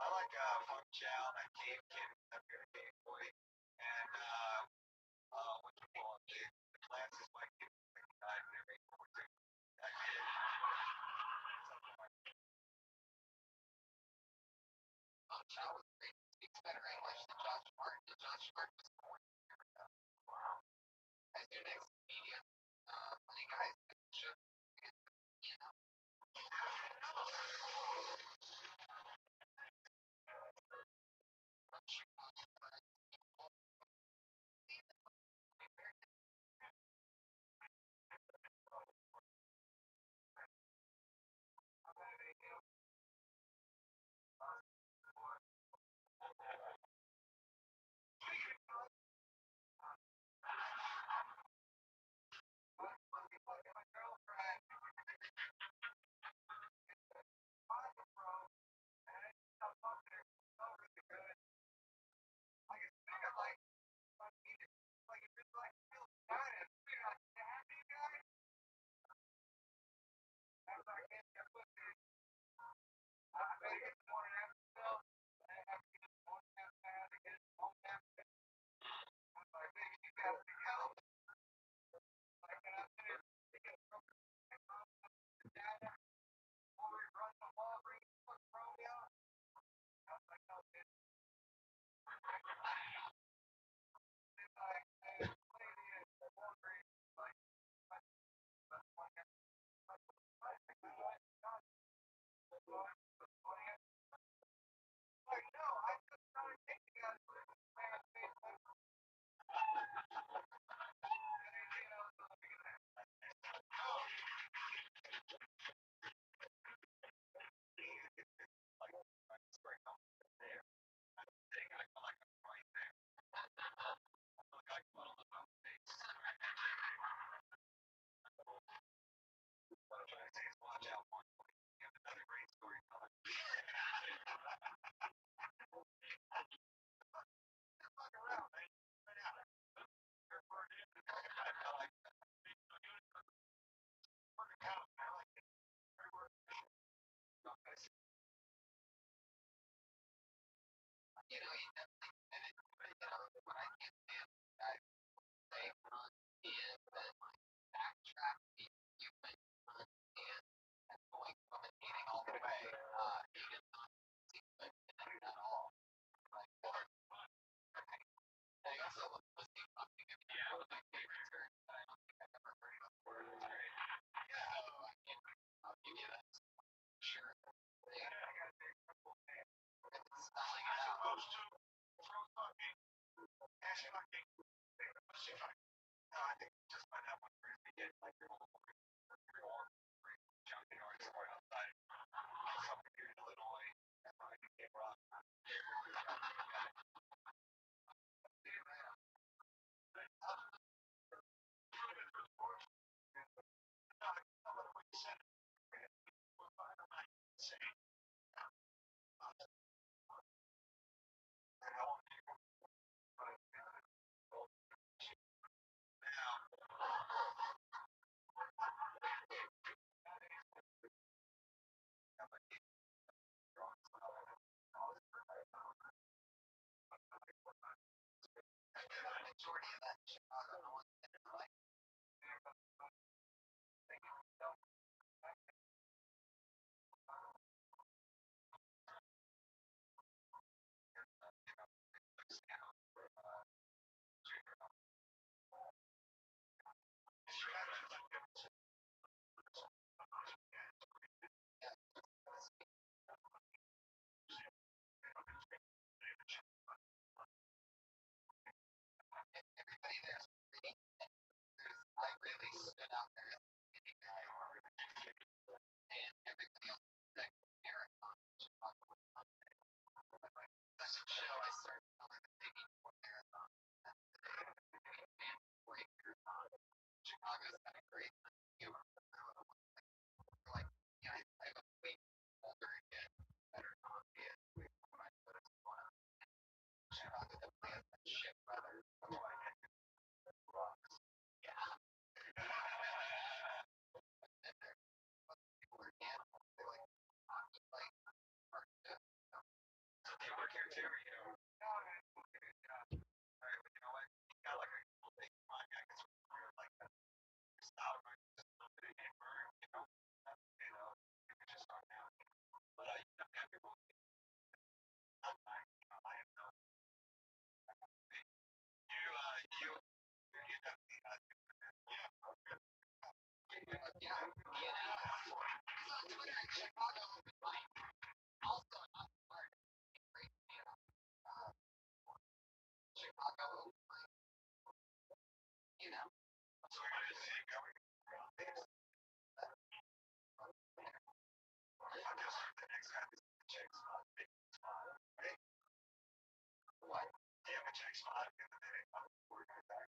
I like Funk Chow, that cave kid up here, Cave Boy, and what you call it, the classes like spot the other day. We're going back.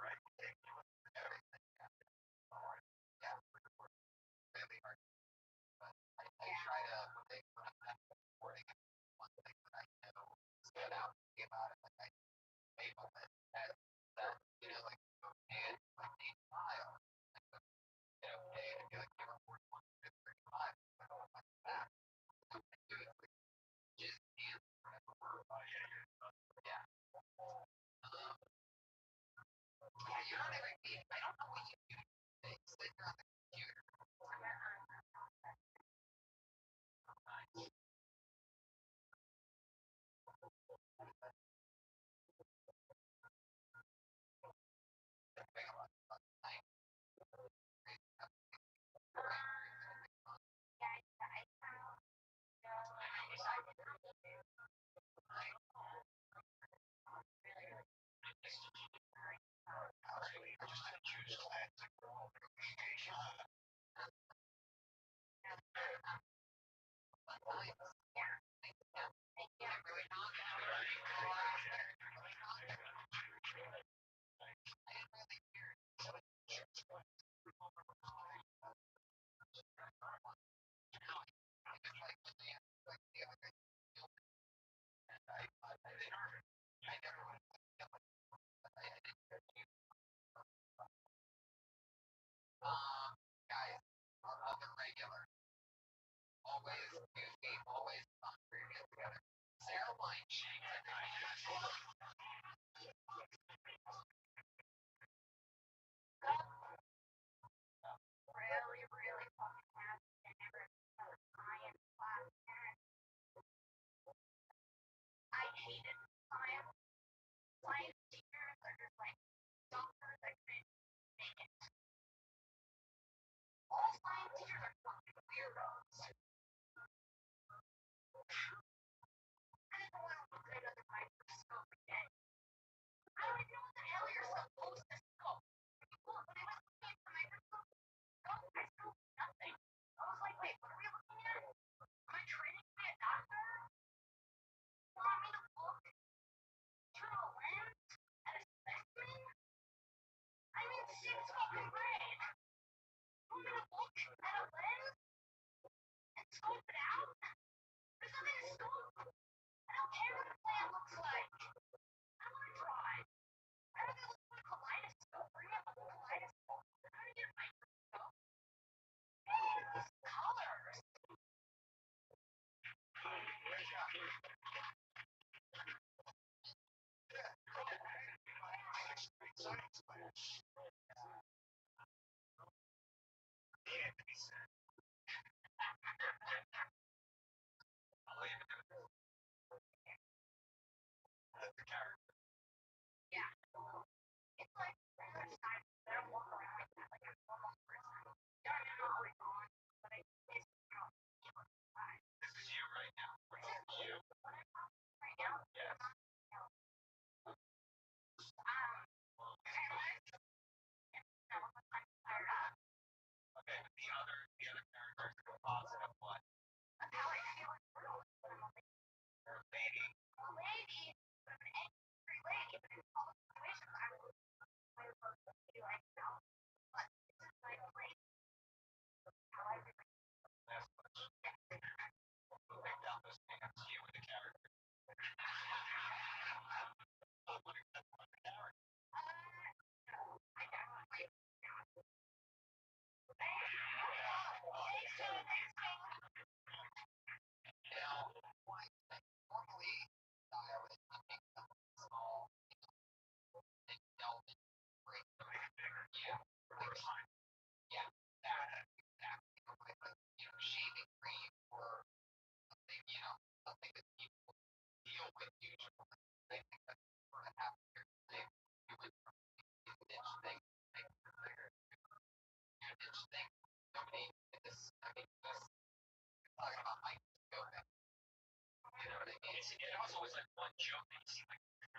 right? Everything. Yeah, really hard. But I try to when I'm recording one thing that I know stood out about it. Like I label it as that, like and like a mile. Okay, and be like, you report 135. I don't want that. So I do it with just and yeah. Yeah, you're not even I don't know what you do. Sit on the computer. Guys, our other regular, always goofy, always hungry together. Sarah Wine Shake. Really, really fucking happy. I never science class. I hated science. Science teachers are just like doctors that couldn't make it. All science teachers are fucking weirdos. I didn't want to look at a microscope again. I don't even know what the hell you're supposed to scope. When I was looking at the microscope, I scoped nothing. I was like, wait, what are we looking at? Am I training to be a doctor? You want me to look through a lens at a specimen? I'm in sixth fucking grade. You want me to look at a lens and scope it out? There's nothing to scope. I don't care what a plant looks like. I want to draw it. I don't look at a kaleidoscope. Bring up a kaleidoscope. How do you get a microscope? Hey, colors. Science class. Anthony said. That's the character. Yeah. It's like I don't walk around like that. Like I'm a normal person. Yeah, I'm not always on, but I miss This is you right now. This is you. Right now? Yes. Okay, but the other characters are positive what? That's how I feel in the world. You're a lady. I'm a lady. I'm an angry lady, but in all situations I will be like, no. But this is my place. How I feel. Last question. Who picked out those names? You and the character. Shaving cream or something, something that people deal with usually. I think that's sort of happened here today. You went from niche thing to bigger niche thing. Nobody did this. I mean, just talking about microscopic. You know what I mean? It also was like one joke that you see like so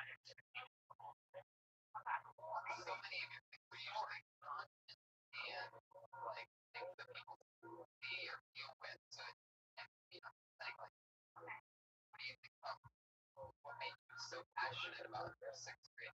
many of your things where you like content and like things that people see or deal with. So saying like, what do you think about what made you so passionate about your sixth grade?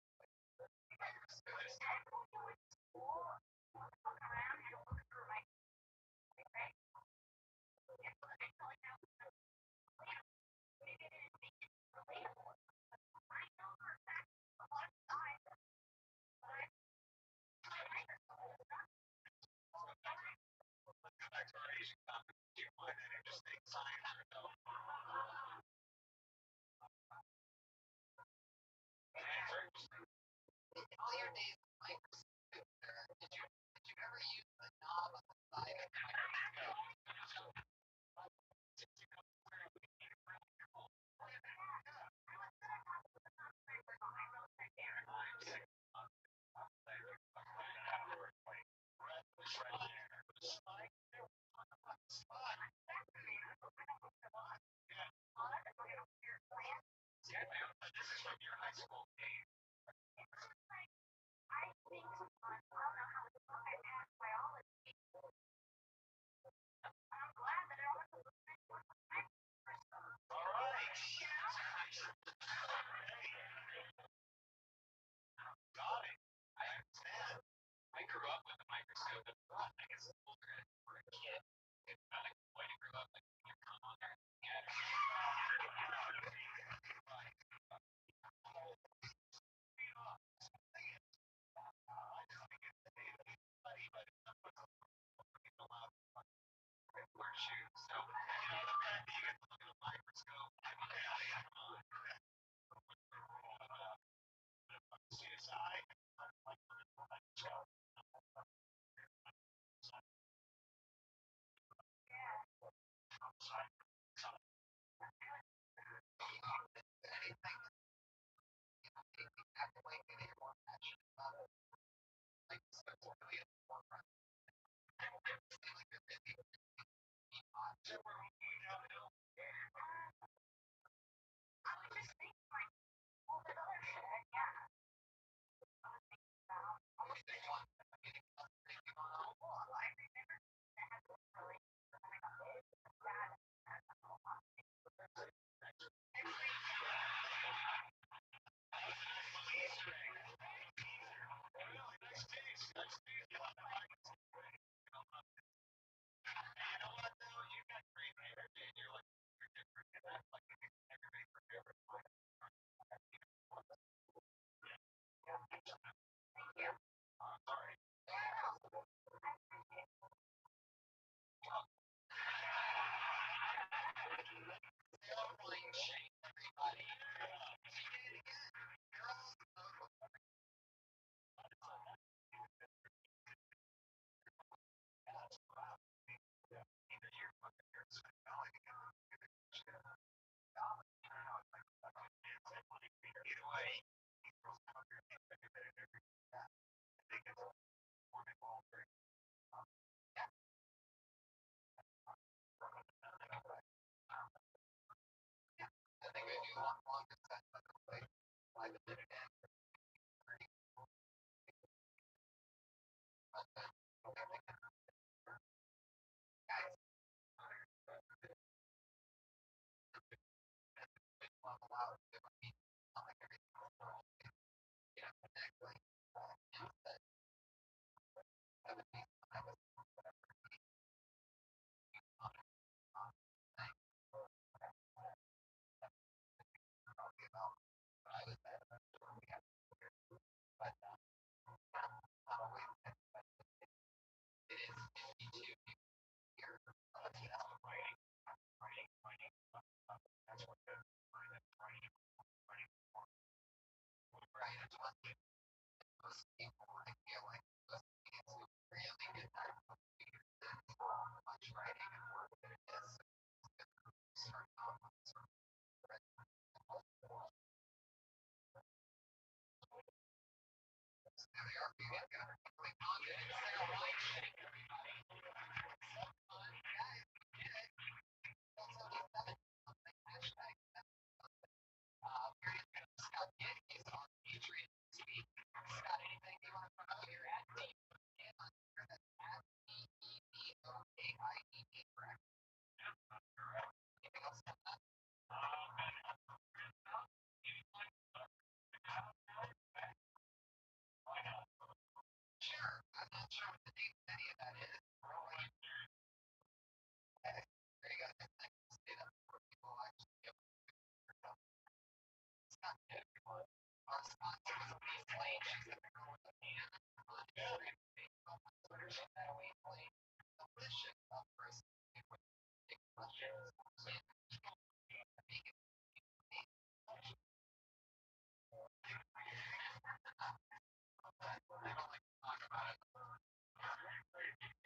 I think sometimes I don't know how to look at math biology. I'm glad that I don't have to look at I would just think like all that other shit.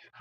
Yeah.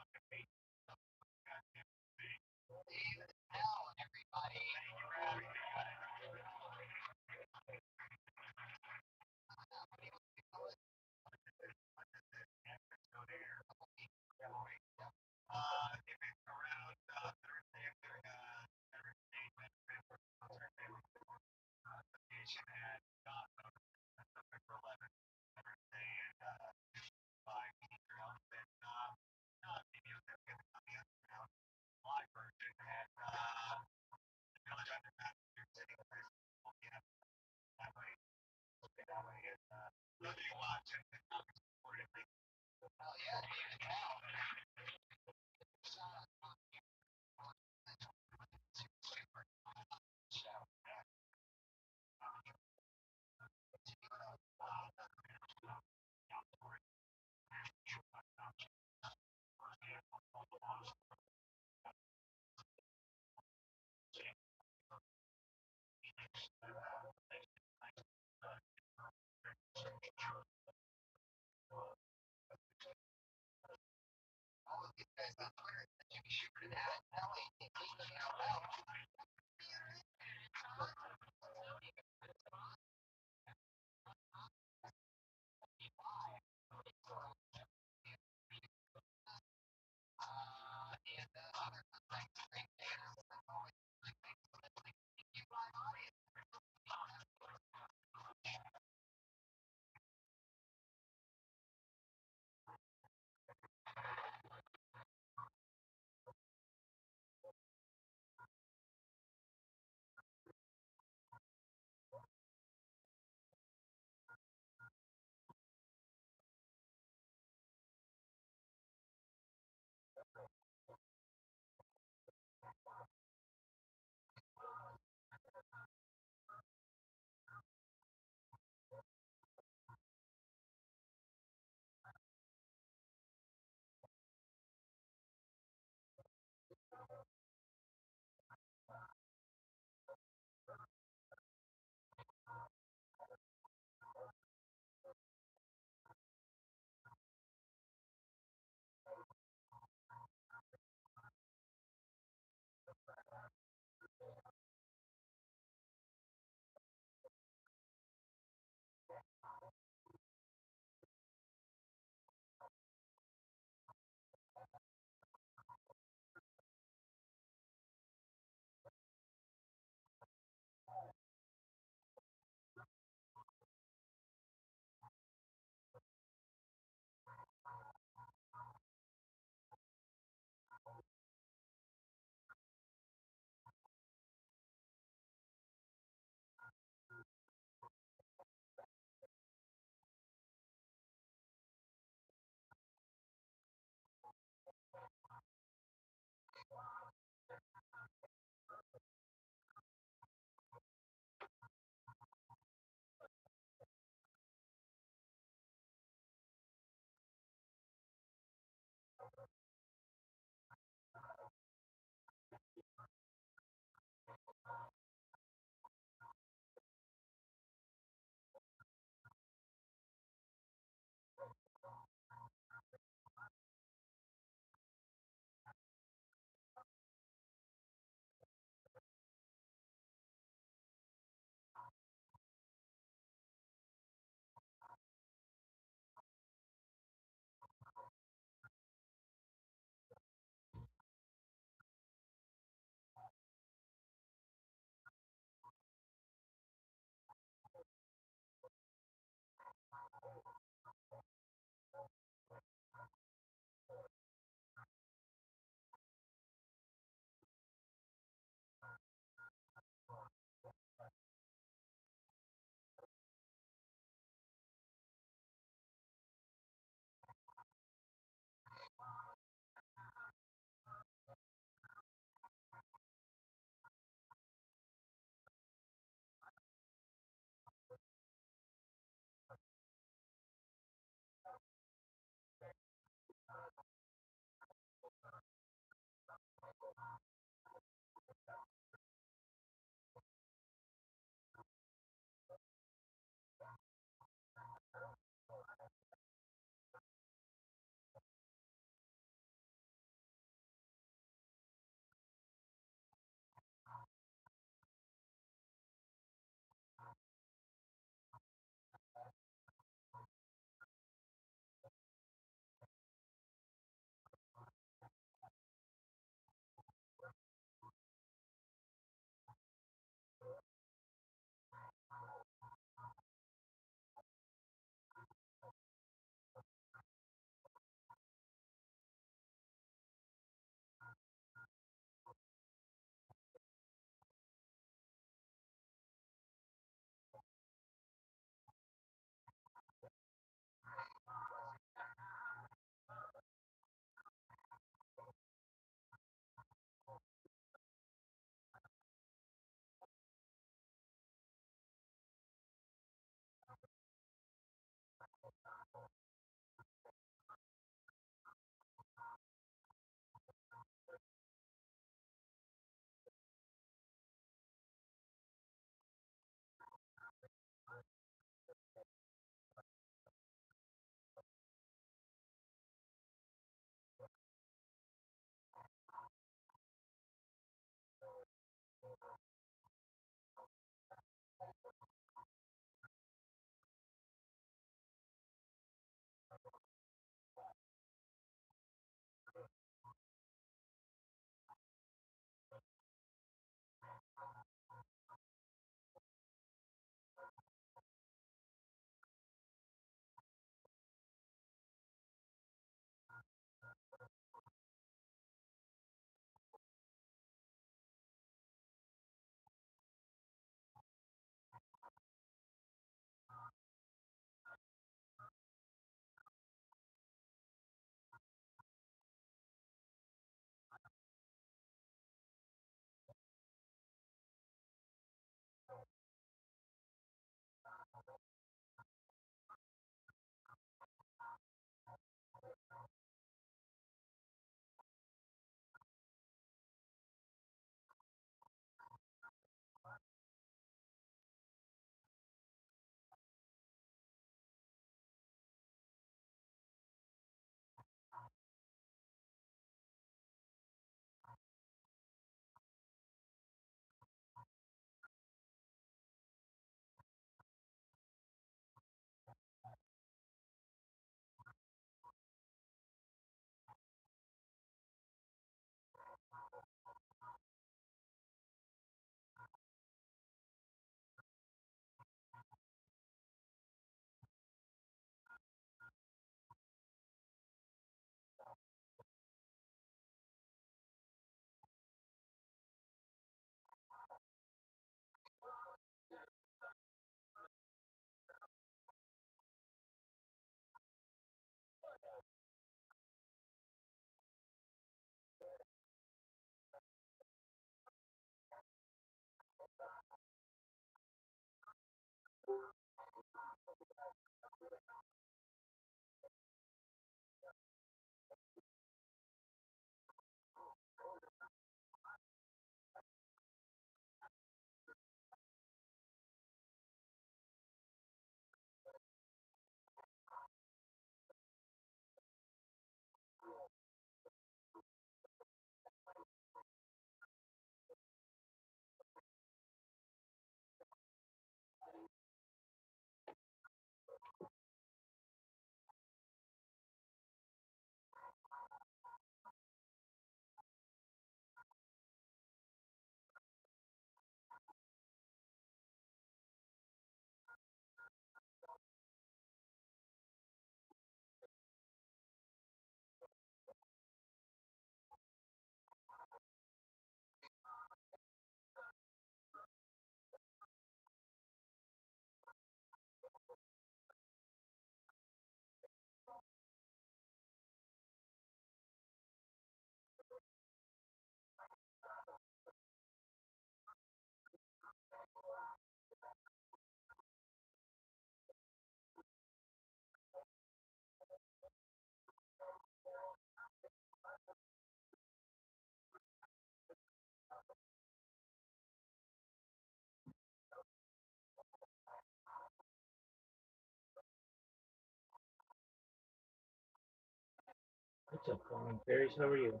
What's up, Colin? Paris, how are you?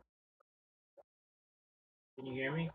Can you hear me?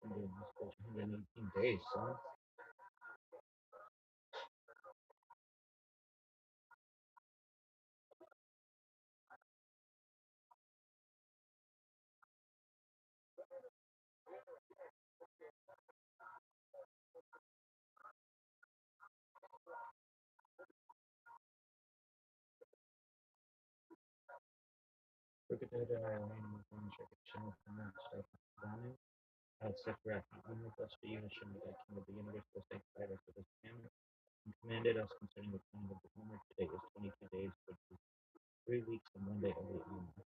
been doing this for 118 days, son. Look at that, I am going to check it, channel from that stuff. Running. Separate with us to you, Hashem, that King of the universe, was sanctified us with his commandment, and commanded us concerning the time of the homework. Today is 22 days, which is 3 weeks and 1 day of the Omer.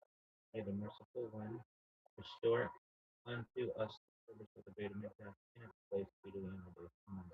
May the merciful one restore unto us the service of the Beta Mitzvah in its place speedily in the day. Amen.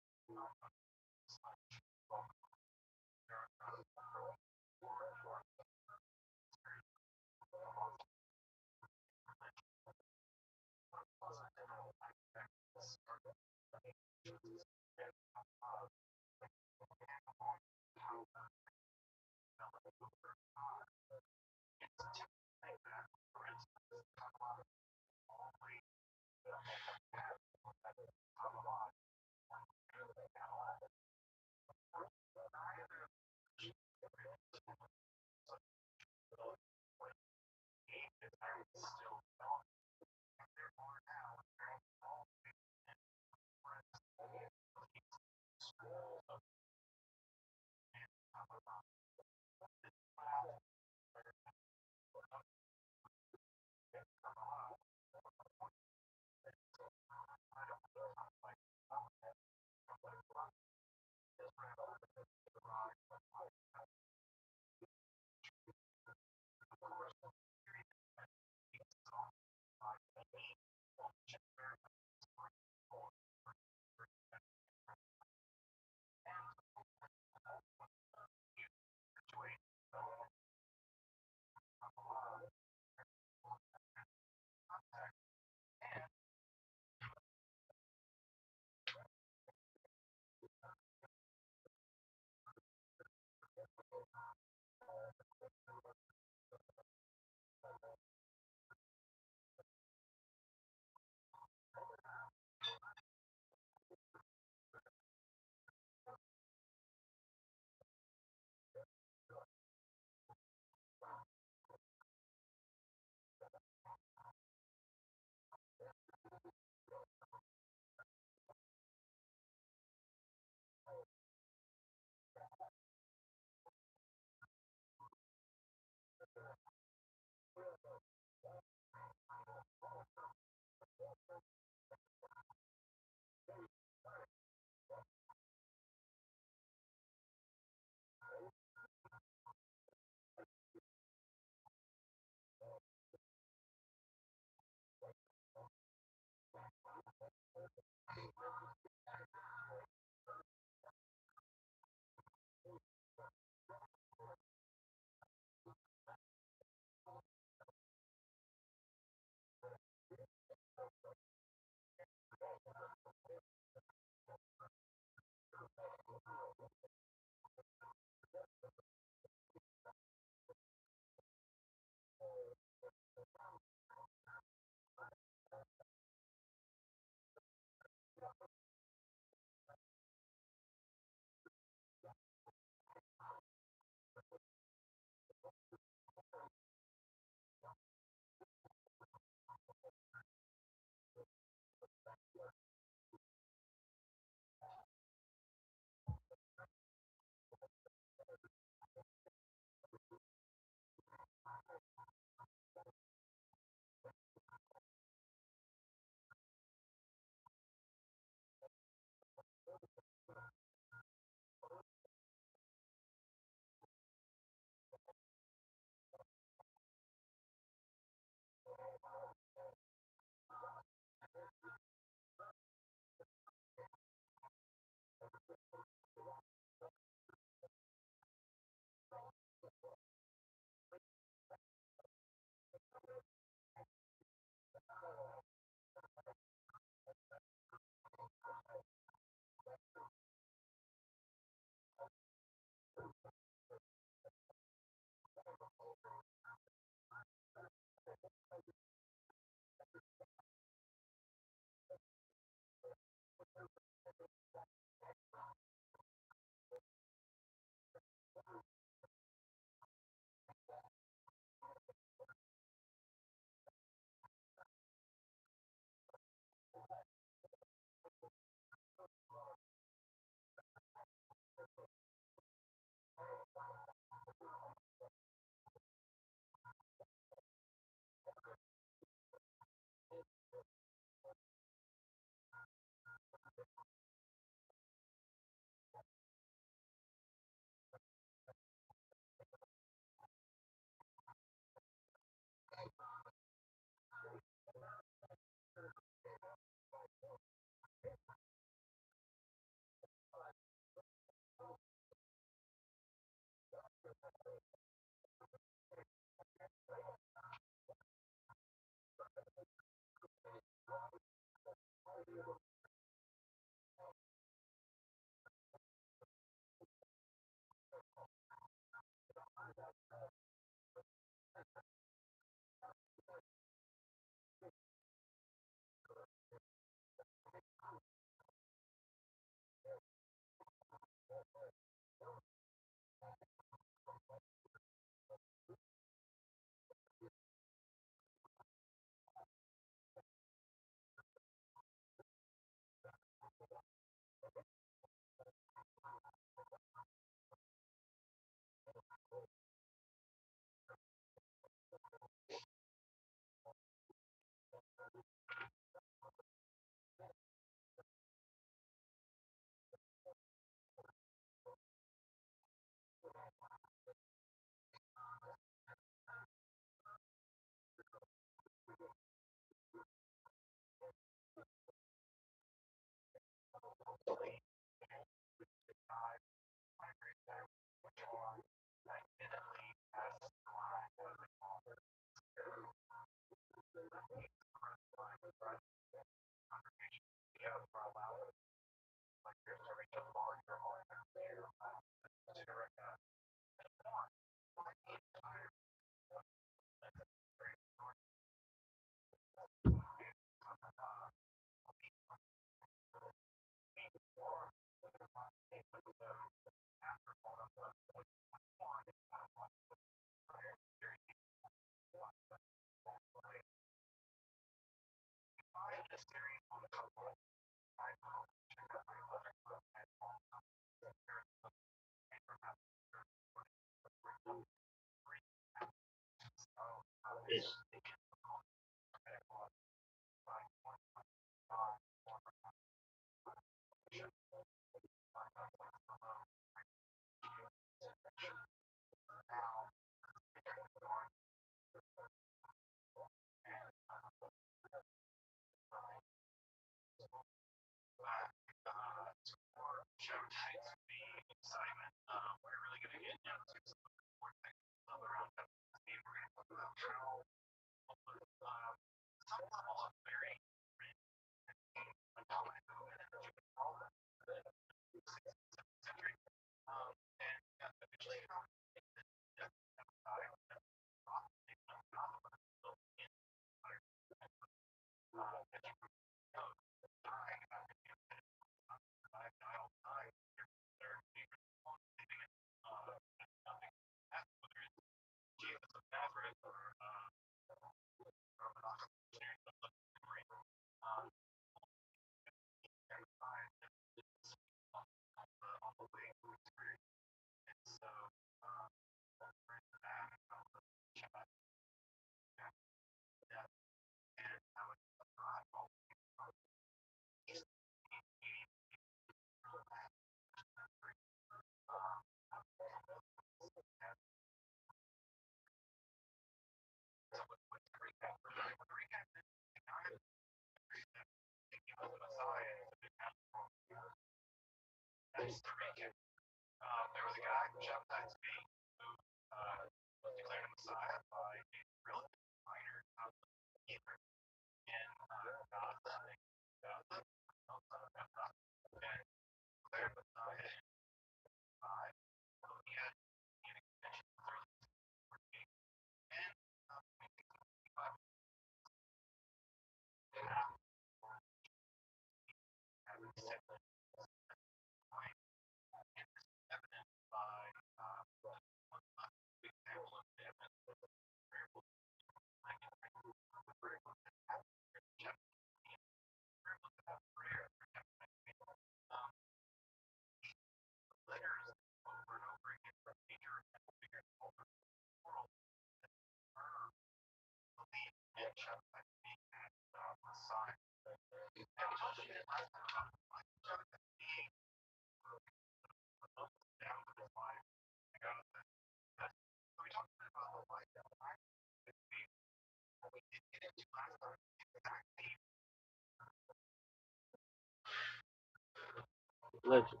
Legend.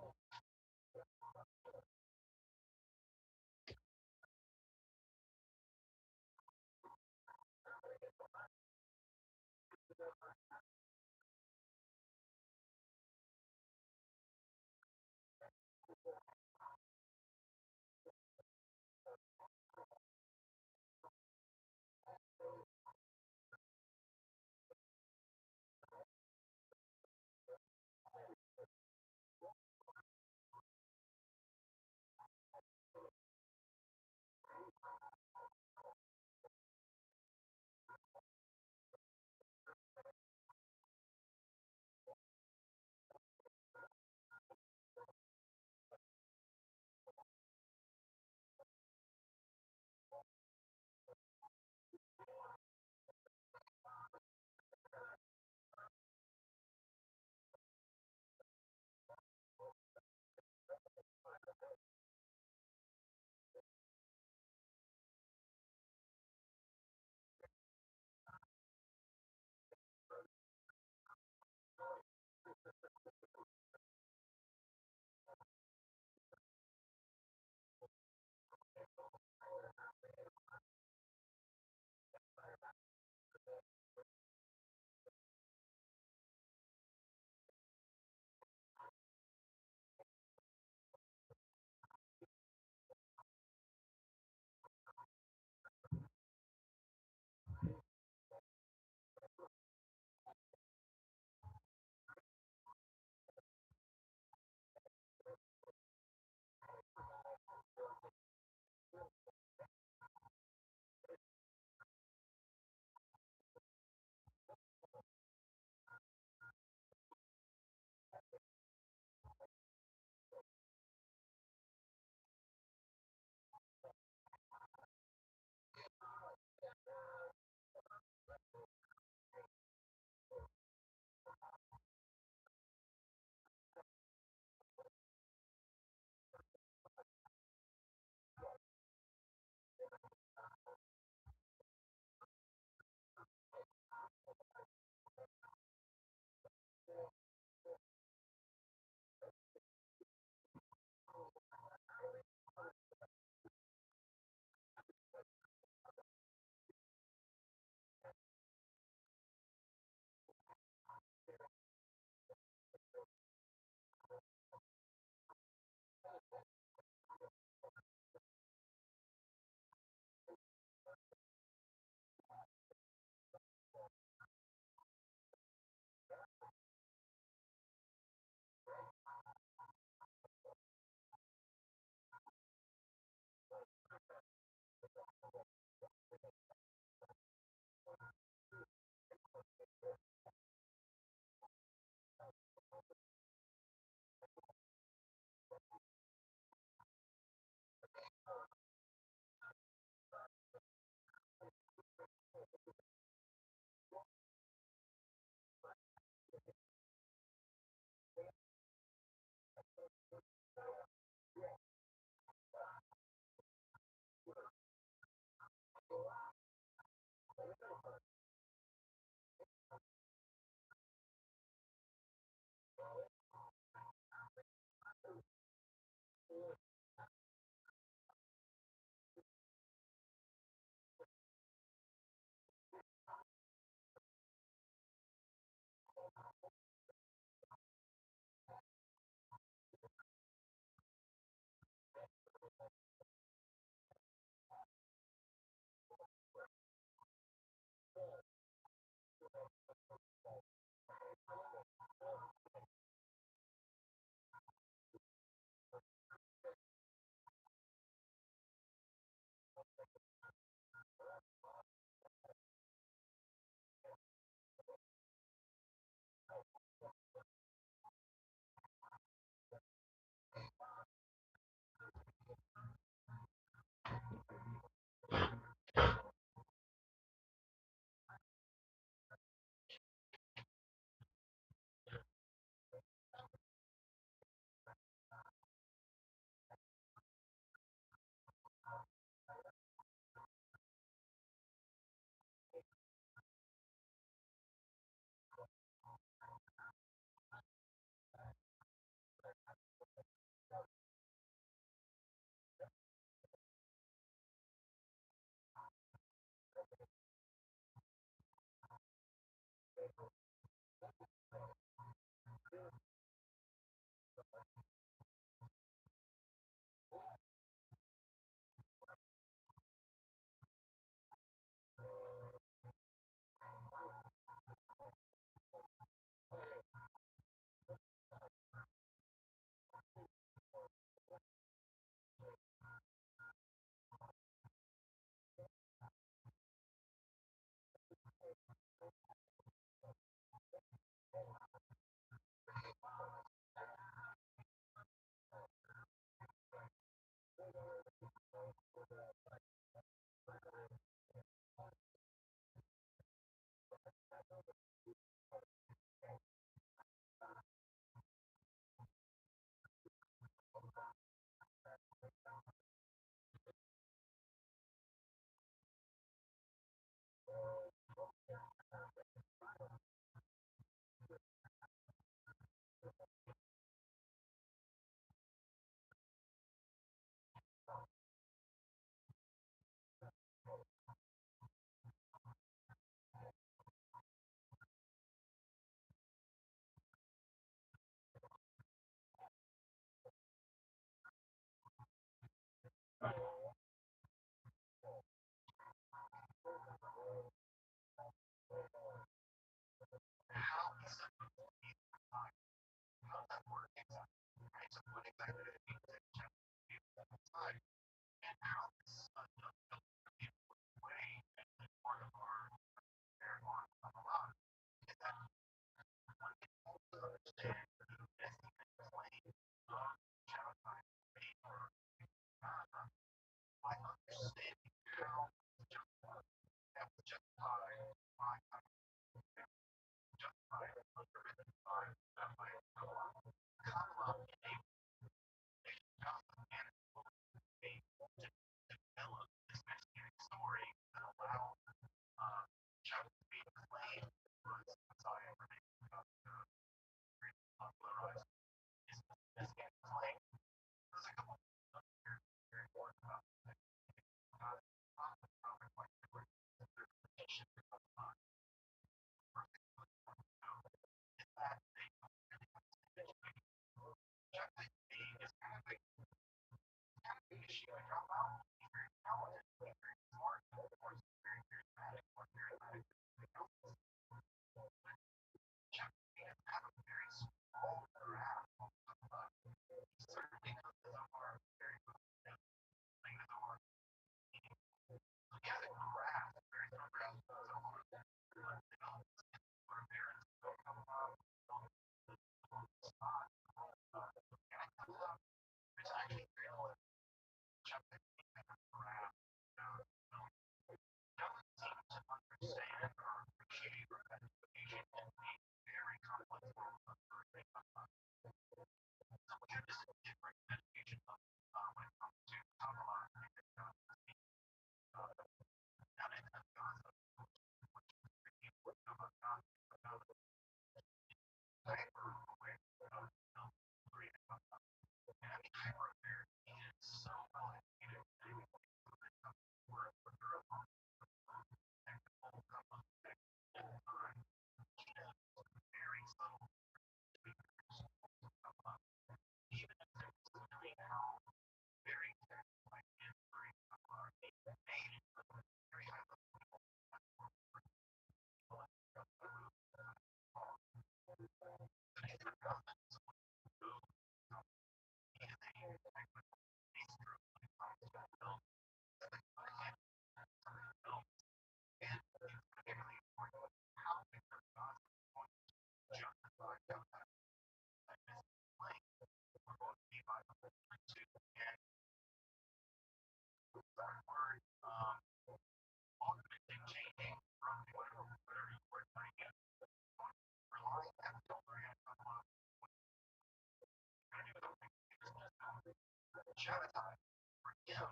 Shabbatai, for him,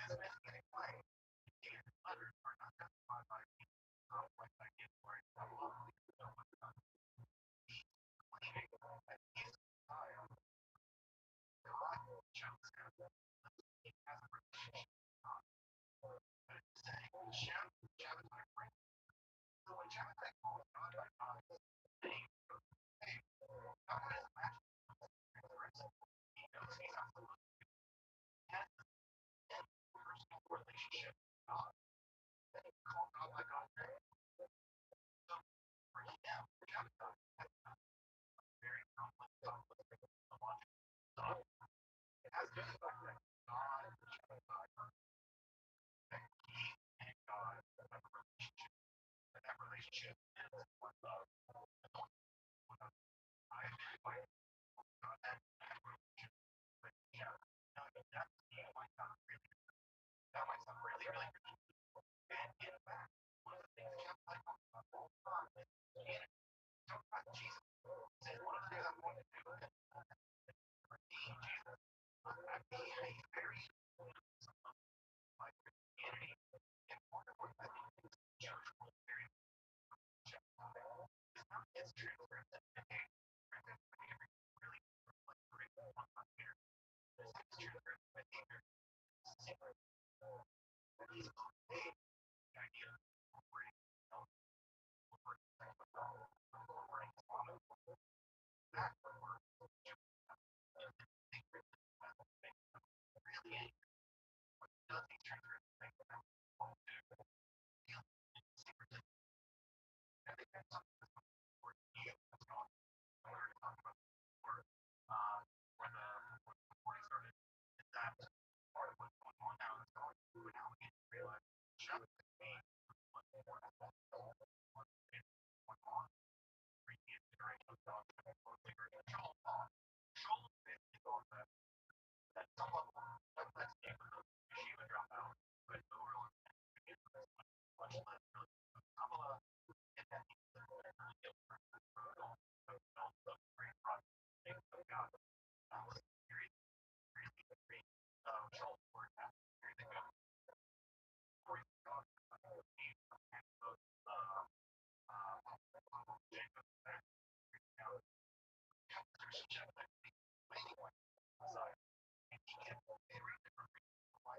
has been getting away. And others are not justified by me. Like I did for it. I will no one done. He's claiming that he is Messiah. God chose him. He has a relationship with God. But it's saying, Shabbatai, right? So when Shabbatai calls God by God, he's saying, hey, God is matching the rest. He knows he's not supposed to have a personal relationship with God. Then he called God by God's name. So for him, Shabbatai has a very complex logic. So it has to do with the fact that God and Shabbatai, that he and God have a relationship. And that relationship is one love. One of I identify God and that relationship. But yeah, no, that might sound really, really good. And in fact, one of the things Shabbatai talks about all the time is Christianity. Talk about Jesus. He says, one of the things I'm going to do is redeem Jesus. I'm being a very my Christianity. And part of what I think is Jewish world very is not as transparent as behavior really like one on here. There's transparent behavior. Secret. He's okay. The idea of incorporating that word really nothing transparent thing that won't do. Secretly. I think that's something that's important to you. That's not when we were talking about before, when the recording started, is that part of what's going on now is going through and how we need to realize shut me what's more what's on previous generations of figure control basically thought that at some level that's the she would drop out, but overall much less really Kamala and then really get great project of God. Was really great control for that years ago. For God, Jacob, relationship that waiting on Messiah. And he can very different reasons why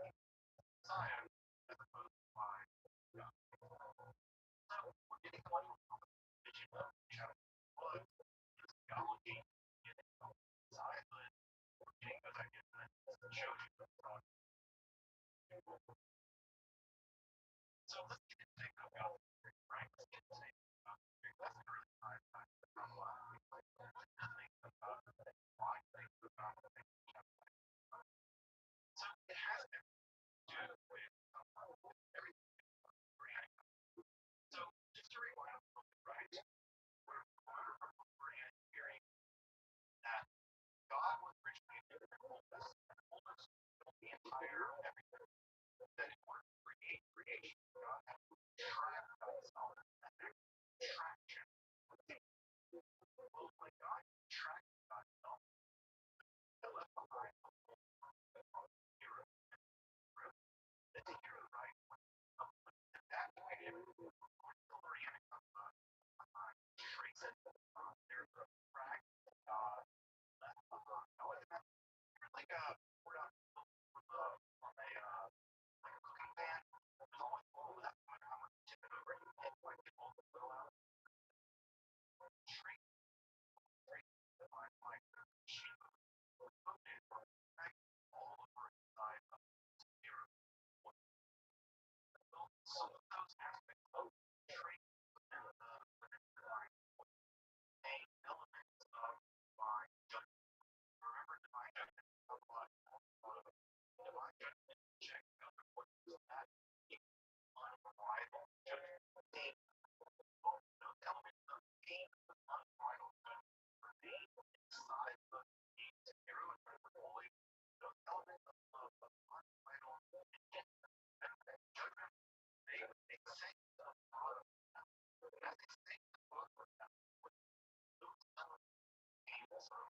Messiah as opposed to why God. So we're getting one vision of was theology and Messiah, but we're getting those ideas that shows you the God. So let's get into God, right? Let's get into God. That's a really hard time to come along. Why things about so it has everything to do with everything. So just to rewind a little bit, right? We're hearing that God was originally the oldest of the entire everything. That in order to create creation, God had to track himself and traction. Well, like God tracked himself and left behind the hero. The hero, right? That way, Orianic trace it. There's a track left behind. Oh, it's like a we're not from a cooking pan. There's always all that how much tip it over and like it all go out. Trace my sheep all over inside of the zero. Some of those aspects of trace within the line main elements of my judgment. Remember divine judgment of what divine judgment check out what is that unbridled judgment. Those elements of pain, unbridled judgment remain inside the zero and holy. Those elements of unbridled judgment, they say the bottom. And as they say the bottom, those elements came from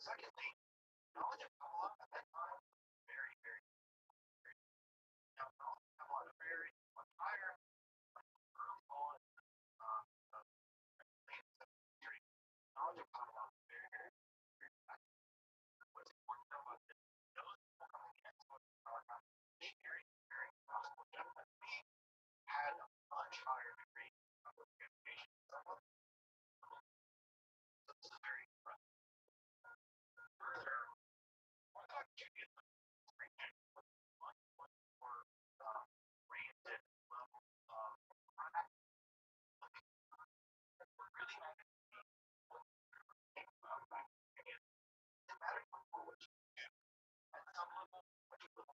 Secondly, knowledge of Kabbalah at that time very, very, very now knowledge of Kabbalah is very much higher early on the late 7th century. Knowledge of Kabbalah is very, very, very active. What's important to know about this, those people coming into our missionary very gospel gentlemen, we had a much higher degree of education than someone. So this is very impressive. Further, Orthodox Judaism is very generally much, much more oriented level of practice. We're really not going to see what think about back again. It matters for what you do at some level, what you will.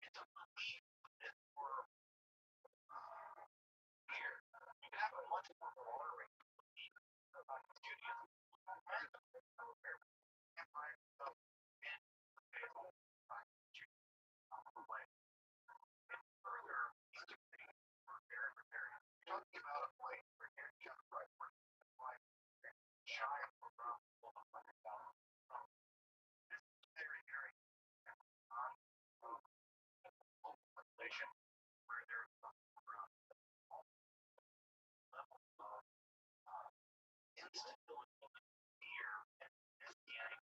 It's a belief that for here, you can have a much more broader range of beliefs about Judaism. And find yourself in the faithful way. And further, these two things were very, very. You're talking about a place where you're just right, where it's like shy of the ground, full of $100,000. This is very, very population where there's around level of instability, fear, and messianic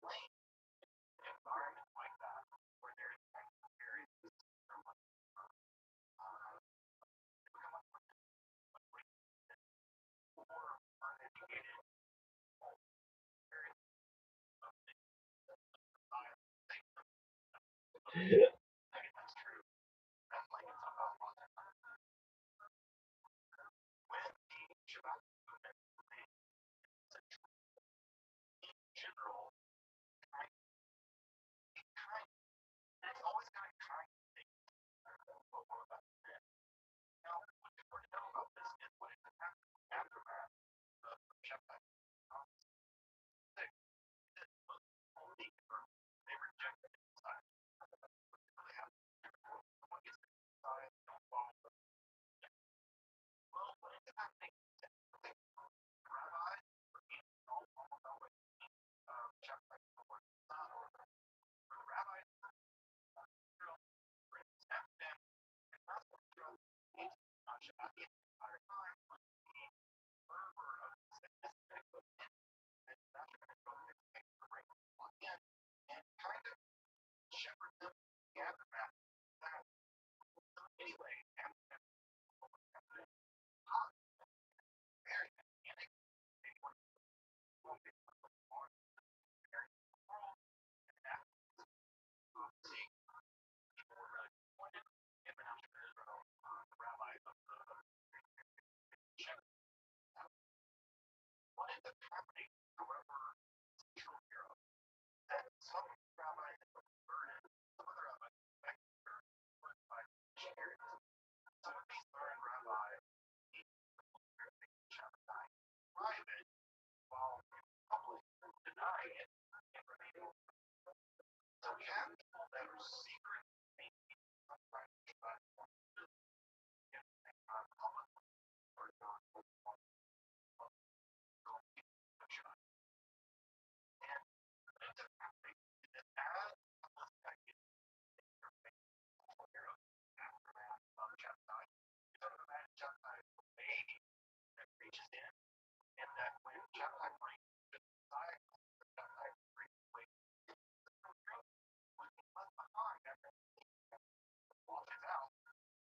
blame environment like that, where there's very more uneducated, very I think that's true. That's like it's about when the Shabbat movement in general, kind, it's always got a kind of thing. Now, what's important to know about this is what is the aftermath of Shabbat. Only they rejected the Messiah. Really have someone gets the Messiah, don't follow them. Well, what ends up happening is rabbis were in all the way Shabbat or the rabbis were in Amsterdam and that's what Israel is on Shabbat the entire time was the fervor of Semitic and that's going to go and bring them in and kind of shepherd them in the aftermath of that. So anyway, Amsterdam is very messianic. They want to go big for the world and that seeing people were really disappointed in the national Israel, the rabbi of the shepherd. What ends up happening, however, central Europe, that some rabbis converted, some other rabbis were converted by missionaries. Some of these learned rabbis private while in public denying it and remaining. So we have people that are secret some kind of Shabbat public or not and what ends up happening is that as public aftermath of Shabbat, you don't imagine Shabbat wave that reaches in and that when Shabbat brings the Messiah, Shabbat brings away what's left behind after washes out,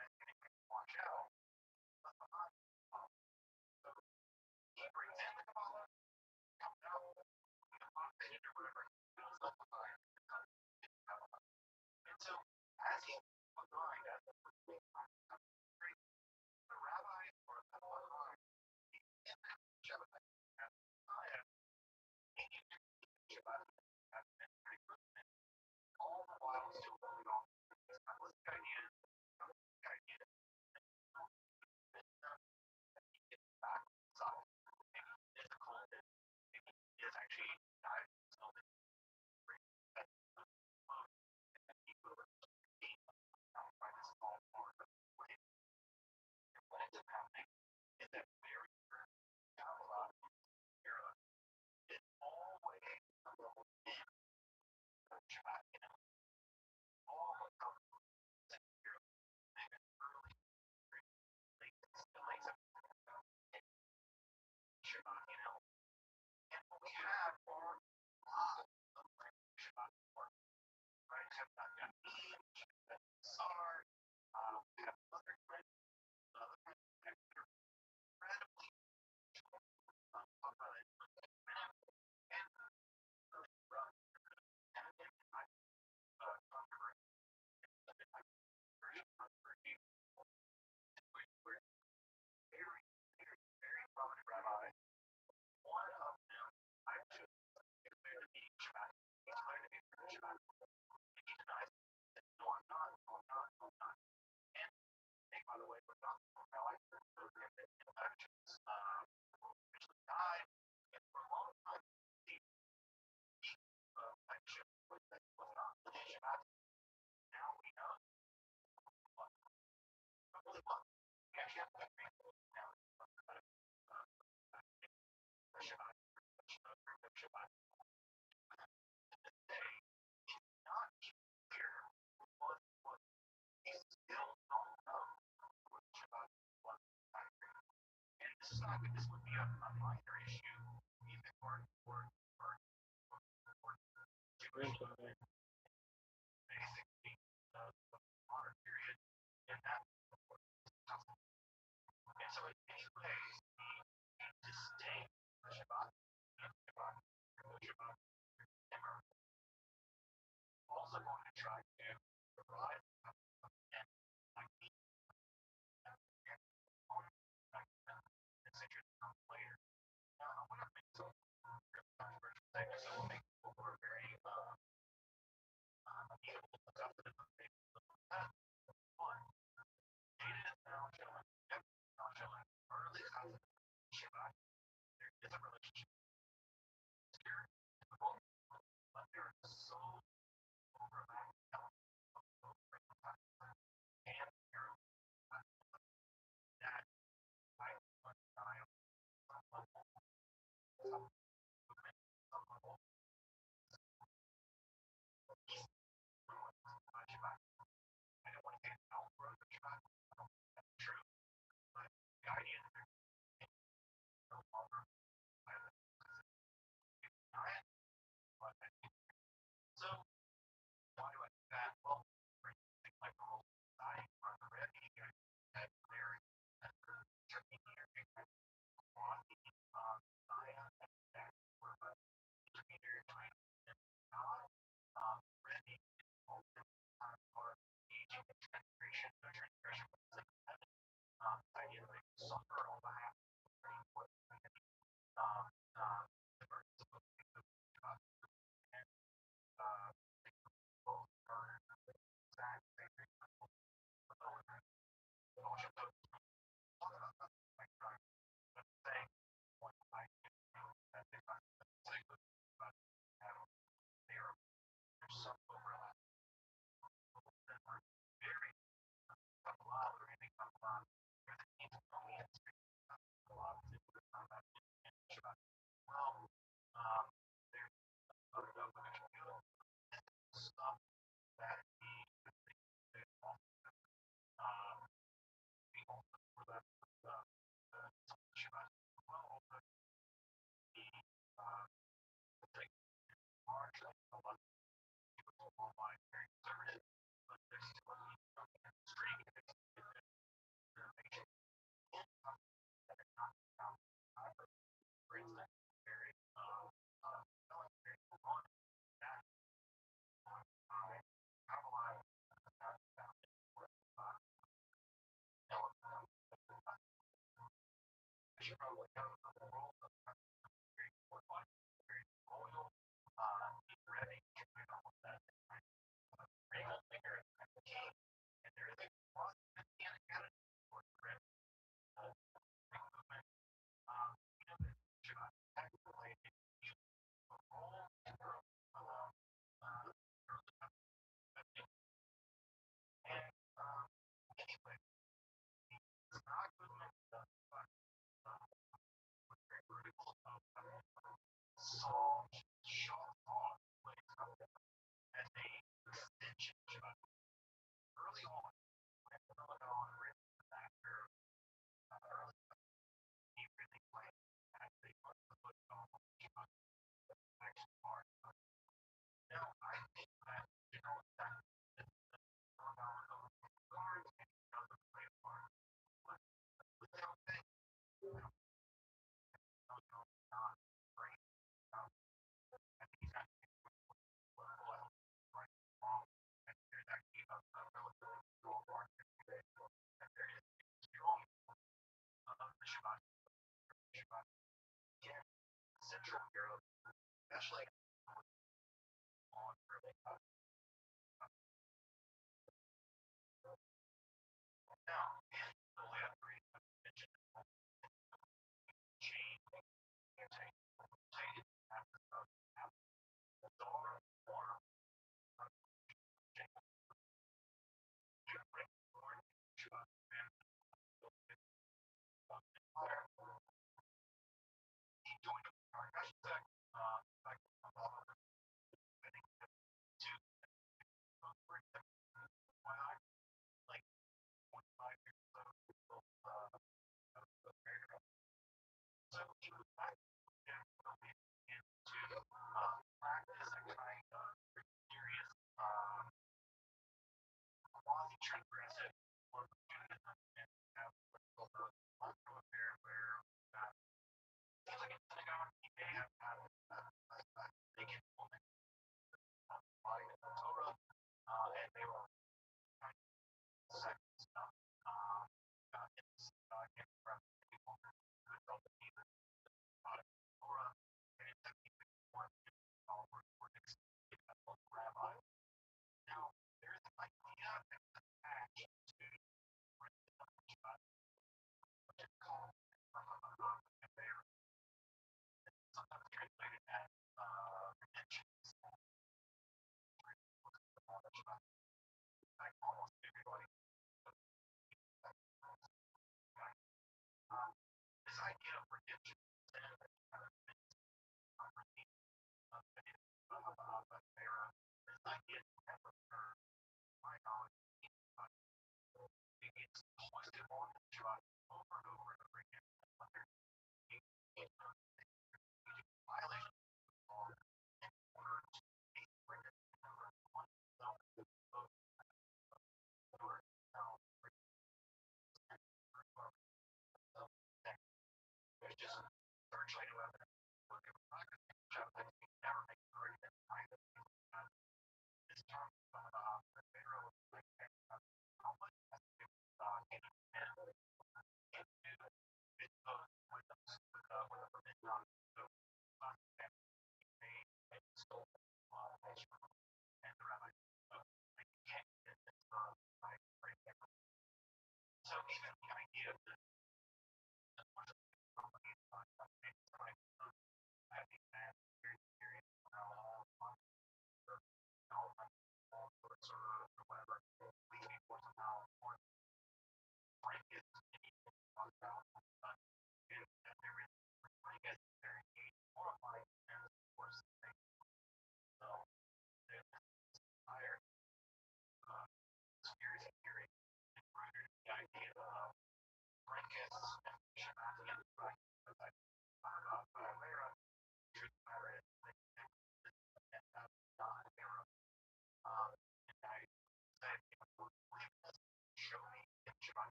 and anything wash out, left behind. So he brings in the Kabbalah, comes out, the bondage or whatever, feels left behind. And so as he behind, as the rabbis or left behind, in that Shabbat, as the Messiah, he needs to Shabbat as an entry, all the while still holding on to this Kabbalistic idea, get back inside. Maybe difficult, maybe is actually still the people by this small part of the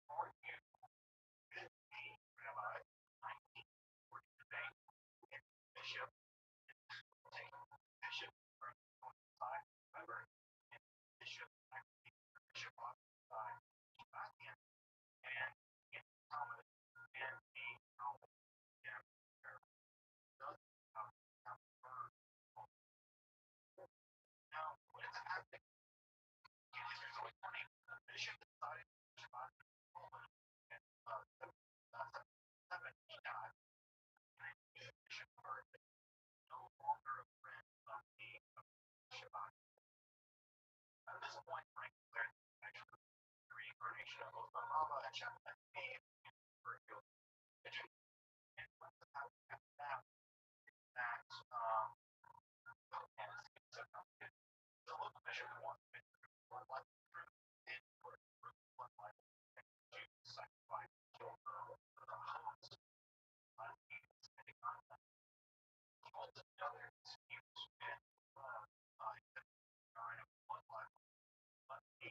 for you with a rabbi 1940 today and bishop taking bishop from one side, however, and bishop actually bishop off the side back in and in Thomas and a Thomas and there does come first. Now, what is happening? There's always one bishop decided to Shabbat and seven he died. And Bishop Bird no longer a friend of the Shabbat. At this point, Frank declared actually the reincarnation of both Rabbi and Shabbat being revealed. And what happened after that? That and the local bishop wants to one life through and for one life to sacrifice the host depending on all the other disputes and nine of one life but the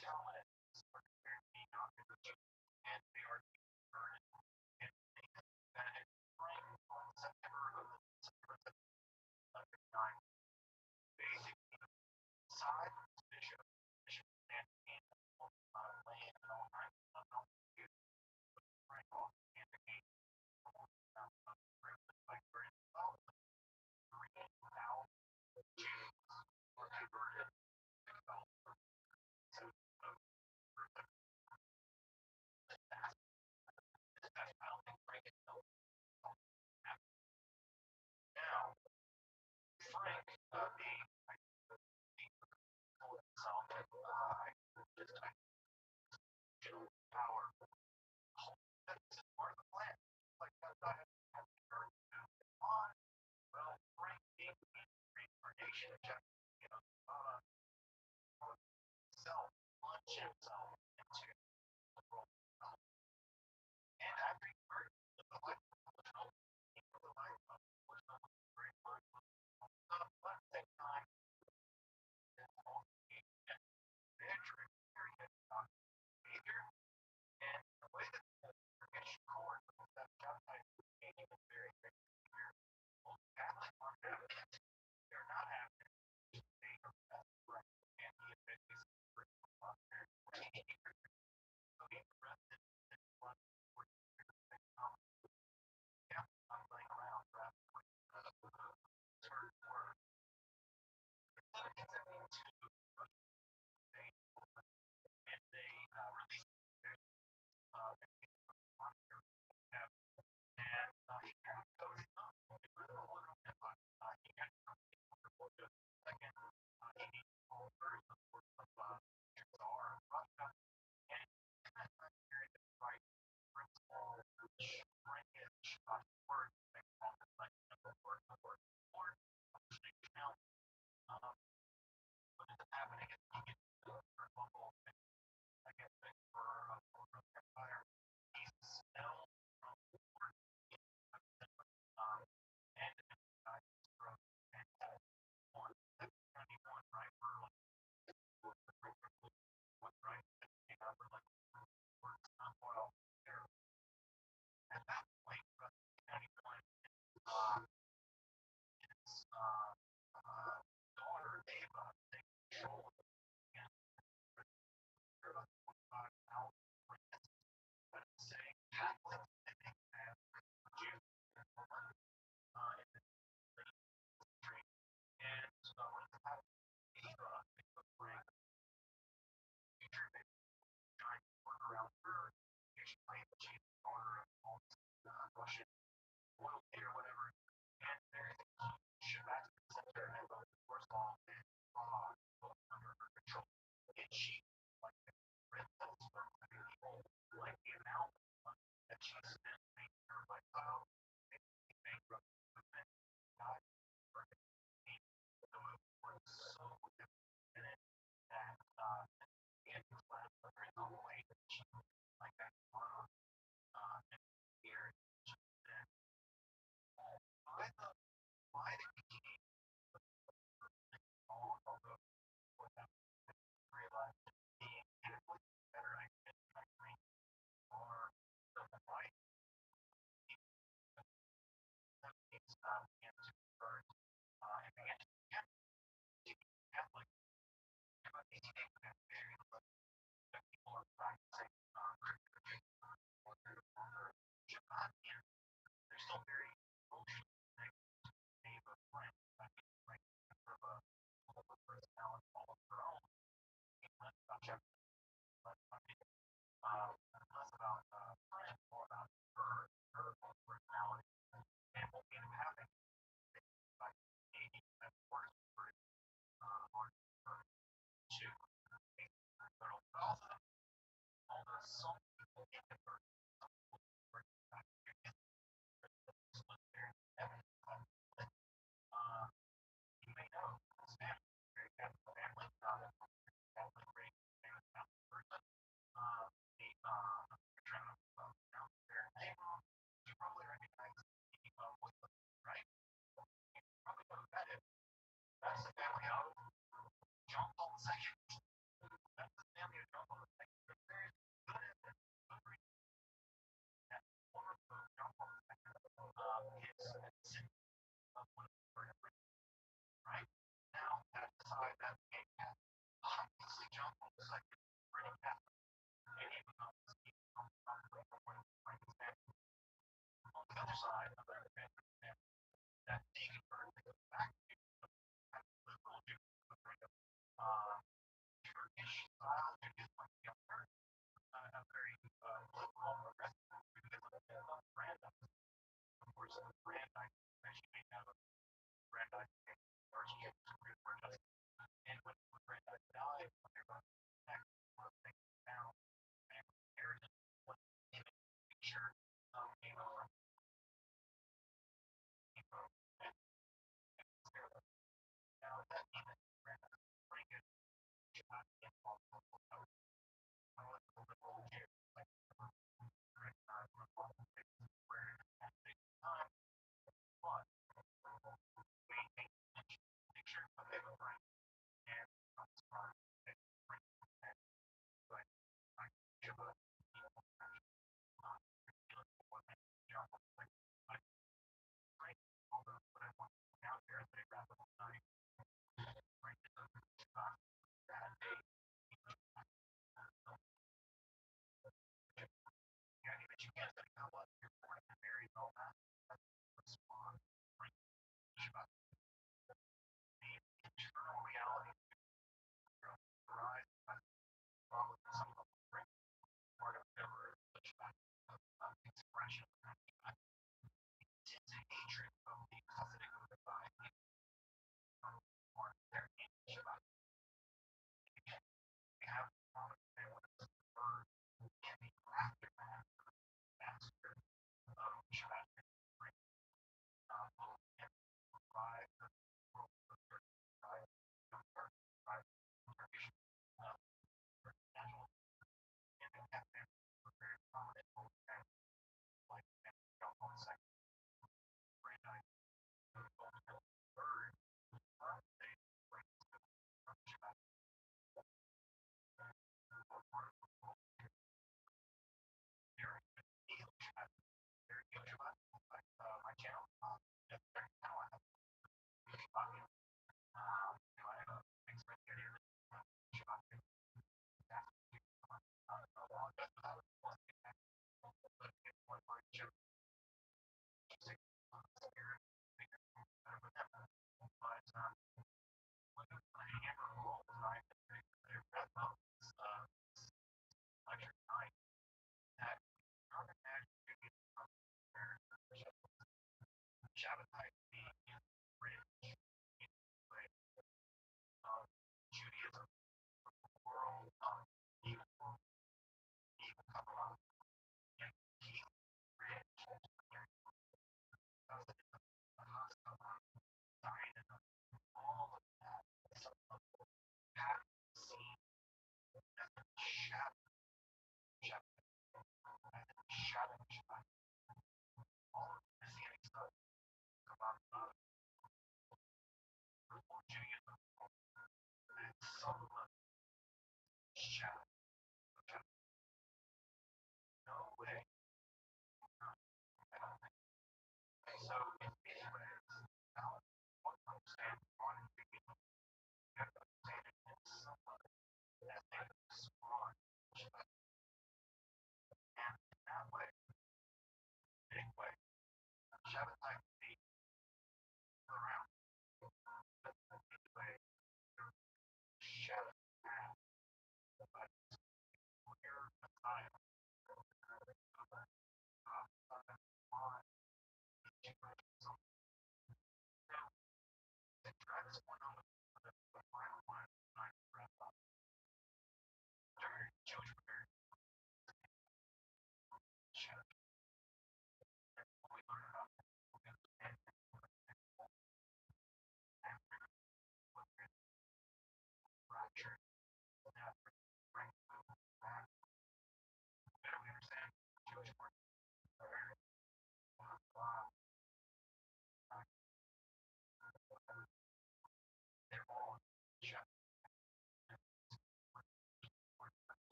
talent are being offered to and they are being burned and that bring on September 9 basically side bishop and land and all kinds of stuff to bring off and the game like we're in all 3,000 Jews or converted so I don't think Frank is now Frank being himself just power that's part of the plan like I have heard on well Frank being reincarnation you know self launch himself into the world and after he heard the life of the life of the very first at the same time Andrew period behavior and the way that the British court was that baptized changing is very clear. Well, Catholic or Catholic, they're not happening. They are right and he is so he arrested and one for I'm playing around third word. And they released and here goes he got second he needs all version of Rothschild and period of right principle shrinkage word word now what is happening is he gets for local I guess for empire he's still from and from and one right for what right well there at that point his daughter Ava takes control and out saying Catholics and Jews and Ava bring future giant work around her she claims she's the daughter of all Russian royalty or whatever and there's Shabbat center and the first law and under her control and she like the princess like the amount that she spent making her lifestyle bankrupt and died for the was so in it that and there is no way that she like that and here and why did he although realize being better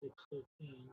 6:15.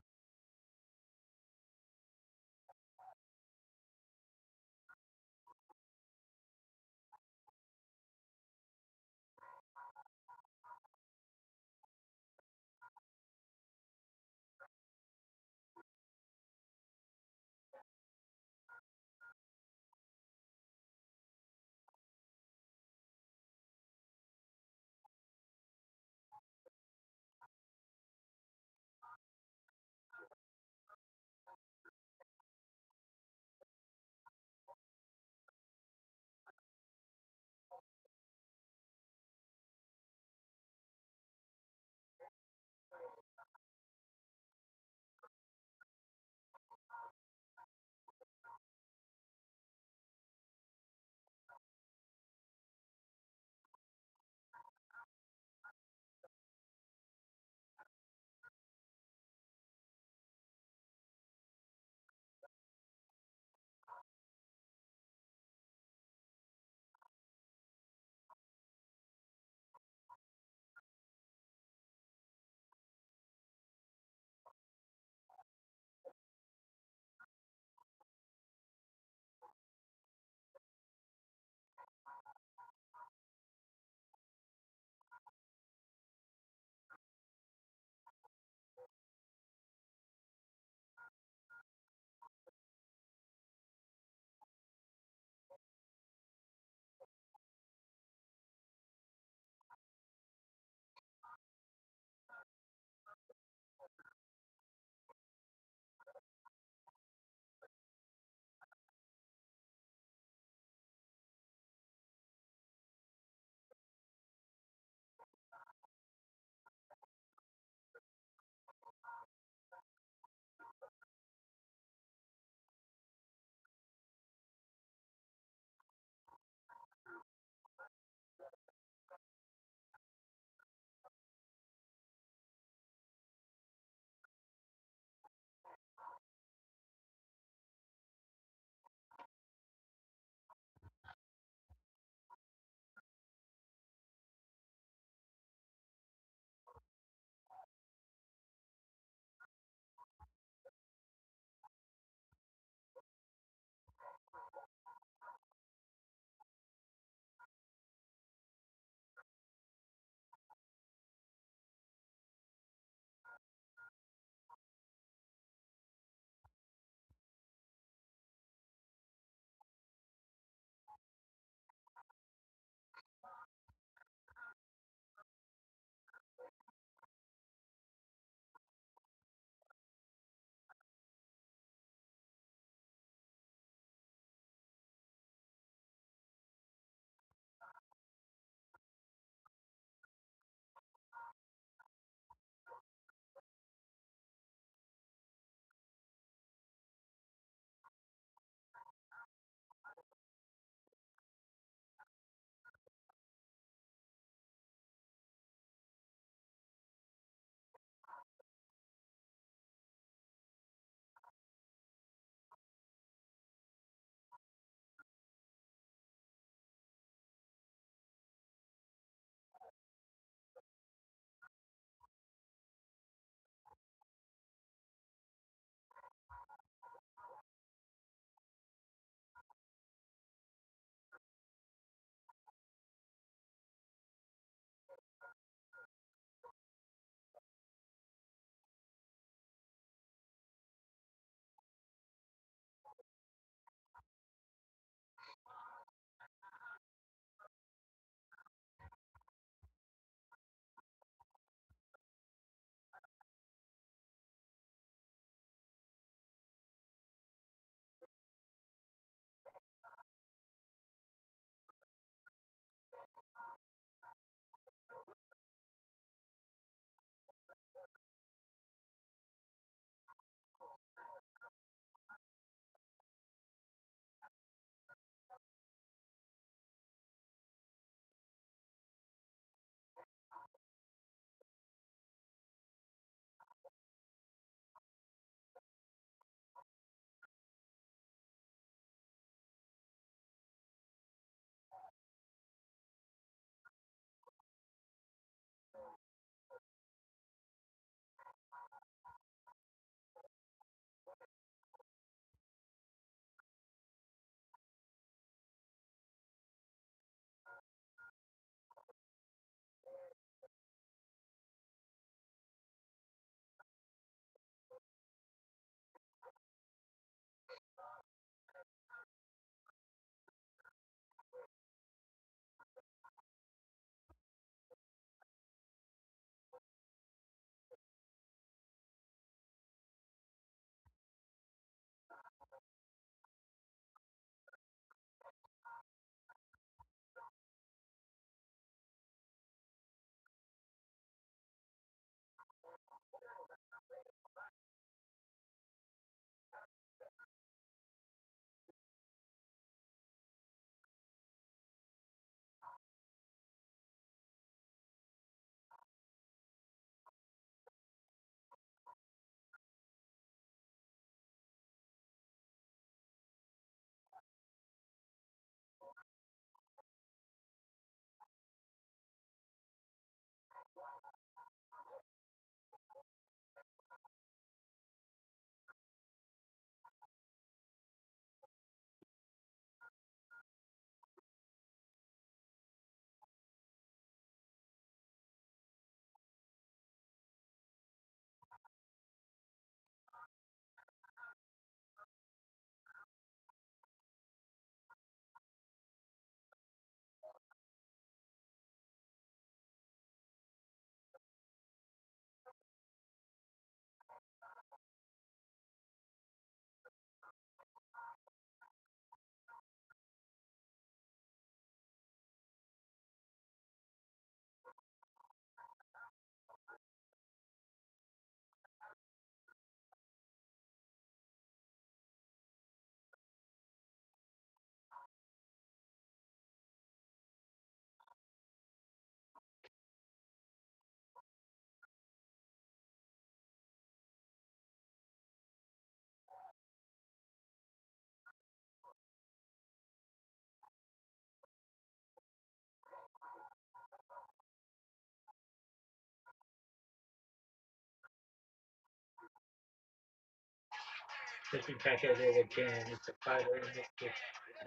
If you pack it in a can, it's a fighter in this case.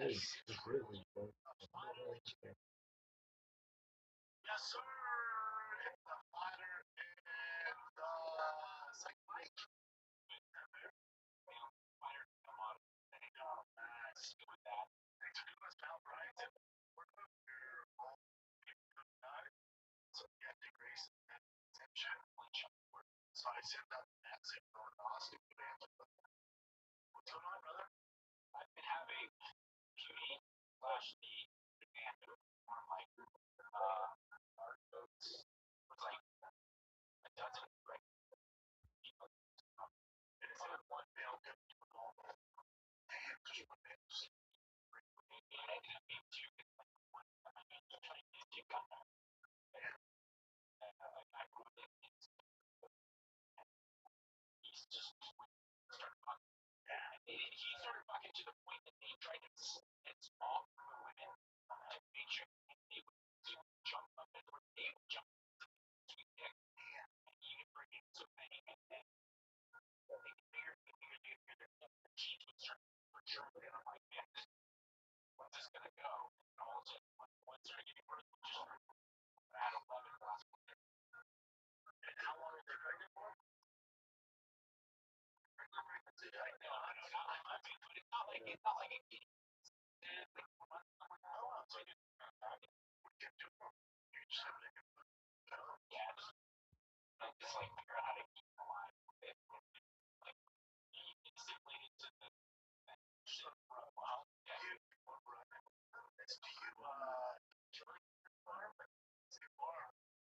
It's really good.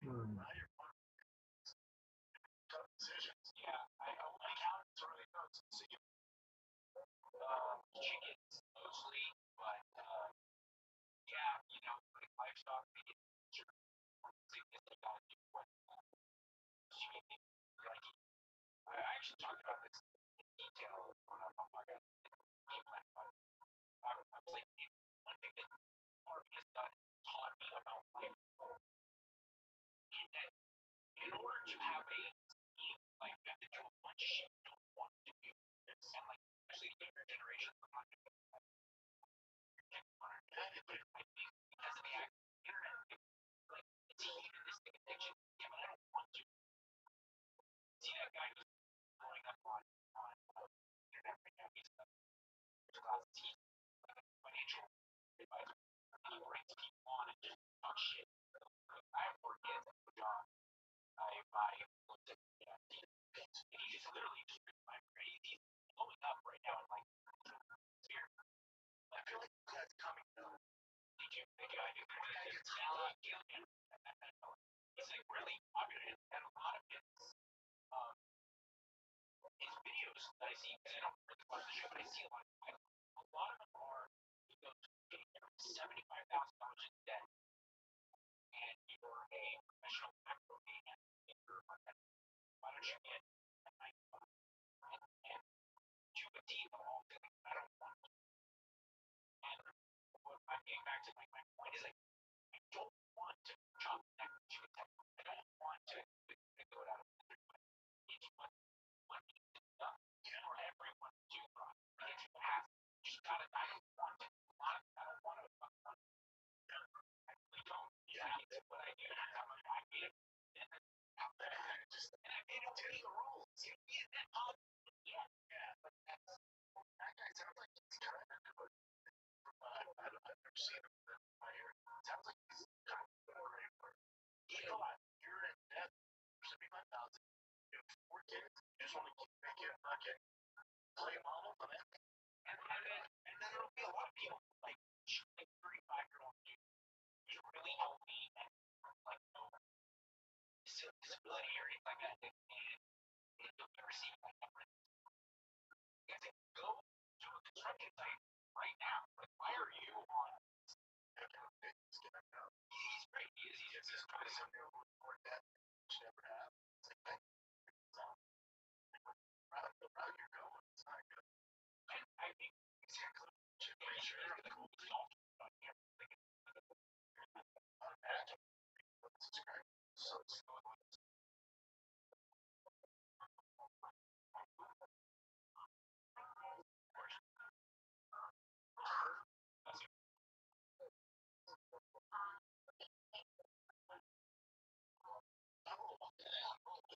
Mm.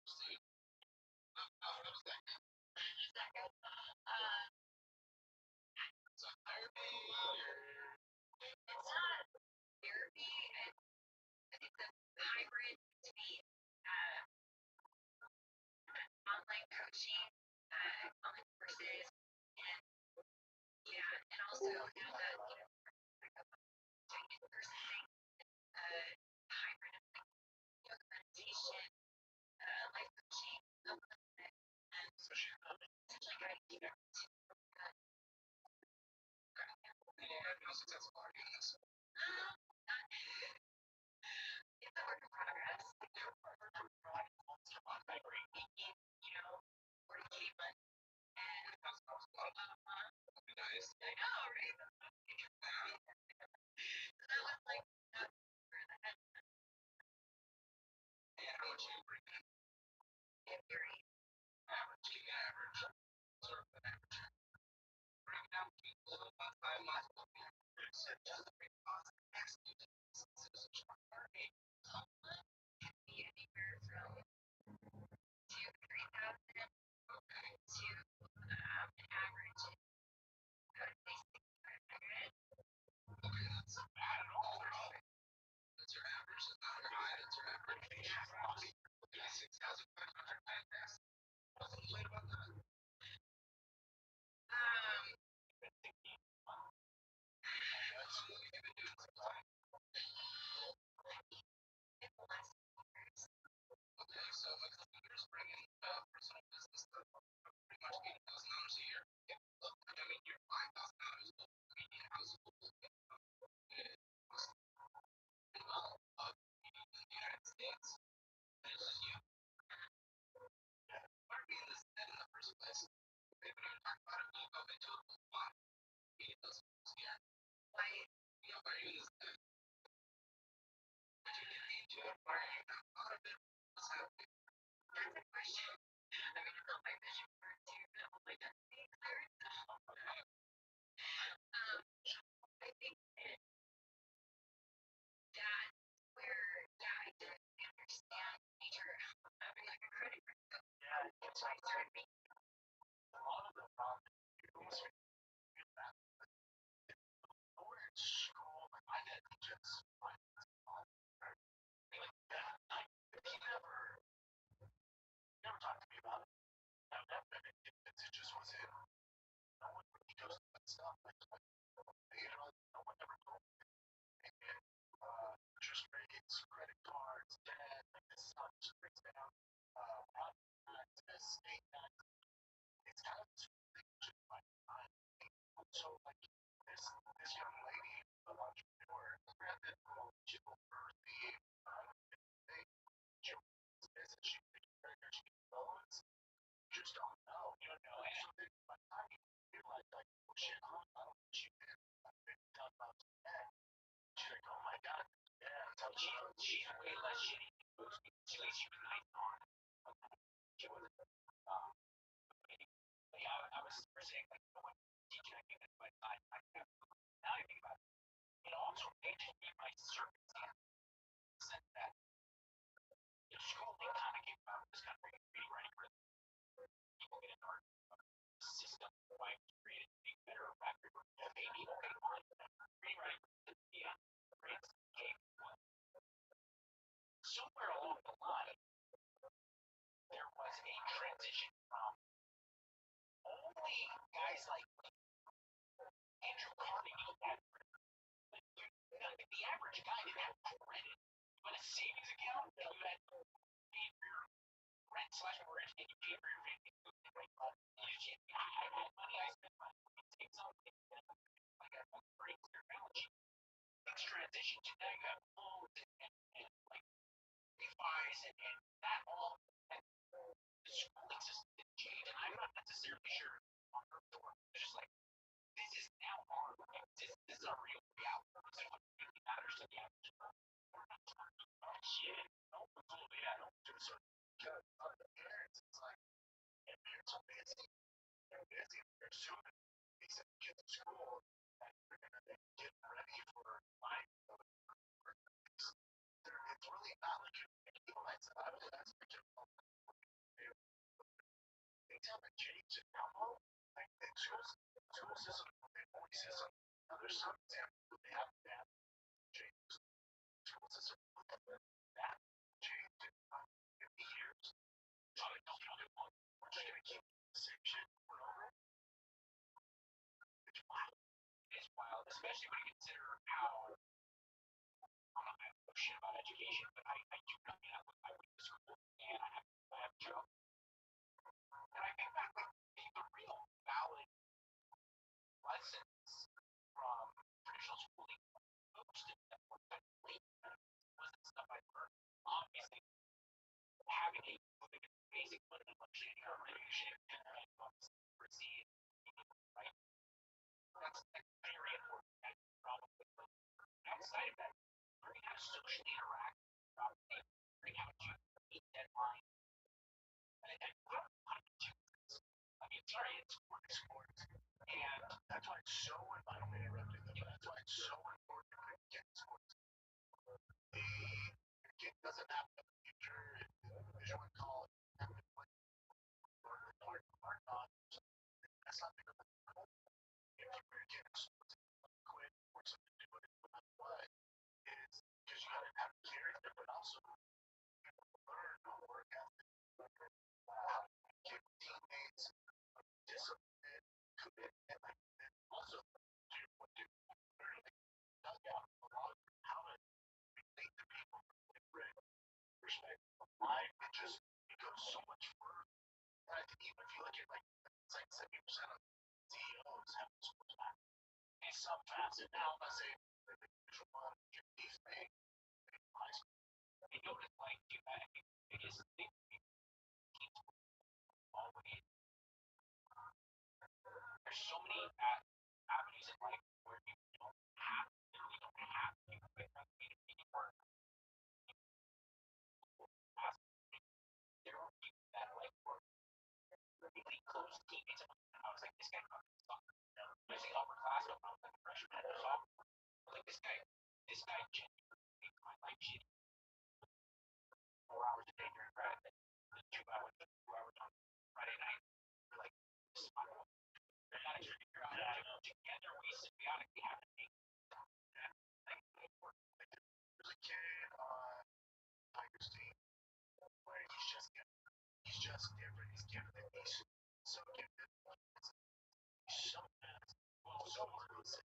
Is that good? It's not therapy. I think the hybrid between uh, online coaching, online courses, and yeah, and also doing the like a in-person thing, hybrid of like yoga meditation, life coaching, and essentially guiding people to it's a work in progress. Making, 40K months and I know, right? So that was like where the head very be anywhere from 2,000 to 3,000 to an average I would say 6,500. Um, in the last years, why that's a question. I mean, it's not my vision for it to have my destiny cleared. I think that where I didn't understand the nature of having like a credit card. So I started making anytime I change it, now, like the school system, they always say something. Now, there's some examples where they have bad changes. School system that changed in 50 years. So I don't know. We're just gonna keep the same shit over and over. It's wild. It's wild, especially when you consider how I don't know shit about education, but I do know. I mean, I went to school and I have a job, and I think back like the real valid lessons from traditional schooling, most of them were kind of late. Wasn't stuff I learned. Obviously, having a basic understanding of relationship and proceed, right? That's very important. And probably outside of that, learning how to socially interact, probably learning how to meet deadlines, and how to do this. I mean, sorry, it's sports, and that's why it's so important. That's why it's so important to get sports. The kid doesn't have the future, as you would call it, have to play or not. That's not because of the cold. If you're a kid quit or something to do with it, no matter what, is because you gotta have character, but also learn how to work ethic, how to give teammates discipline, commitment, and also do what do learn like dugout a lot of how to relate to people from different perspectives of life. It just becomes so much further. And I think even if you look at like it's like 70% of CEOs have sports back in some facet. Now I'm not saying the usual one, these things, I noticed like you I think the biggest thing always there's so many avenues in life where you don't have to quit anymore. There are people that like were really close teammates. I was like, this guy fucking sucks. Especially upperclassmen when I was like a freshman at sophomore. Like this guy genuinely makes my life shitty. 4 hours a day during grad, and 2 hours on Friday night. We're like, this is my role. They're not actually figure out together we symbiotically have to make that thing work. Like, there's a kid on Tiger's team where he's just different. He's gifted. He's so gifted. He's so fast. Well, so elusive.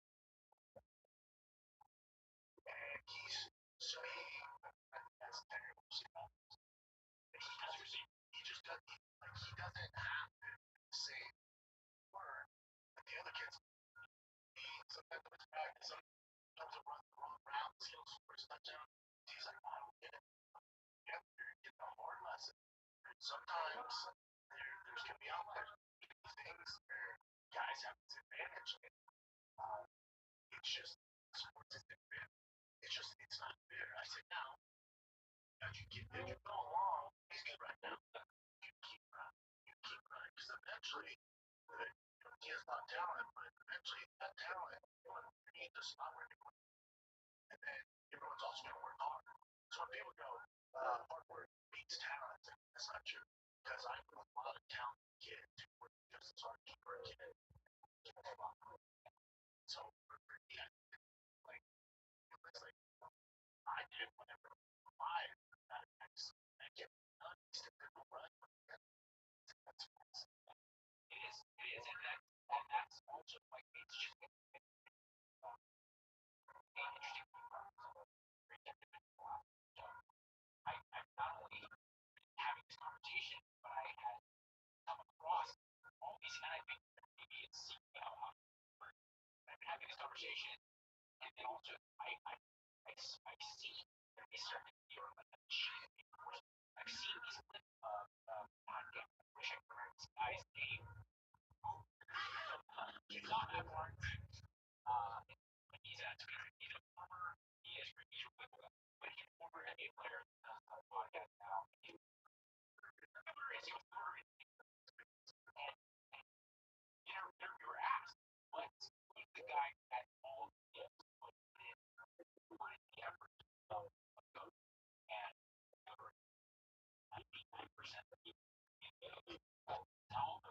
And he's so I think that's terrible. He just doesn't like he doesn't have the same word that the other kids. He sometimes it's back, sometimes it runs the wrong route, steals first touchdown. He's like, I don't get it. You have to get the hard lesson. Sometimes there's gonna be outliers. Things where guys have this advantage. It's just sports is different. It's not fair. I said now, as you go along, he's good right now. You keep running, because eventually, he has not talent, but eventually that talent, you need to stop where you're going. And then everyone's also going to work hard. So when people go, hard work beats talent, that's not true. Because I know a lot of talented kids who work just as hard as you work in. So yeah, like it's like I did whenever I that get done, still couldn't run. It is, and that's also like it's just interesting. I've not only been having this conversation, but I had come across all these, and I think maybe it's I've been having this conversation, and then also I see there is certain fear of I've seen these podcast. I wish I could remember this guy's name. He's not that one. He's a former but he's a former NBA player. Podcast now. Where is he? And you were asked, who's the guy that all the put in the effort of coach and 99% of people tell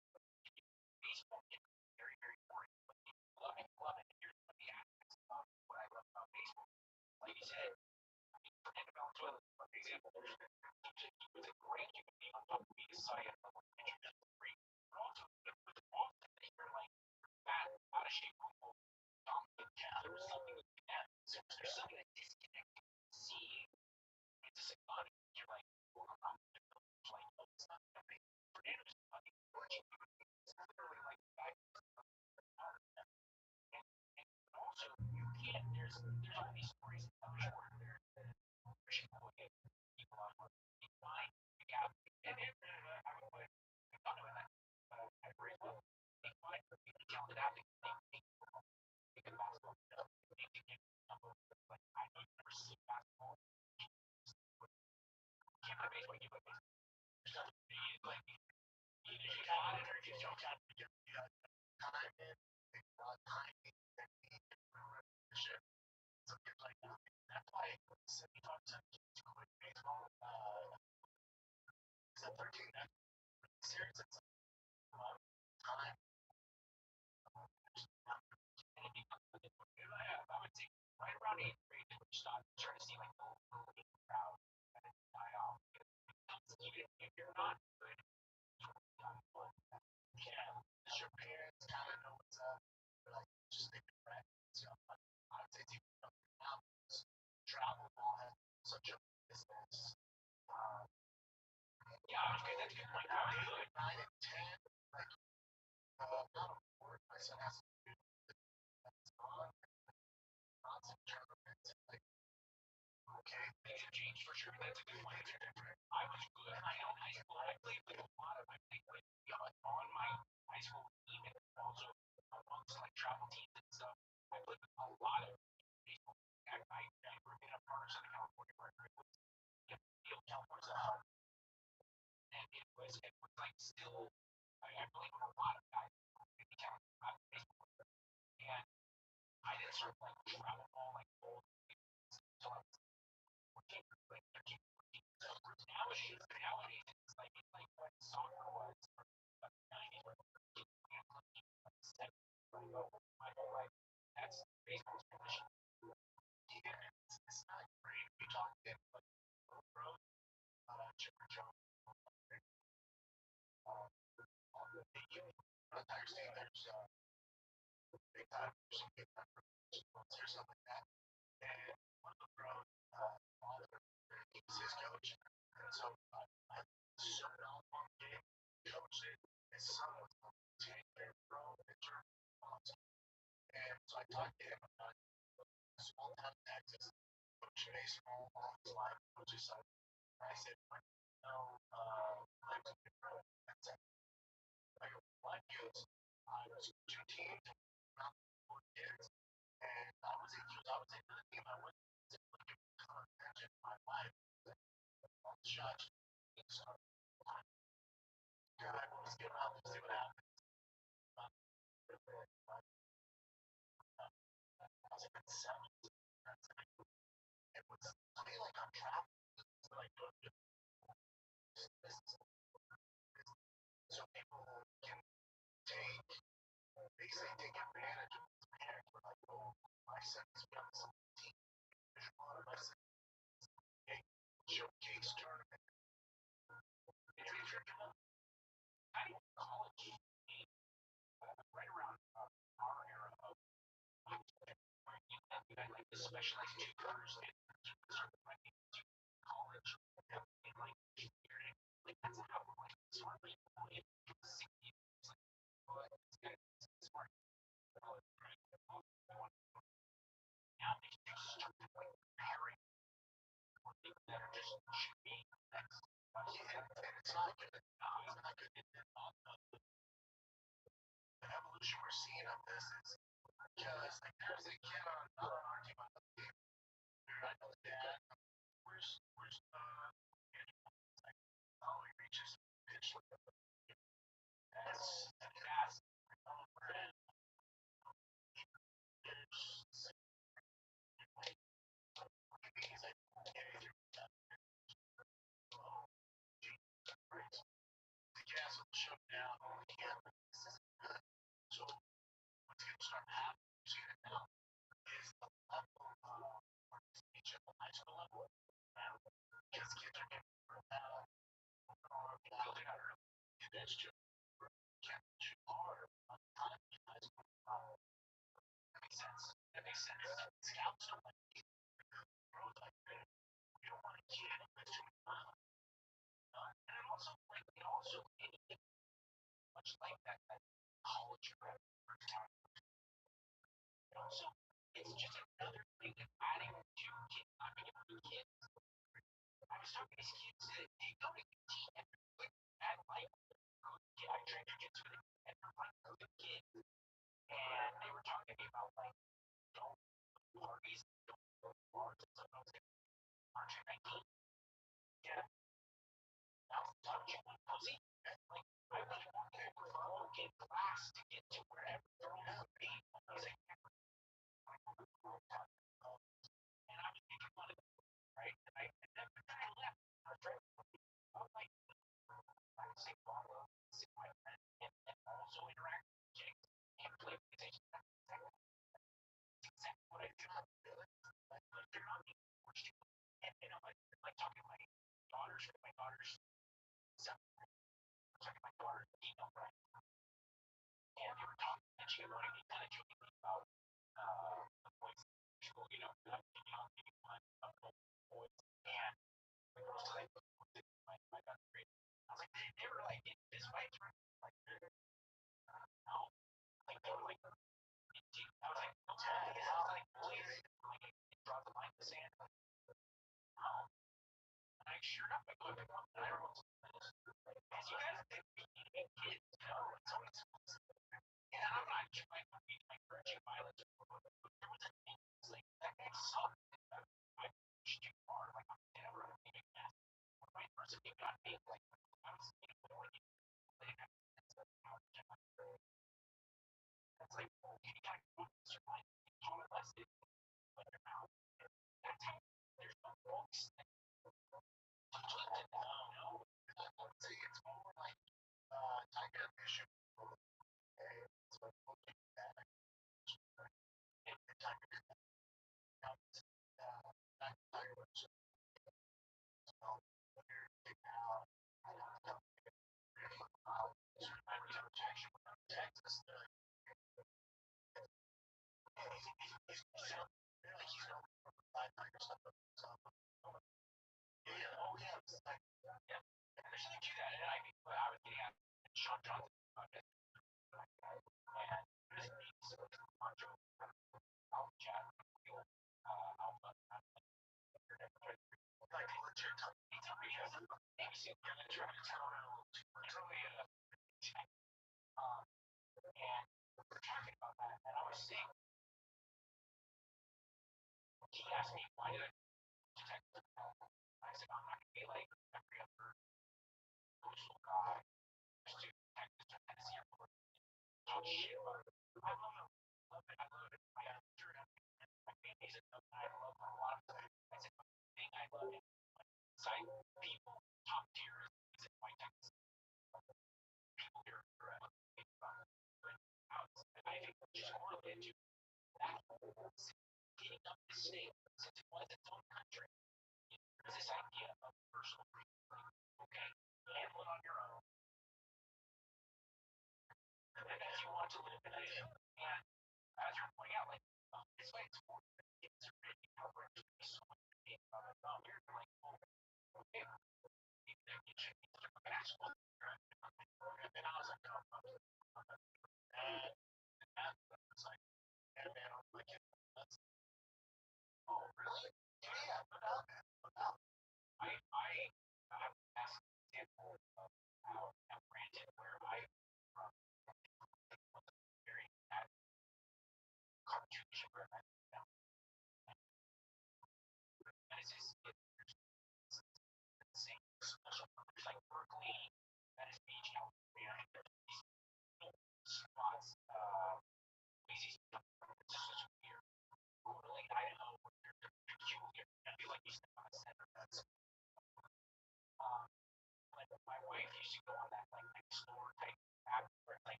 used to go on that like next door type app where it's like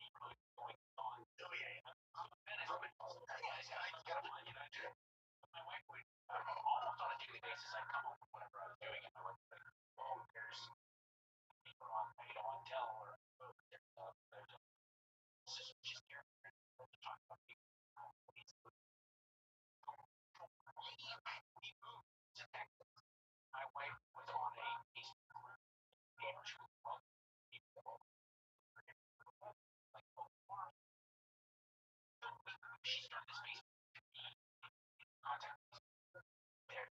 neighborhood going on. Oh yeah, yeah. And everybody calls it that. Yeah, yeah. You gotta find it. I do. My wife would almost on a daily basis. I'd come home from whatever I was doing, and my wife would be like, "Oh, there's people on, on Dell or there's a system just here to talk about people." We moved to Texas. My wife was on a Facebook group, neighbors who love people, like she started this Facebook contact. There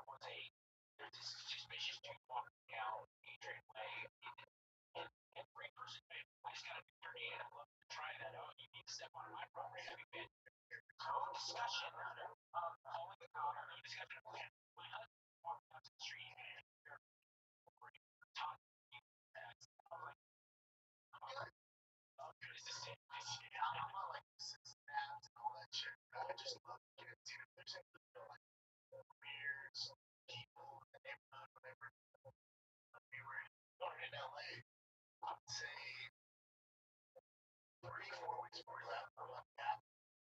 was there's this suspicious dude walking down Adrian Way and great person. I just got a new 38. I'd love to try that out. You need to step on my property. Have you been? No discussion. Calling the cop. No discussion. My husband walked down the street and talking. How good is this? I'm not like snaps and all that shit. I just love getting to there's like weird people in the neighborhood, whatever. We were in LA, I would say 3, 4 weeks before we left, we left that.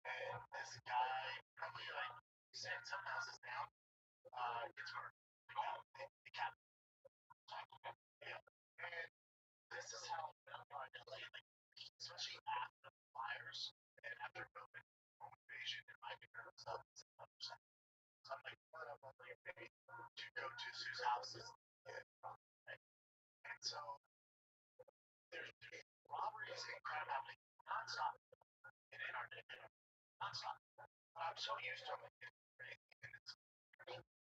And this guy, probably like 6, 7 houses down, gets murdered. The cat. Yeah. And this is how in LA, like, especially after the fires and after COVID, home invasion, and my parents up 100%. So I'm like, one of only maybe 2 go-tos whose houses. And so there's robberies and crime happening nonstop in our neighborhood, nonstop. I'm so used to it, and it's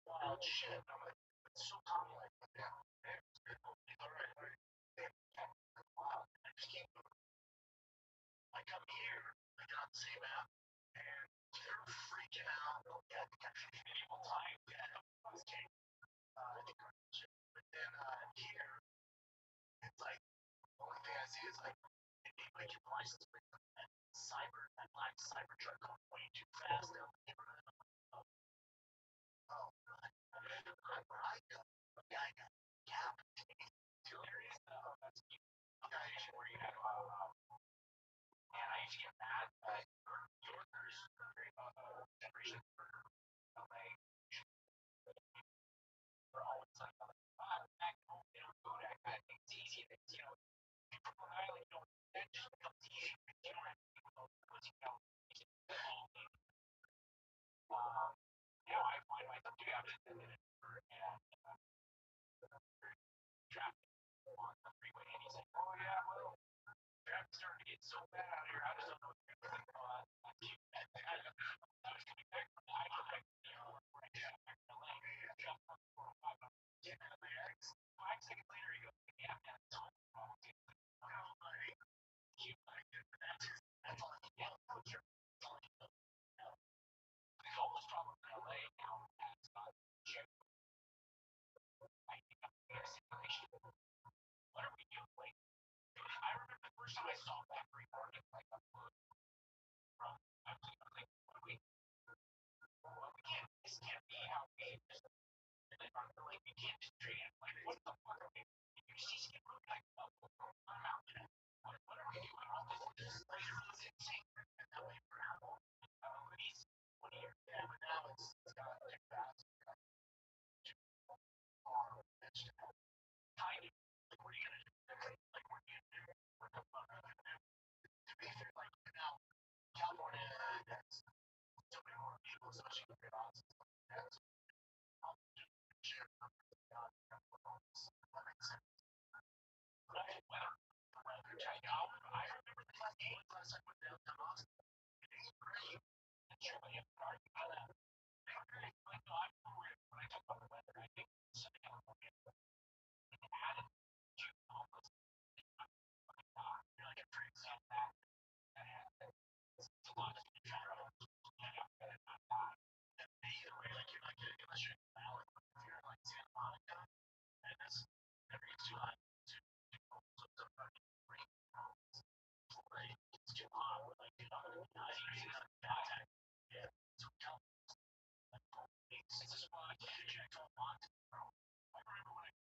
wild shit. I'm like, it's so common, like, yeah, all right, all right. Wow, I just keep moving. I come here, I get on the same app, and they're freaking out. Oh, yeah, I think I should be able time. Yeah, I was kidding. I think I'm shit. But then here, it's like, the only thing I see is like, like your license plate, that black cyber truck going way too fast down the neighborhood. Oh, God. I got, yeah, too hilarious. That's cute. Where you have, and I used to get mad at Yorkers, generation for LA. They're always like, back home, they don't go to that kind of thing. It's easy. You know, from Long Island, you know, that just becomes easy. You don't have to think about what you know. Now I find myself doing it and traffic on the freeway, and he's like, "Oh yeah, well, traffic's starting to get so bad out here. I just don't know what you're doing." I was coming back from the you know, where I got back to LA, just 5 seconds later, he goes, "Yeah, man, it's all wrong." You like it, but that's all I get. The homeless problem in LA now has I think I'm in a situation. What are we doing? Like, I remember the first time I saw that reporting, like, from, I was like, what are we, this can't be how we just, like, we can't just treat it, like, what the fuck are we, you see skin like, on a mountain, what are we doing? All this is, like, it's insane, and that way for Apple, at least 20 years, yeah, but now it's got, like, fast, kind of, like, what are you gonna do? Like, what are you gonna do? What the fuck are you gonna do? To be fair, like, now, California has so many more people, especially with your odds. That's share that makes sense. I remember the last time I went downtown Austin. It was great. And sure, when you have to argue about that, like, no, I'm worried when I talk about the weather. I think Southern California added to almost you're like a freak out that it's a lot of travel. And either way, like, you're not getting unless you're in the valley. If you're in like Santa Monica, and it's never gets too hot to go to the fucking rain. Like, it's too hot. Like, you're not gonna be hot. You're not gonna be yeah. So this is why I checked on Monty, bro. I remember when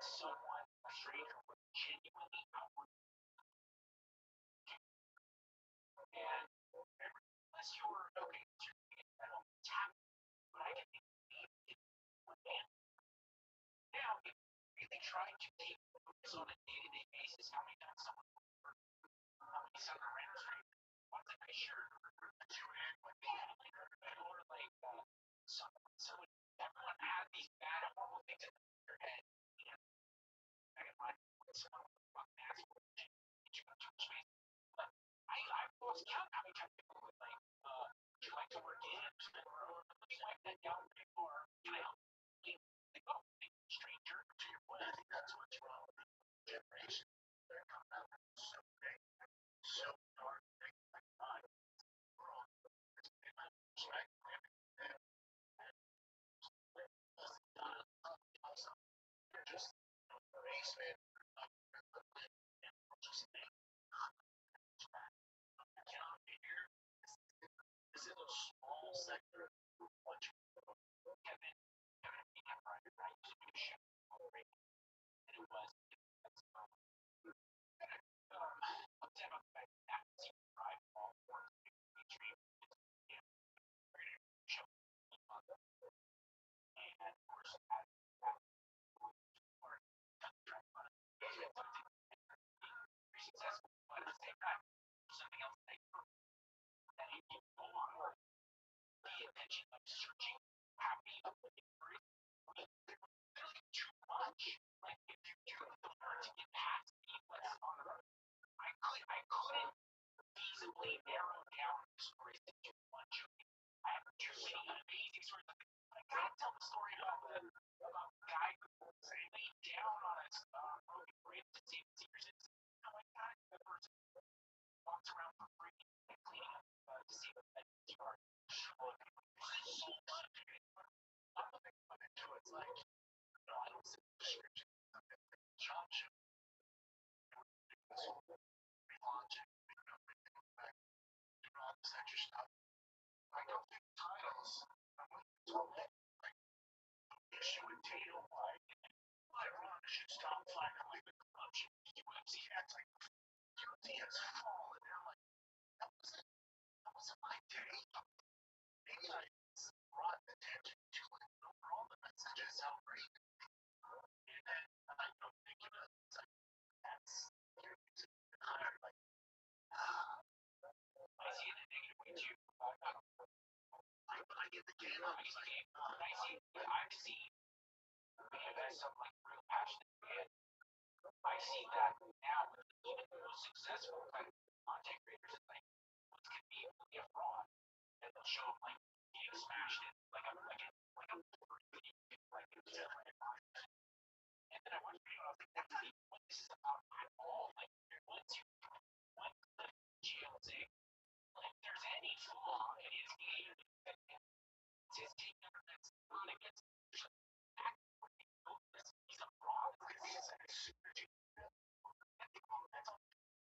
someone, a stranger, would genuinely outward and unless you're okay, you're I don't tap, but I can believe it one man. Now, if really trying to take focus on a day-to-day basis, how many times someone how many summer random strangers once like I sure two in with me or like someone everyone had these bad horrible things in their head. And I can find someone fucking asshole you got too much space. But I've lost count how many times people would like, would you like to work in or let me wipe that down or can I help you? Like, oh, stranger to your point. I think that's what's wrong with the generation. They're coming out so big, so dark, like mine. We're all right? Just basement. Just here is in a small sector of what you Kevin, right? I used to do a show and it was up to about the fact that drive all work dream and show and of course that or very successful, but at the same time, something else that you can go on or the intention of searching happy memories really too much. Like if you do the work to get past me, what's on the road, I couldn't feasibly narrow down the stories to too much. I have too many amazing stories. I can't tell the story about the guy who laid down on a broken bridge to save senior citizens. Oh my god, the person walks around for free and cleaning up disabled veterans' yard. So much. I'm looking into it. It's like, no, I don't see the description. Job show. Relaunching. Back. Doing all this extra stuff. I don't think titles. I'm like, issue with Tato. Why Ron should stop finally with corruption. UFC acts like UFC has fallen. They're like, that wasn't my day. Maybe I brought attention to it. Overall, the message is outrageous. And then I don't think that's you're using the higher like I see it in a negative way too. I get the game. I've seen and as some like real passionate fan, I see that now with even the most successful kind of content creators and like what's conveniently a fraud and they'll show them like getting smashed in like a like and then I watch video and I was like, that's not even what this is about at all. Like once you once the GLZ, if there's any flaw in his game, it's his takeover that's not against he's a fraud. He's a super genius. And that's all.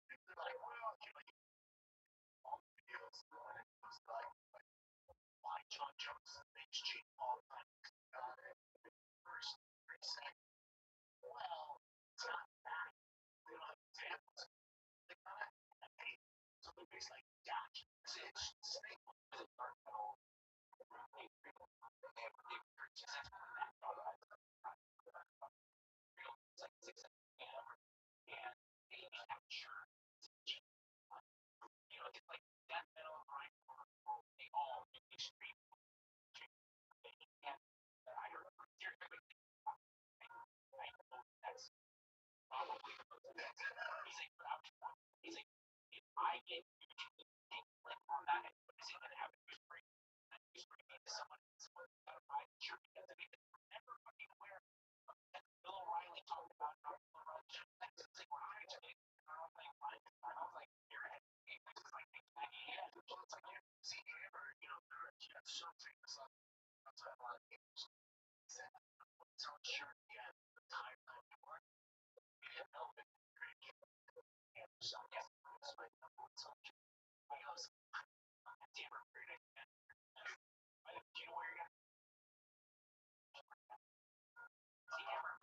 They're like, well, you know, all the videos, and it was like why John Jones makes cheat all the time. First, second. Well, it's not that. They don't have examples. They kind of hate. So they're basically like, gosh, it's snake with a dark metal. They were successful in that. It's like 6 a.m. And they have sure. You know, it's like death metal and grindcore. They all do extreme. And I heard I know that's probably he's like, if I get you to click on that and put this in and have it use free, then use free to someone else. I sure because I mean, never fucking aware of Bill O'Reilly talking about how Bill O'Reilly should it's like, well, I actually, I was like, fine. I was like, you're ahead. It's like, yeah, it's like, you see, Hammer, you know, you have something that's like, that's a lot of games. So sure, yeah, the time that you work, you have no and so I guess it's my number one selection. I goes, damn, very nice man. Do you know where you're gonna see Hammer?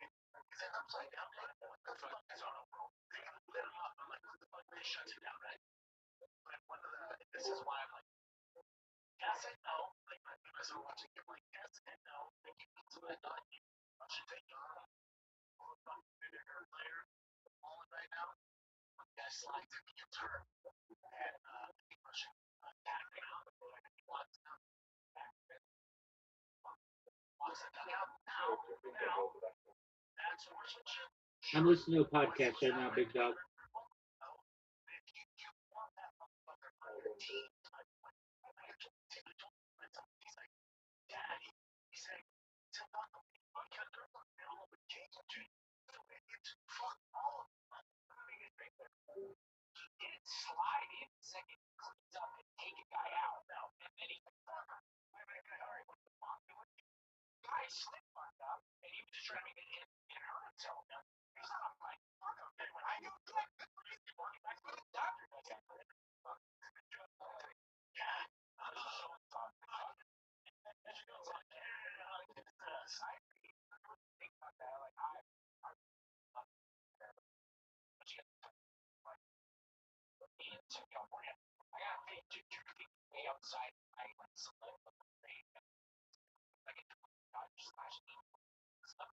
Because then upside down, like, what the fuck is on a roll? They lit them up. I'm like, what the fuck? They shut it down, right? But one of the, this is why I'm like, yes and no. Like, when I started watching it, like, yes and no. Like, so I thought you should take on all the fucking vinegar layer, all in right now. That slides in your turn. And, keep pushing, tapping out. Watch them, watch them duck out. Now, that's horsemanship. I'm listening to a podcast right now, Big Dog. Slide in second, cleans up and take a guy out now. And then he's like, fuck, wait a minute, all right, what the fuck? Guy slip fucked up and he was just trying to make it and hurt himself. Now, he's not like, fuck him. Anyway, I knew good for you. That's what the doctor does. Yeah. I'm just so fucked up. And she goes like, yeah, it's side read. I don't think about that. Like, but you got like, into California. I got paid to way outside islands. Like, slash stuff.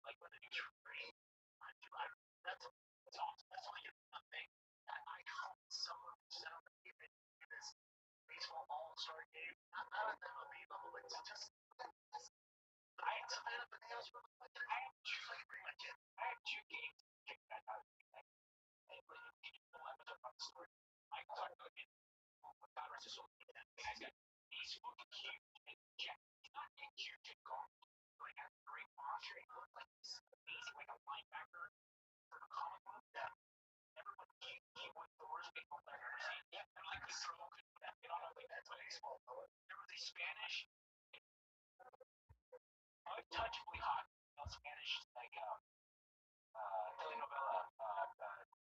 Like, when the news free, that's awesome. That's only one thing. I hope someone set up this baseball all-star game. Not at the MLB level, it's just I had some man up the nails for like I have two like bring my kid. I have two games to kick that out. And when you get the left of the story, I talked about it. God rest his soul. Guy's got he's fucking huge and jack. He's not huge and gone. Like a great posture. He looks like he's amazing, like a linebacker from a comic book. Yeah. Everyone he went the worst baseball player I've ever seen. Yeah. And like the throw could you know, like that's what baseball. There was a Spanish untouchably hot Spanish like telenovela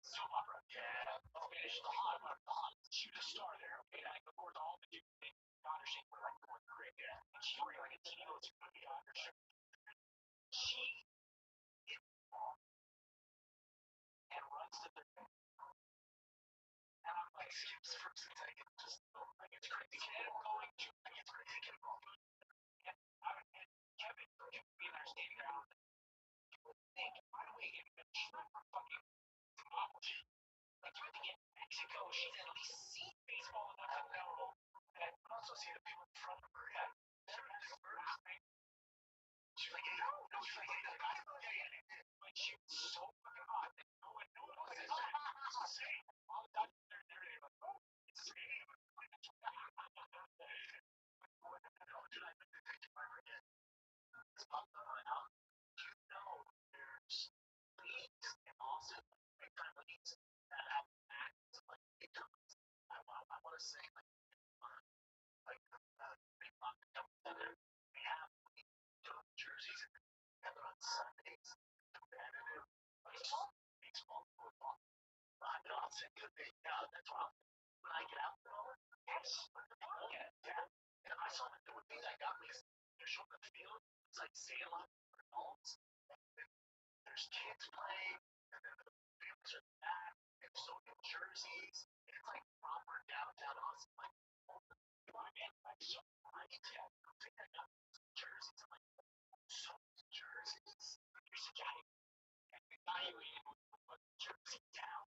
soap opera. Yeah. Spanish hot. She was a star there. Okay, and of course all the daughter shape were like going great. Yeah. And she wearing like a teeny little daughter shirt. She hit off and runs to the and I'm like, skips for a second, just like it's crazy. And I'm going to like it's crazy. And and Kevin being there standing there, I was like, think, by the way, if she's not from fucking Zimbabwe, like you have to get Mexico, she's at least seen baseball enough to know that also see the people from her. Yeah. She's like, no, she's like, yeah. But she was so fucking hot that no one was insane. All the doctors they're like, oh, it's insane. It's not the line. You know, there's leagues and also big time leagues that have acts like big time. I want to say like big center. They have jerseys and they're on Sundays. Competitive. Baseball, football. I'm not saying good thing. Yeah, that's why when I get out there, yes, yeah. And I saw that the thing that got me is they're showing the field. It's like Salem, adults. There's kids playing, and then the families are back, and so many jerseys. And it's like proper downtown Austin. Like, oh, you know what I mean? Like, so right, yeah. I'm thinking I got jerseys. I'm like, so many jerseys. You're such a evaluated with jersey down.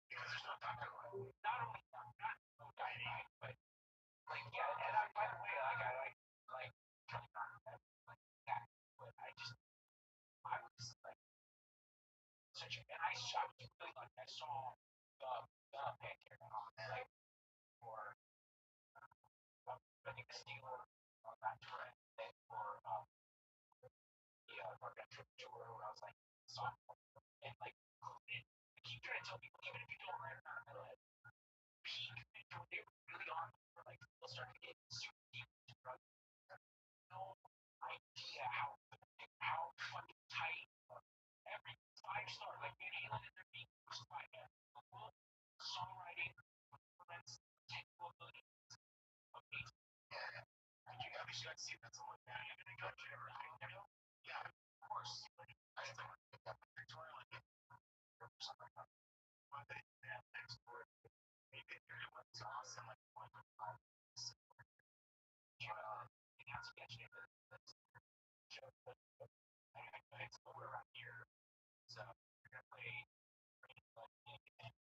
because there's no time to not only not no dynamic, but like yeah, and I by the way, like I like really not like that, but I was like such a and I was really like I saw Panther like for I think the Steeler that tour and for the Adventure tour where I was like sophomore and like and I keep trying to tell people even if you don't learn about it peak and they were really on for like they'll start to get super deep into drugs. No idea how fucking tight every 5 star like Van Halen and they're being pushed by songwriting performance technical ability amazing. Yeah. Did you ever see that song like that? You're gonna go yeah, of course. Like, I think Victoria like something like that. But they have next door. Maybe it was awesome like one it has to be actually the show. I it's over around here. So we're gonna play and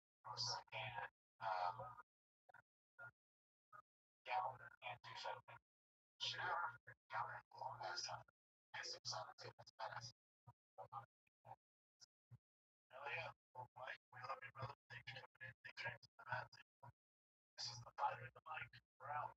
Gown and do something. Sure. Gown and long last time. Has some songs too. That's badass. Hell yeah. Well, Mike, we love you, brother. Thanks for coming in. Thanks for answering the map. This is the father of the mic. We're out.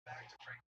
Back to Frank.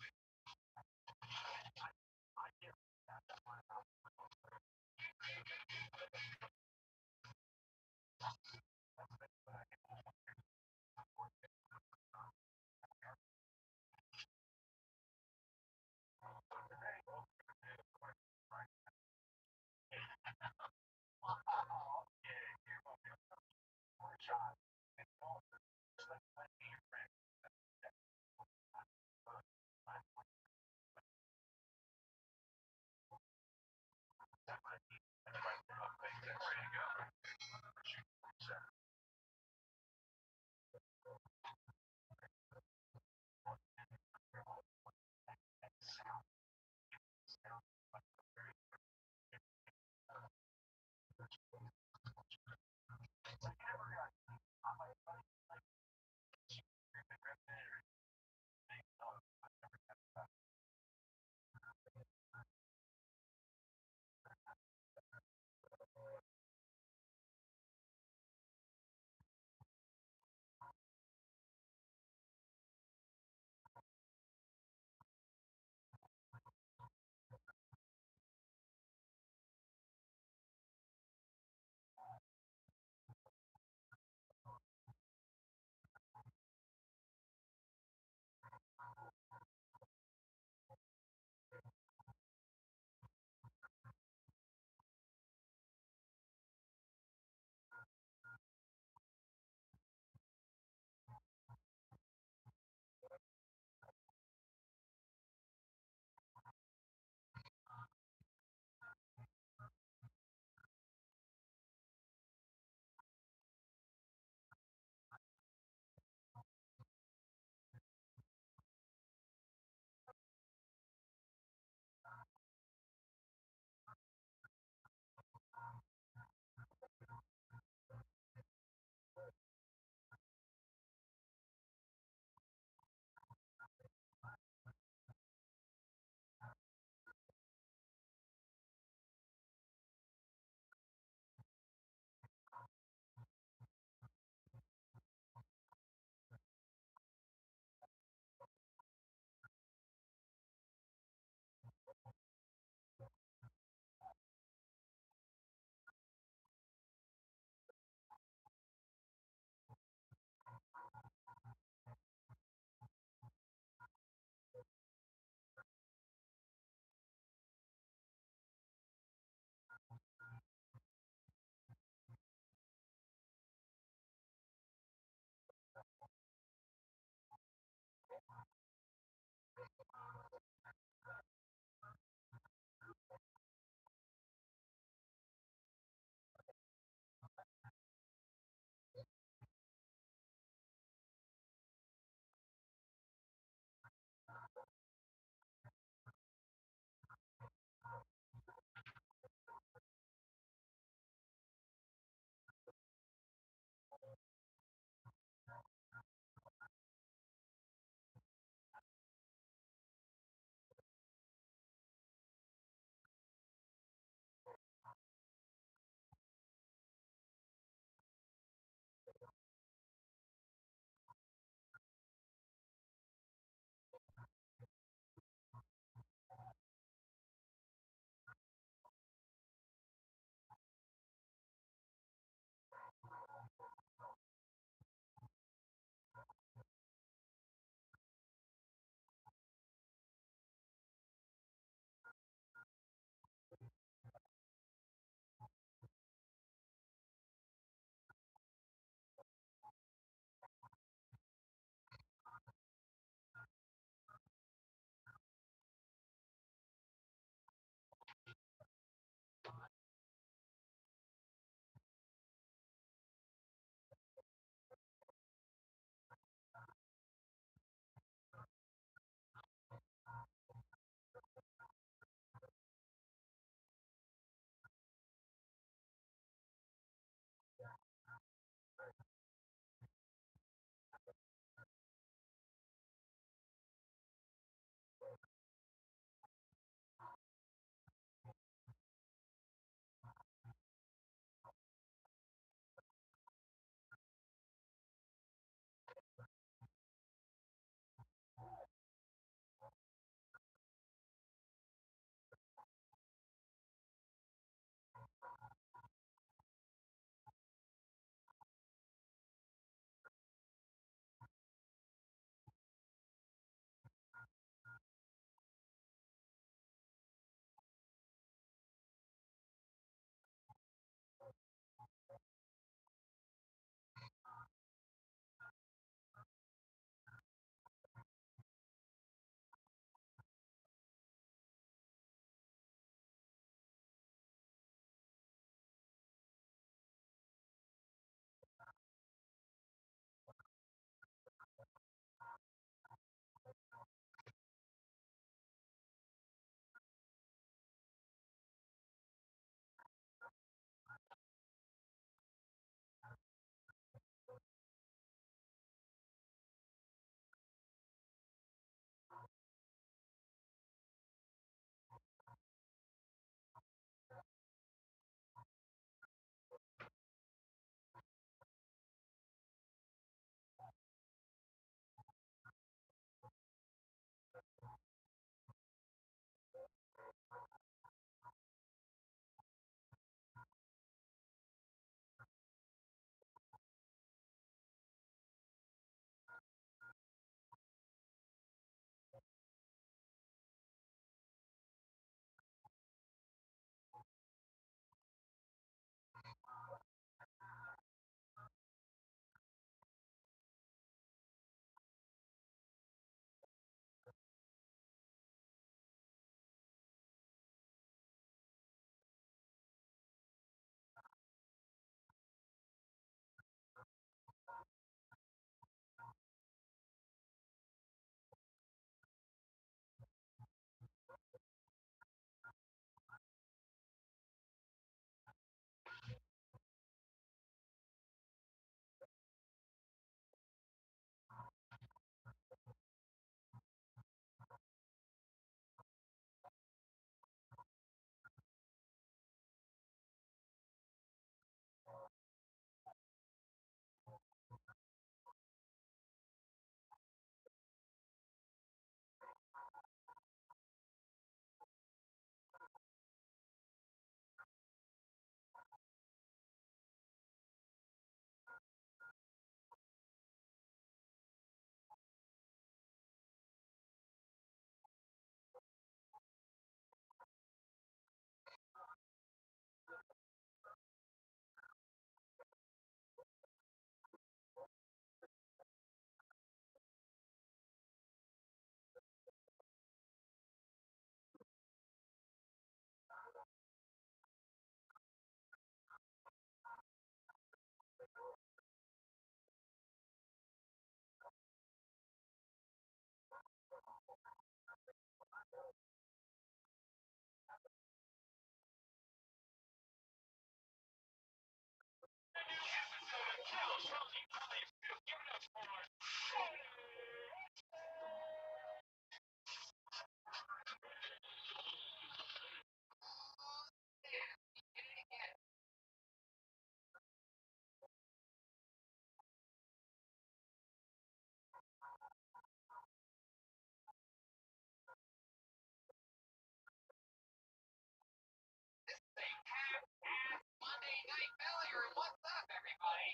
Monday Night Failure, and what's up, everybody?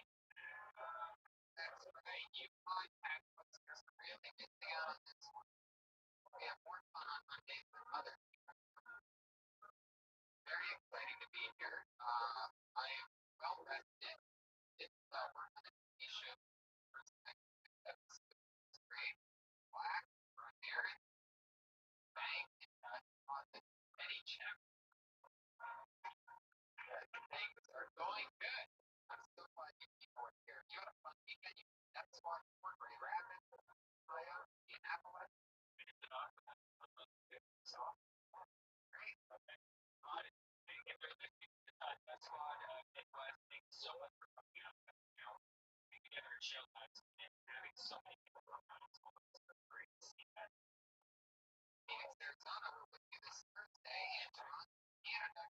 That's right, you podcast listeners are really missing out on this one. We have more fun on Mondays than others. Very exciting to be here. I am well rested. It's we're on a TV show for the next 6 episodes. It's great. Black, Ron Aaron, Bang, and deposit any check. Things are going good. I'm so glad you people are here. You had a fun weekend. You that's why we're Grand Rapids, Ohio, Indianapolis. So great. Okay. That's why Midwest, thank you so much for coming out. Being together at show nights and having so many people come out. It's great to see that. Phoenix, Arizona, we're with you this Thursday, and Toronto, Canada,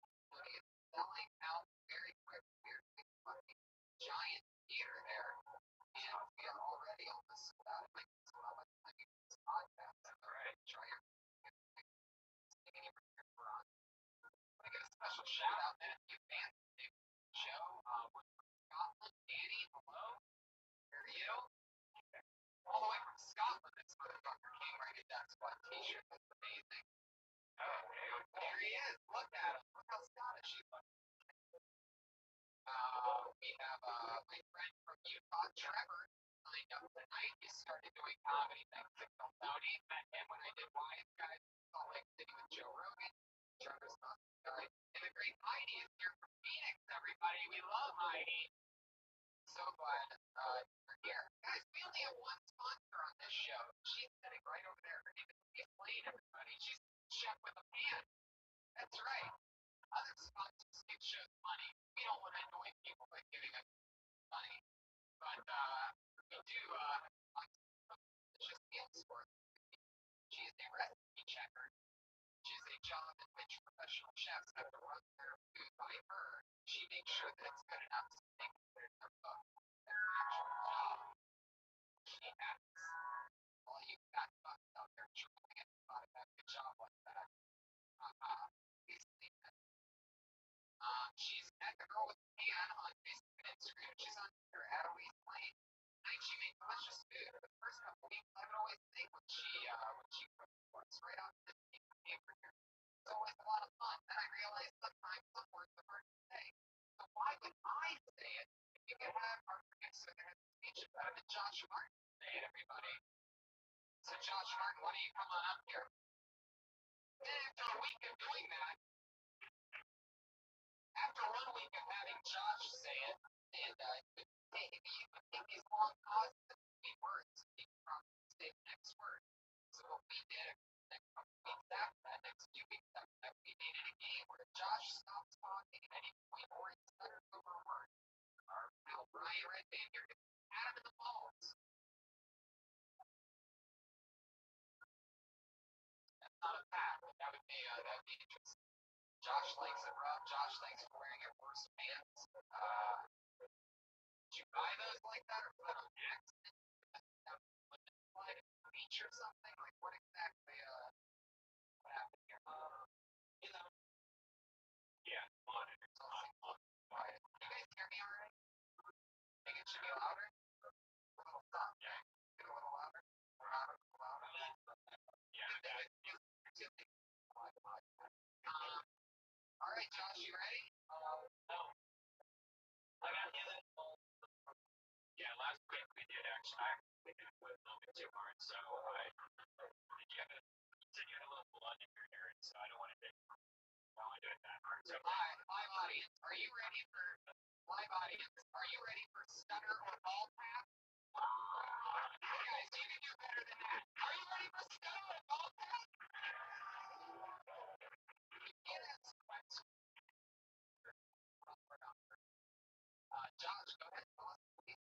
is selling out very quick. We're fucking giant theater there, and we are already almost sold out. It might be sold out by the time you get this podcast. That's all right. Try your I get a special shout out to the fans of the show. We're from Scotland. Danny, hello. How are you? All the way from Scotland. That's Dr. King wearing a That's What t-shirt. That's amazing. Oh, there he is. Look at him. Look how Scottish he looks. We have my friend from Utah, Trevor, signed up tonight. He started doing comedy things at County. Met him when I did Wise Guys in Salt Lake City with Joe Rogan. Trevor's not the guy. And the great Heidi is here from Phoenix, everybody. We love Heidi. So glad you're here. Guys, we only have one sponsor on this show. She's sitting right over there. Her name is Elaine, everybody. She's chef with a pan. That's right. Other sponsors give shows money. We don't want to annoy people by giving us money. But we do delicious meals for her. She is a recipe checker. Which is a job in which professional chefs have to run their food by her. She makes sure that it's good enough so they can put it in their book. That's her actual job. She has all you fat fucks out there trying to thought about a good job like that. Please leave it. She's at the girl with the pan on Facebook and Instagram. She's on Twitter at Elise Lane. Tonight she made delicious food. For the first couple weeks, I would always think when she cooked for us right after the paper here. It's always a lot of fun. Then I realized sometimes some words are hard to say. So why would I say it? If you could have our producer there at the speech about it, Josh Martin say it, everybody. So Josh Martin, why don't you come on up here? Then after a week of doing that, after 1 week of having Josh say it, and maybe you could take these long pauses between words and you can probably say the next word. So what we did next couple weeks after that, next 2 weeks after that, we made it a game where Josh stops talking at any point or he stutters over a word. Our pal Brian Redband here gets pat him in the balls. That's not a pat. That would be interesting. Josh likes it rough. Josh likes wearing your worst pants. Did you buy those like that or put on accident? Like a beach or something? Like what exactly what happened here? Yeah, monitors. You guys hear me all right? Think it should be louder? A little soft. Yeah. Get a little louder. Louder. Yeah. All right, Josh, you ready? No. I got the other. Yeah, last week we did actually. We did it with a little bit too hard, so I said you had a little blood in your hair, so I don't want to do it that hard. So live audience, are you ready for stutter or ball tap? Guys, you can do better than that. Are you ready for stutter or ball tap? You can't ask questions. Josh, go ahead. Tell us, please,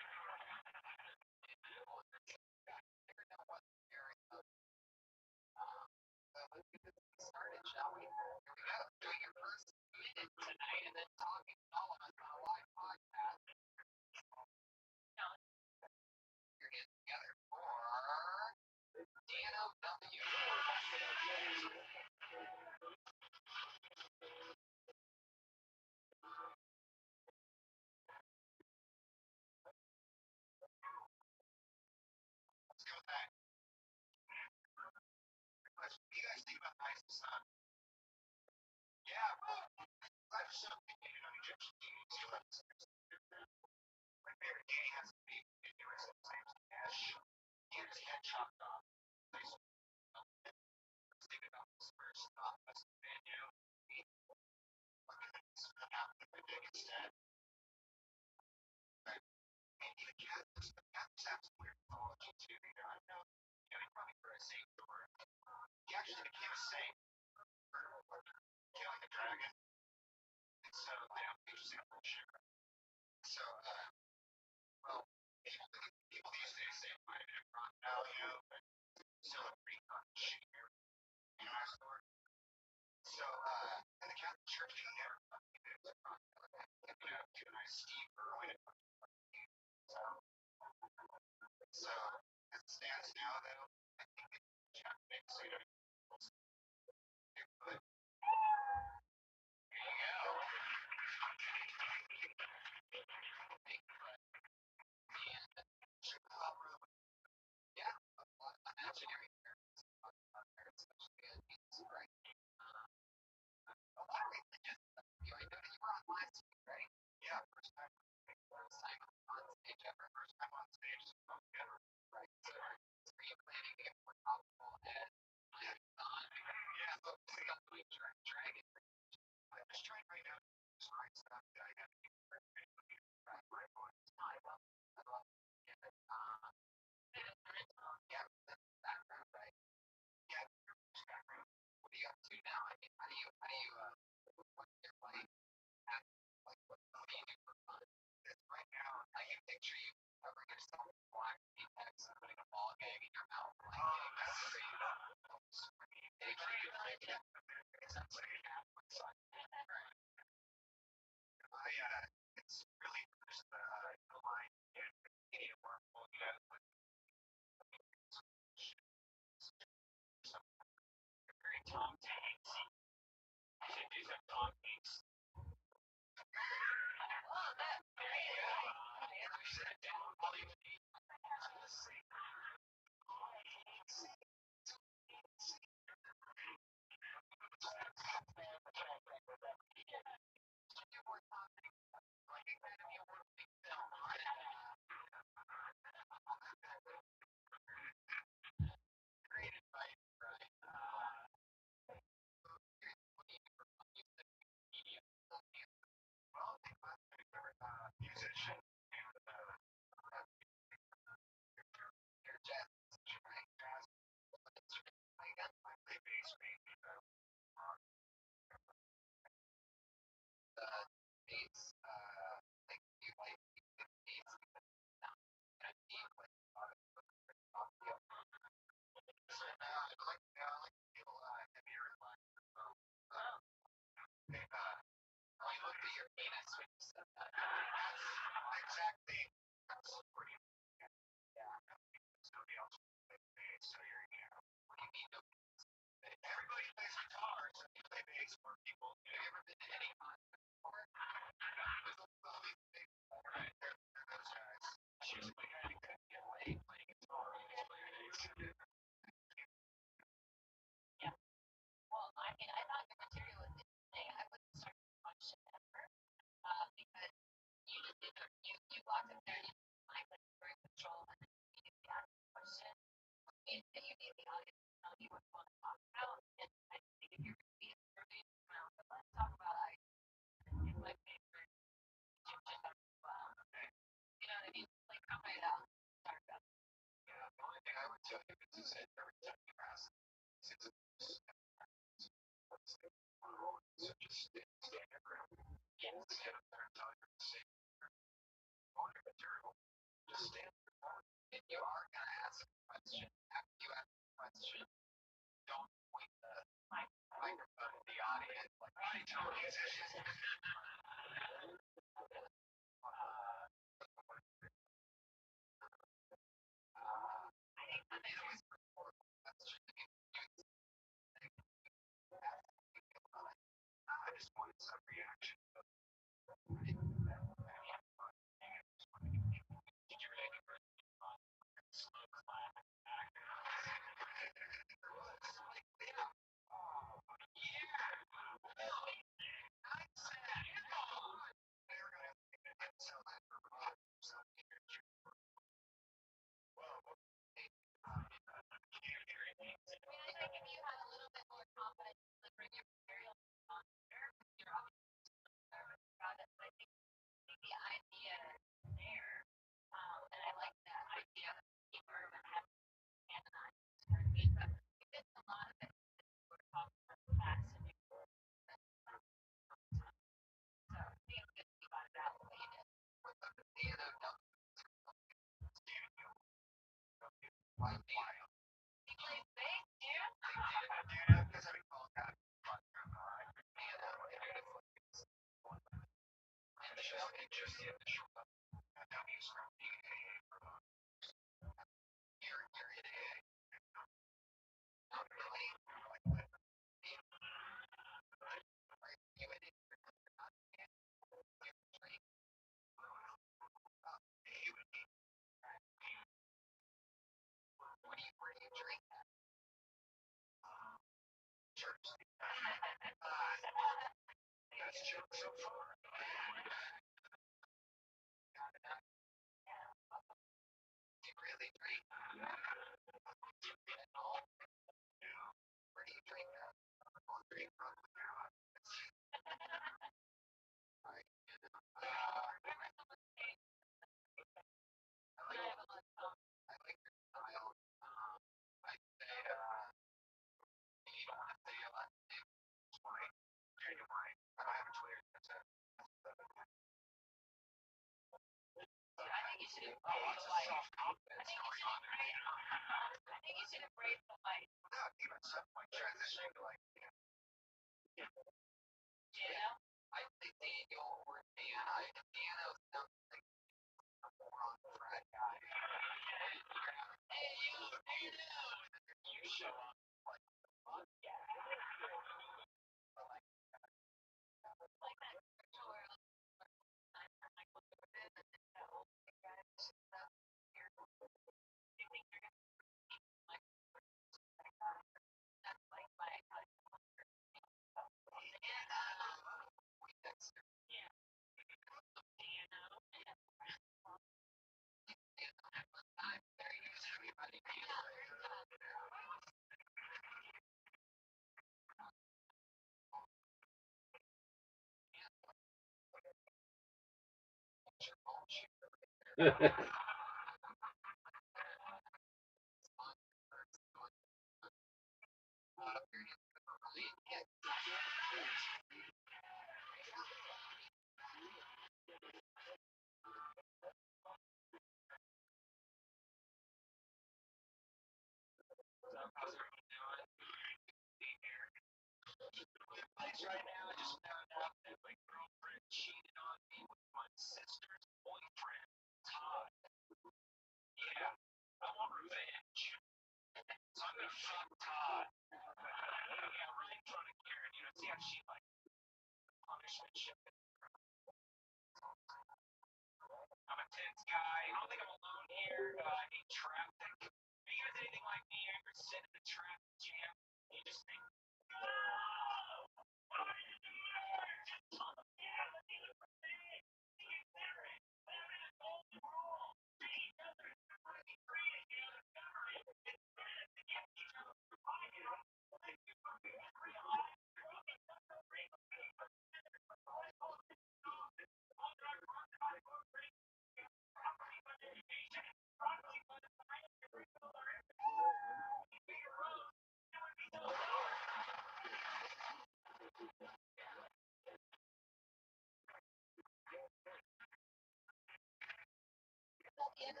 I'm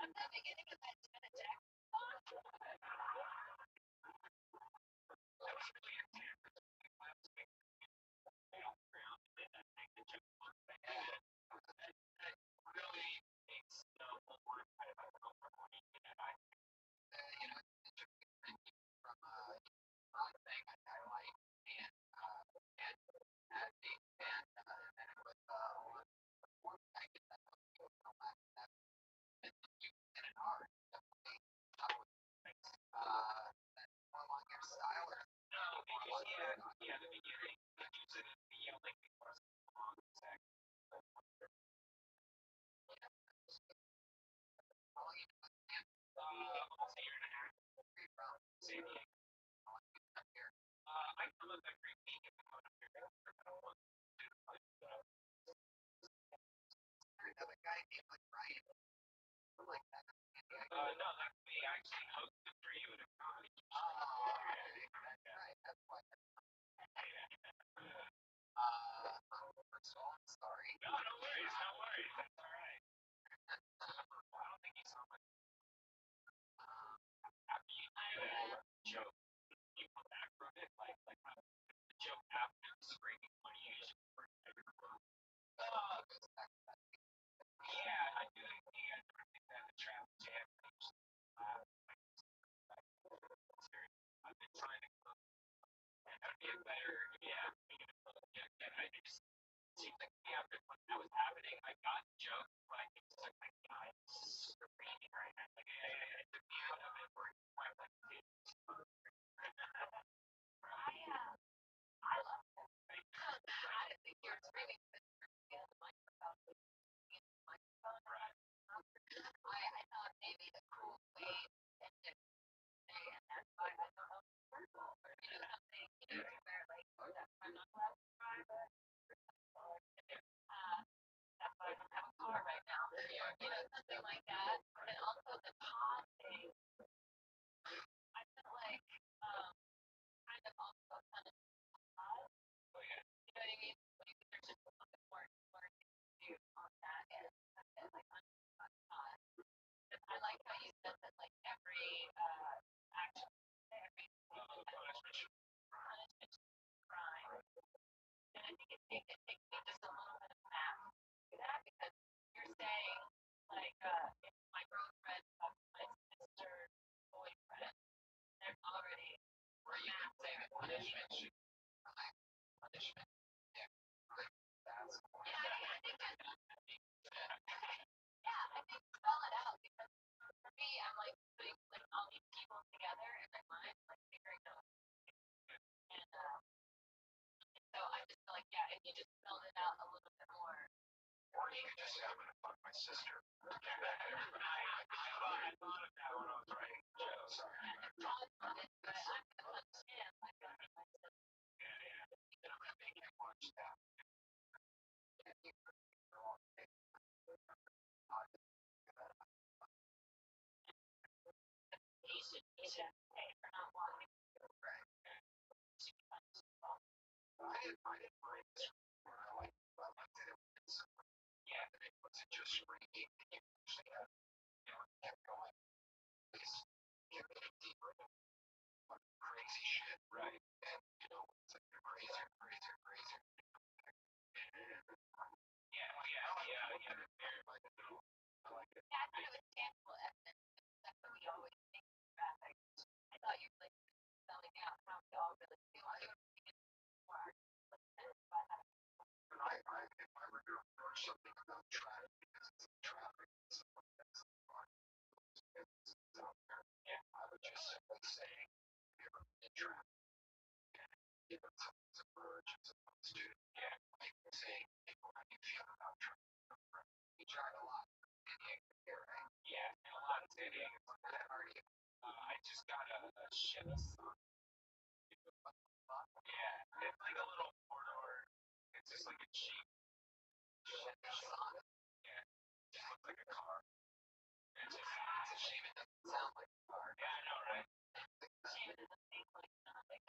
not beginning of that kind of jack. I think you're screaming. I thought maybe the cool wave ended today, and that's why I don't know purple or something. Where like that I'm not allowed to drive. That's why I don't have a car right now. Something like that. And also the pod thing. I feel like kind of also kind of pod. You know what I mean? There's just a little bit more to do on that end. Like on pod. I like how you said that like every action, every punishment crime. And I think it takes me just a little bit of math to do that because you're saying like if my girlfriend fucks my sister's boyfriend, there's already or you can say the punishment should punishment. Yeah, I think that's yeah, I think spell it out because for me I'm like putting like all these people together in my mind, like figuring out and so I just feel like yeah, if you just spelled it out a little bit more. Or you could just say, I'm going to fuck my sister. I thought of that when I was writing the show. Sorry. I thought of it, but I'm going to understand my sister. Yeah. And I'm going to make him watch that. He should pay for not wanting to. Right. I didn't mind this. I liked it. Yeah, it wasn't just screaming. You actually had, kept going. It's getting deeper crazy shit, right? And it's like the crazier, crazier, crazier. Yeah. I like it. Yeah, I thought it was tangible evidence. That's what we always think in traffic. I thought you were like spelling out how we all really feel. I don't think it's more if I were to approach something about traffic because it's traffic, it's out there, I would just simply say, you're in traffic. It's a merge as opposed to saying, how do you feel about traffic? You drive a lot. Right? Yeah, a lot of dating. I just got a Chevy Sun. Yeah, it's like a little four-door. It's just like a cheap Chevy Sun. Yeah, it looks like a car. It's a shame it doesn't sound like a car. Yeah, I know, right? Shame it doesn't think like something.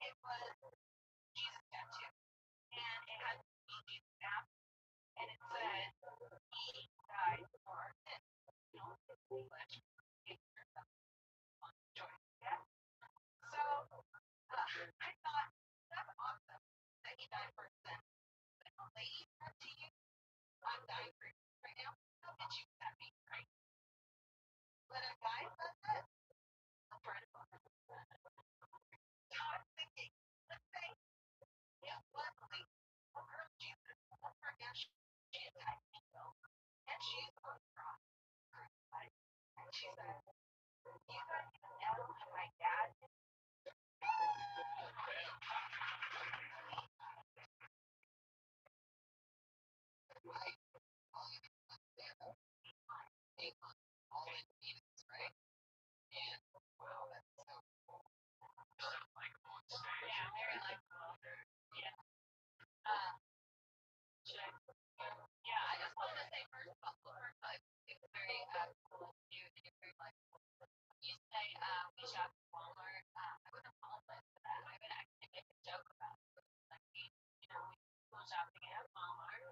it was Jesus tattoo, and it had the Jesus app, and it said he died for our sins. English, choice. Yeah. So I thought that's awesome that he died for our sins. If a lady said to you, "I'm dying for you right now," how did you that mean, right? When a guy says it, a friend. So I'm thinking, let's say, yeah, Leslie, her Jesus, her and she is acting well, and she's on the cross, crucified, and she said, "You guys even know how my dad is right? All you there, all in Jesus, right? And wow, that's so cool. Yeah, very like, yeah. Um, yeah, I just wanted to say first about the first time, it was very cool of you, and you're very like, you say, we shop at Walmart. I would apologize for that. I would actually make a joke about it. Like, we go shopping at Walmart.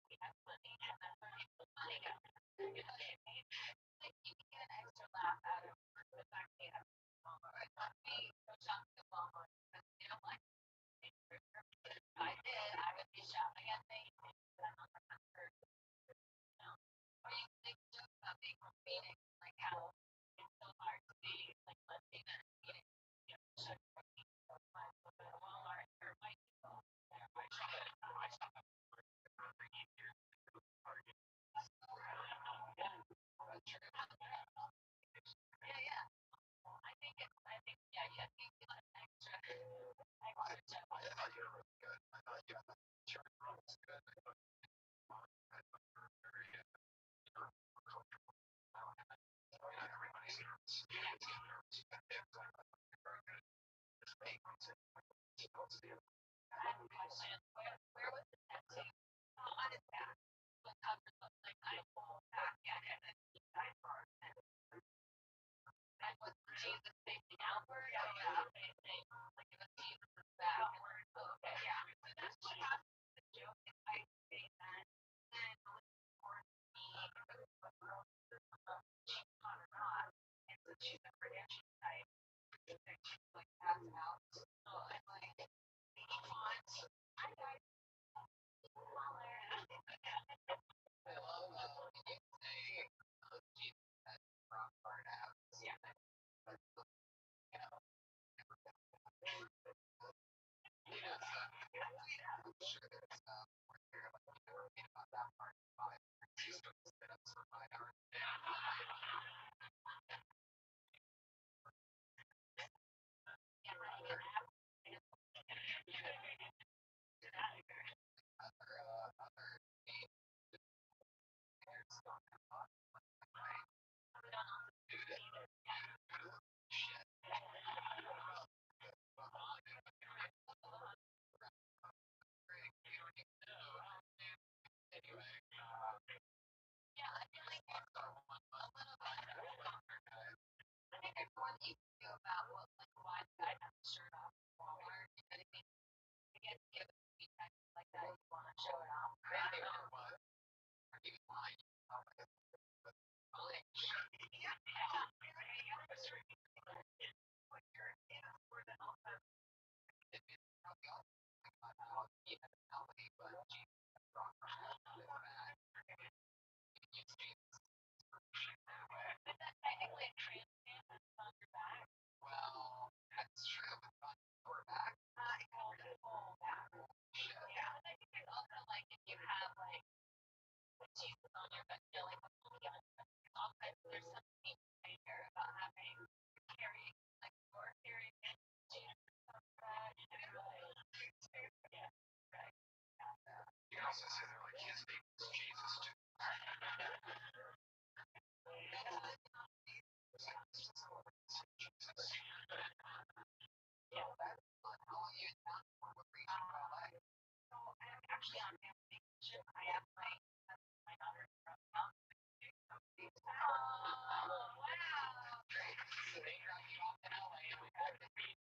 We have money, and that's where we put money go. You know what I mean? Like, you can get an extra laugh out of the fact that you have Walmart. We go shopping at Walmart because we don't like it. I did. I would be shopping at things that I'm not remember. Or you can make a joke about being from Phoenix, like how it's so hard to be like Latina in Phoenix. You know, shut Walmart or white people. I shop at yeah, yeah. I think, yeah, yeah. I think you let extra, extra joke. I thought you were really good. I thought you were good. I have a question. Where was the tattoo? On his back. What cover looks like I pull back at it and he died for our sins. And was Jesus facing outward or was he facing like it was Jesus' back? Oh, okay, yeah. So that's what happens with the joke is I say that then for me she's not or not. And so she's a Kardashian type. And she's like passed out. So I'm like, he wants I died I love when you say Jesus had rock hard abs. Yeah. You know, yeah, so I'm sure there's when you're like you never read about that part of the Bible. Jesus stood up for 5 hours. Yeah, other players don't have right? Shit. You don't even know. Anyway, yeah, I feel like it's a little bit. I think there's more that you can do about what, like, why the guy has a shirt off at Walmart. You know what I mean? You get to give a feedback like that, you want to show it off. Right? Or what? Are you lying? Oh, like, yeah, yeah. When you're in a sport that also it's probably also about how you have healthy, but Jesus rock on his back. You see that way. Is that technically a transplant on your back? Well, that's true. It's on your back. It called a whole back. Shit. Yeah. I think there's also like if you have like Jesus on your back, you know, like a movie on your back. There's something right here about having carrying like or carrying Jesus on your back. Yeah. Right. You can also say they're like his name is Jesus too. Yeah, that's all you know. So I'm actually on vacation. I have my daughter from oh, wow. Great. So they dropped you off in LA and we had to meet.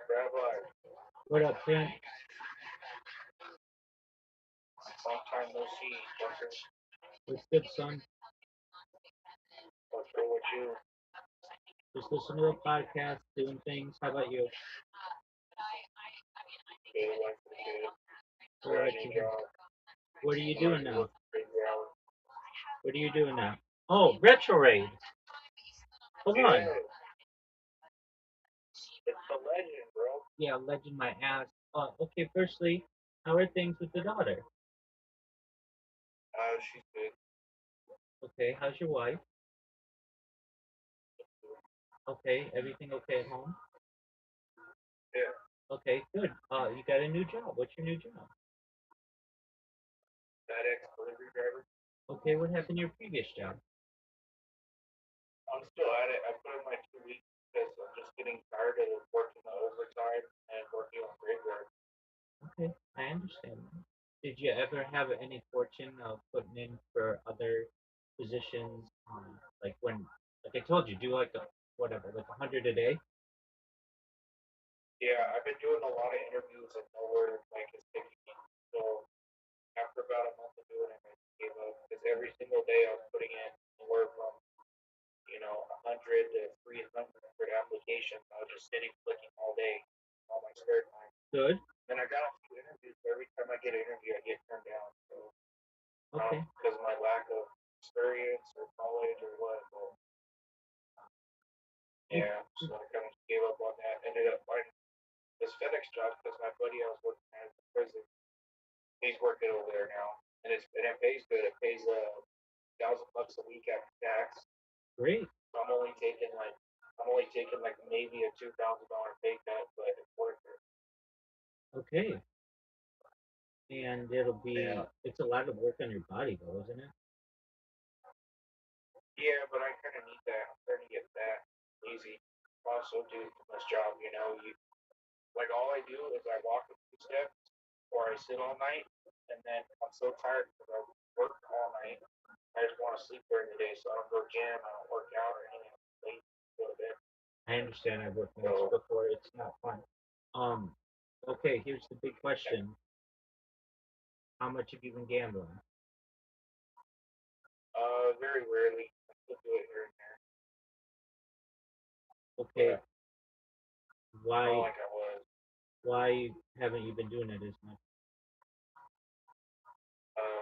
Rabbi, What up, Clint? long time no see, Tucker. What's good, son? What's good with you? Just listen to the podcast, doing things. How about you? Good, life is good. All Got a right, new King. job. What are you I'm doing already now? working crazy hours. What are you doing now? Oh, retro raid. Hold on. Yeah, it's a legend, bro. Yeah, legend my ass. Okay, firstly, how are things with the daughter? She's good. Okay, how's your wife? Okay, everything okay at home? Yeah, Okay, good. You got a new job. What's your new job? FedEx delivery driver. Okay, what happened to your previous job? I'm still at it. I put in my 2 weeks because I'm just getting tired of working the overtime and working on graveyard. Okay, I understand. Did you ever have any fortune of putting in for other positions? Like when, like I told you, do like a whatever, like 100 a day. Yeah, I've been doing a lot of interviews and nowhere like is taking me. So after about a month of doing it, I gave up because every single day I was putting in anywhere from 100 to 300 applications. I was just sitting clicking all day, all my spare time. Good. Then I got a few interviews, but every time I get an interview, I get turned down. So I don't Okay. know because of my lack of experience or knowledge or what. But yeah, so I kind of gave up on that. Ended up finding this FedEx job because my buddy I was working at the prison, he's working over there now, and it pays good. It pays $1,000 a week after tax. Great. So I'm only taking like maybe a $2,000 pay cut, but it's worth it. Okay. And it'll be, Yeah. it's a lot of work on your body though, isn't it? Yeah, but I kind of need that. I'm starting to get that lazy. Also, do this job. You like all I do is I walk a few steps or I sit all night, and then I'm so tired because I work all night. I just want to sleep during the day, so I don't go gym. I don't work out or anything. I'm late to go to bed. I understand. I've worked nights So before. It's not fun. Um, okay, here's the big question. How much have you been gambling? very rarely I still do it here and there, Okay, but not why like I was. why haven't you been doing it as much?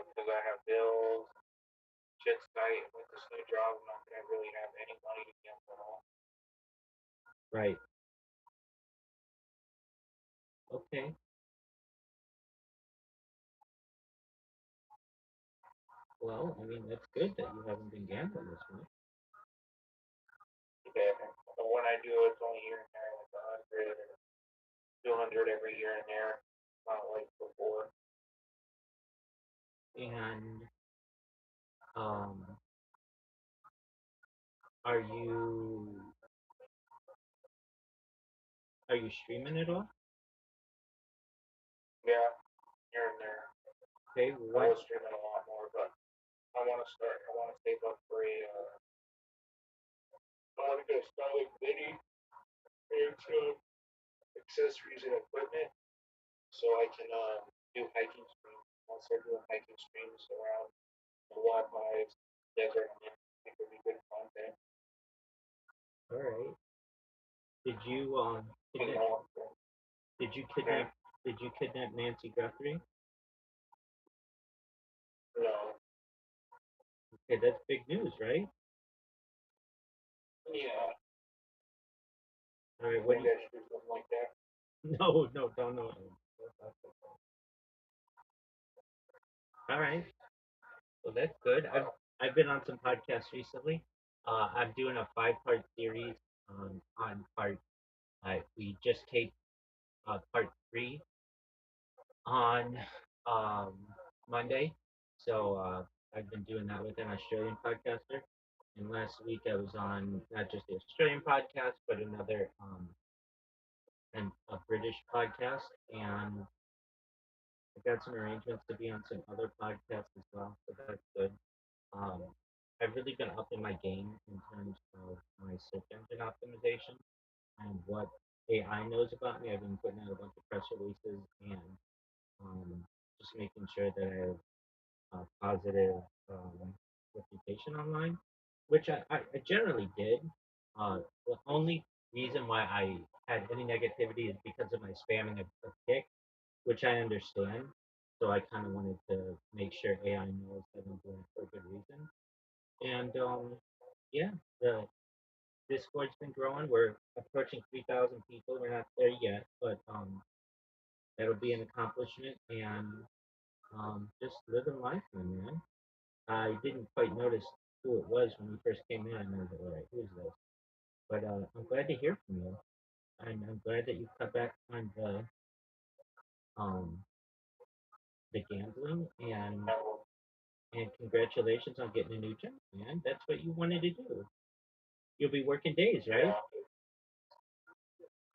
Because I have bills, shit's tight with this new job. I'm not gonna really have any money to gamble at all. Right. Okay. Well, I mean that's good that you haven't been gambling this much. Yeah. But when I do, it's only here and there, like 100 or 200 every here and there. Not like before. And um, are you are you streaming at all? Yeah, here and there. Okay. I What? was streaming a lot more, but I want to start. I want to save up for a. I want to get a Starlink Mini and some accessories and equipment so I can do hiking streams. I'll start doing hiking streams around the wildlife, desert, and I think it'll be good content. All right. Did you You kidnap? know, Did you okay. kidnap? Did you kidnap Nancy Guthrie? No. Okay, that's big news, right? Yeah. All right. What do Maybe you? I should do something like that. No, no, don't know. All right. Well, that's good. I've been on some podcasts recently. I'm doing a 5-part series on part. We just taped part 3 on um, Monday, so I've been doing that with an Australian podcaster. And last week I was on not just the Australian podcast, but another and a British podcast, and I got some arrangements to be on some other podcasts as well, so that's good. Um, I've really been upping my game in terms of my search engine optimization and what AI knows about me. I've been putting out a bunch of press releases and um, just making sure that I have positive reputation online, which I generally did. The only reason why I had any negativity is because of my spamming of Kick, which I understand. So I kind of wanted to make sure AI knows that I'm doing it for a good reason. And yeah, the Discord's been growing. We're approaching 3,000 people. We're not there yet, but that'll be an accomplishment. And just living life, my man. I didn't quite notice who it was when you first came in. I was like, all right, who's this? But I'm glad to hear from you. I'm glad that you cut back on um, the gambling and congratulations on getting a new job, man. That's what you wanted to do. You'll be working days, right? Yeah,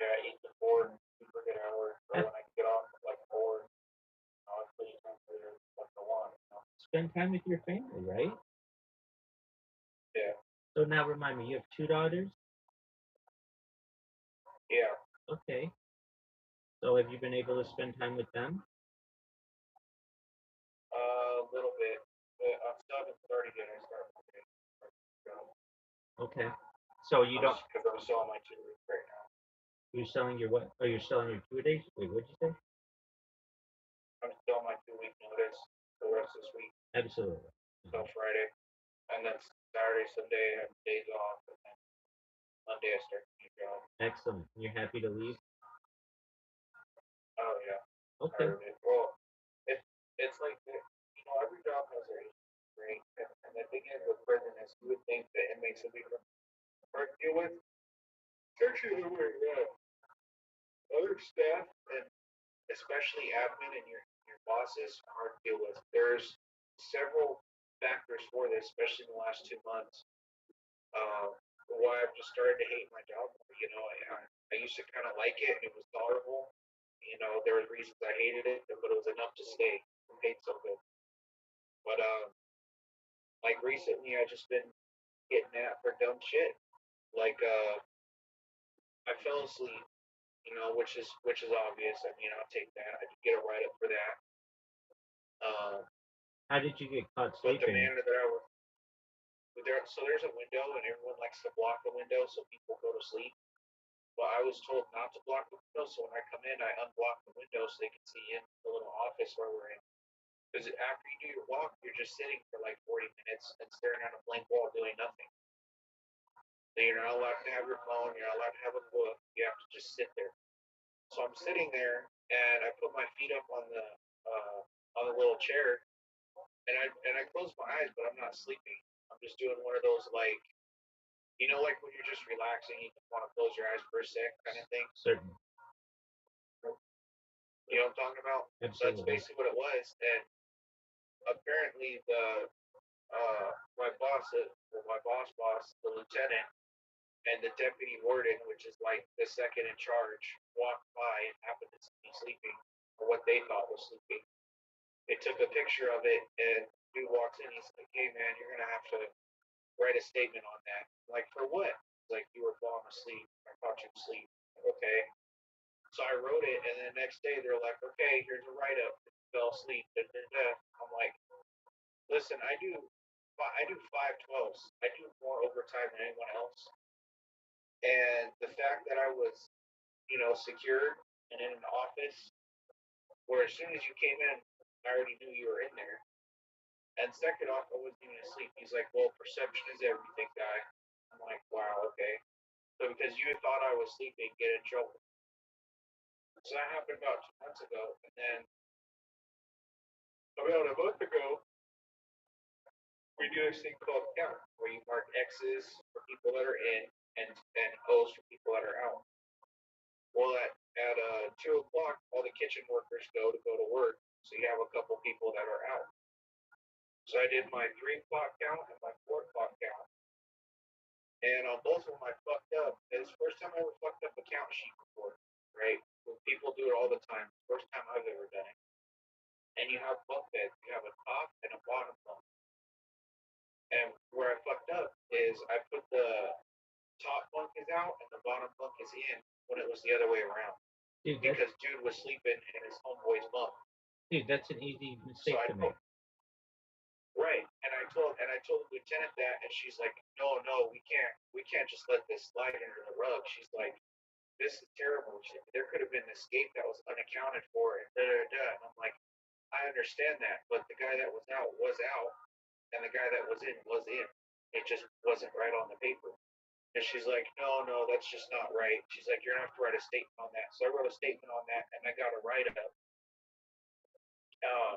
yeah, 8 to 4, super good hour. So when I get off at like 4, it's pretty time for what I want. Spend time with your family, right? Yeah, So now remind me, you have two daughters? yeah, Okay. So have you been able to spend time with them? a little bit, but I'm still haven't started yet. I start Monday. So, Okay. So you don't, because I'm still on my 2 week right now. you're selling your what? Oh, you're selling your 2 days? Wait, what'd you say? I'm still on my 2 week notice for the rest of this week Absolutely. till Friday, and then Saturday, Sunday I have days off, and then Monday I start a new job. Excellent. You're happy to leave? Oh yeah, Okay. tired of it. Well, it's like every job has their issues, right? And the thing is with prison is you would think the inmates would be hard to deal with. It's actually the way other staff and especially admin and your bosses are hard to deal with. There's several factors for this, especially in the last 2 months. Why I've just started to hate my job more. I used to kind of like it and it was tolerable. There was reasons I hated it, but it was enough to stay. I paid so good. But like recently, I just been getting at for dumb shit. Like I fell asleep, which is obvious. I mean, I'll take that. I could get a write up for that. Um, How did you get caught but the sleeping? manner that I was so there's a window, and everyone likes to block the window so people go to sleep. But I was told not to block the window, so when I come in, I unblock the window so they can see in the little office where we're in. Because after you do your walk, you're just sitting for like 40 minutes and staring at a blank wall doing nothing. So you're not allowed to have your phone. You're not allowed to have a book. You have to just sit there. So I'm sitting there, and I put my feet up on the little chair, and I close my eyes, but I'm not sleeping. I'm just doing one of those like when you're just relaxing, you just want to close your eyes for a sec, kind of thing. Certain. You know what I'm talking about? Absolutely. So that's basically what it was. And apparently my boss, the lieutenant, and the deputy warden, which is like the second in charge, walked by and happened to see me sleeping, or what they thought was sleeping. They took a picture of it, and dude walks in. He's like, "Hey man, you're gonna have to write a statement on that." I'm like, for what? He's like, "You were falling asleep. I caught you asleep." Okay. So I wrote it, and then the next day they're like, "Okay, here's a write up. You fell asleep." Da, da, da. I'm like, "Listen, I do 512s. I do more overtime than anyone else, and the fact that I was, secured and in an office where as soon as you came in, I already knew you were in there. And second off, I wasn't even asleep." He's like, "Well, perception is everything, guy." I'm like, "Wow, okay." So because you thought I was sleeping, get in trouble. So that happened about 2 months ago, and then about a month ago, we do this thing called count, where you mark X's for people that are in and O's for people that are out. Well, at 2 o'clock, all the kitchen workers go to work, so you have a couple people that are out. So I did my 3 o'clock count and my 4 o'clock count, and on both of them I fucked up. It's the first time I ever fucked up a count sheet before, right? Well, people do it all the time. First time I've ever done it. And you have bunk beds. You have a top and a bottom bunk. And where I fucked up is I put the top bunk is out and the bottom bunk is in. when it was the other way around Dude, because dude was sleeping in his homeboy's bunk. that's an easy So mistake I to make. told right, and I told the lieutenant that, and she's like, no, no, we can't just let this slide under the rug. She's like, this is terrible. There could have been an escape that was unaccounted for, and da da da. And I'm like, I understand that, but the guy that was out, and the guy that was in was in. It just wasn't right on the paper. And she's like, no, no, that's just not right. She's like, you're gonna have to write a statement on that. So I wrote a statement on that, and I got a write up. Uh,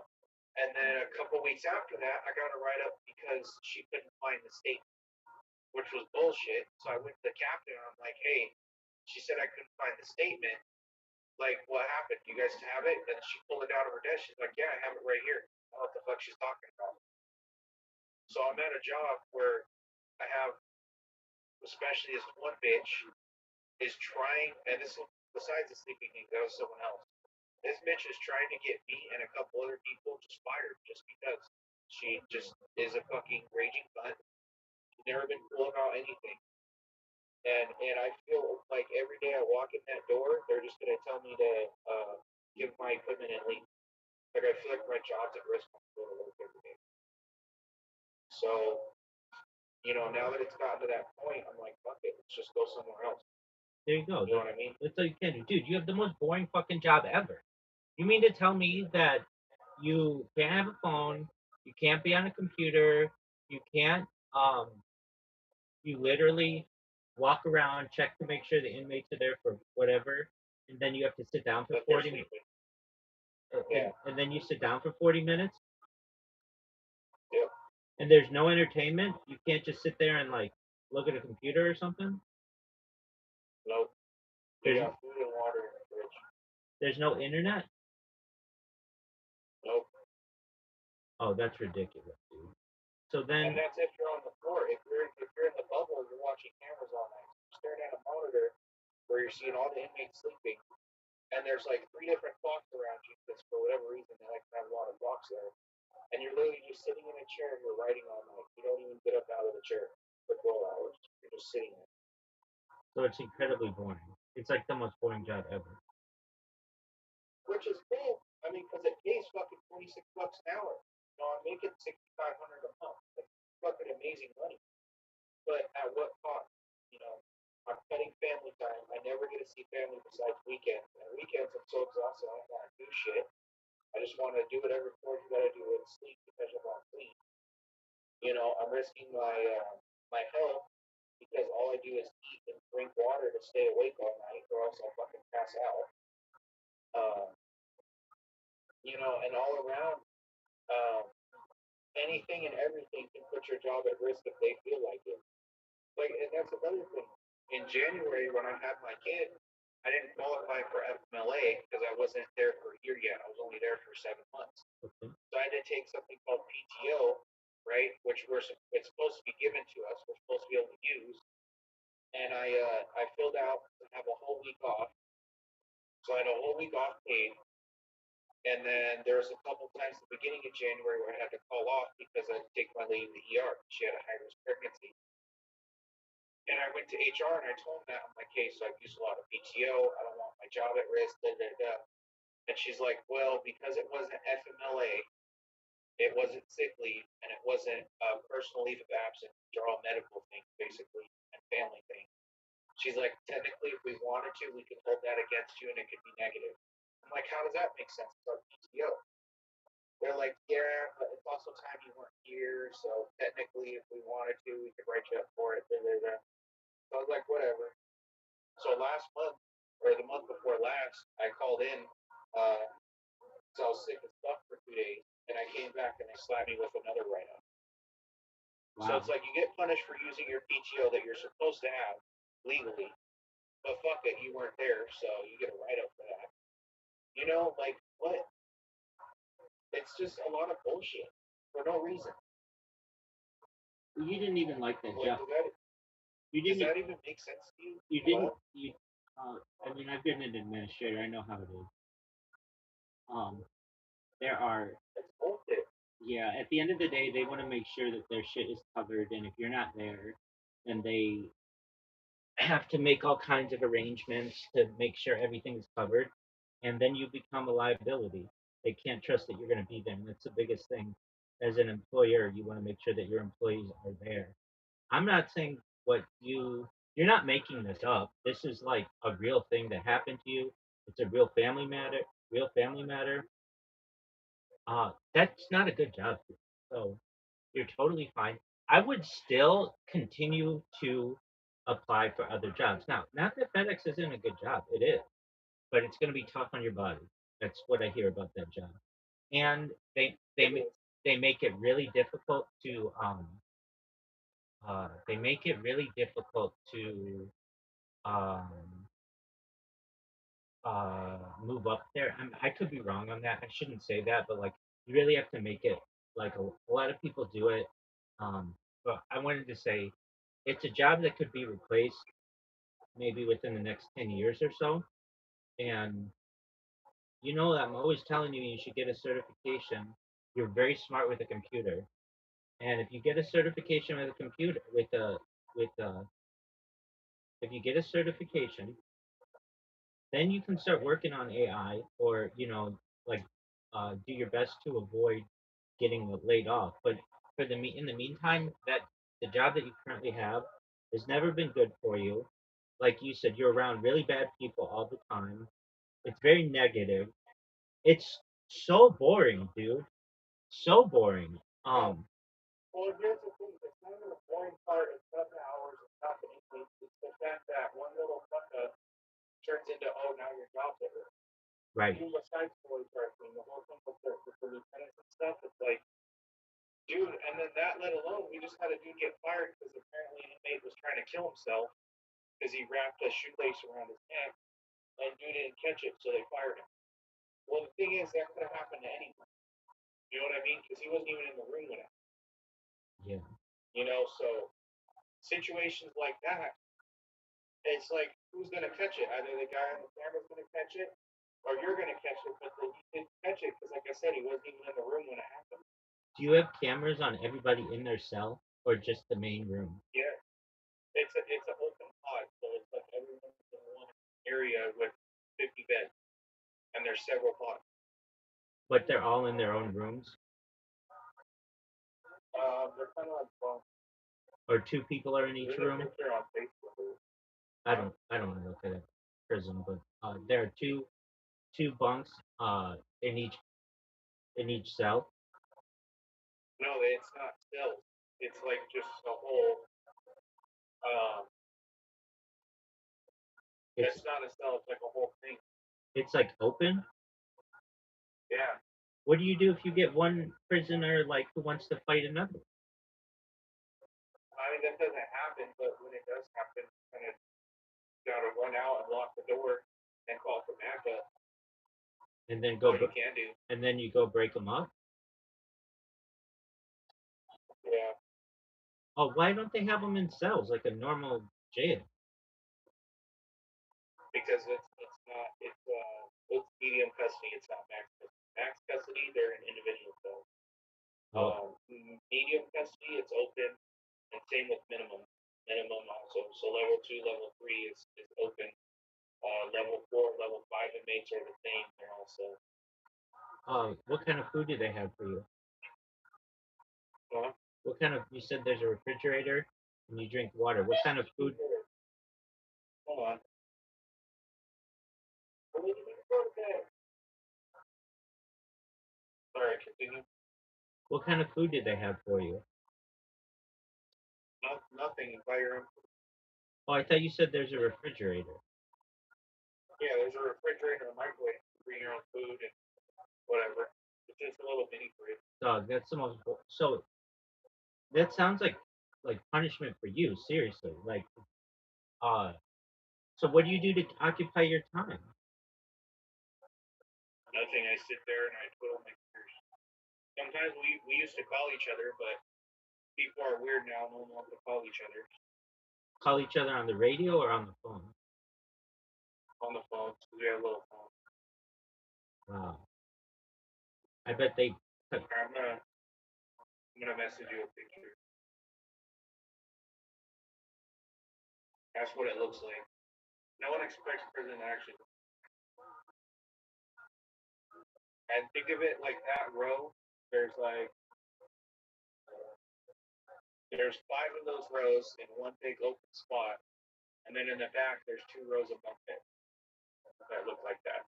and then a couple weeks after that, I got a write up because she couldn't find the statement, which was bullshit. So I went to the captain and I'm like, hey, she said I couldn't find the statement. Like, what happened? You guys have it? And she pulled it out of her desk. She's like, yeah, I have it right here. I don't know what the fuck she's talking about. So I'm at a job where I have, especially this one bitch, is trying, and this besides the sleeping thing, that was someone else. This bitch is trying to get me and a couple other people just fired just because she just is a fucking raging cunt. She's never been cool about anything. And I feel like every day I walk in that door, they're just gonna tell me to give my equipment and leave. Like I feel like my job's at risk when I go to work every day. So, now that it's gotten to that point, I'm like, fuck it, let's just go somewhere else. There you go. You know what I mean? That's all you can do. Dude, you have the most boring fucking job ever. You mean to tell me that you can't have a phone, you can't be on a computer, you can't you literally walk around, check to make sure the inmates are there for whatever, and then you have to sit down for But they're 40 minutes. sleeping. And, Yeah. and then you sit down for 40 minutes Yep. and there's no entertainment. You can't just sit there and like look at a computer or something. Nope. There's You got food and water in the fridge. there's no internet. Nope. Oh, that's ridiculous, dude. So And then, that's if you're on the floor. If you're in the bubble, you're watching cameras all night. You're staring at a monitor where you're seeing all the inmates sleeping, and there's like three different clocks around you because for whatever reason they like to have a lot of clocks there. And you're literally just sitting in a chair and you're writing all night. You don't even get up out of the chair for 12 hours. You're just sitting there. so it's incredibly boring. It's like the most boring job ever. Which is cool. I mean, because it pays fucking $26 an hour. I'm making 6,500 a month. That's fucking amazing money. But at what cost? You know, I'm cutting family time. I never get to see family besides weekends. And weekends, I'm so exhausted. I don't want to do shit. I just want to do whatever chores you got to do and sleep because I want to sleep. I'm risking my health because all I do is eat and drink water to stay awake all night, or else I'll fucking pass out. Uh, and all around, um, anything and everything can put your job at risk if they feel like it. Like, and that's another thing. In January, when I had my kid, I didn't qualify for FMLA because I wasn't there for a year yet. I was only there for 7 months. Okay. So I had to take something called PTO, right? Which it's supposed to be given to us. We're supposed to be able to use. And I filled out to have a whole week off. So I had a whole week off paid. And then there was a couple times at the beginning of January where I had to call off because I had to take my lady to the ER. She had a high risk pregnancy. And I went to HR and I told them that. I'm like, hey, so I've used a lot of PTO. I don't want my job at risk. Da, da, da. And she's like, well, because it wasn't FMLA, it wasn't sick leave, and it wasn't personal leave of absence. These are all medical things, basically, and family things. She's like, technically, if we wanted to, we could hold that against you and it could be negative. I'm like, how does that make sense? It's our PTO. They're like, yeah, but it's also time you weren't here, so technically, if we wanted to, we could write you up for it. Da, da, da. So I was like, whatever. So last month, or the month before last, I called in because I was sick as fuck for 2 days, and I came back and they slapped me with another write-up. Wow. So it's like you get punished for using your PTO that you're supposed to have legally, but fuck it, you weren't there, so you get a write-up for that. Like what? It's just a lot of bullshit for no reason. You didn't even like that job. Does that even make sense to you? You didn't. You. I mean, I've been an administrator. I know how it is. There are. It's bullshit. Yeah. At the end of the day, they want to make sure that their shit is covered, and if you're not there, then they have to make all kinds of arrangements to make sure everything is covered, and then you become a liability. They can't trust that you're going to be there, and that's the biggest thing. As an employer, you want to make sure that your employees are there. I'm not saying what you're not making this up. This is like a real thing that happened to you. It's a real family matter. Real family matter. That's not a good job. So you're totally fine. I would still continue to apply for other jobs. Now, not that FedEx isn't a good job. It is, but it's going to be tough on your body. That's what I hear about that job. And they make it really difficult to they make it really difficult to um move up there. I could be wrong on that. I shouldn't say that, but like you really have to make it like a lot of people do it. But I wanted to say it's a job that could be replaced maybe within the next 10 years or so. And I'm always telling you you should get a certification. You're very smart with a computer. And if you get a certification with a computer with if you get a certification, then you can start working on AI or like do your best to avoid getting laid off. But in the meantime, that the job that you currently have has never been good for you. Like you said, you're around really bad people all the time. It's very negative. It's so boring, dude. So boring. Well, here's the thing. It's not even the boring part. It's not the hours. It's not the income. It's the fact that one little fuck up turns into, oh, now your job's over. Right. Even besides the police thing, the whole thing with the lieutenants and stuff, it's like, dude, and then that let alone, we just had a dude get fired because apparently an inmate was trying to kill himself because he wrapped a shoelace around his neck, and dude didn't catch it, so they fired him. Well, the thing is, that could have happened to anyone. You know what I mean? Because he wasn't even in the room with it. Yeah. So situations like that, it's like, who's going to catch it? Either the guy on the camera's going to catch it, or you're going to catch it, but he didn't catch it because, like I said, he wasn't even in the room when it happened. Do you have cameras on everybody in their cell or just the main room? Yeah, it's an open pod, so it's like everyone's in one area with 50 beds, and there's several pods. But they're all in their own rooms? They're kind of like bunks. Or two people are in each There's room? a picture on Facebook. I don't want to look at a prison, but there are two bunks in each cell. No, it's not cells. It's like just a whole. Um, It's it's not a cell. It's like a whole thing. it's like open. Yeah. What do you do if you get one prisoner like who wants to fight another? I mean, that doesn't happen, but when it does happen, kind of gotta run out and lock the door and call for backup. And then All you can do. and then you go break them up. Yeah. Oh, why don't they have them in cells like a normal jail? Because it's medium custody. It's not max custody. Max custody, they're in individual cells. Oh, Medium custody, it's open, and same with minimum. Minimum also. So level 2, level 3 is open. Level 4, level 5 inmates are the same. They're also. what kind of food do they have for you? Huh? What kind of? You said there's a refrigerator and you drink water. What kind of food? Hold on. When did you go to bed? Sorry, continue. What kind of food did they have for you? Nothing. Buy your own. Oh, I thought you said there's a refrigerator. Yeah, there's a refrigerator and a microwave. Bring your own food and whatever. It's just a little mini fridge. Dog, that's the most. So that sounds like punishment for you. Seriously, like uh. So what do you do to occupy your time? Nothing. I sit there and I twiddle my fingers. Sometimes we used to call each other, but people are weird now. No one wants to call each other Call each other on the radio or on the phone? on the phone because we have a little phone. Wow. I bet they. I'm gonna message you a picture. That's what it looks like. No one expects prison action. And think of it like that row. There's like there's five of those rows in one big open spot, and then in the back there's two rows of bunk beds that look like that.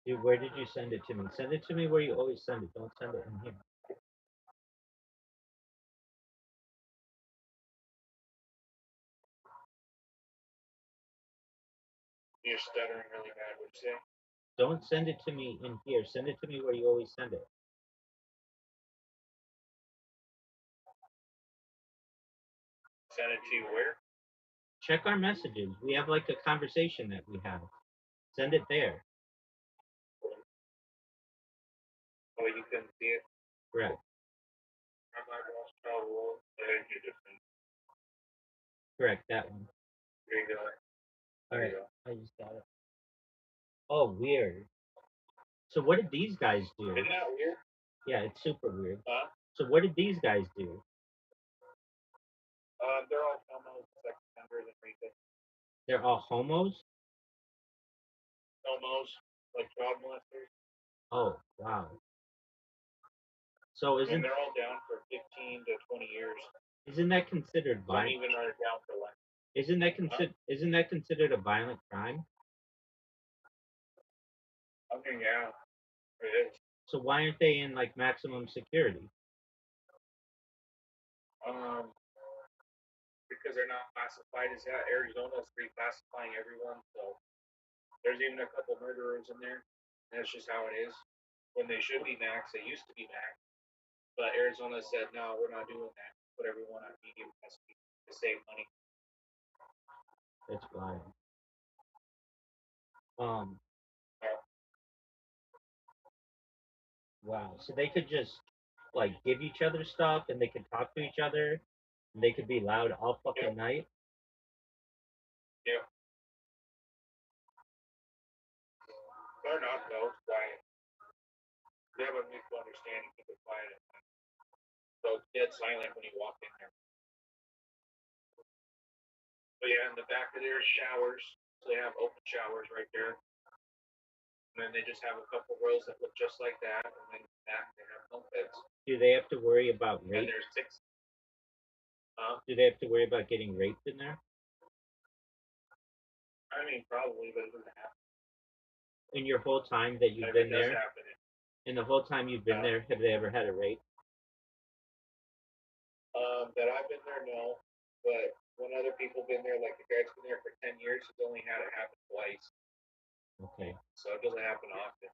Dude, where did you send it to me? Send it to me where you always send it. Don't send it in here. You're stuttering really bad. What'd you say? Don't send it to me in here. Send it to me where you always send it. Send it to you where? Check our messages. We have like a conversation that we have. Send it there. Oh, you couldn't see it. Correct. Rabbi Rothschild rule. There you just. Correct. That one. There you go. All There right. you go. I just got it. Oh, weird. So what did these guys do? Isn't that weird? Yeah, it's super weird. Huh? So what did these guys do? They're all homos, sex offenders, and rapists. They're all homos? Homos, like child molesters. Oh, wow. So And they're all down for 15 to 20 years. Isn't that considered Some violent? even are down for life. Isn't that considered a violent crime? I mean, yeah, it is. So why aren't they in like maximum security? Because they're not classified as that. Arizona's reclassifying everyone, so there's even a couple murderers in there. That's just how it is. When they should be max, they used to be max, but Arizona said no, we're not doing that. Put everyone on medium custody to save money. That's wild. Wow. So they could just like give each other stuff and they could talk to each other and they could be loud all fucking night. Yeah. They're not though. Quiet. They have a mutual understanding. Keep it quiet. So it's dead silent when you walk in there. But yeah, in the back of there is showers. So they have open showers right there. And then they just have a couple rows that look just like that. And then back they have bunk beds. Do they have to worry about And rape? there's six. Do they have to worry about getting raped in there? I mean, probably, but it doesn't happen. In your whole time that you've been there? In the whole time you've been there, have they ever had a rape? That I've been there, no. But when other people been there, like the guy's been there for 10 years, he's only had it happen twice. Okay. So it doesn't happen often.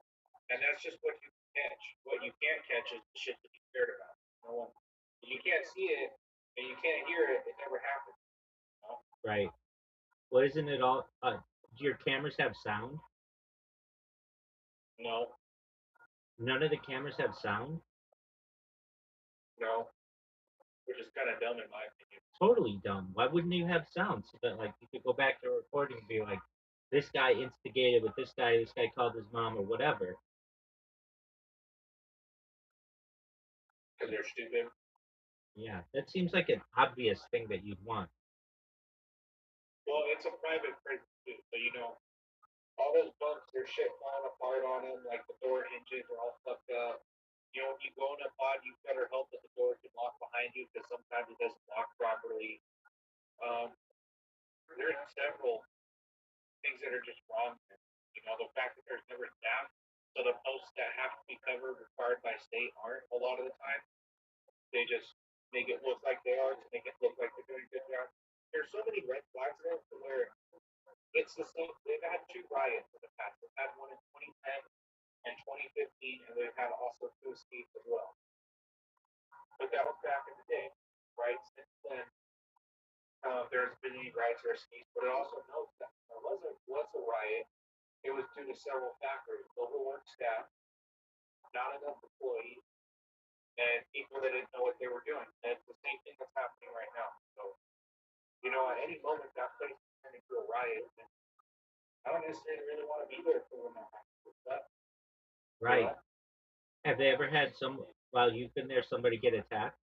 And that's just what you can catch. What you can't catch is the shit to be scared about. No one. You can't see it and you can't hear it. It never happens. You know? Right. Well, isn't it all? Do your cameras have sound? No. None of the cameras have sound? No. Which is kind of dumb in my opinion. Totally dumb. Why wouldn't you have sound so that like you could go back to a recording and be like, this guy instigated with this guy called his mom or whatever. Because they're stupid. Yeah, that seems like an obvious thing that you'd want. Well, it's a private prison too, so you know all those bunks, there's shit falling apart on them, like the door hinges are all fucked up. You know, when you go in a pod, you better hope that the door can lock behind you because sometimes it doesn't lock properly. There's several things that are just wrong. You know, the fact that there's never staff, so the posts that have to be covered required by state aren't a lot of the time. They just make it look like they are to make it look like they're doing a good job. There's so many red flags there to where it's the same. They've had two riots in the past. They've had one in 2010 and 2015, and they've had also two escapes as well. But that was back in the day, right? Since then, there's been any riots or escapes, but it also notes that there was a riot. It was due to several factors: overworked staff, not enough employees, and people that didn't know what they were doing. And it's the same thing that's happening right now. So, you know, at any moment that place can turn into a riot. And I don't necessarily really want to be there for when that happens. But Right. Have they ever had some while you've been there somebody get attacked?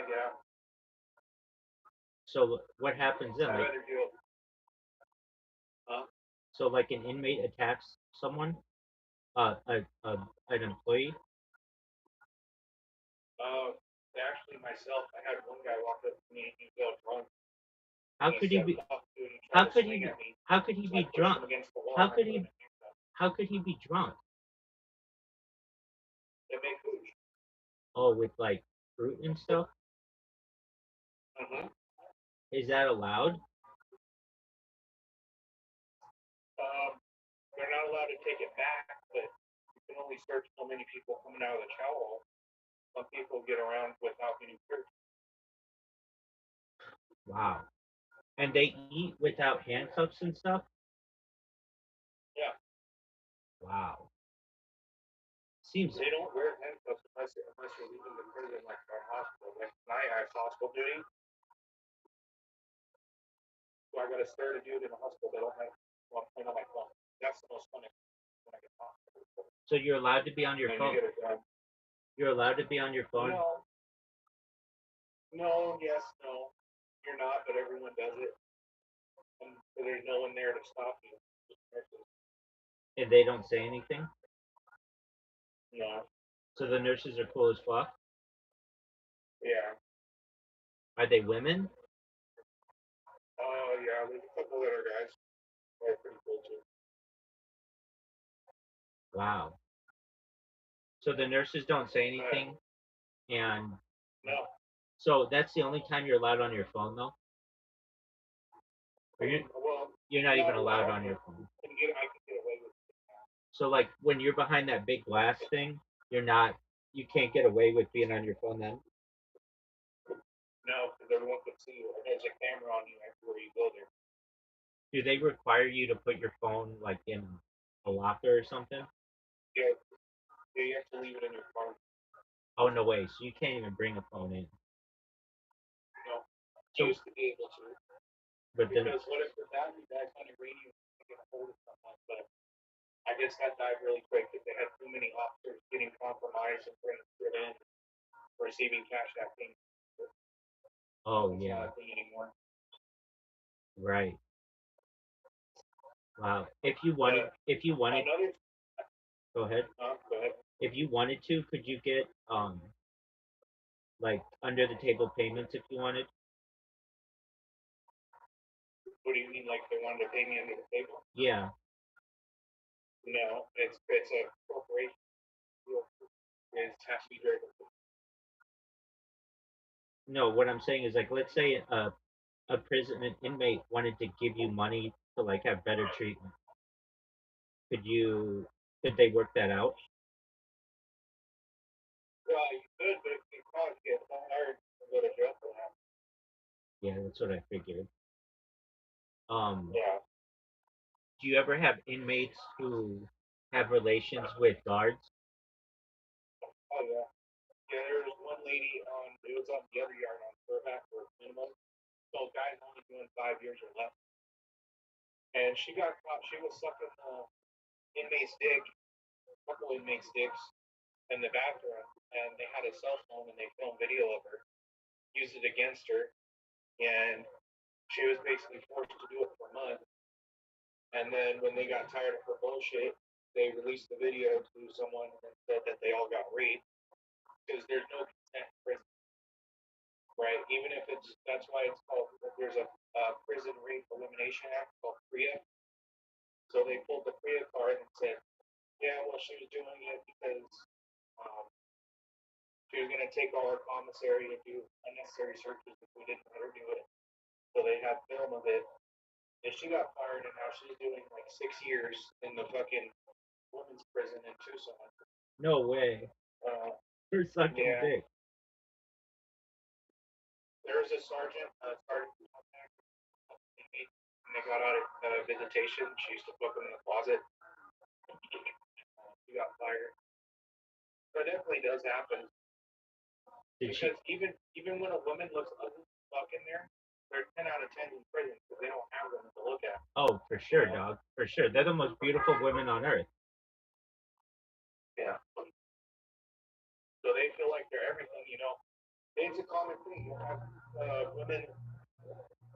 Yeah. So what happens then? I'd Like, rather do it. Huh? so like an inmate attacks someone, an employee. Actually, myself, I had one guy walk up to me and he felt drunk. How And he could he said, be? "Fuck you," and he How tried to could he swing be? at me. How could he So I be pushed drunk? him against the wall How and I could put him he? in handcuffs. How could he be drunk? They make hooch. Oh, with like fruit and stuff. Mm-hmm. Is that allowed? They're not allowed to take it back, but you can only search so many people coming out of the chow hall. Some people get around without getting searched. Wow. And they eat without handcuffs and stuff. Yeah. Wow. Seems They don't wear handcuffs unless you're leaving the prison like our hospital. Like tonight I have hospital duty, so I got to stare at a dude in the hospital that don't have well, I'm playing on my phone. That's the most funny when I get to hospital. so you're allowed to be on your And phone. you get a gun. You're allowed to be on your phone. No. No, yes, no. You're not, but everyone does it. And so there's no one there to stop you. Just nurses. And they don't say anything. No. So the nurses are cool as fuck. Yeah. Are they women? Oh, yeah. There's a couple other guys. They're pretty cool too. Wow. So the nurses don't say anything, and No. so that's the only time you're allowed on your phone, though. Or Well, you're not even allowed on your phone. I can get away with it. So like when you're behind that big glass thing, you're not. You can't get away with being on your phone then. No, because everyone can see you. And there's a camera on you everywhere you go there. Do they require you to put your phone like in a locker or something? Yeah. Yeah, you have to leave it in your car. Oh no way! So you can't even bring a phone in. No. So, You used to be able to. but then Because what if the battery dies on your radio and get a hold of someone? But I guess that died really quick because they had too many officers getting compromised and bringing shit in, receiving cash that thing. oh It's yeah, not a thing anymore. right. Wow. If you wanted, Another, go ahead. go ahead. If you wanted to, could you get like under the table payments if you wanted? What do you mean, like they wanted to pay me under the table? Yeah. No, it's a corporation. It has to be very. No, what I'm saying is like let's say a prison an inmate wanted to give you money to like have better treatment. Could they work that out? Well, you could, but if you probably get fired and go to jail for that. Yeah, that's what I figured. Yeah. Do you ever have inmates who have relations with guards? Oh yeah. Yeah, there was one lady on. It was on the other yard on Burback for minimum. So guy's only doing 5 years or less, and she got caught. She was sucking the inmate's dick, a couple inmates' dicks, in the bathroom, and they had a cell phone and they filmed video of her, used it against her, and she was basically forced to do it for a month. And then when they got tired of her bullshit, they released the video to someone and said that they all got raped because there's no consent in prison, right? Even if it's that's why it's called there's a Prison Rape Elimination Act called PREA. So they pulled the PREA card and said, yeah, well, she was doing it because um, she was going to take all our commissary and do unnecessary searches if we didn't let her do it. So they had film of it. And she got fired, and now she's doing like 6 years in the fucking women's prison in Tucson. No way. For sucking Yeah, dick. there was a sergeant, and they got out of visitation. She used to fuck him in the closet. She got fired. So it definitely does happen Did she? because even when a woman looks ugly fucking there, they're 10 out of 10 in prison because they don't have them to look at. Oh, for sure, dog. For sure. They're the most beautiful women on earth. Yeah. So they feel like they're everything, you know. It's a common thing. You have women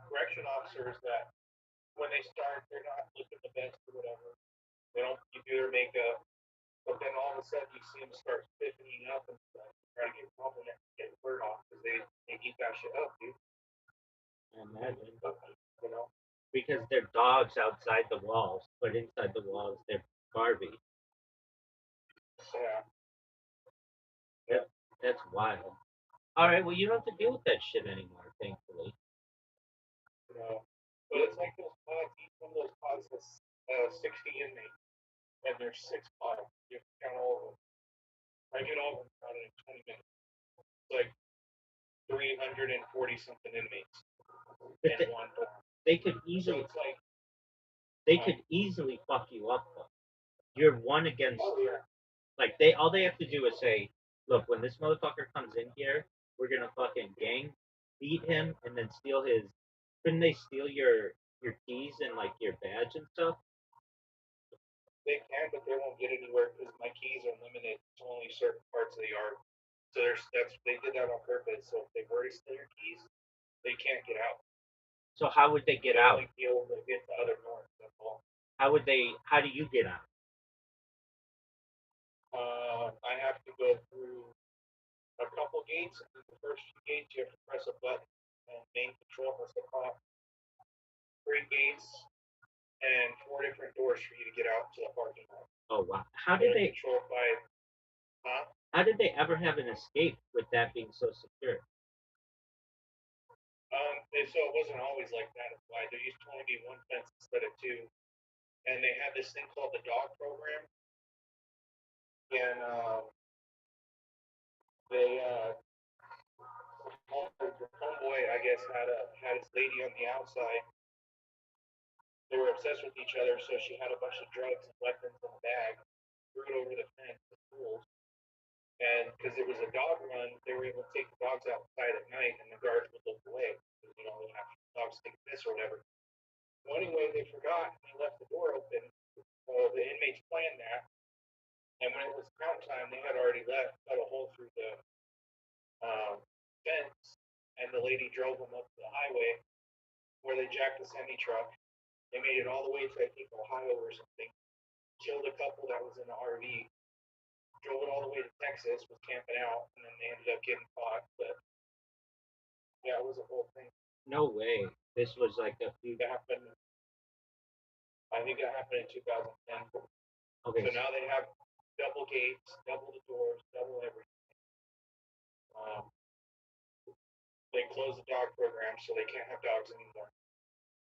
correction officers that when they start, they're not looking the best or whatever. They don't you do their makeup, but then all of a sudden you see them start stiffening up and stuff, try to get compliment, get word off because they eat that shit up, dude. I imagine. You know. Because they're dogs outside the walls, but inside the walls they're Barbie. Yeah. That, that's wild. All right, well you don't have to deal with that shit anymore, thankfully. No. But it's like those pods, each one of those pods has 60 inmates, and there's 6 pods. You have to count all of them. I get all of them counted in 20 minutes. It's like 340 something inmates But in one door. they could So easily it's like, they could easily fuck you up though. You're one against oh yeah, like they all they have to do is say, look, when this motherfucker comes in here, we're gonna fucking gang beat him and then steal his couldn't they steal your keys and like your badge and stuff? they can, but they won't get anywhere because my keys are limited to only certain parts of the yard. So that's they did that on purpose. So if they were to steal your keys, they can't get out. So how would they get They out? only be able to get to other doors. That's all. How do you get out? I have to go through a couple gates. And the first 2 gates, you have to press a button, and main control has to pop 3 gates and 4 different doors for you to get out to the parking lot. Oh wow. How They're did they controlled by, huh? how did they ever have an escape with that being so secure? And so it wasn't always like that. That's why there used to only be one fence instead of two. And they had this thing called the dog program. And they, the homeboy, I guess, had his lady on the outside. They were obsessed with each other, so she had a bunch of drugs and weapons in a bag, threw it over the fence to schools. And because it was a dog run, they were able to take the dogs outside at night, and the guards would look away. Because, you know, after the dogs take a piss or whatever. Well, anyway, they forgot and they left the door open. So the inmates planned that, and when it was count time, they had already left, cut a hole through the fence, and the lady drove them up the highway where they jacked the semi truck. They made it all the way to I think Ohio or something. Killed a couple that was in the RV. Drove it all the way to Texas, was camping out, and then they ended up getting caught. But yeah, it was a whole thing. No way. This was like a few. That happened. I think that happened in 2010. Okay. So now they have double gates, double the doors, double everything. They closed the dog program, so they can't have dogs anymore.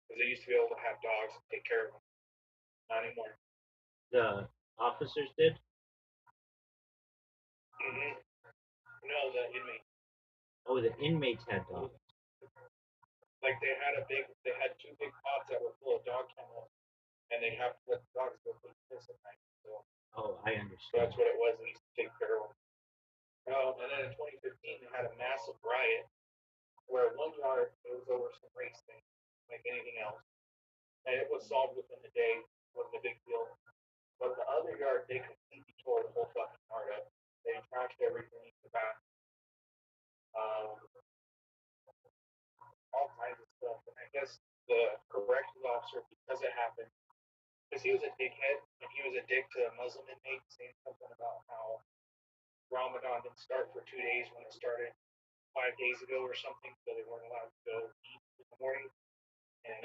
Because they used to be able to have dogs and take care of them. Not anymore. The officers did. Mm-hmm. No, the inmate. Oh, the inmates had dogs. Like they had 2 big pods that were full of dog kennels, and they have to let the dogs go take piss at night. So Oh, I so understand. that's what it was. They used to take care of them. And then in 2015, they had a massive riot where one yard it was over some race thing, like anything else, and it was solved within a day. Wasn't a big deal. But the other yard, they completely tore the whole fucking yard up. They trashed everything in the back. Um, all kinds of stuff. And I guess the corrections officer, because it happened, because he was a dickhead and he was a dick to a Muslim inmate, saying something about how Ramadan didn't start for 2 days when it started 5 days ago or something, so they weren't allowed to go eat in the morning. And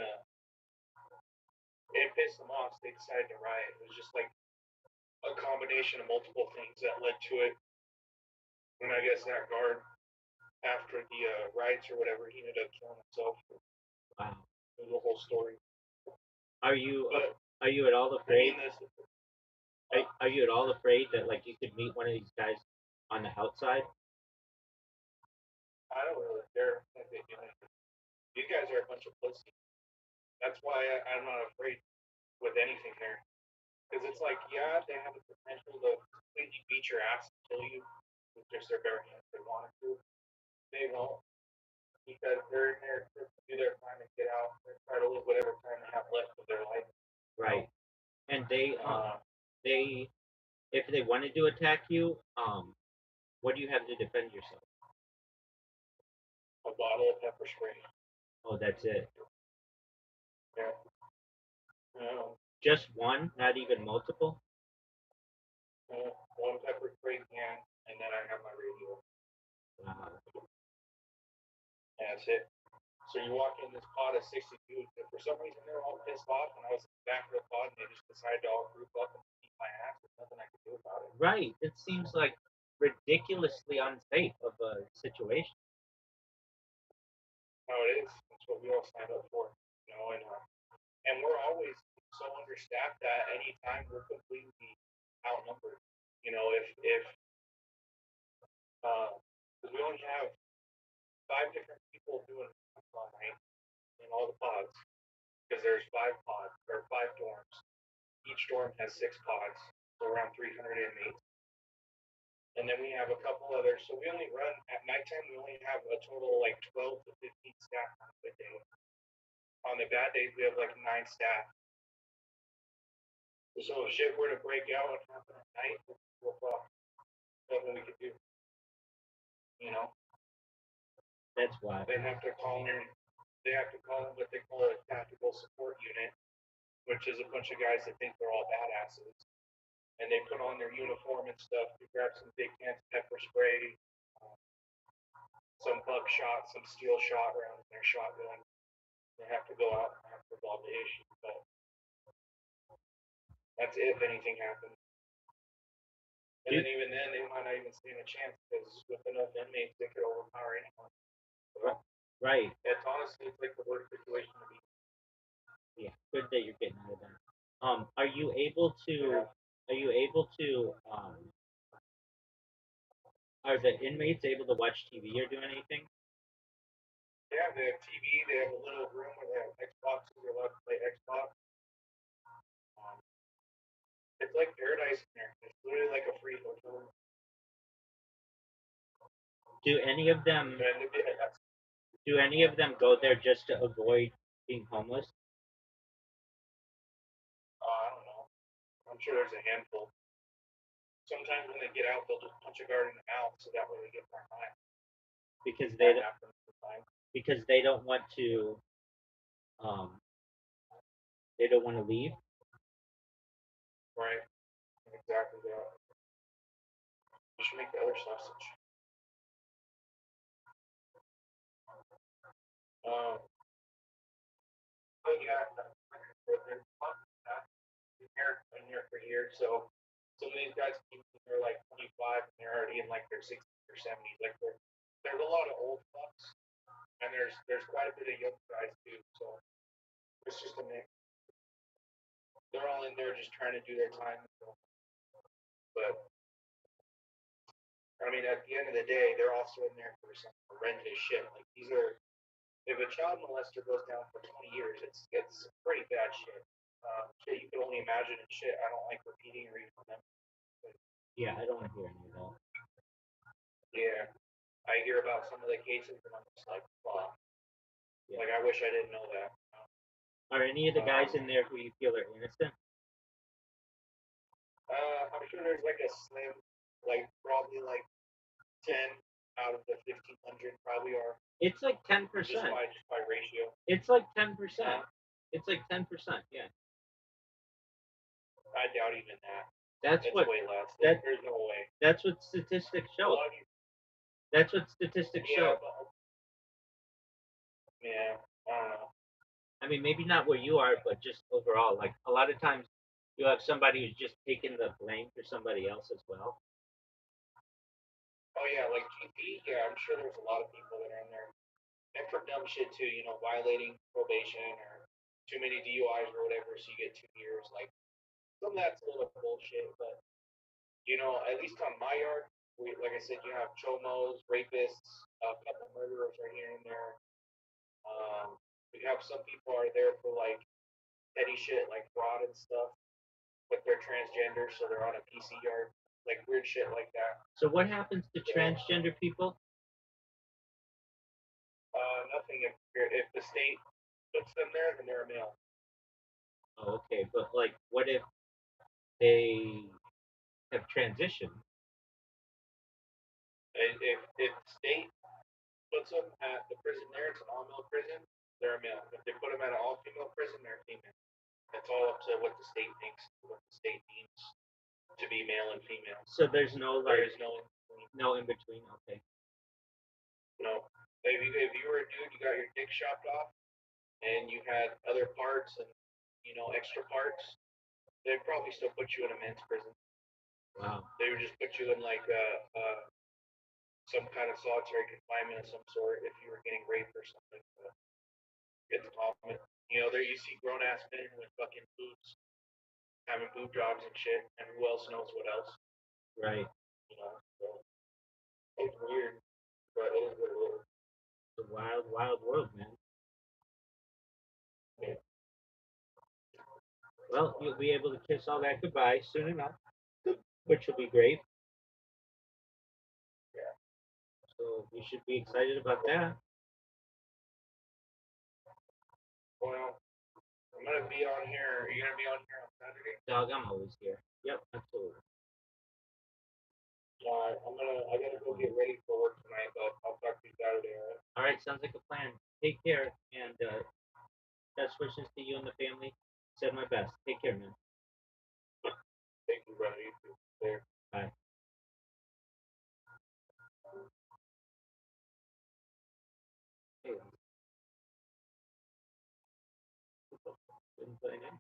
it pissed them off, so they decided to riot. It was just like a combination of multiple things that led to it. And I guess that guard, after the riots or whatever, he ended up killing himself. Wow. It was a whole story. Are you But are you at all afraid? this, Are you at all afraid that like you could meet one of these guys on the outside? I don't really care if they do anything. These guys are a bunch of pussies. That's why I'm not afraid with anything there. Because it's like, yeah, they have the potential to completely beat your ass and kill you with just their bare hands if they wanted to. They won't. because they're in there to do their time and get out and try to live whatever time they have left of their life. Right. And they Uh, they if they wanted to attack you, what do you have to defend yourself? a bottle of pepper spray. Oh, that's it. Yeah. No. Just one, not even multiple. One pepper spray can, and then I have my radio. Wow. And that's it. So you walk in this pod of 60 dudes, and for some reason they're all pissed off, and I was in the back of the pod, and they just decided to all group up and beat my ass. There's nothing I could do about it. Right. It seems like ridiculously unsafe of a situation. No, it is. That's what we all signed up for. You know, and we're always so understaffed that anytime we're completely outnumbered. You know, if because we only have 5 different people doing it all night in all the pods, because there's 5 pods or 5 dorms. Each dorm has 6 pods, so around 300 inmates. And then we have a couple others. So we only run at nighttime. We only have a total like 12 to 15 staff on a good day. On the bad days, we have like 9 staff. So if shit were to break out and happen at night, we'll fuck. Nothing we could do. You know, That's why. they have to call in. They have to call in what they call a tactical support unit, which is a bunch of guys that think they're all badasses, and they put on their uniform and stuff to grab some big cans of pepper spray, some buckshot, some steel shot rounds in their shotgun. They have to go out and have to resolve the issue, but that's if anything happens. And then even then, they might not even stand a chance because with enough inmates, they could overpower anyone. Right. It's honestly, it's like the worst situation to be. Yeah. Good that you're getting out of that. Are you able to? Are you able to? Are the inmates able to watch TV or do anything? Yeah, they have TV. They have a little room where they have Xboxes. They're allowed to play Xbox. Um, it's like paradise in there. It's literally like a free hotel room. Do any of them? And Do any of them go there just to avoid being homeless? I don't know. I'm sure there's a handful. Sometimes when they get out, they'll just punch a guard in the mouth so that way they get more time. Because That happens sometimes. because they don't want to um they don't want to leave. Right. Exactly that. You should make the other sausage. But yeah, there's been here for years. So some of these guys they're like 25 and they're already in like their 60s or 70s. Like there's a lot of old fucks and there's quite a bit of young guys too. So it's just a mix. They're all in there just trying to do their time. But I mean, at the end of the day, they're also in there for some horrendous shit. Like these are, if a child molester goes down for 20 years, it's pretty bad shit. Shit you could only imagine and shit I don't like repeating or even remembering. Yeah, I don't want to hear any of that. Yeah, I hear about some of the cases and I'm just like, fuck. Yeah. Like I wish I didn't know that. Are any of the guys in there who you feel are innocent? I'm sure there's like a slim, like probably like 10 out of the 1,500 probably are. It's like 10%. Just by ratio. It's like 10%. It's like 10%. Yeah. I doubt even that. That's it's what. Way less. There's no way. That's what statistics show. That's what statistics show. Yeah. I don't know. I mean, maybe not where you are, but just overall. Like a lot of times, you have somebody who's just taking the blame for somebody else as well. Oh yeah, like GP. Yeah, I'm sure there's a lot of people that are in there, and for dumb shit too. You know, violating probation or too many DUIs or whatever, so you get 2 years. Like some of that's a little bullshit, but you know, at least on my yard, like I said, you have chomos, rapists, a couple murderers right here and there. We have some people are there for like petty shit, like fraud and stuff, but they're transgender, so they're on a PC yard, like weird shit like that. So what happens to transgender people? nothing. If the state puts them there, then they're a male. Oh, okay, but like, what if they have transitioned? If the state puts them at the prison there, it's an all male prison. They're a male. If they put them at an all female prison, they're a female. It's all up to what the state thinks, what the state deems to be male and female. So there's no There like is no no in between. Okay. no. If you were a dude, you got your dick chopped off, and you had other parts and extra parts, they'd probably still put you in a men's prison. Wow. They would just put you in like some kind of solitary confinement of some sort if you were getting raped or something. But it's common. There you see grown ass men with fucking boobs, having boob jobs and shit, and who else knows what else? Right. So it's weird, but it is what it is. It's a wild, wild world, man. Yeah. Well, you'll be able to kiss all that goodbye soon enough, which will be great. Yeah. So you should be excited about that. Well, I'm gonna be on here. Are you gonna be on here on Saturday? Dog, I'm always here. Yep, absolutely. I gotta go get ready for work tonight, but I'll talk to you Saturday. All right? All right, sounds like a plan. Take care, and best wishes to you and the family. Said my best. Take care, man. Thank you, brother. You too. There. Bye. Hey, didn't put it in.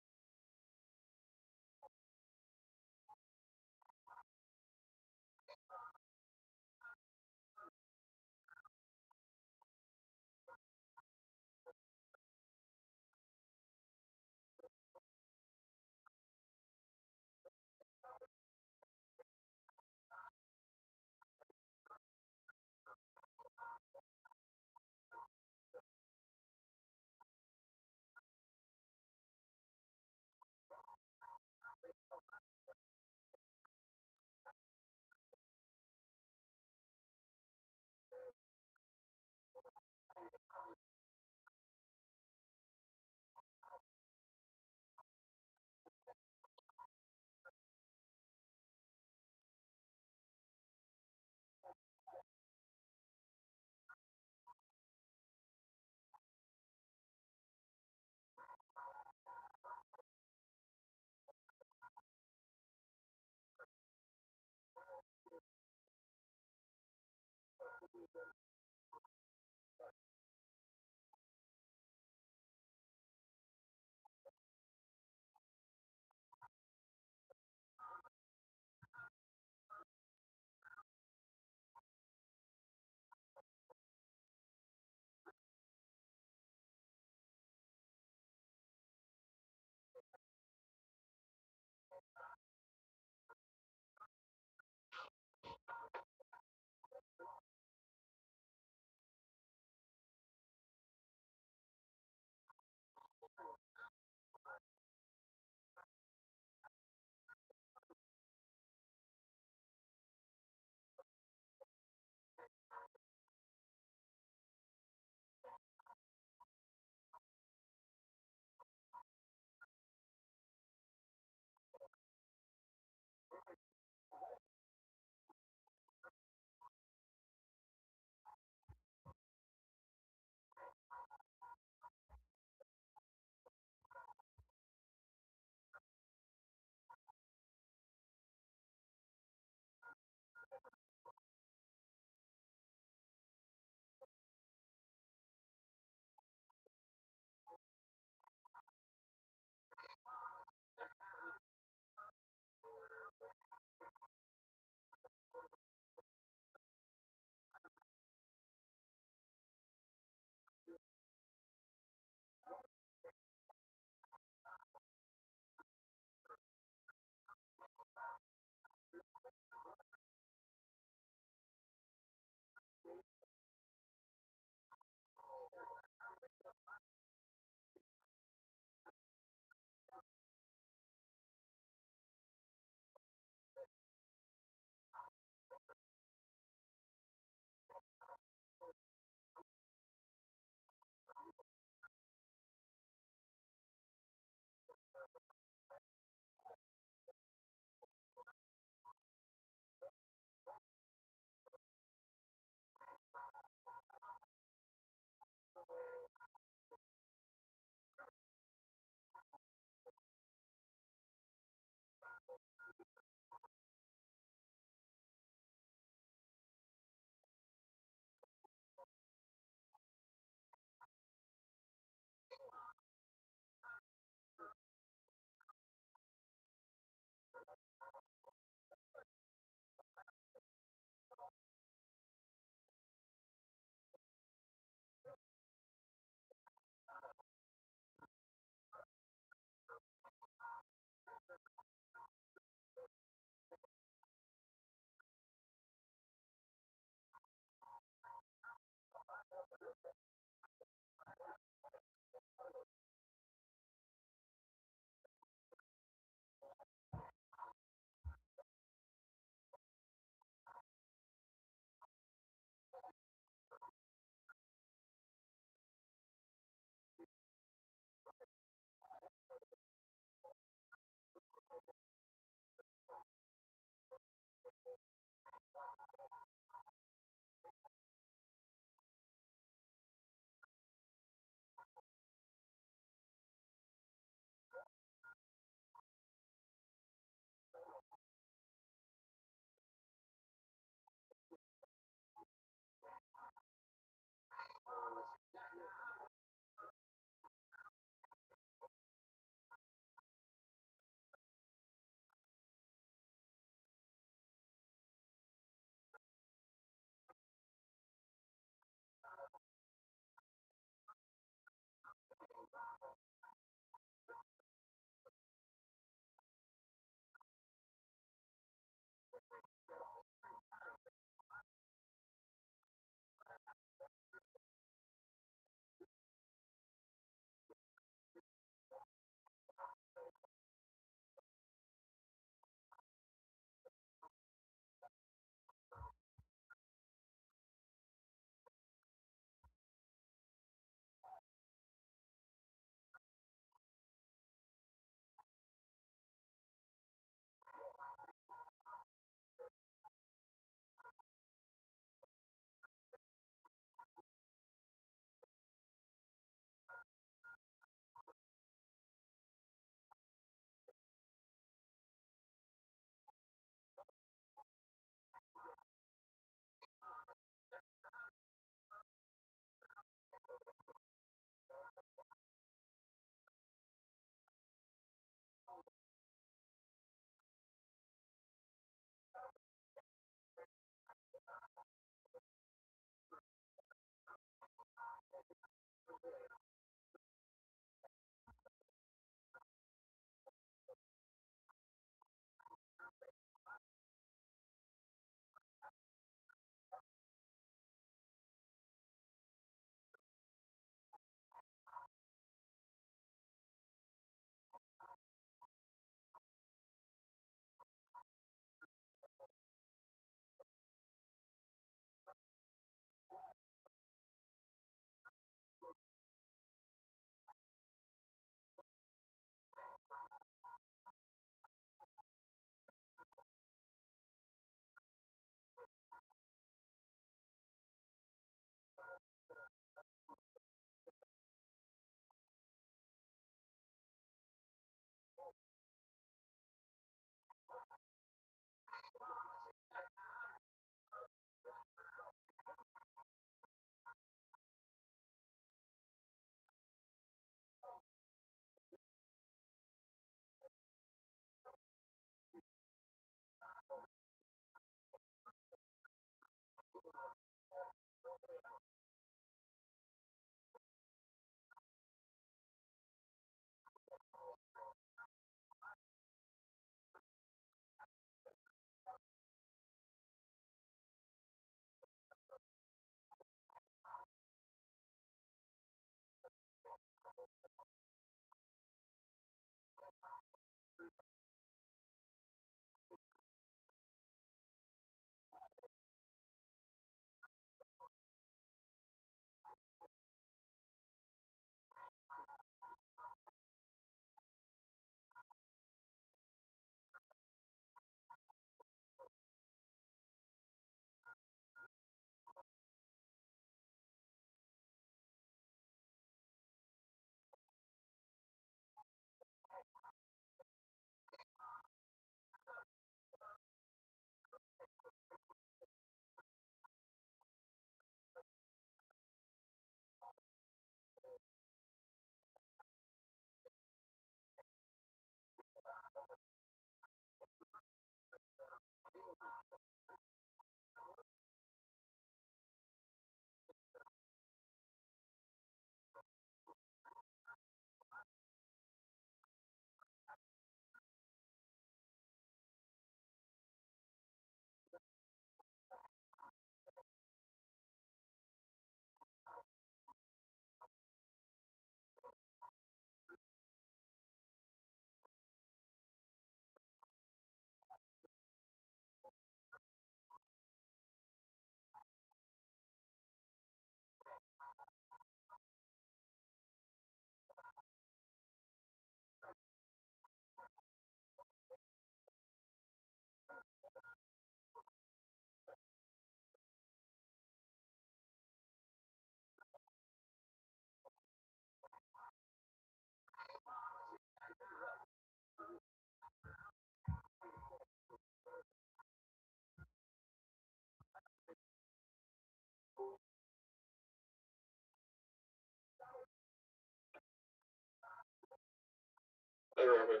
Hey, Rabbi.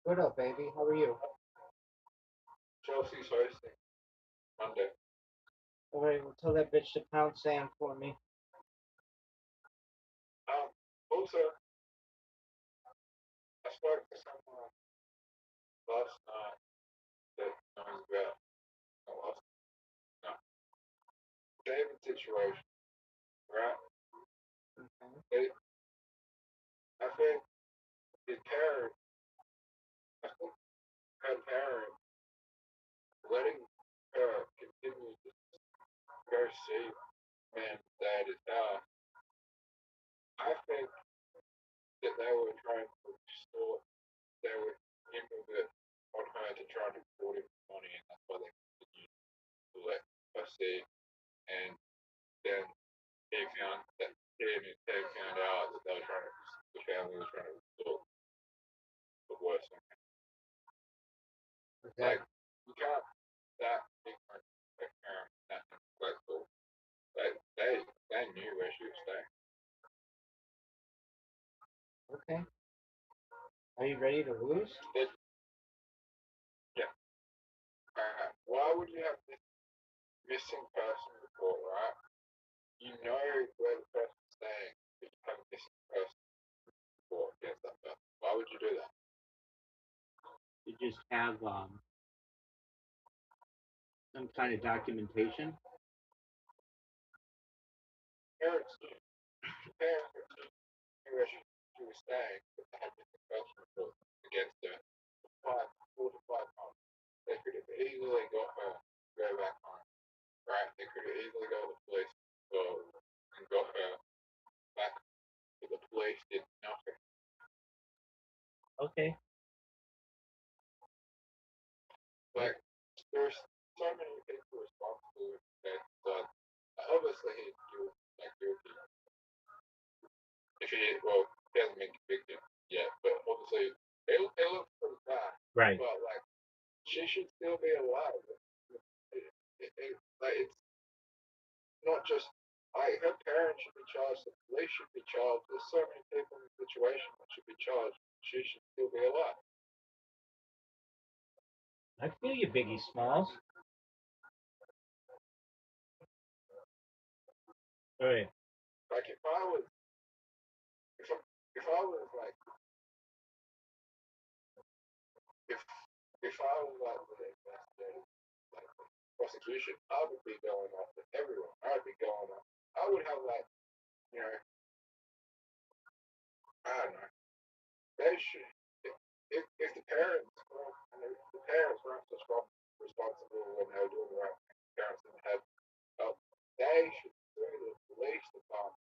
What up, baby? How are you? Chelsea's hosting Monday. All right, well, tell that bitch to pound sand for me. Also, I spoke to someone last night that knows about, not last no, David's situation, right? Okay. They, I think his parents, I think her parents letting her continue to go see man stay at his house. I think that they were trying to restore, they were in with it on her to try to afford him money, and that's why they continued to let her see. And then he found that he and his dad found out that they were trying to, the family was trying to restore the worst on him. Okay. Like, you can't, that ignorant, like, that neglectful. They knew where she was staying. Okay. Are you ready to lose? They, yeah. Why would you have this missing person report, right? You know where the person's staying, but you have a missing person report against that person. Why would you do that? You just have some kind of documentation. Parents knew. Parents knew where she was staying, but they had missing person report against her 4 to 5 times. They could have easily got her to go back home, right? They could have easily got the police and got her back, but the police did nothing. Okay. Like, there's so many people responsible in that, but obviously he's guilty. If he, well, he hasn't been convicted yet, but obviously it looks pretty bad. Right. But like, she should still be alive. Like, it's not just like her parents should be charged, the police should be charged. There's so many people in the situation that should be charged. She should still be alive. I feel you, Biggie Smalls. All right. Like, if I was like, if if I was like the investigator, like the prosecution, I would be going after everyone. I would be going after. I would have like, you know, I don't know. They should. If the parents weren't, and if the parents weren't responsible when they were doing the right thing, the parents didn't have help. They should sue the police department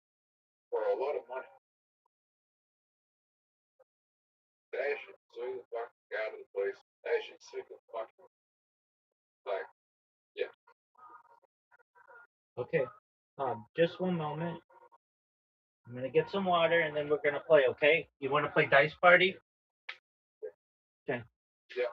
for a lot of money. They should sue the fucking out of the police. They should sue the fucking, like, yeah. Okay. Just one moment. I'm gonna get some water and then we're gonna play. Okay. You want to play Dice Party? Okay. Yeah.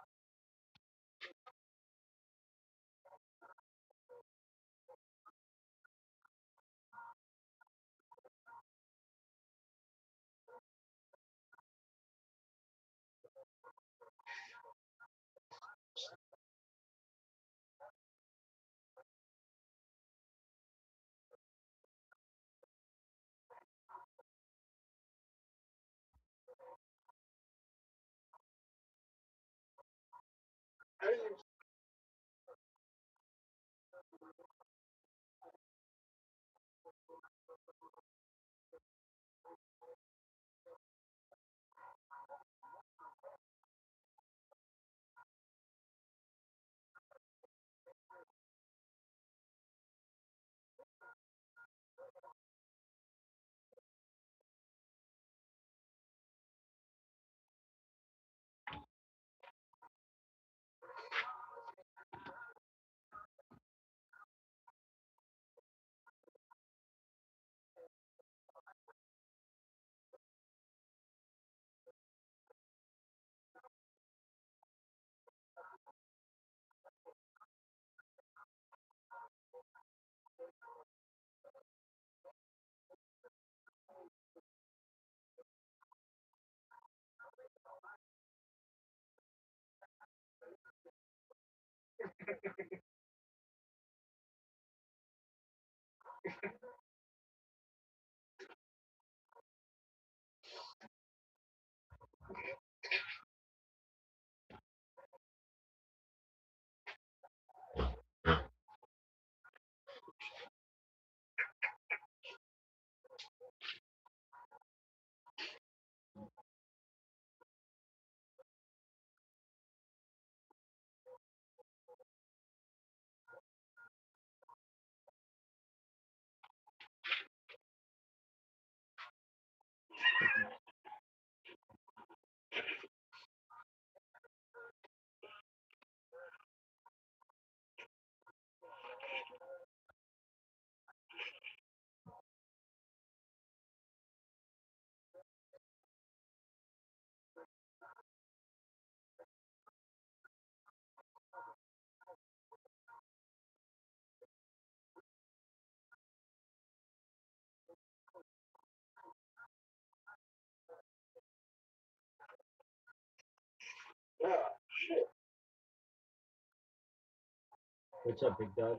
What's up, big dog?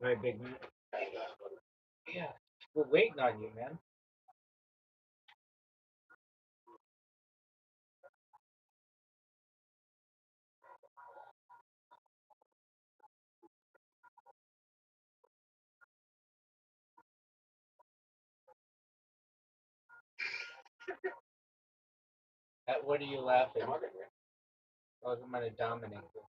All right, big man. Yeah, we're waiting on you, man. At what are you laughing? Oh, I'm gonna dominate you.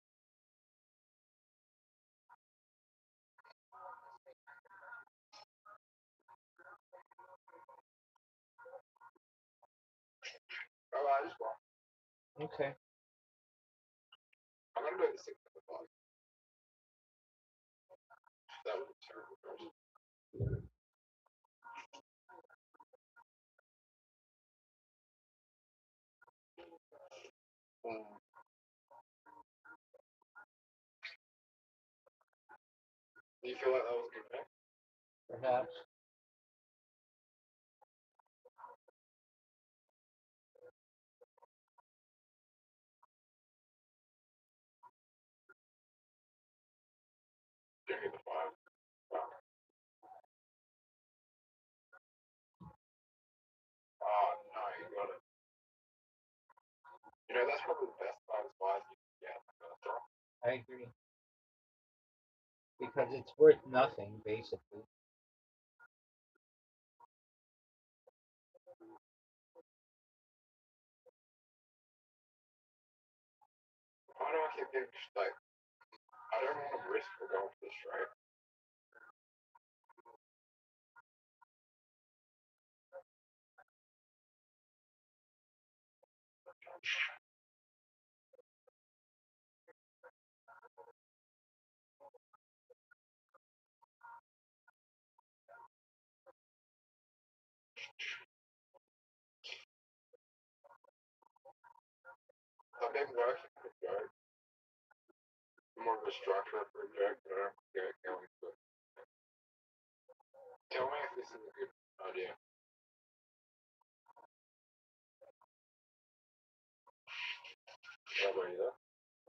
Okay. Perhaps. I agree. Because it's worth nothing, basically.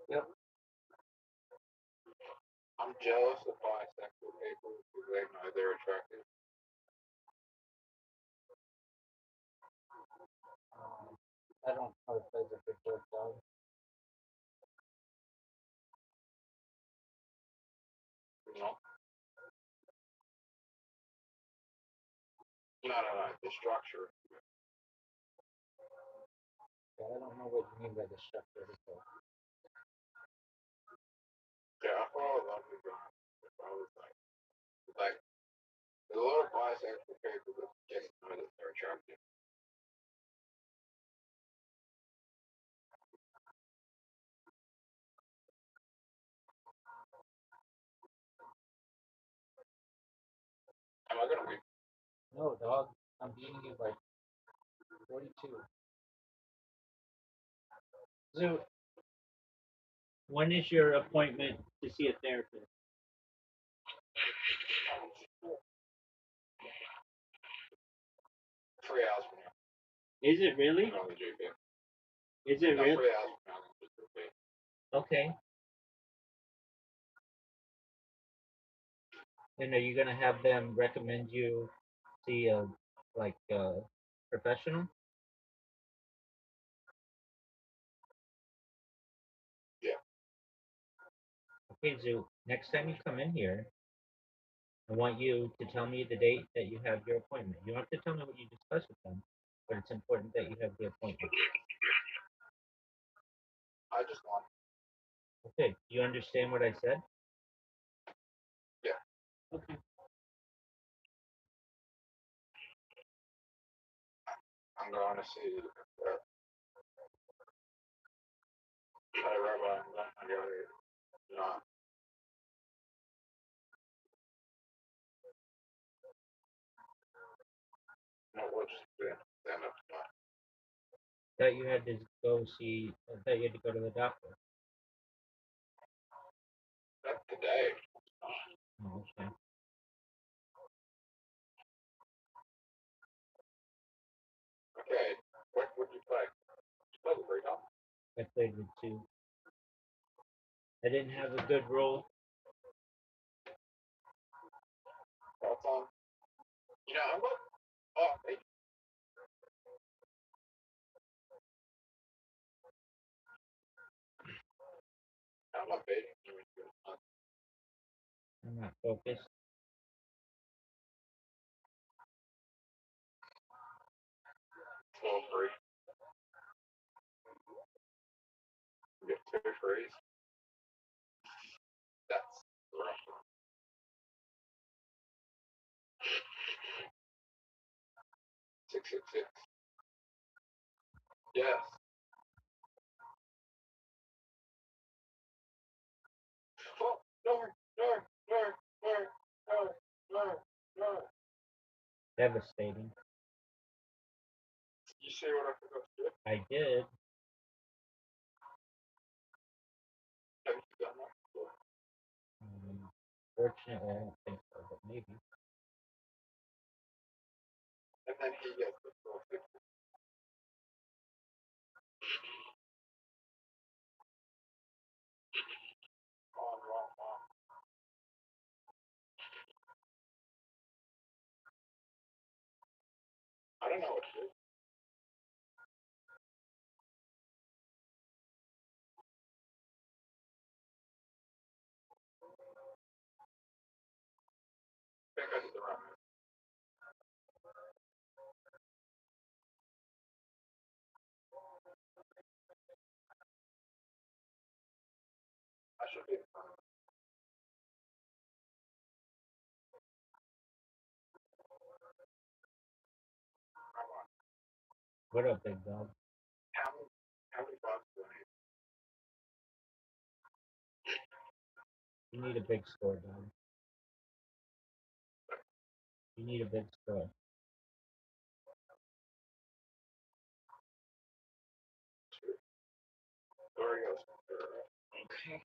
Yep. I don't know if there's a big joke, dog. Yeah, I don't know what you mean by the structure of the joke. No, dog. I'm beating you by 42. Zoo, when is your appointment to see a therapist? Is it really? Is it really? Okay. And are you gonna have them recommend you see a like professional? Yeah. Okay, Zoo. Next time you come in here, I want you to tell me the date that you have your appointment. You don't have to tell me what you discussed with them, but it's important that you have the appointment. I just want. Okay. Do you understand what I said? Yeah. Okay. I'm going to see. Hi, Rabbi. I'm going to go here. Not. No, what's the stand up tonight? That you had to go see. That you had to go to the doctor. That's today. Oh, okay. Okay. What would you play? You play the great album. I played with two. I didn't have a good role. That's on. You know, I'm going. Oh, hey. I'm not baiting you into it. I'm not focused. 12 free. You get 2 free. That's rough. 666. Yes. Oh, no, no, no, no, no, no, no. Devastating. You see what I forgot to do? I did. Have you done that before? Fortunately, I don't think so, but maybe. And then he gets the full 60 on wrong one. I don't know what to do. I think I did the wrong move. I should be fine. Come on. What up, big dog? How many bucks do I need? You need a big score, dog. You need a big score. Two. There he goes. Okay.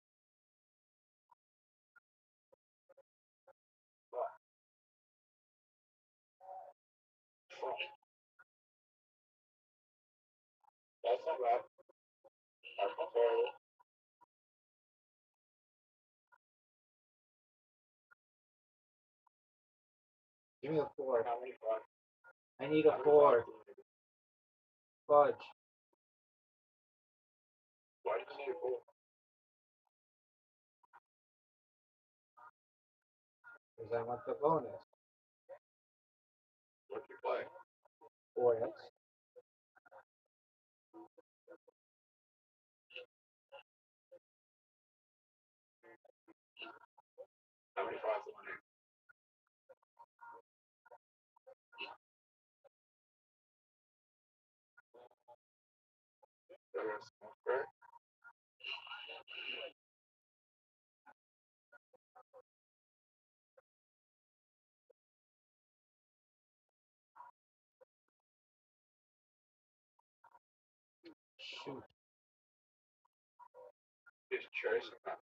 But, fuck. That's not bad. That's not terrible. Give me a four. How many bucks? I need How a many four. bucks do you need? Fudge. Why do you need a four? Because I want the bonus. What do you play? 4x. How many fives do I need? There is. Okay. Shoot. He's chasing that.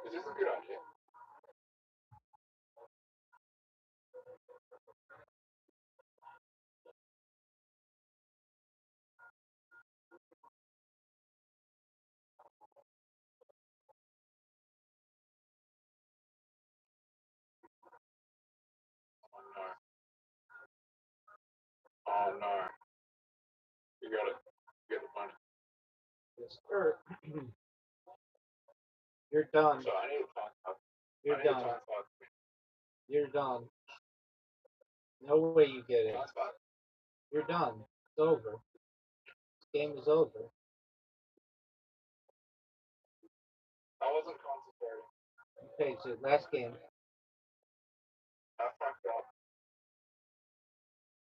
Is this a good idea? Oh no, you gotta get the money. Yes, sir. You're done. So I need to talk about. You're I need to done. talk about. You're done. No way you get it. Talk about. You're done. It's over. This game is over. I wasn't concentrating. Okay, so last game. I fucked up.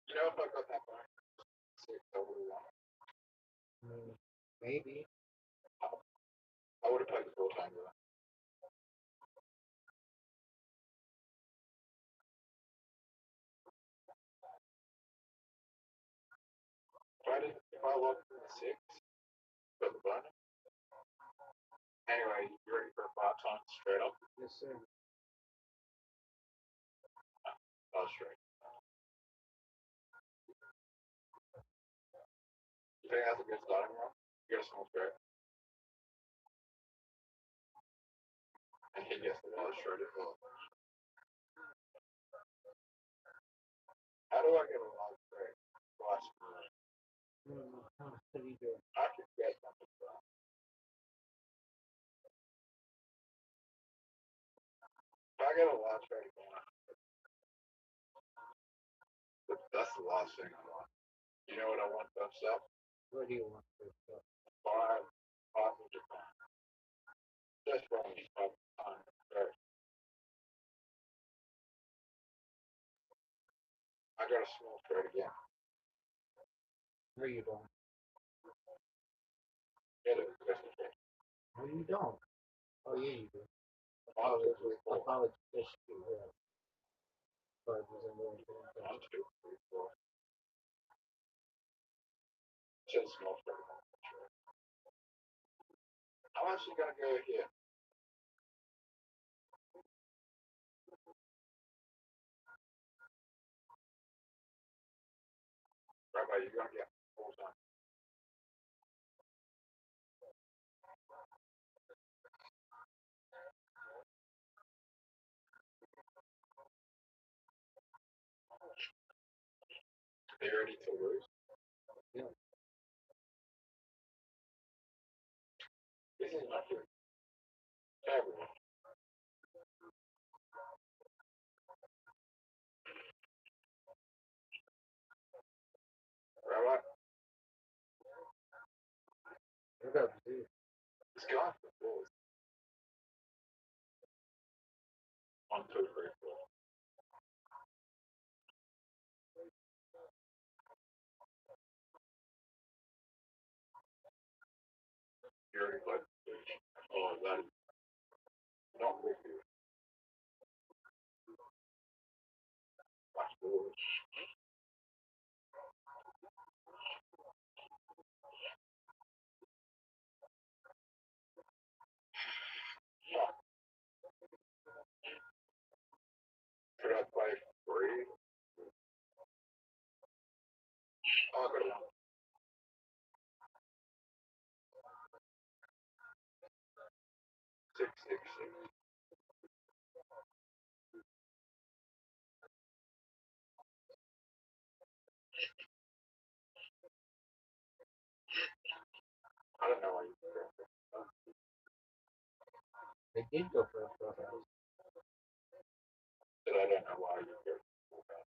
You know if I got that back, six, I would have won. Maybe. I would have played the full time with that. If I lost in the six, got the bonus. Anyway, you ready for a 5 times straight up? Yes, sir. Oh, straight. You think that's a good starting run? You get a small straight. And he gets the other straight as well. How do I get a lot straight? Last run. How do you do it? I could get something for that. If I get a lot straight again, that's the last thing I want. You know what I want for stuff? What do you want for stuff? Five in Japan. Just for me, 5 times straight. I got a small straight again. No, you don't. Get it, just straight. No, you don't. Oh, yeah, you do. One, two, three, I four. thought it's fish. Yeah. But it was really good. 1, 2, 3, 4. Just small straight. I'm actually gonna go here. Rabbi, you're gonna get full time. Are you ready to lose? Yeah. This is not good. Everyone. Rabbi, What up, dude? let's go off the balls. 1, 2, 3, 4. You already played the fish. Oh, that is not with you. Watch the balls. Could I play free? Oh, I could have won. 6, 6, 6. I don't know why you did that. They did go for a full house. But I don't know why you did that.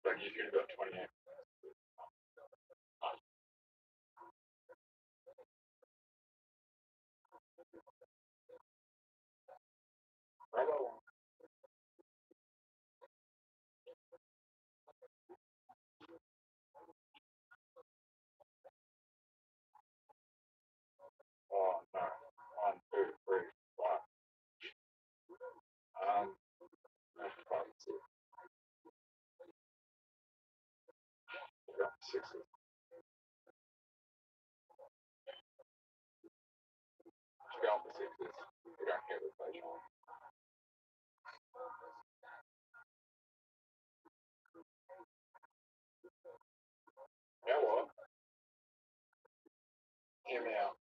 Like you could have got 28. Rabbi won. Oh no. 1, 2, 3, 4. That's 5, 6. You got 6. You got the 6s. You don't get the play on. You know what? Hear me out.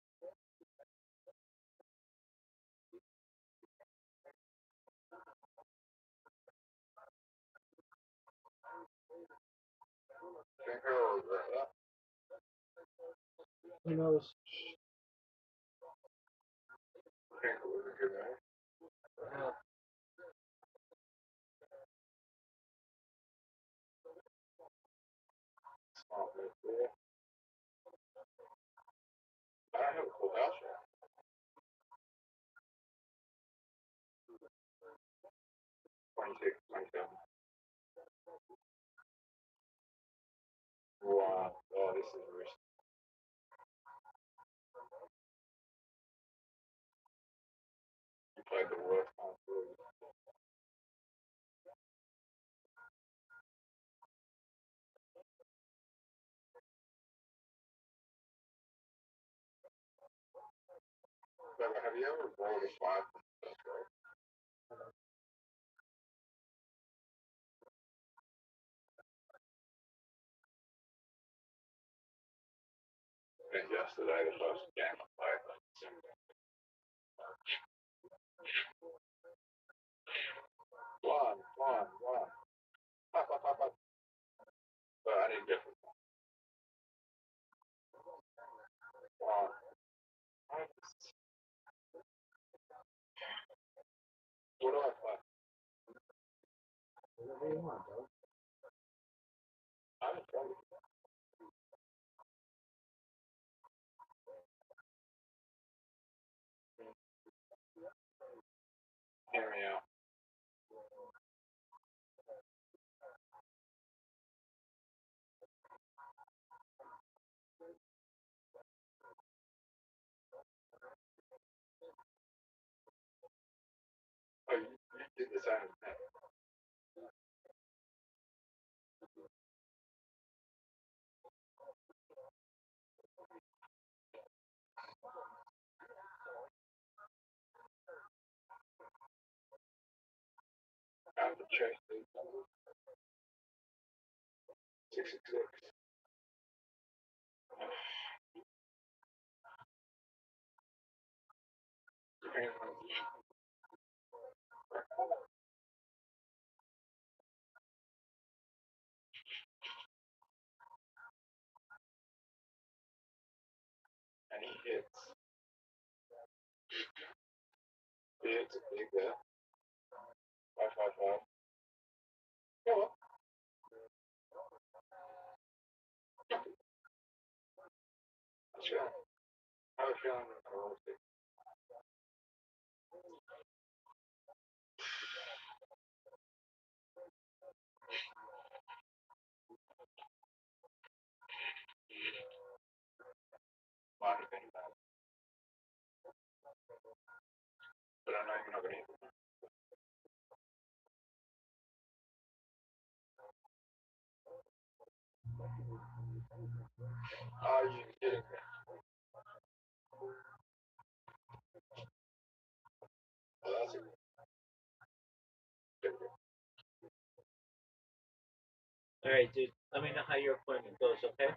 Who knows? Well, whatever you want, bro. All right, dude. Let me know how your appointment goes, okay?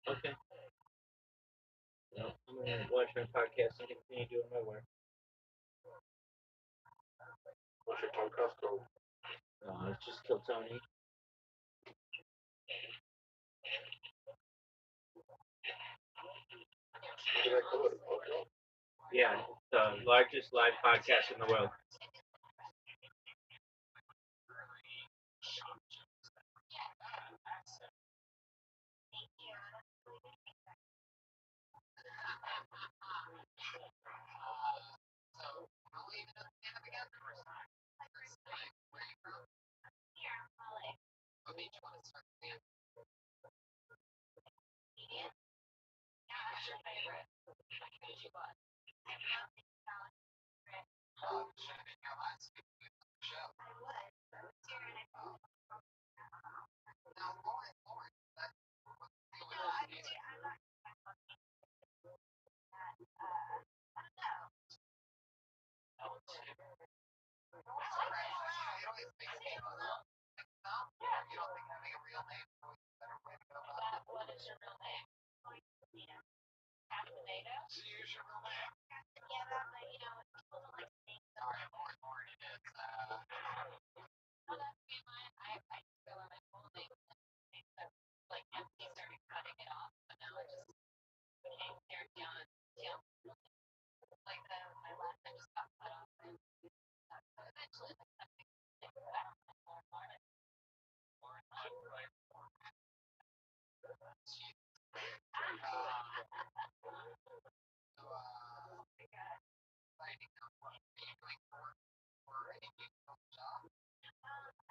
Okay. No, I'm gonna watch my podcast and continue doing my work. No, it's just kill Tony. Yeah, the largest live podcast in the world.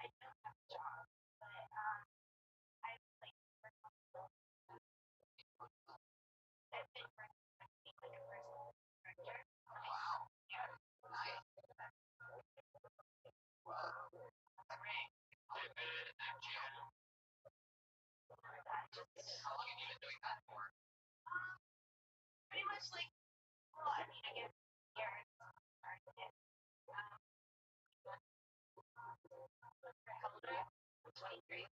I don't have a job, but I like work on I've been working with being like a personal director. Yeah. Pretty much like, well, I mean, I guess years started it. Um, how old are you? 23.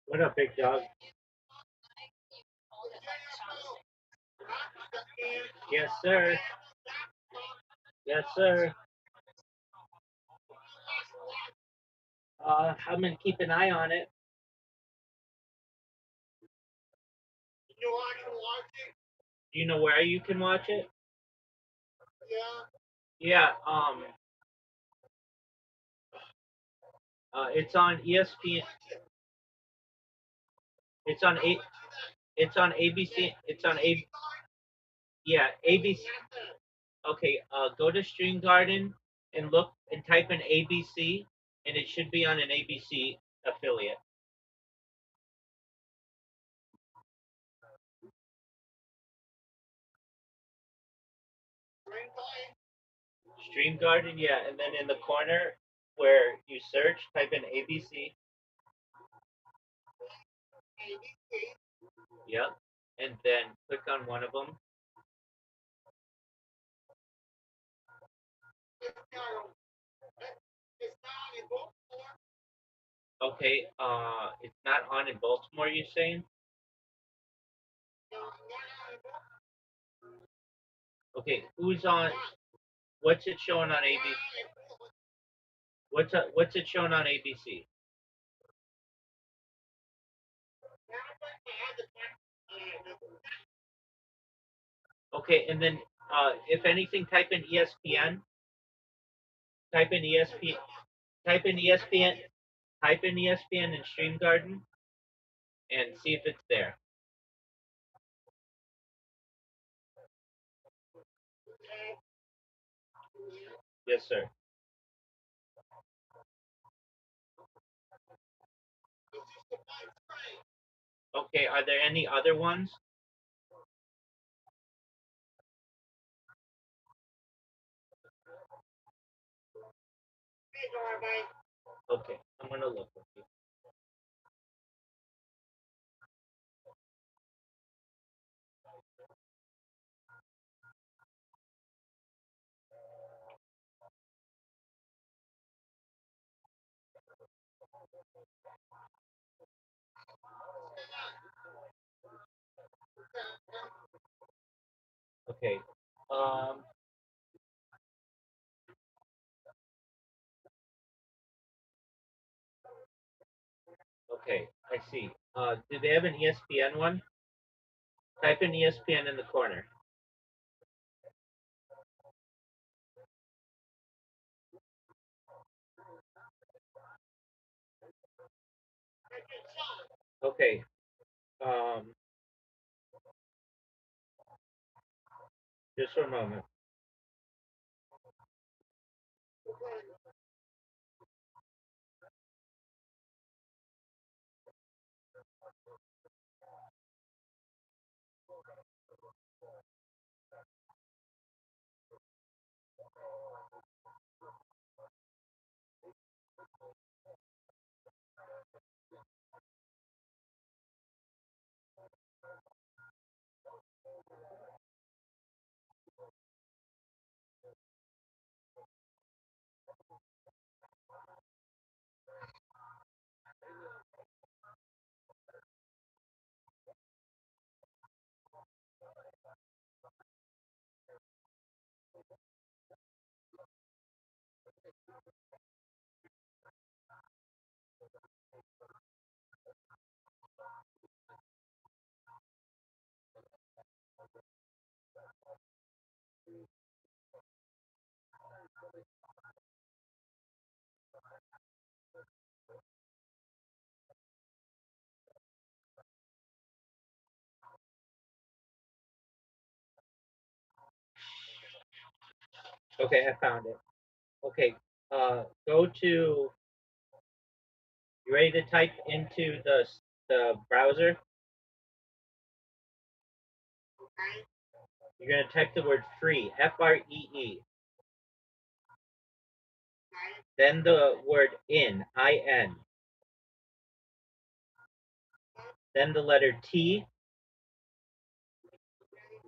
What up, big dog? Yes, sir. Yes, sir. I'm gonna keep an eye on it. Do you know where you can watch it? Yeah. It's on ESPN. It's on A. It's on ABC. It's on A. Yeah, ABC. Okay. Go to Stream Garden and look and type in ABC, and it should be on an ABC affiliate. Stream Garden, yeah, and then in the corner where you search, type in ABC. Yep, and then click on one of them. Okay, it's not on in Baltimore. You're saying? Okay, who's on? What's it showing on ABC? What's it showing on ABC? Okay, and then if anything, type in ESPN. Type in ESPN. Type in ESPN. Type in ESPN and Stream Garden and see if it's there. Yes, sir. Okay, are there any other ones? Okay, I'm gonna look with you. Okay. Um. Okay, I see. Do they have an ESPN one? Type in ESPN in the corner. Okay. Um. Just for a moment. Okay, I found it. Okay. Go to. You ready to type into the browser? You're gonna type the word free. FREE. Then the word in. Then the letter T.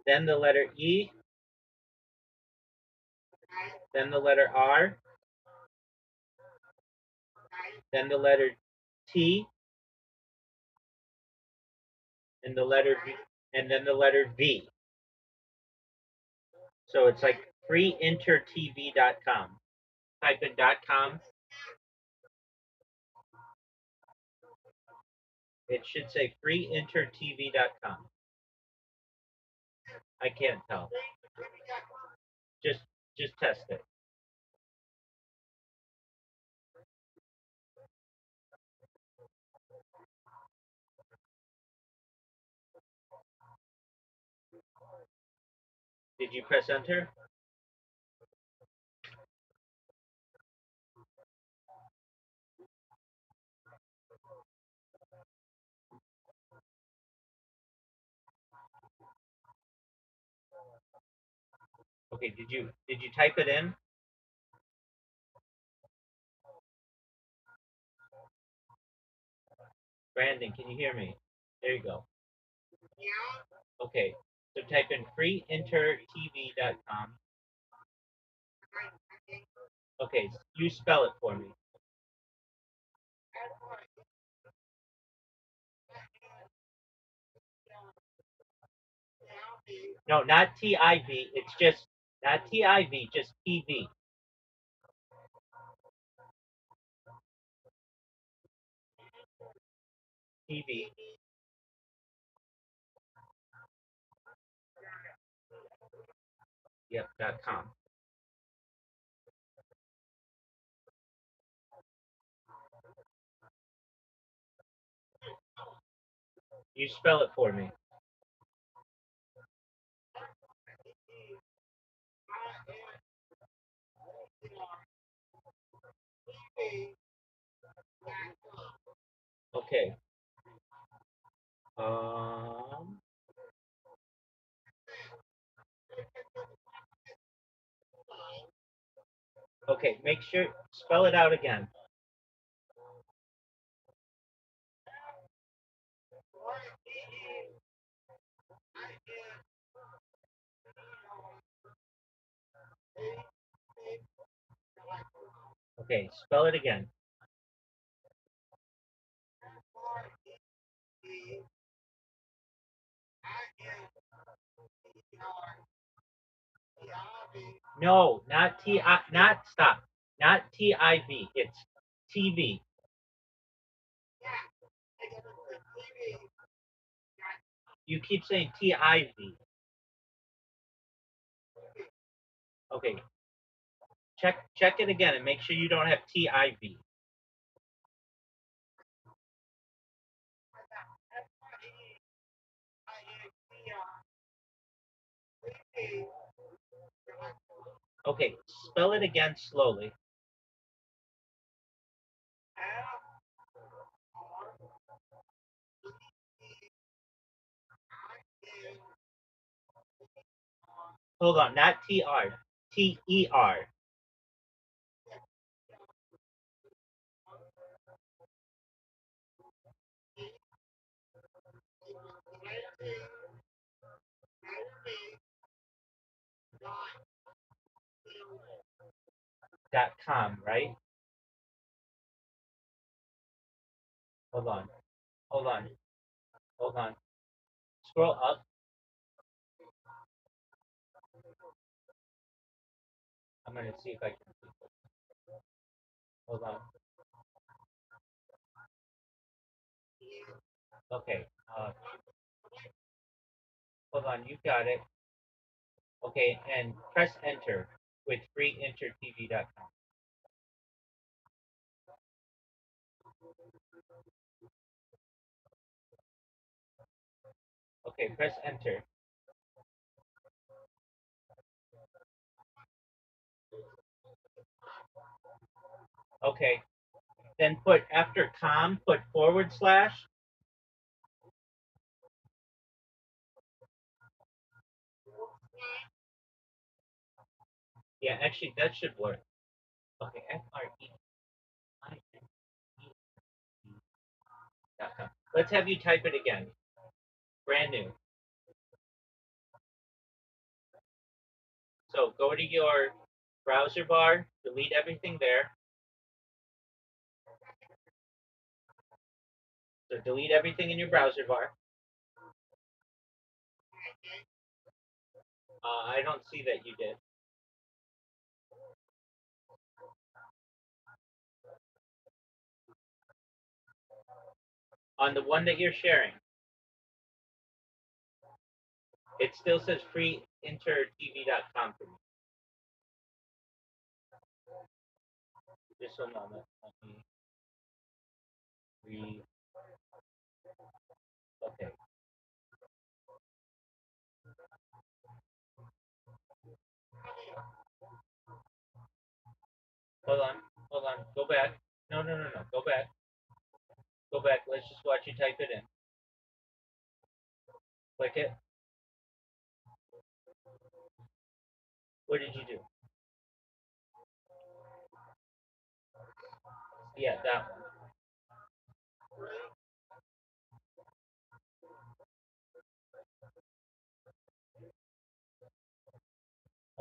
Then the letter E. Then the letter R. Then the letter T. And the letter V. And then the letter V. So it's like freeintertv.com. Type in .com. It should say freeintertv.com. I can't tell. Just just test it. Did you press enter? Okay, did you type it in? Brandon, can you hear me? There you go. Okay. So type in freeintertv.com. Okay, you spell it for me. No, not TIV. It's just not TIV, just TV. TV. Yep, .com. You spell it for me. Okay. Um. Okay. Make sure spell it out again. Okay. Spell it again. No, not T I. Not stop. Not TIV. It's TV. You keep saying TIV. Okay. Check it again and make sure you don't have TIV. Okay. Spell it again slowly. Hold on. Not TR. TER. .com, right? Hold on. Hold on. Hold on. Scroll up. I'm gonna see if I can. Hold on. Okay. Hold on. You got it. Okay, and press enter with freeintertv.com. Okay, press enter. Okay. Then put after com, put forward slash. Yeah, actually that should work. Okay, FREINT.com. Let's have you type it again. Brand new. So go to your browser bar, delete everything there. So delete everything in your browser bar. I don't see that you did. On the one that you're sharing, it still says freeintertv.com for me. Just a moment. Let me read. Okay. Hold on. Hold on. Go back. No, no, no, no. Go back. Go back. Let's just watch you type it in. Click it. What did you do? Yeah, that one.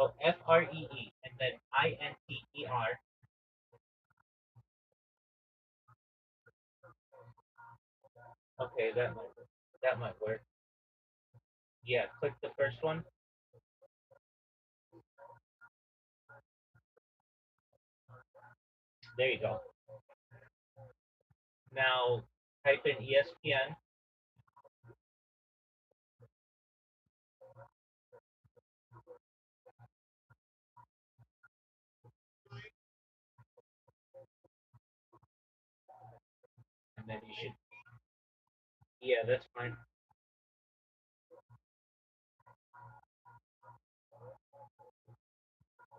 Oh, FREE and then INTER. Okay, that might work. Yeah, click the first one. There you go. Now type in ESPN and then you should. Yeah, that's fine.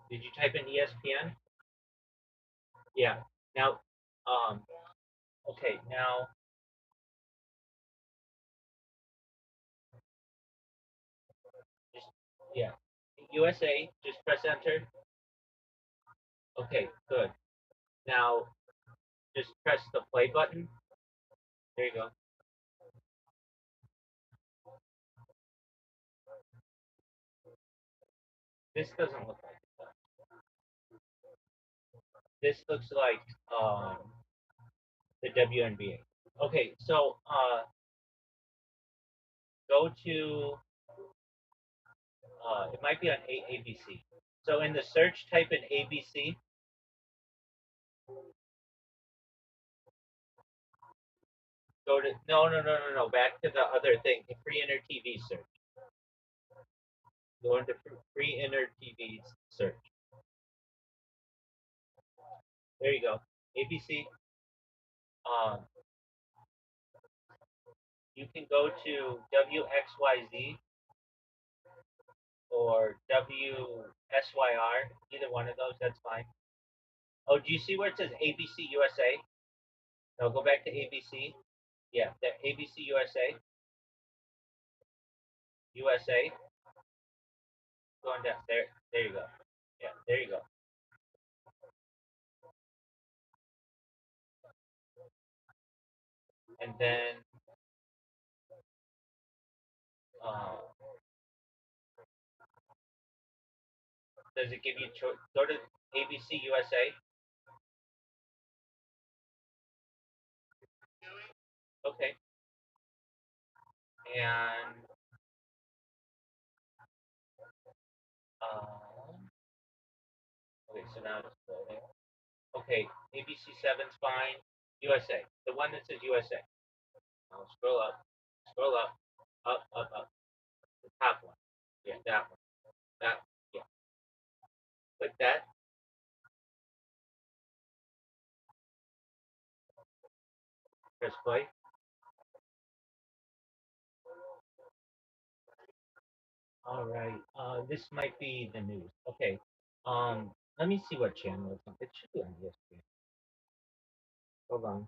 Did you type in ESPN? Yeah. Now, okay. Now, just yeah. USA. Just press enter. Okay, good. Now, just press the play button. There you go. This doesn't look like it. This looks like the WNBA. Okay, so go to it might be on ABC. So in the search, type in ABC. Go to no. Back to the other thing, the free inner TV search. Go into free inner TV search. There you go. ABC. Um, you can go to WXYZ or WSYR. Either one of those, that's fine. Oh, do you see where it says ABC USA? No, go back to ABC. Yeah, the ABC USA. USA. Going down there. There you go. Yeah, there you go. And then uh, does it give you go to ABC USA? Okay. And okay, so now it's loading. Okay, ABC 7's fine. USA, the one that says USA. Now scroll up, up, the top one. Yeah, that one. That yeah. Click that. Press play. All right. This might be the news. Okay. Let me see what channel it's on. It should be on ESPN. Hold on.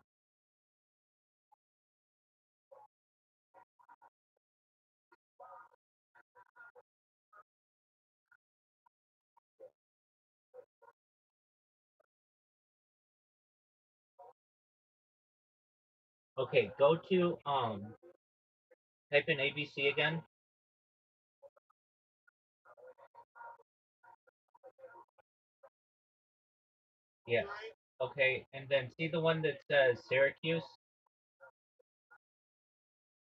Okay, go to type in ABC again. Yeah. Okay, and then see the one that says Syracuse?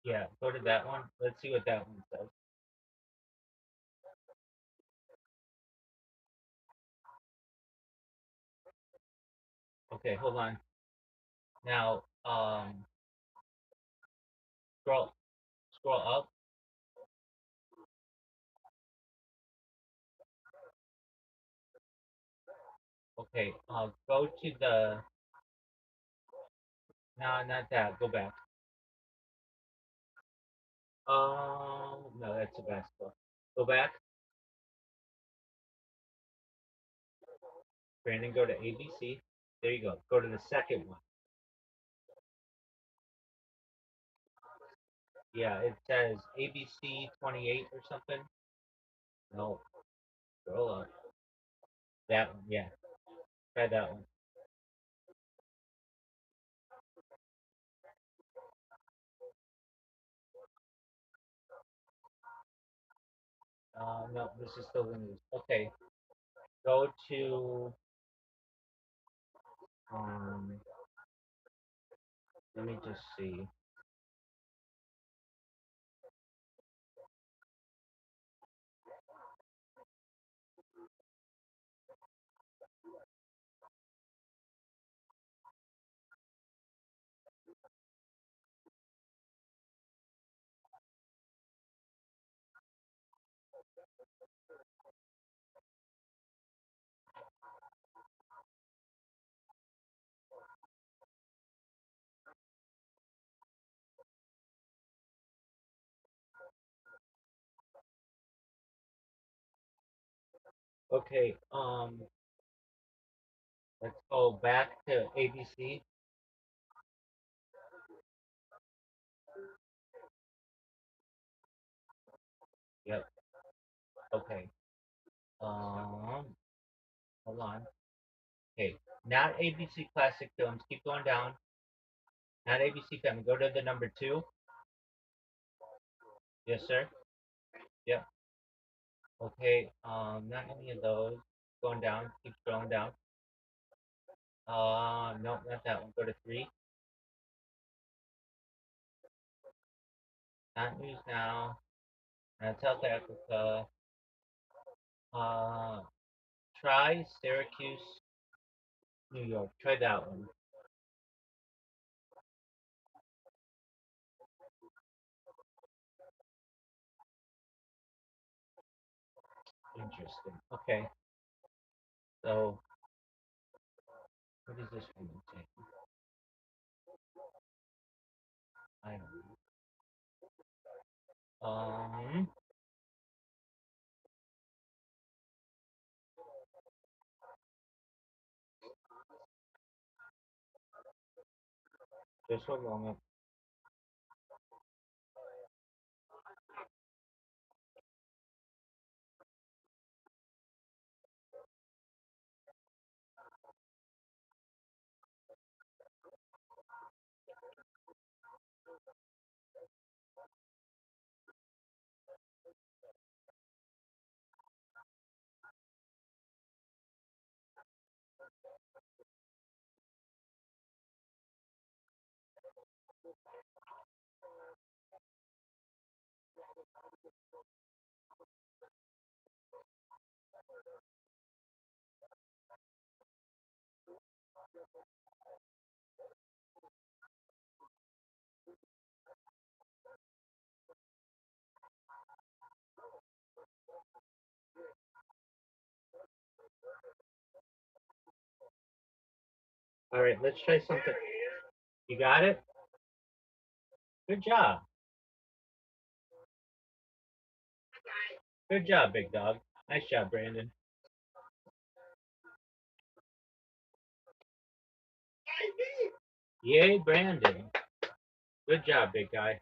Yeah, go to that one. Let's see what that one says. Okay, hold on. Now, scroll scroll up. Okay, go to the no, not that. Go back. No, that's the basketball. Go back. Brandon, go to ABC. There you go. Go to the second one. Yeah, it says ABC 28 or something. No, scroll up. That one, yeah. Try that one. No, this is still the news. Okay, go to um. Let me just see. Okay, let's go back to ABC. Yep. Okay. Hold on. Okay, not ABC Classic Films. Keep going down. Not ABC Family. Go to the number two. Yes, sir. Yep. Okay. Not any of those. Going down. Keep scrolling down. No, not that one. Go to three. Not News Now. Not South Africa. Uh, try Syracuse, New York. Try that one. Interesting. Okay. So, what is this one take? I don't know. Just one moment. All right, let's try something. You got it? Good job. Good job, big dog. Nice job, Brandon. Yay, Brandon. Good job, big guy.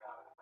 Well,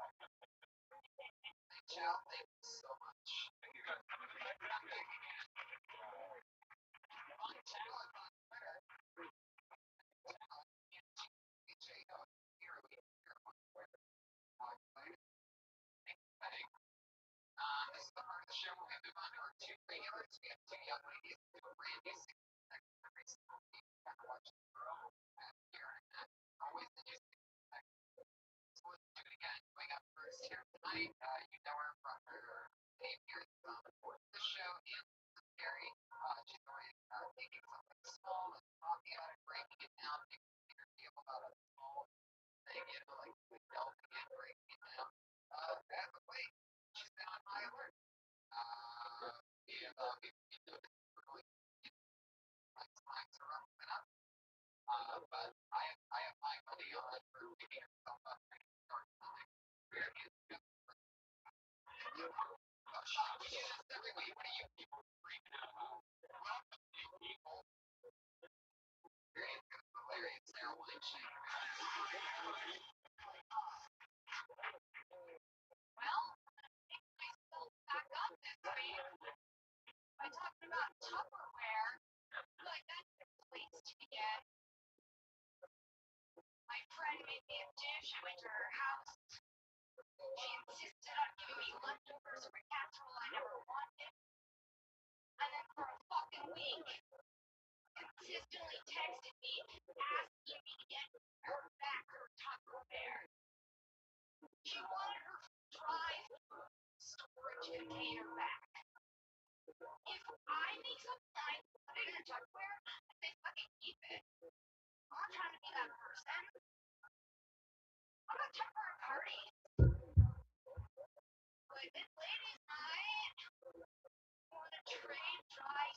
still back up this week by talking about Tupperware. Like that's the place to begin. My friend made me a dish. I went to her house. She insisted on giving me leftovers from a casserole I never wanted. And then for a fucking week, consistently texted me asking me to get her back her Tupperware. She wanted her dry storage container back. If I make something nice, put it in a Tupperware, and they fucking keep it. I'm not trying to be that person. How about Tupperware parties? Like this ladies' night, want to trade dry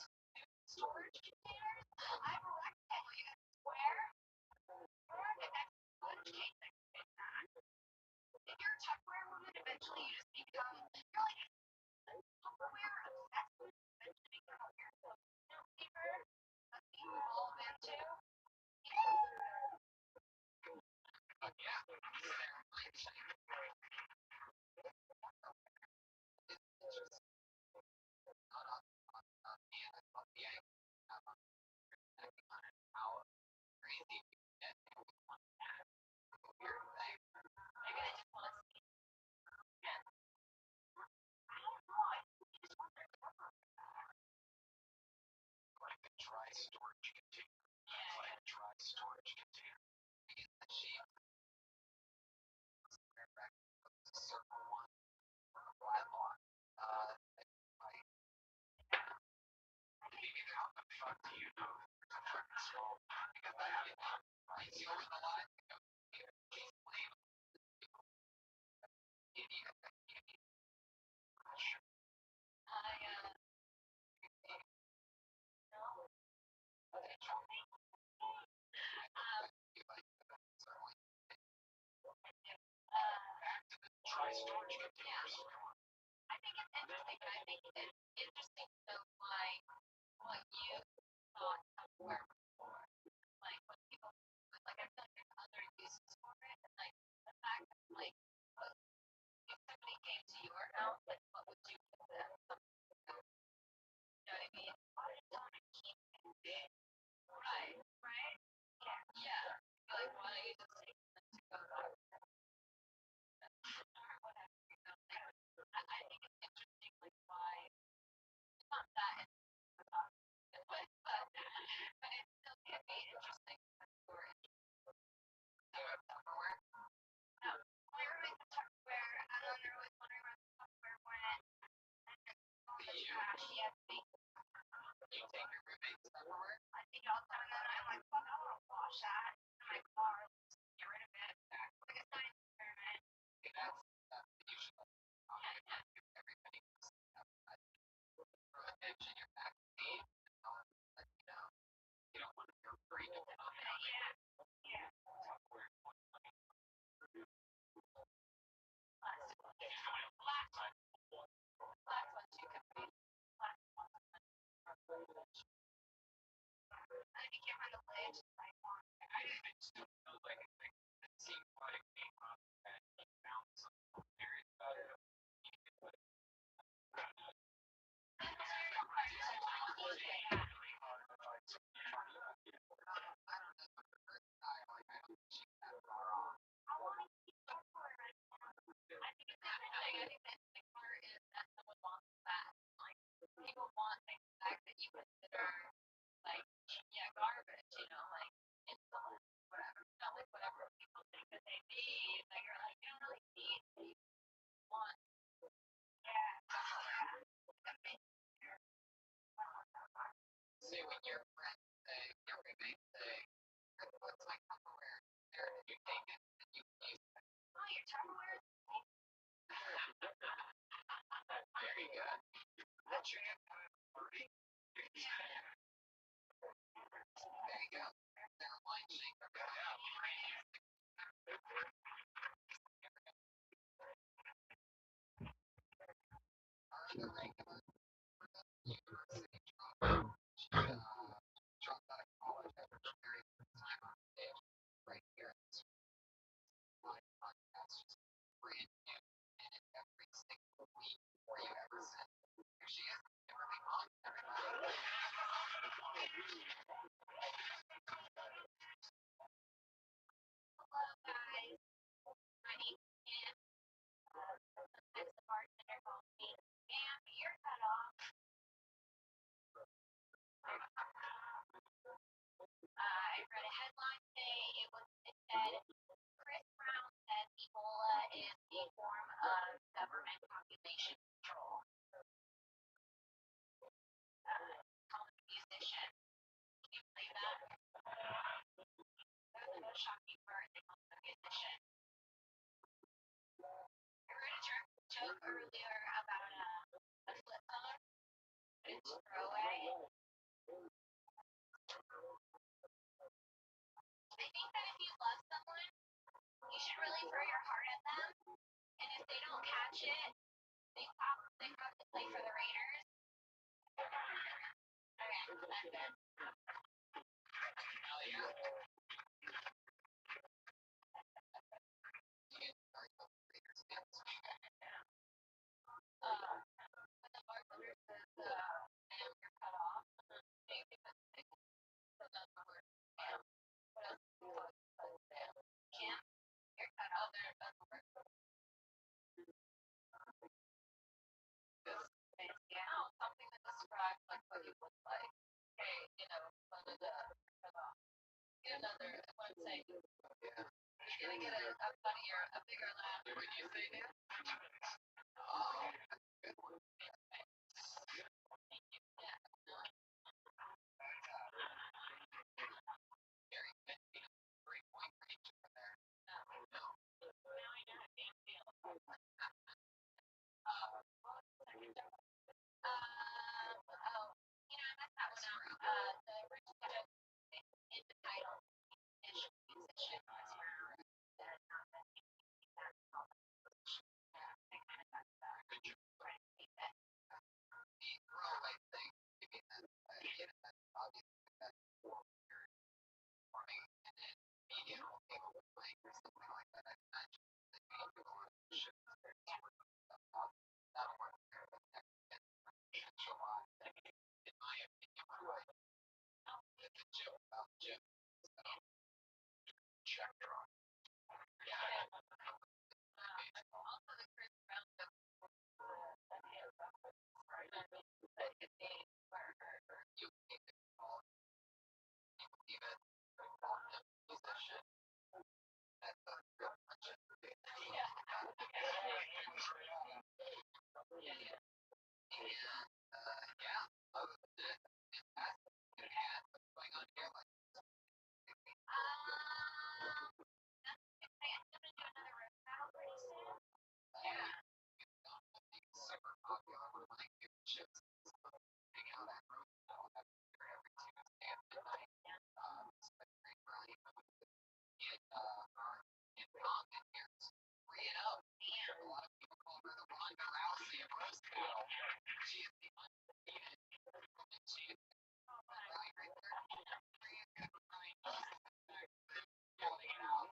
storage containers? I have a rectangle. You got a square? Or if that's a sponge case that can fit that. If you're a Tupperware woman, eventually you just become, you're like Tupperware obsessed. Eventually become a weird paper that we evolve into. Maybe they just want to see again. I don't know. I think they just want their Tupperware. I think it's interesting, but I think it's interesting to know like what you thought Tupperware before. Like what people like I feel like there's other uses for it and like the fact that like if somebody came to your house, like what would you give them? Something, you know what I mean? Why did you want to keep it? Right, right? Yeah. Yeah. You're like, why don't you just take them to go back or whatever, you know? Like, I think it's interesting like why it's not that interesting but it still can be interesting for Tupperware. No, my roommates have Tupperware, and then they're always wondering where the Tupperware went. And it's all the trash. He has to make. You take your roommate's Tupperware? I take it all the time, and then I'm like, fuck, I don't want to wash that in my car. Let's just get rid of it. Like it's not an experiment. That's usually. Yeah, yeah. Everybody goes through a ditch in your back seat, and I'll let you know. You don't want to go free to it. Okay, yeah. Yeah. Tupperware. Last one too can be last one. I think you can't find the lid. I still feel like it seemed like it came up and he bounced like yeah, garbage, like insulin, whatever, like whatever people think that they need, but you're like, you don't really need what you want. Yeah, that makes see when your friends say, your roommates say, what's my Tupperware? There, did you take it? And you use it. Oh, your Tupperware? Very good. That's your party. There you go. They're wine shaker. The regular university dropped out of college after very time on stage right here. It's my podcast, just brand new, and every single week before you ever said, here she is, Kimberly Vaughn, everybody. Hello, guys. My name's Kim. That's the bartender called me. And you're cut off. I read a headline today. It said Chris Brown says Ebola is a form of government population control. Calling a musician. Can you believe that? That was the most shocking part. They called him a musician. I read a joke earlier about a flip phone. It's throwaway. I think that if you love someone, you should really throw your heart at them. And if they don't catch it, they probably play for the Raiders. Okay, that's it. Hell yeah. When the bartender says, "Ma'am, you're cut off," maybe that's another word. Ma'am. What else do you call it? Ma'am. Kim, you're cut off. There's another word. Yeah, something that describes like what you look like. Hey, one of the cut off. Get another. What I'm saying. Yeah. You're gonna get a bigger laugh when you say that. Oh, good one. Thank you. Yeah. Very good. 3-point range over there. No. Now I know how game feels. Oh, I messed that one up. The original joke in the title is musician was your that they kind of talked about trying to keep that. The throwaway thing, maybe that obviously that you're forming and then media will be able to play or something like that. I imagine that maybe a lot of shows there that'll work there, but that July, in my opinion, right? It's a joke about Jim. Check draw. Yeah. Also, the Chris Brown joke. Right. His name, or you think it's called, even call him musician. That's a real punch. Yeah. Yeah, yeah. And yeah, other than that, fantastic. Yeah, what's going on here? Like, I'm gonna do another road battle pretty soon. Yeah. Super popular. One of my favorite shows. Hang out at road battle every Tuesday at midnight. It's been great, really. And in Compton here, it's 3-0. Damn. A lot of people call her the Ronda Rousey of roast battle. She is the undefeated. And she is right there. Ryan yelling it out.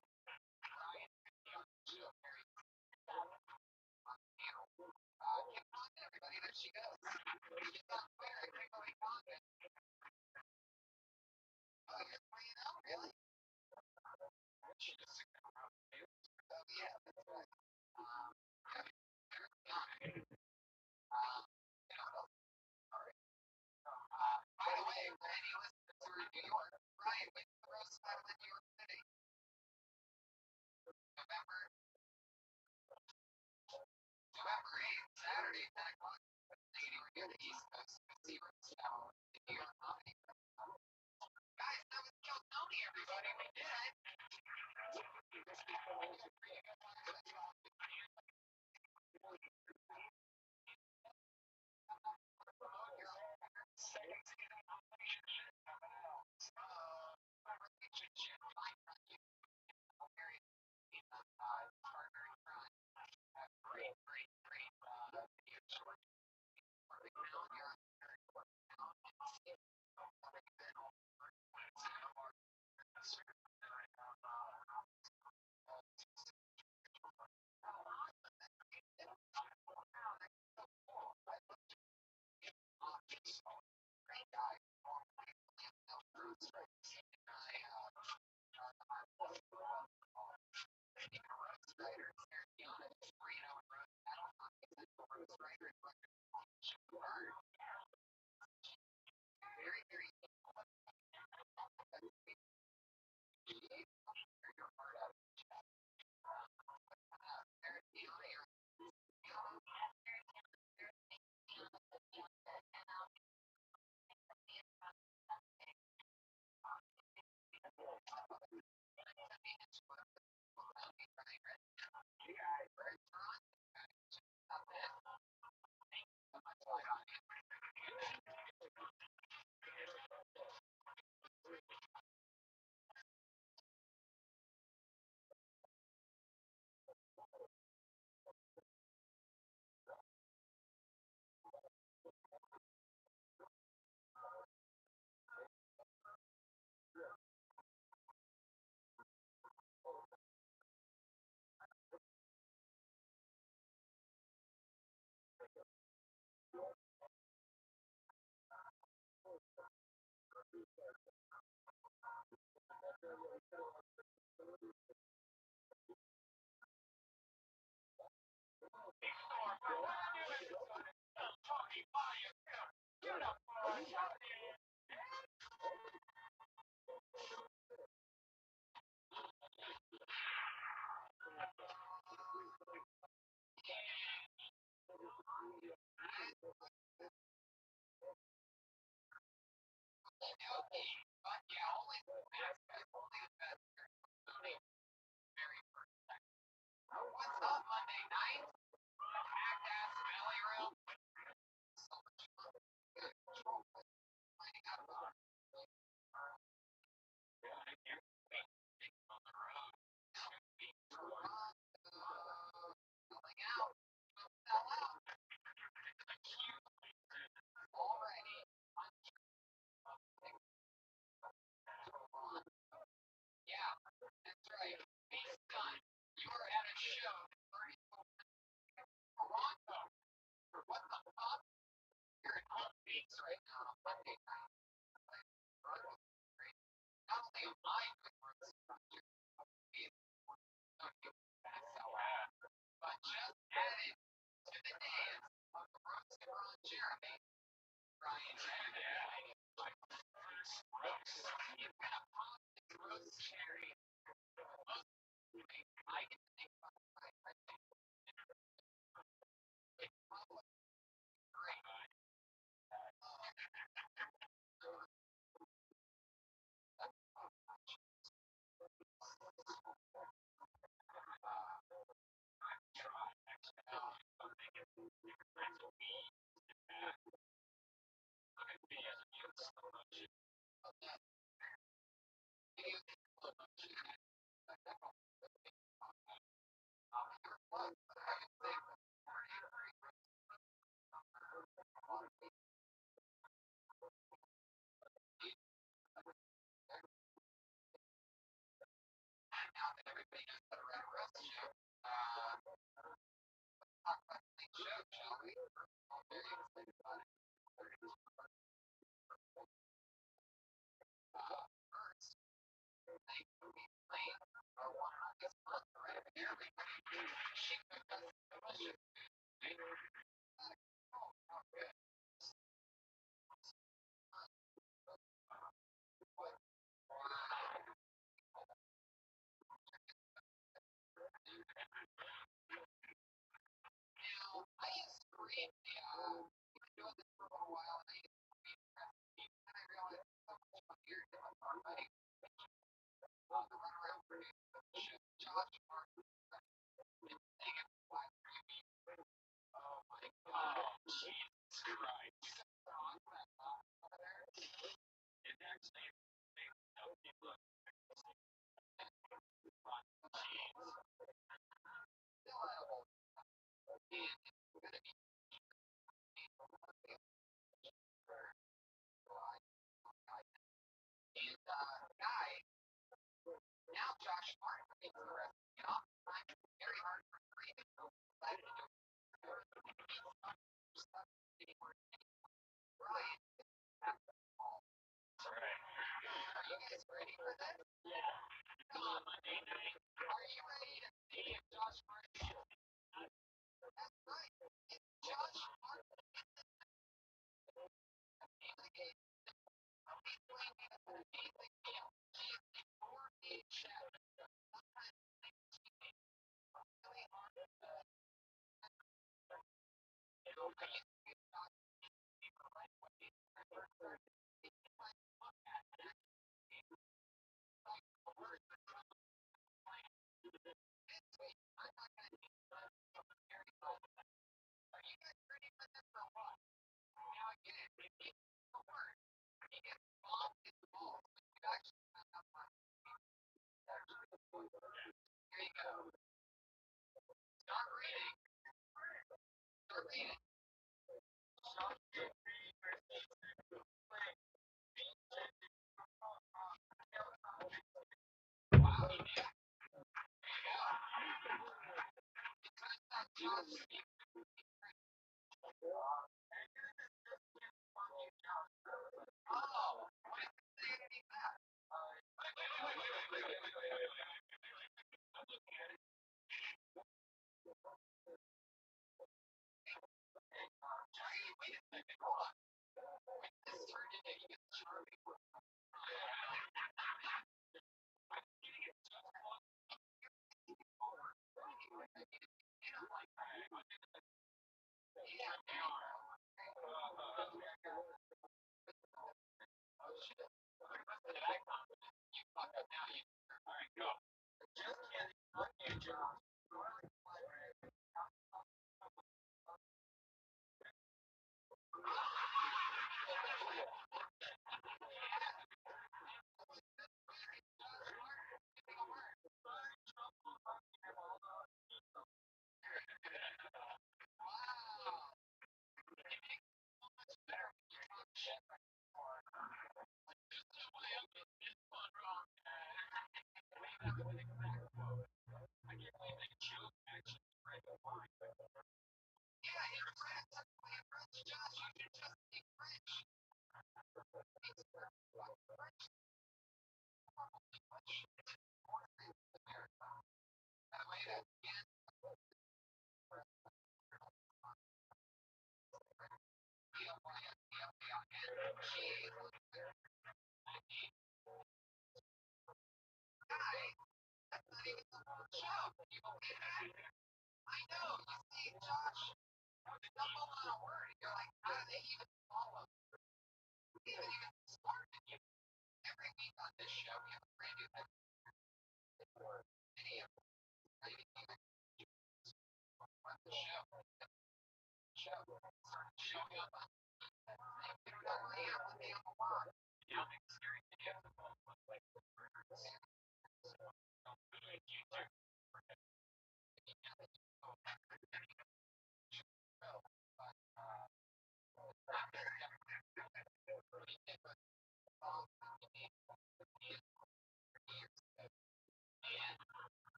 Ryan, very on panel. Kim Condon, everybody, there she goes. She's on Twitter at Kimberly Condon. Oh, you're 3-0, really? She just oh, yeah, that's right.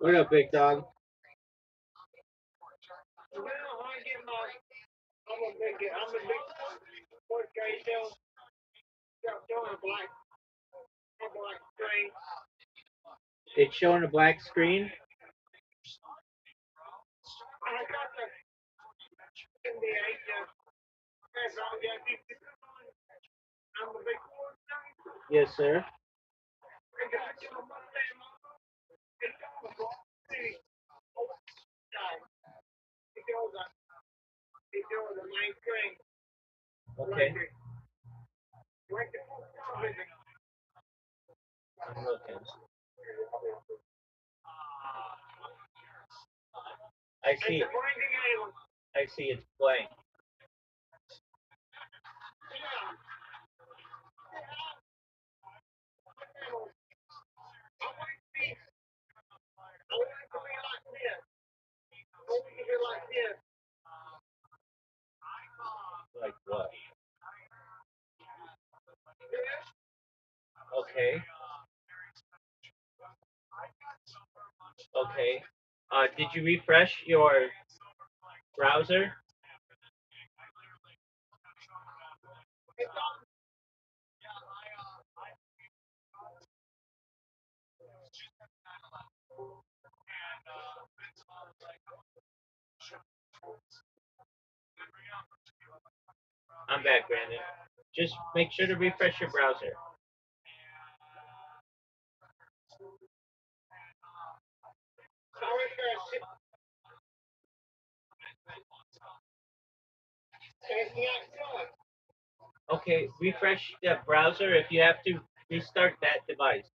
What up, big dog? It's showing a black screen. Yes, sir. Okay. I'm looking. I see. I see. It's blank. Like what? Okay. Okay. Did you refresh your browser? I'm back, Brandon. Just make sure to refresh your browser. Okay, refresh the browser if you have to restart that device.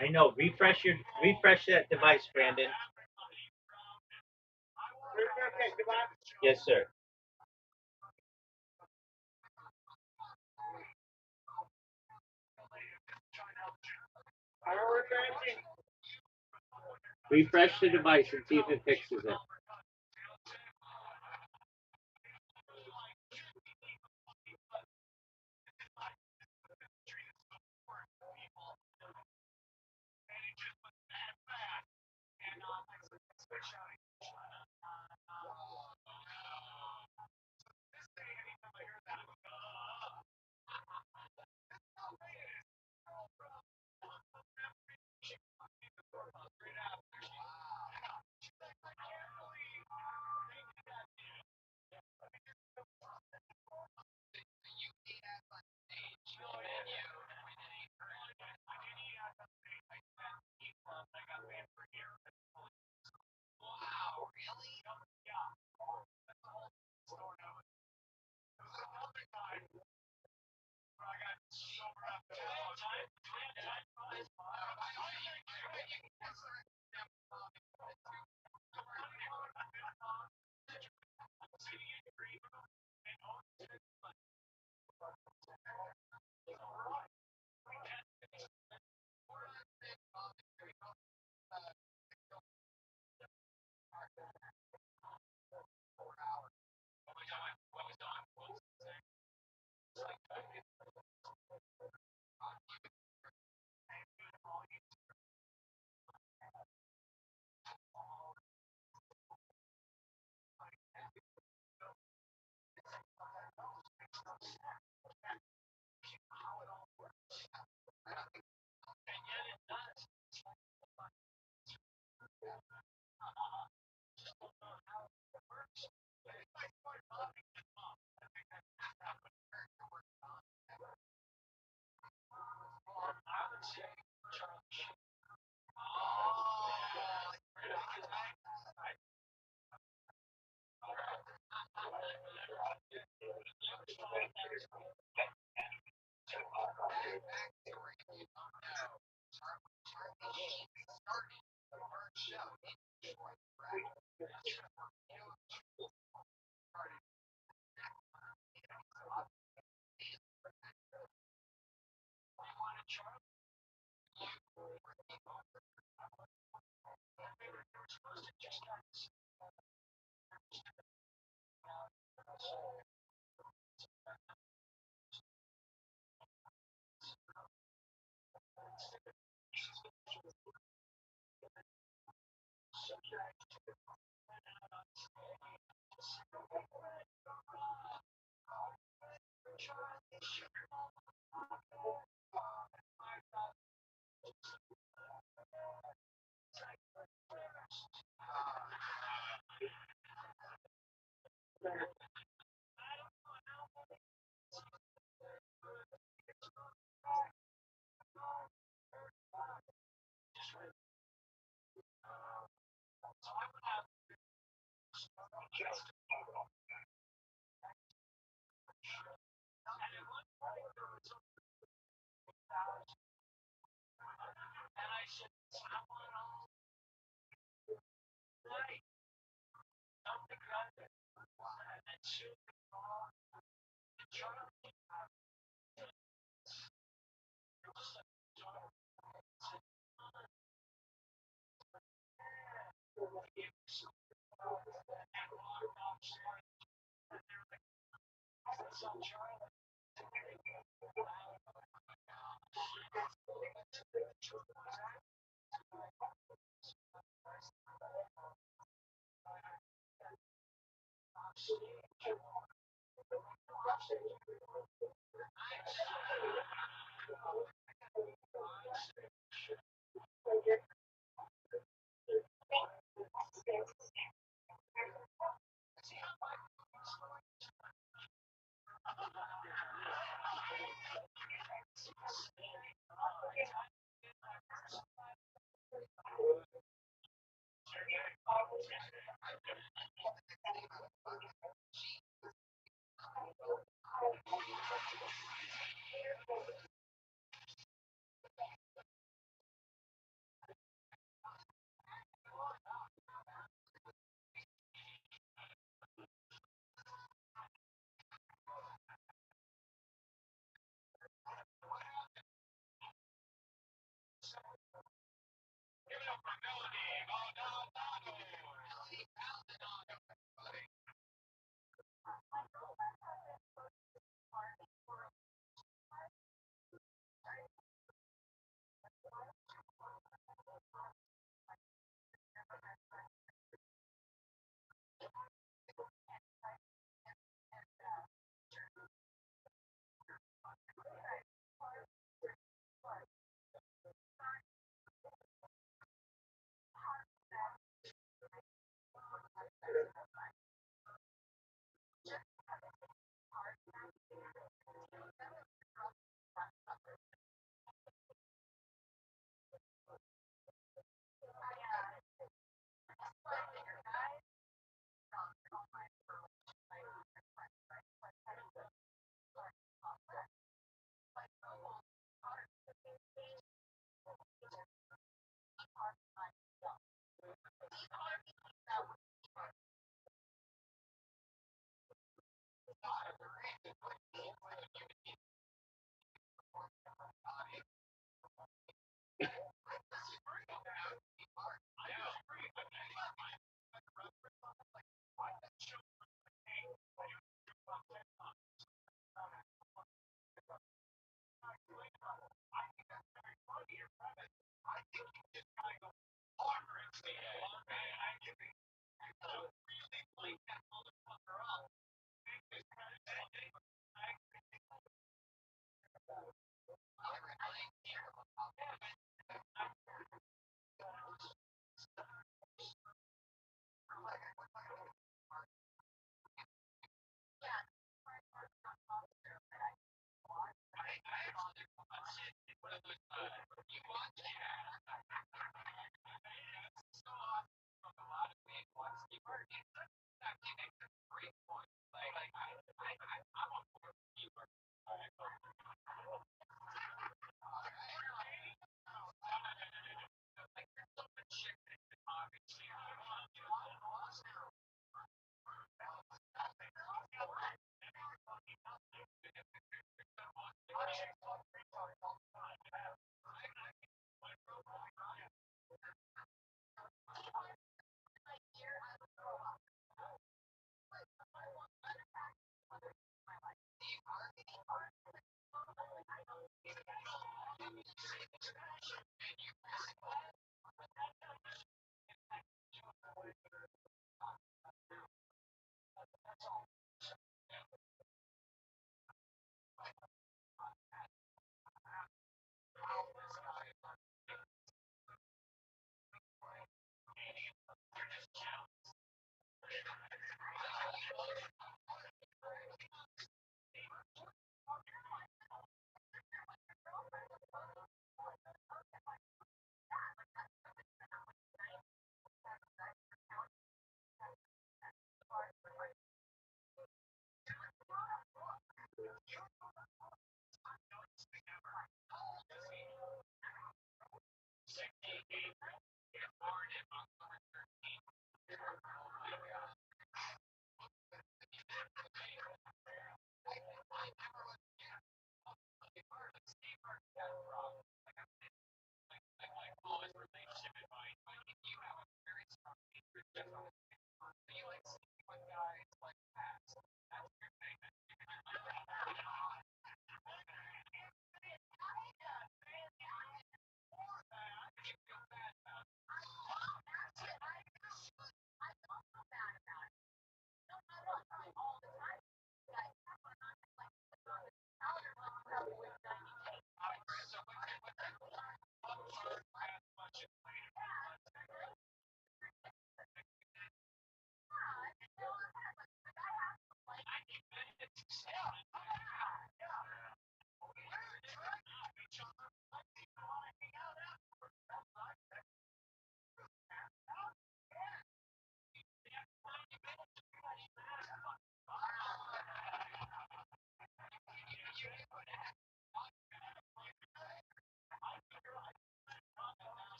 I know. Refresh that device, Brandon. Yes, sir. Refresh the device and see if it fixes it.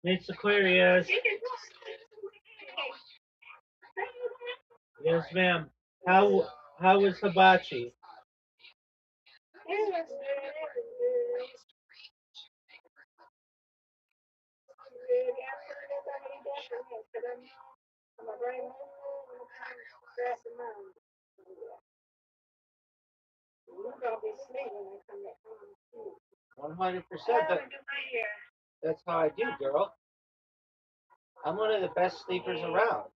Miss Aquarius. Yes, ma'am. How was hibachi? You're gonna be sleeping when I come back home. 100%. That's how I do, girl. I'm one of the best sleepers around.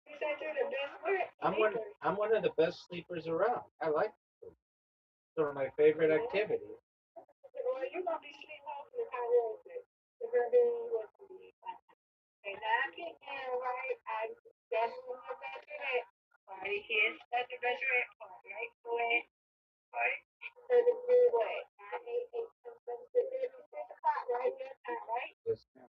You said you're the best what? I'm one of the best sleepers around. I like it. It's one of my favorite activities. Well, you're gonna be sleeping hopefully how was it? You're gonna be what to be like. And now I can't get it right. That's when we're back to that party. Here's at the bachelorette party, right? So it party. So the good what? 9, 8, 8, 7, 6 o'clock, right? Your time, right? Yes, ma'am.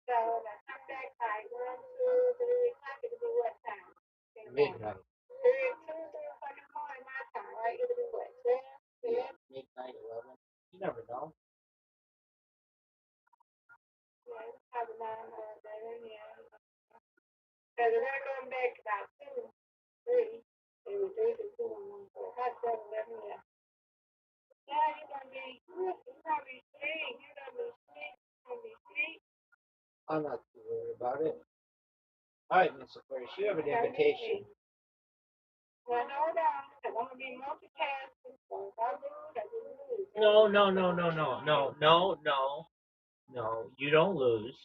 So I come back by 1, 2, 3 o'clock. It'll be what time? In the morning. Midnight. 3, 2, 3 o'clock in the morning, my time, right? It'll be what? 12, Yeah, 11? midnight, 11. You never know. Yeah, it's probably 9 or 11, yeah. Because if I come back about 2, 3, it was 3 to 2 and 1, 4, about 7, 11, yeah. Yeah, you're gonna be asleep, you're gonna be asleep. I'm not too worried about it. All right, Miss Aquarius, you have an invitation. Well, hold on, because I'm gonna be multitasking, so if I lose, I lose. No, no, no, no, no, no, no, no, no. You don't lose.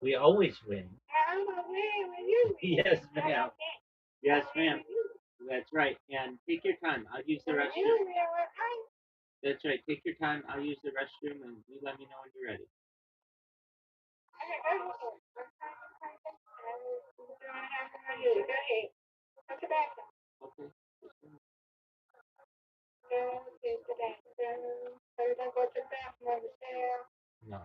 We always win. I'm gonna win when you win. Yes, ma'am. Yes, ma'am. That's right. And take your time. I'll use the restroom. That's right. Take your time. I'll use the restroom, and you let me know when you're ready. Okay. No.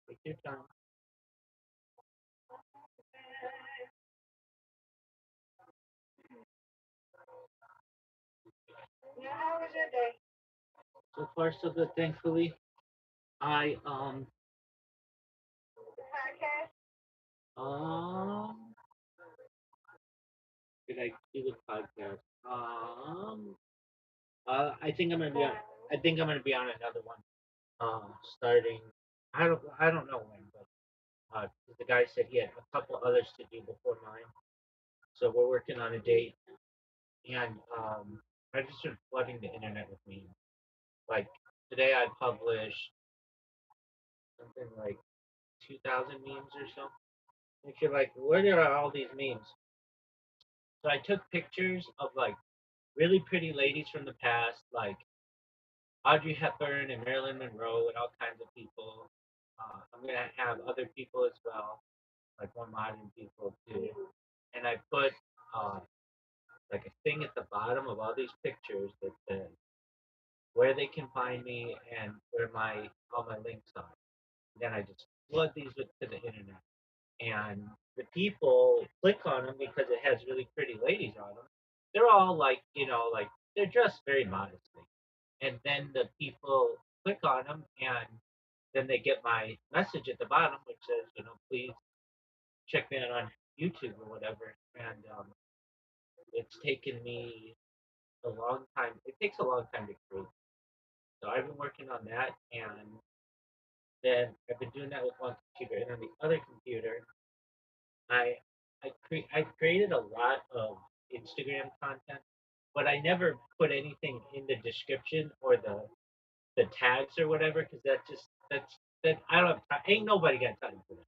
Take your time. Yeah, how was your day? So far, so good. Thankfully, I The podcast? um did I do the podcast? I think I'm gonna be on. I think I'm gonna be on another one. Starting. I don't know when, but the guy said he had a couple others to do before mine. So we're working on a date, and I just been flooding the internet with memes. Like today, I published something like 2,000 memes or so. And you're like, where are all these memes? So I took pictures of like really pretty ladies from the past, like Audrey Hepburn and Marilyn Monroe and all kinds of people. I'm gonna have other people as well, like more modern people too. And I put uh, like a thing at the bottom of all these pictures that says where they can find me and where my all my links are. Then I just flood these to the internet, and the people click on them because it has really pretty ladies on them. They're all like, like they're dressed very modestly, and then the people click on them, and then they get my message at the bottom, which says, please check me out on YouTube or whatever. And it's taken me a long time. It takes a long time to create. So I've been working on that, and then I've been doing that with one computer, and on the other computer, I I created a lot of Instagram content, but I never put anything in the description or the tags or whatever because that I don't have time. Ain't nobody got time for that.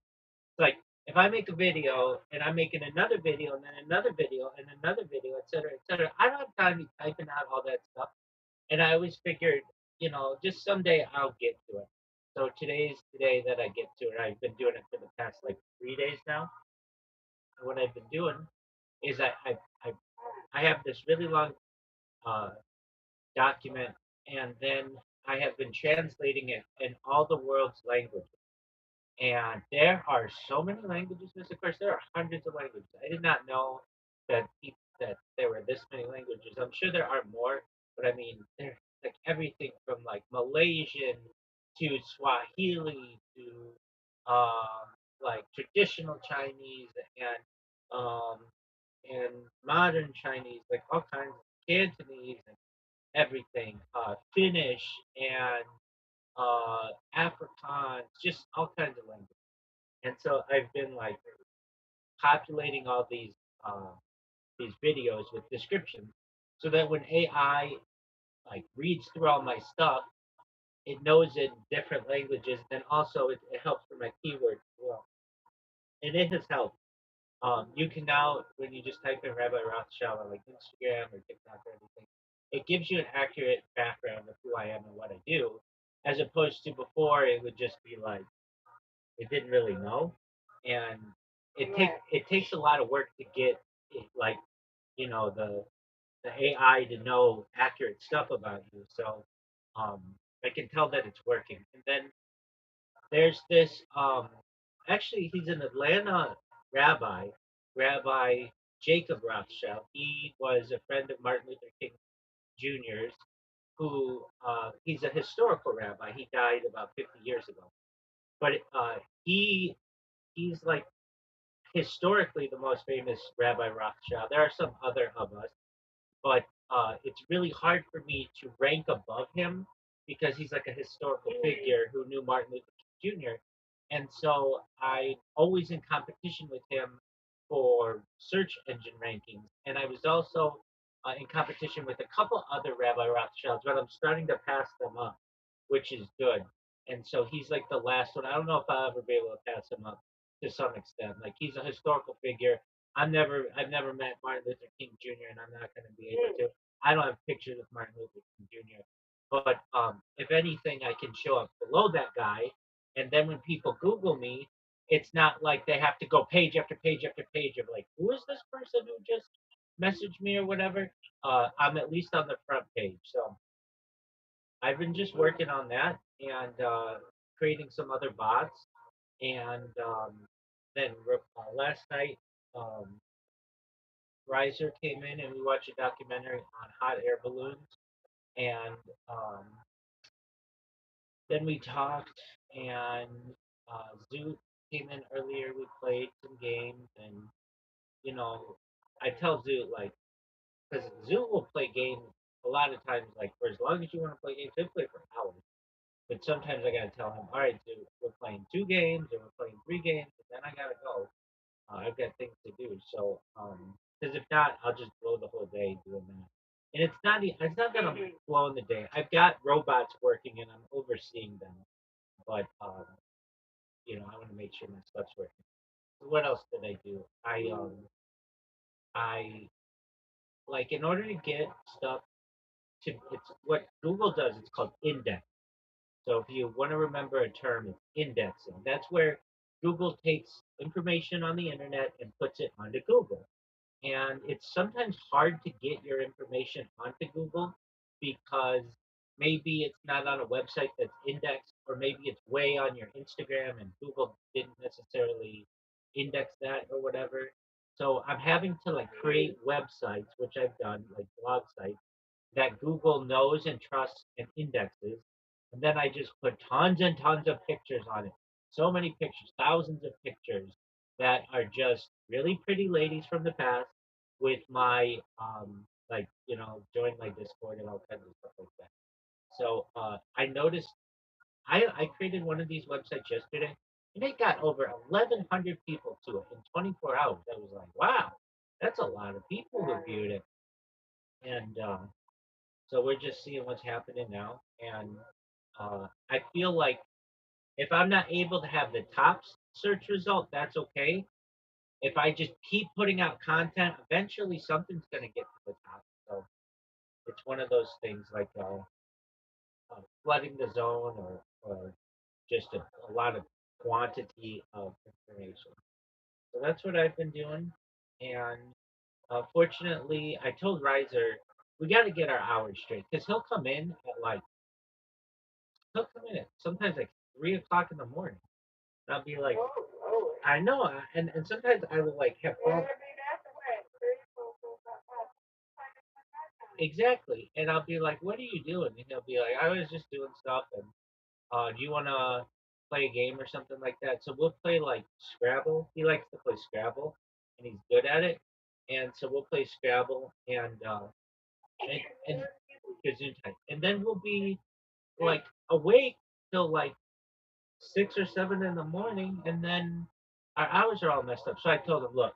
It's like if I make a video and I'm making another video and then another video and another video, et cetera, et cetera. I don't have time to be typing out all that stuff. And I always figured, just someday I'll get to it. So today's the day that I get to it. I've been doing it for the past like 3 days now. And what I've been doing is I, I have this really long uh, document, and then I have been translating it in all the world's languages. And there are so many languages, Mr. Of course, there are hundreds of languages. I did not know that there were this many languages. I'm sure there are more, but I mean, there's like everything from like Malaysian to Swahili to like traditional Chinese um, and modern Chinese, like all kinds of Cantonese and everything, Finnish and Afrikaans, just all kinds of languages. And so I've been like populating all these videos with descriptions, so that when AI like reads through all my stuff, it knows it in different languages. And also it helps for my keywords as well, and it has helped. You can now, when you just type in Rabbi Rothschild on like Instagram or TikTok or anything, it gives you an accurate background of who I am and what I do, as opposed to before it would just be like it didn't really know, and it takes a lot of work to get it, like the AI to know accurate stuff about you. So um, I can tell that it's working. And then there's this actually he's an Atlanta rabbi, Rabbi Jacob Rothschild. He was a friend of Martin Luther King Jr.'s, who he's a historical rabbi. He died about 50 years ago, but he he's like historically the most famous Rabbi Rothschild. There are some other of us, but it's really hard for me to rank above him because he's like a historical figure who knew Martin Luther King Jr. And so I'm always in competition with him for search engine rankings. And I was also in competition with a couple other Rabbi Rothschilds, but I'm starting to pass them up, which is good. And so he's like the last one. I don't know if I'll ever be able to pass him up to some extent. Like he's a historical figure. I've never met Martin Luther King Jr. and I'm not going to be able to. I don't have pictures of Martin Luther King Jr. But if anything, I can show up below that guy, and then when people Google me, it's not like they have to go page after page after page of like, who is this person who just messaged me or whatever. I'm at least on the front page. So I've been just working on that and creating some other bots. And then last night, um, Riser came in and we watched a documentary on hot air balloons. and um, then we talked, and Zoo came in earlier. We played some games, and you know, I tell Zoo like because Zoo will play games a lot of times like for as long as you want to play games, he'll play for hours. But sometimes I gotta tell him, all right, Zoo, we're playing 2 games or we're playing 3 games, and then I gotta go. I've got things to do. So, because if not, I'll just blow the whole day doing that. And it's not that I'm blowing the day. I've got robots working and I'm overseeing them, but I want to make sure my stuff's working. So what else did I do? I like in order to get stuff to it's what Google does. It's called index. So if you want to remember a term, it's indexing. That's where Google takes information on the internet and puts it onto Google. And it's sometimes hard to get your information onto Google because maybe it's not on a website that's indexed, or maybe it's way on your Instagram and Google didn't necessarily index that or whatever. So I'm having to like create websites, which I've done, like blog sites that Google knows and trusts and indexes. And then I just put tons and tons of pictures on it. So many pictures, thousands of pictures that are just really pretty ladies from the past with my join my Discord and all kinds of stuff like that. So I noticed I created one of these websites yesterday and it got over 1,100 people to it in 24 hours. I was like, wow, that's a lot of people who viewed it. And so we're just seeing what's happening now. And I feel like if I'm not able to have the top search result, that's okay. If I just keep putting out content, eventually something's going to get to the top. So it's one of those things like flooding the zone or just a lot of quantity of information. So that's what I've been doing. And fortunately, I told Riser we got to get our hours straight because he'll come in at sometimes like 3 o'clock in the morning. And I'll be like, I know, and sometimes I will like have phone exactly, and I'll be like, what are you doing? And he'll be like, I was just doing stuff, and do you want to play a game or something like that? So we'll play like Scrabble. He likes to play Scrabble, and he's good at it. And so we'll play Scrabble and Gesundheit, and then we'll be like awake till like 6 or 7 in the morning, and then our hours are all messed up. So I told him, look,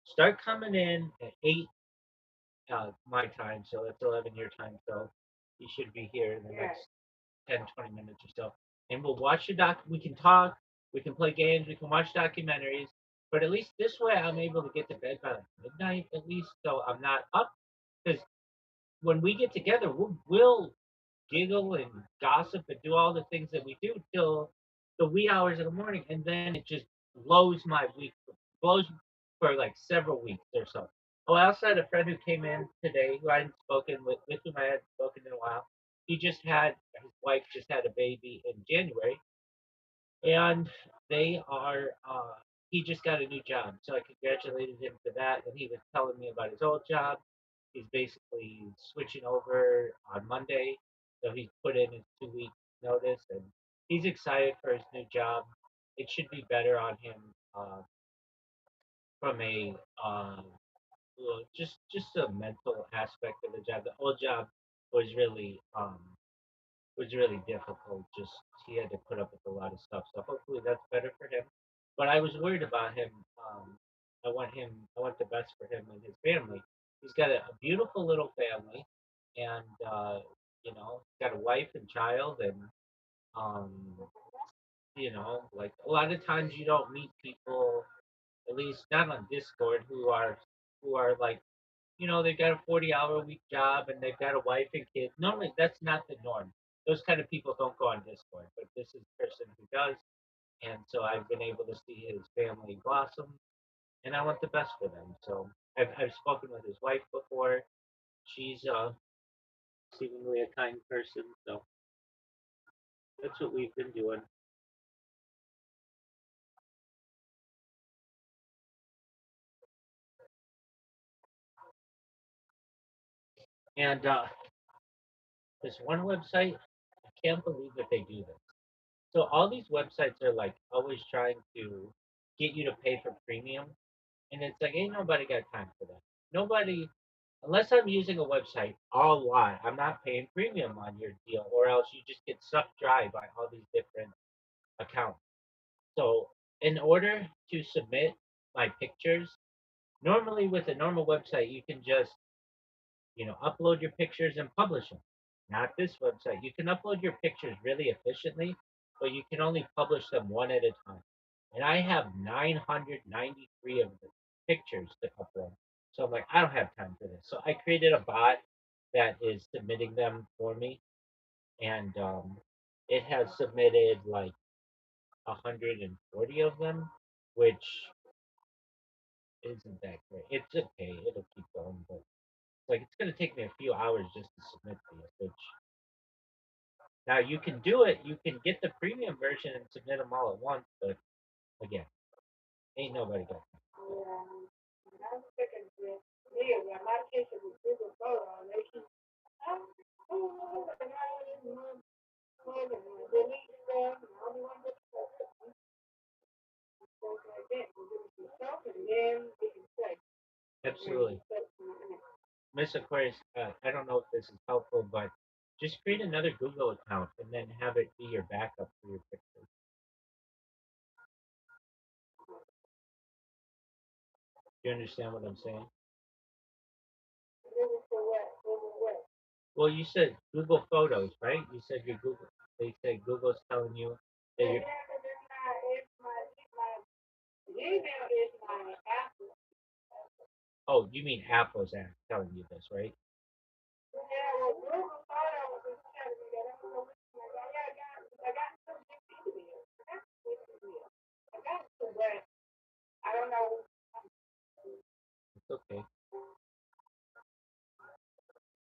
start coming in at 8 my time, so that's 11 your time. So you should be here in the next 10, 20 minutes or so. And we'll watch the doc. We can talk, we can play games, we can watch documentaries. But at least this way, I'm able to get to bed by like midnight at least, so I'm not up. Because when we get together, we'll giggle and gossip and do all the things that we do till the wee hours of the morning, and then it just blows my week, blows for like several weeks or so. Oh, I also had a friend who came in today who I hadn't spoken with whom I hadn't spoken in a while. His wife just had a baby in January, and they are he just got a new job, so I congratulated him for that. And he was telling me about his old job. He's basically switching over on Monday, so he's put in his 2 week notice, and he's excited for his new job. It should be better on him from a just a mental aspect of the job. The old job was really difficult. Just he had to put up with a lot of stuff. So hopefully that's better for him. But I was worried about him. I want the best for him and his family. He's got a beautiful little family, and got a wife and child, and um, like a lot of times you don't meet people, at least not on Discord, who are like they've got a 40-hour a week job and they've got a wife and kids. Normally, that's not the norm. Those kind of people don't go on Discord, but this is a person who does. And so I've been able to see his family blossom, and I want the best for them. So I've spoken with his wife before. She's seemingly a kind person. So that's what we've been doing. And This one website, I can't believe that they do this. So all these websites are like always trying to get you to pay for premium, and it's like ain't nobody got time for that. Nobody, unless I'm using a website a lot, I'm not paying premium on your deal, or else you just get sucked dry by all these different accounts. So in order to submit my pictures, normally with a normal website, you can just upload your pictures and publish them. Not this website. You can upload your pictures really efficiently, but you can only publish them one at a time. And I have 993 of the pictures to upload. So I'm like, I don't have time for this. So I created a bot that is submitting them for me. And it has submitted like 140 of them, which isn't that great. It's okay. It'll keep going, but like it's gonna take me a few hours just to submit these. Which now you can do it. You can get the premium version and submit them all at once. But again, ain't nobody got time. Yeah. I'm sick of this. Yeah, when my kids with Google Photos, they keep, and I delete stuff, and I don't want to stuff like that. And do it yourself, and then we can say, Absolutely, Miss Aquarius. I don't know if this is helpful, but just create another Google account and then have it be your backup for your pictures. Do you understand what I'm saying? Google for what? Google what? Well, you said Google Photos, right? You said your Google. They say Google's telling you that Yeah, you're. but it's my Gmail is my Apple. Oh, you mean Apple's app telling you this, right? Yeah, well, Google Photos is telling me that I don't know which one I got. Yeah, I got some different emails. I got some, but I don't know. It's okay.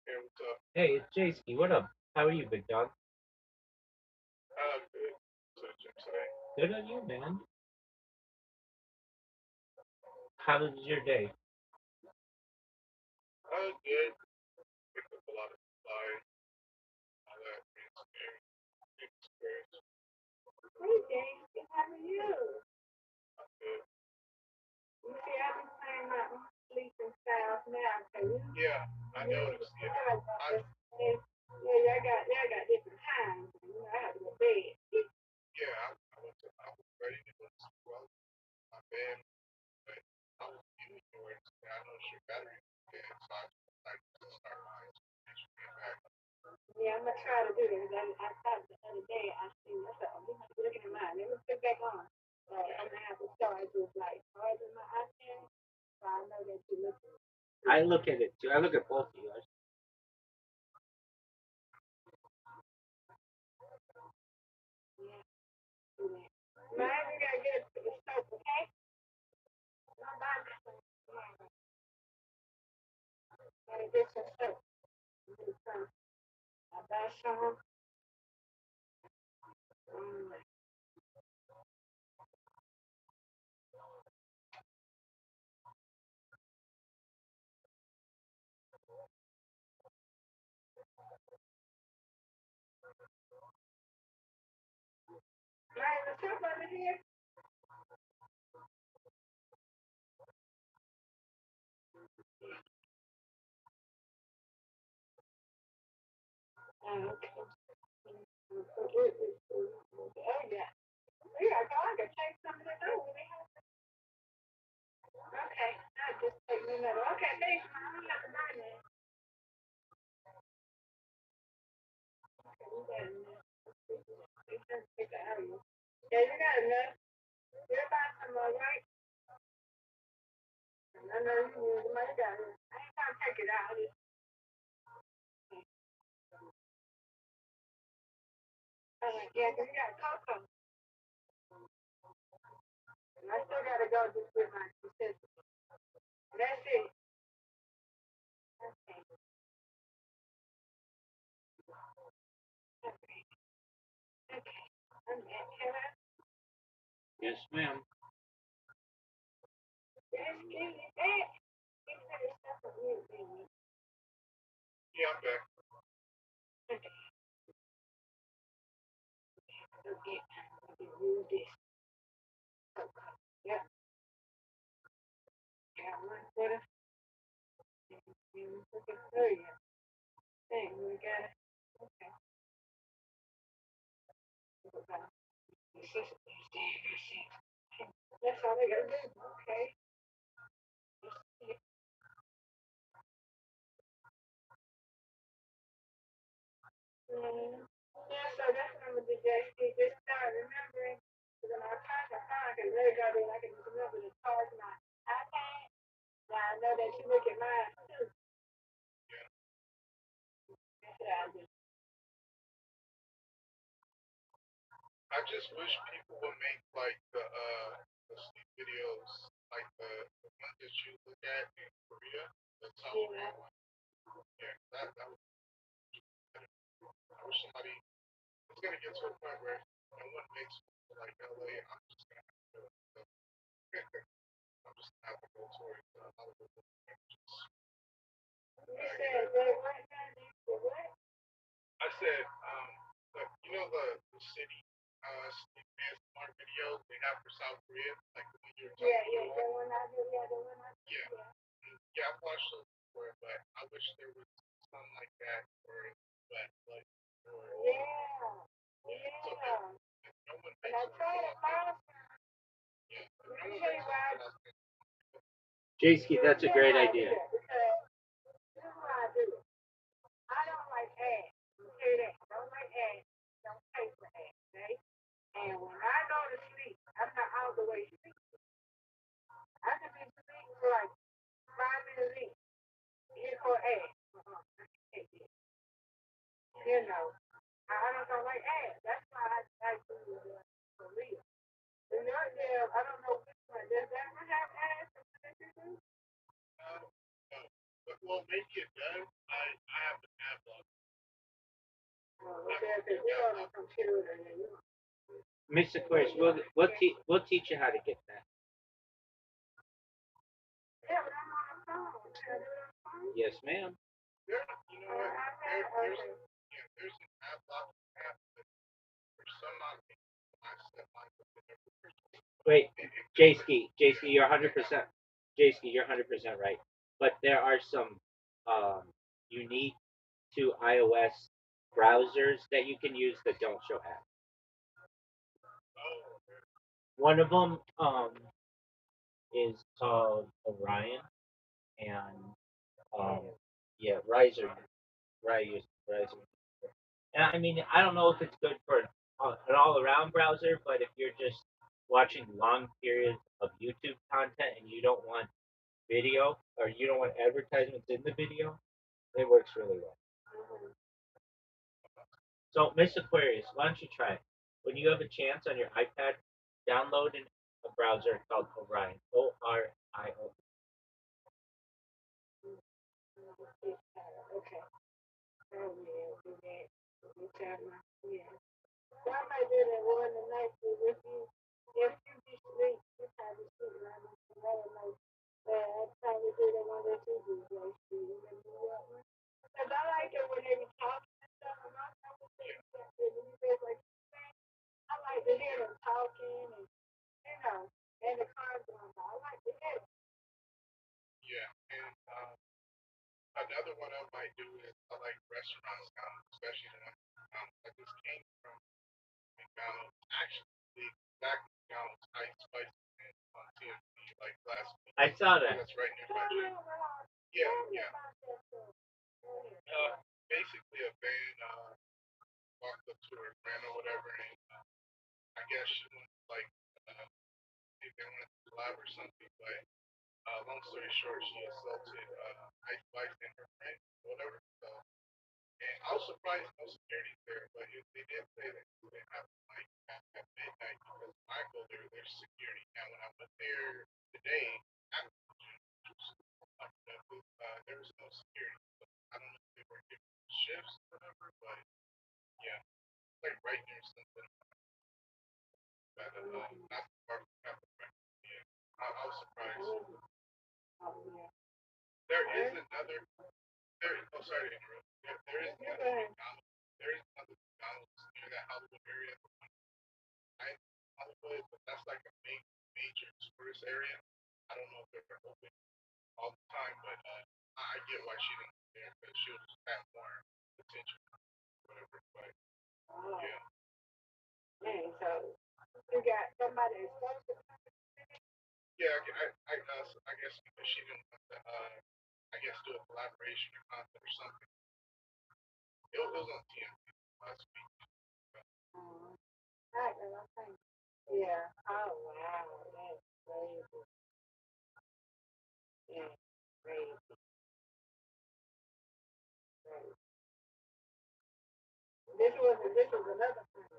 Hey, what's up? Hey, it's Jayski. What up? How are you, big dog? Good. So, Jim today. Good on you, man. How was your day? Good. Picked up a lot of supplies, all that experience. Hey, James. How are you? I'm good. You see, I've been playing my own sleeping styles now. Yeah, I noticed. Yeah, I got different times. I have to go to bed. Yeah, I was ready to go to sleep. My bed, but I was using yours. I noticed your battery was dead, so I to start mine. Back. Yeah, I'm gonna try to do that. I thought the other day I seen myself. I'm looking at mine. Let me put back on. I'm gonna have to start just like charging my iPad. So I know that you look. I look at it too. I look at both of you. Yeah, do that. Man, we gotta get it to the soap, okay? I'm buying this one. Gotta get some soap. I buy some. Um, right, the soap over here. Okay. Oh yeah. Yeah, I can take some of this over. Okay, I'll just take me another. Okay, thanks, man. I'm gonna have to buy that. Okay, we got enough. Take the area. Yeah, you got enough. You're about some more, right? I know you need the money. Got it. I ain't trying to take it out. Yeah, because you got cocoa. And I still got to go just with my sister. That's it. Okay. Okay. Okay. I'm at Hannah. Yes, ma'am. Excuse me. Hey. Yeah, I'm back. Okay. Okay. Use this. Yeah. Got one for the. Look at through you. Thing we got. Okay. The system is there. That's all they gotta do. Okay. Mm. Yeah, so that's number the JC. Just start remembering. Because when I trying to find, because they got it, I can just remember to charge my iPad. Now I know that you look at mine too. That's what I do. I just wish people would make like the sleep videos like the ones that you look at in Korea, the top Yeah. Korean one. Yeah, that was I wish somebody it's gonna get to a point where no one makes like LA, I'm just gonna have to I'm just gonna have to go towards Hollywood and just You said they what now? You said what? I said, you know the city smart videos they have for South Korea, like the one you were Yeah, talking yeah, about. the one I do, yeah, the one I do, Yeah, yeah. yeah, I've watched those before, but I wish there was something like that for but like for Yeah, so yeah. if no one And makes I it tried it last time. yeah, if Let no me one tell you makes why. something else, Jayski, Let me that's a tell you great why I do idea. that. Because this is why I do it. I don't like ads. Let me tell you that. I don't like ads. Don't pay for ads, okay? And when I go to sleep, I'm not all the way asleep. I can be asleep for like 5 minutes in. Here for ads. I can't take it. You know, I don't like ads. That's why I do it for real. Do not give. I don't know which one. Does that one have ads? That you do? no, no. But well maybe it does. I have to have like Oh, I have okay, to okay. You're on a computer and you Mr. Aquarius, we'll teach you how to get that. yeah, but I'm on the phone. Can I do it on the phone? Yes, ma'am. there you know what Okay. there's an app lock app that for some odd reason when I set mine up in every Wait, it Jayski, you're 100%. Jayski, you're 100% right. But there are some um, unique to iOS browsers that you can use that don't show ads. oh One of them is called Orion, and um, yeah, Riser. And I mean, I don't know if it's good for an all-around browser, but if you're just watching long periods of YouTube content and you don't want video or you don't want advertisements in the video, it works really well. So, Miss Aquarius, why don't you try it? When you have a chance on your iPad, download a browser called Orion, ORIO. Okay. Oh, yeah, do that. You tell my, yeah. I might do that one tonight too. If you be sleep, you probably sleep around another night. I'd probably do the one that you do, like, you remember that one? Because I like it when they be talking and stuff, and my conversation, and you guys like, I like to hear them talking and, you know, and the cars going by. I like to hear them. yeah and another one I might do is I like restaurants now, especially the one I just came from McDonald's. Actually, the exact McDonald's ice spice and on TNT like last week. I saw that. That's right near my Tell me gym. about, Yeah, tell me yeah. about that stuff. Go ahead. Basically a van walked up to her friend or whatever, and I guess she went like think they wanted to collab or something. But long story short, she assaulted Ice Spice and her friend or whatever. So and I was surprised no security there, but they did say that it didn't happen like at midnight because when I go there, there's security. Now when I went there today, after there was no security. So I don't know if they were different shifts or whatever, but yeah, like right near something that not far from Capital. Yeah, I was surprised. Oh, yeah. There is another. There. Oh, sorry to interrupt. There is You're another good. McDonald's. area. I Hollywood, but that's like a big major tourist area. I don't know if they're open all the time, but I get why she didn't go there because she'll just have more attention, whatever. But Oh, yeah, man. So you got somebody that's supposed to come. yeah, I guess because she didn't want to, I guess do a collaboration or content or something. It was on TMZ last week. Oh, right, okay. Yeah. Oh, wow. That's crazy. Yeah. Crazy. Crazy. This was another friend.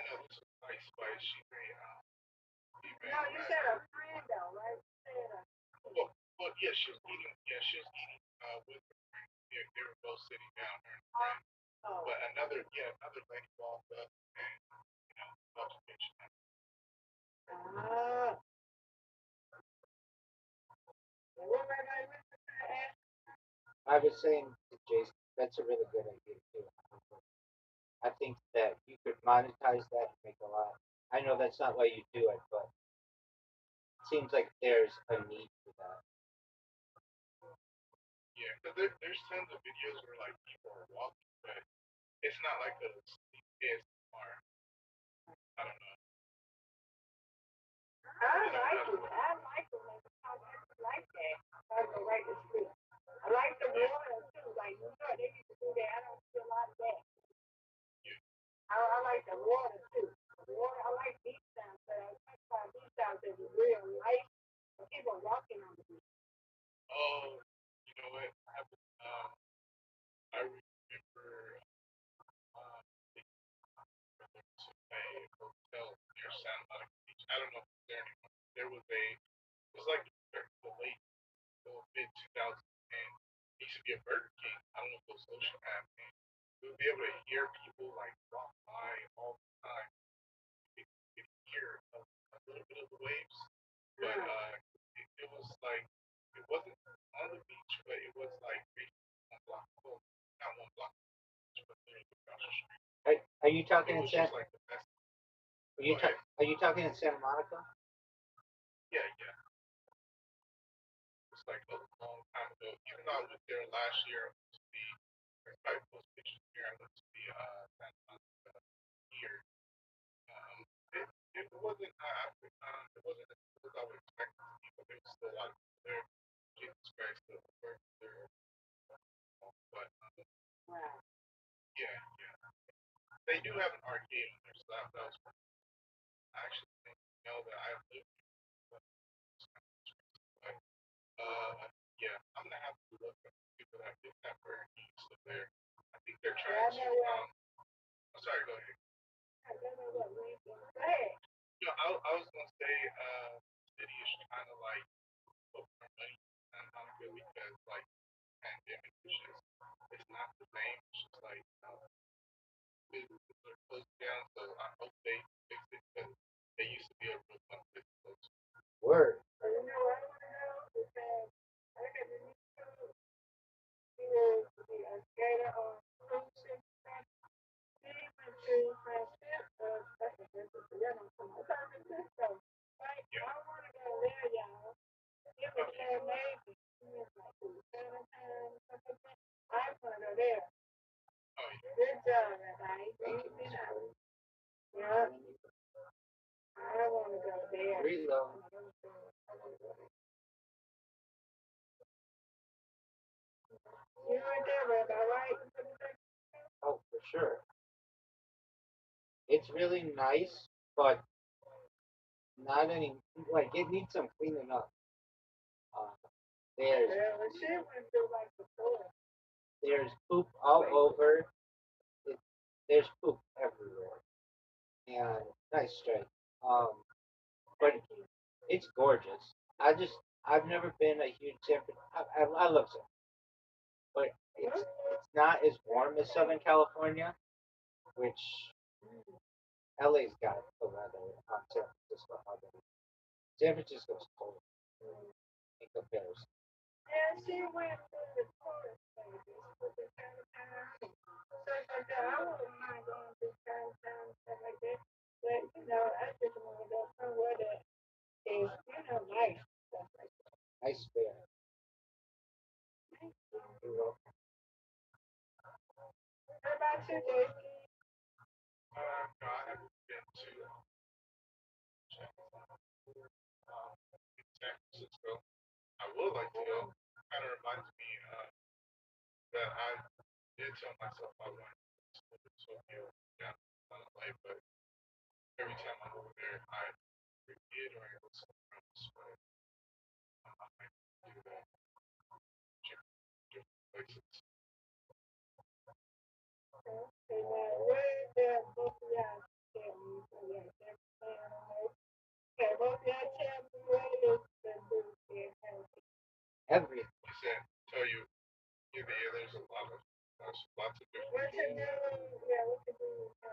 No, this was nice, but she No, ran you fast. said a friend though, right? You said a Well, yeah, she was eating. Yeah, she was eating with her friend. Yeah, they were both sitting down, her and her friend. oh. But another lady walked up and altercation. Ah. What Rabbi was ask? I was saying to Jason, that's a really good idea too. I think that you could monetize that and make a lot. I know that's not why you do it, but it seems like there's a need for that. Yeah, because there's tons of videos where like people are walking, but it's not like a sleep ASMR. I don't know. I You know, like not it. I like it. I actually like that. I go right to sleep. I like the yeah, water too. Like New York, they used to do that. I don't see a lot of that. yeah. I like the water too. The water. I like beach sounds, but I think about beach sounds is real life. People walking on the beach. Oh, you know what? I remember went to a hotel near Santa Monica Beach. I don't know if it's there anymore. It was like the late mid 2010. It used to be a Burger King. I don't know if it was Ocean Ave. We would be able to hear people like walk by all the time. You could hear a little bit of the waves, but Mm. it was like it wasn't on the beach, but it was like maybe one block, well, not one block, but literally across the street. Are you talking It in was San? just like the best. Are Go you ahead. are you talking in Santa Monica? Yeah, yeah. It's like a long time ago. Even though I was there last year, I went to the. There's probably post pictures here. I went to the Santa Monica here. Um, it, it wasn't. It wasn't as cool as I would expect it to be, but there was still a lot of people there. Jesus Christ, the word there. But Wow. yeah, yeah. They do have an arcade on there, so that was. I actually think that I lived. But, yeah, I'm gonna have to look at people that did that where he used to there. I think they're Yeah, trying I to. know what. I'm sorry. Go ahead. I know what we can say. I was gonna say, the city is trying to like put more money in Monica because like pandemic is just it's not the same. It's just like businesses are closed down, so I hope they fix it because they used to be a real fun place to go to. Word. So you know what I want to know? Because I got the new school. He was the skater on cruise ship. He went to Francisco, that's a business. Yeah, no, come on. San Francisco. Right? Yeah. I want to go there, y'all. It was so amazing. He was like to the summertime, something like that. I want to go there. Oh yeah. Good job, Rabbi. Thank You've you, been Miss out. Corey. Yeah, I want to go there. Reload. You went there, Rabbi, right? Oh, for sure. It's really nice, but not any. Like it needs some cleaning up. Uh, there's Yeah, well, she went through like the forest. there's poop all over. It, there's poop everywhere, and nice straight. Um, but Thank you. it's gorgeous. I've never been a huge San. I love San, but it's not as warm as Southern California, which LA's got the weather on San Francisco already. San Francisco's cold in comparison. Yeah, she went through the forest, baby. With the summertime. So I No, I haven't been to San Francisco. I would like to go. Kind of reminds me that I did tell myself I wanted to go to Tokyo. Yeah, like, but every time I'm over there, I forget or I go somewhere else. But I might do that. Different places. Everything. You said, tell you, yeah, there's a lot of lots of different.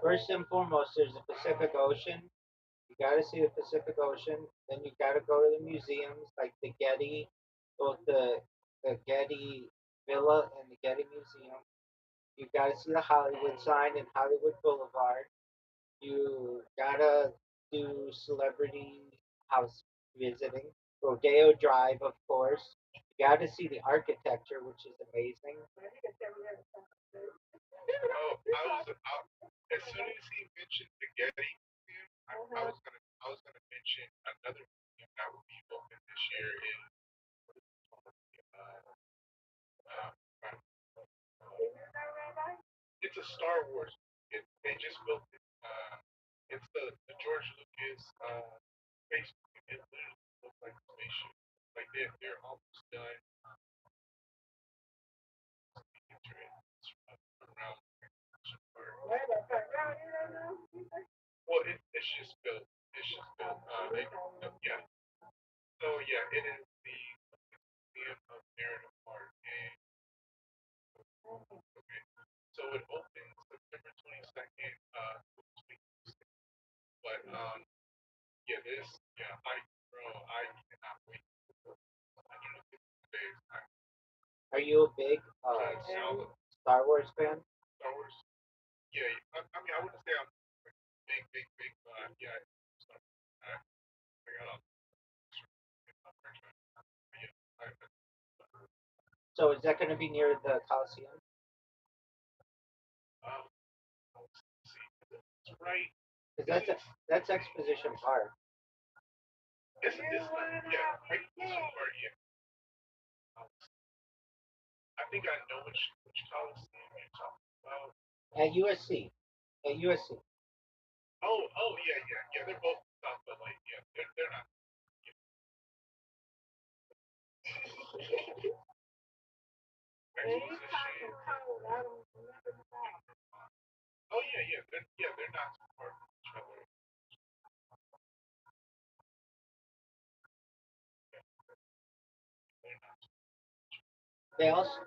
First and foremost, there's the Pacific Ocean. You got to see the Pacific Ocean. Then you got to go to the museums like the Getty, both the Getty Villa and the Getty Museum. You got to see the Hollywood sign and Hollywood Boulevard. You gotta do celebrity house visiting. Rodeo Drive, of course. You gotta see the architecture, which is amazing. Oh, as soon as he mentioned the Getty Museum, I was gonna mention another museum that will be open this year in uh, it's a Star Wars. They just built it. It's the George Lucas space. It literally looks like a spaceship. Like they're almost done. It's around. Well, it's just built. It's just built. Yeah. So yeah, it is the Museum of Narrative Art, and okay, so it opens September 22nd. But yeah, I cannot wait. I don't know if it's days. Are you a big Star Wars fan? Star Wars. Yeah, I mean, I wouldn't say I'm big, but yeah, Star Wars. I got a yeah, So is that going to be near the Coliseum? um, let's see. It's right. Because that's Exposition Park. Isn't this like, yeah, right this part, yeah. I think I know which Coliseum you're talking about. At USC. At USC. Oh, yeah. They're both South, but like, yeah, they're not. Exposition. Oh they're not too far from each other. They're not. They also.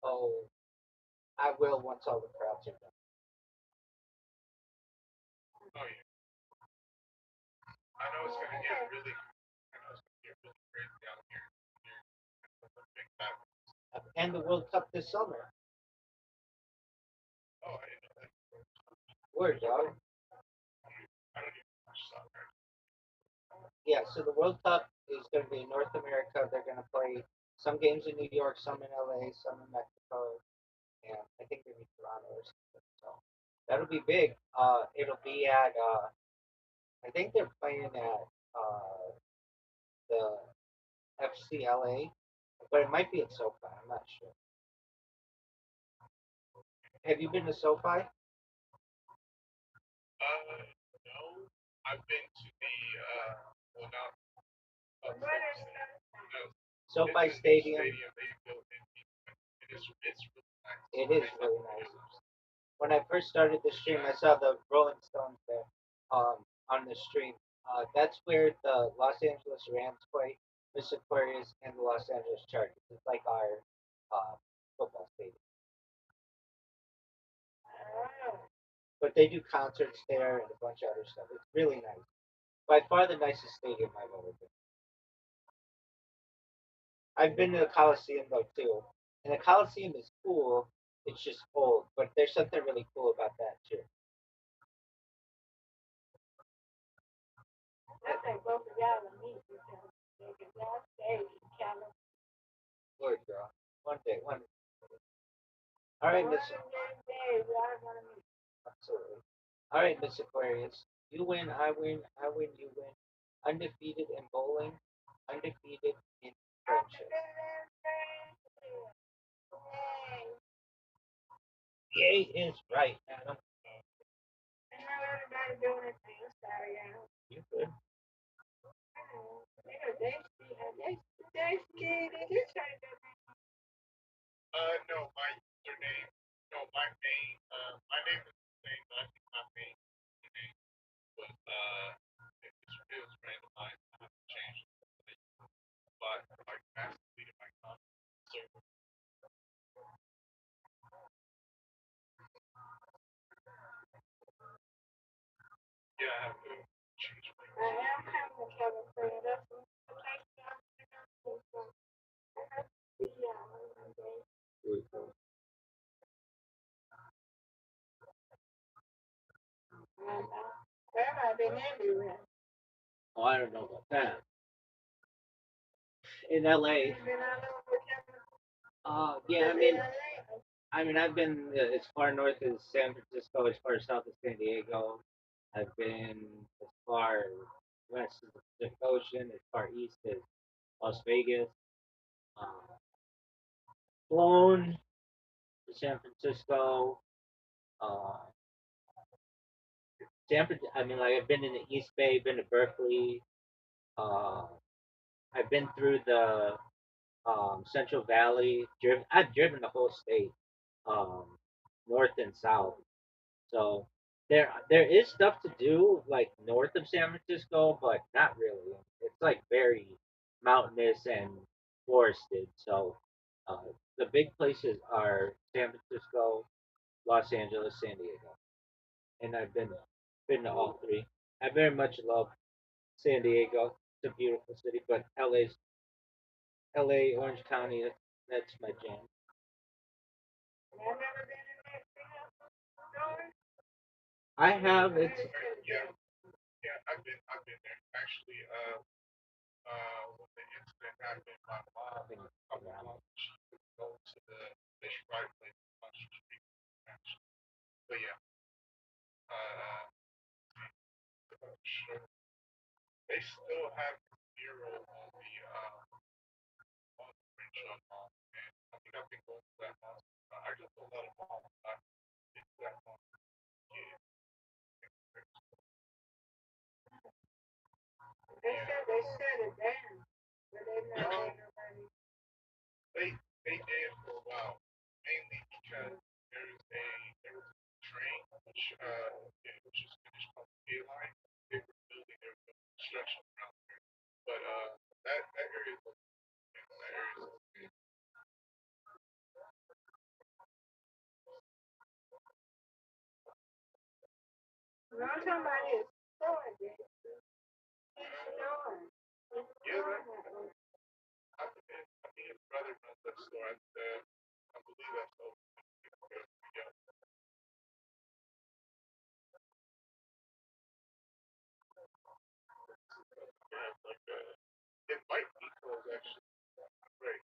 Oh, I will once all the crowds are done. Oh yeah, I know it's gonna get really. I know it's gonna get really crazy out here. Here, big fat. And the World Cup this summer. Oh, I didn't know that. Word, dog. I don't even watch soccer. Yeah, so the World Cup is going to be in North America. They're going to play some games in New York, some in LA, some in Mexico, and I think maybe Toronto or something. So that'll be big. It'll be at I think they're playing at the FCLA, but it might be at SoFi. I'm not sure. Have you been to SoFi? No, I've been to the well not no, SoFi it's a new Stadium. stadium they built in. It's really nice. It is really nice. When I first started the stream, I saw the Rolling Stones there on the stream. That's where the Los Angeles Rams play, Miss Aquarius, and the Los Angeles Chargers. It's like our uh, football stadium. But they do concerts there and a bunch of other stuff. It's really nice. By far the nicest stadium I've ever been. I've been to the Coliseum though too, and the Coliseum is cool. It's just old, but there's something really cool about that too. Lord, girl, one day, one. All right, Miss. Absolutely. All right, Miss Aquarius. You win, I win, I win, you win. Undefeated in bowling, undefeated in friendship. Yay is right, Adam. You good? No, my username, no, my name is the same, but I think my main name was, it was randomized. I have to change it, but like massively to my comment. So yeah, I have to change my Oh, I don't know about that. In LA, yeah, I mean, I've been as far north as San Francisco, as far south as San Diego. I've been as far west as the Pacific Ocean, as far east as Las Vegas. Um, flown to San Francisco. Uh, I mean, like I've been in the East Bay, been to Berkeley. Uh, I've been through the Central Valley. I've driven the whole state, um, north and south. So there is stuff to do like north of San Francisco, but not really. It's like very mountainous and forested. So uh, the big places are San Francisco, Los Angeles, San Diego, and I've been to all three. I very much love San Diego. It's a beautiful city, but LA, Orange County, that's my jam. I have it's yeah, yeah. I've been there actually. When the incident happened, my mom, she would go to the fish fry place across the street. Actually, but yeah, uh, sure. They still have the mural on the Crenshaw Mall, and I think I've been going to that mall. I just a lot of malls. I've been to that mall. Yeah, um, they they did for a while, mainly because there was a train which just finished on the K line. They were building construction around there, but that area is that area is okay. Yeah, I think his brother runs that store. I believe that's open. Yeah, yeah, like it might be closed actually. Right.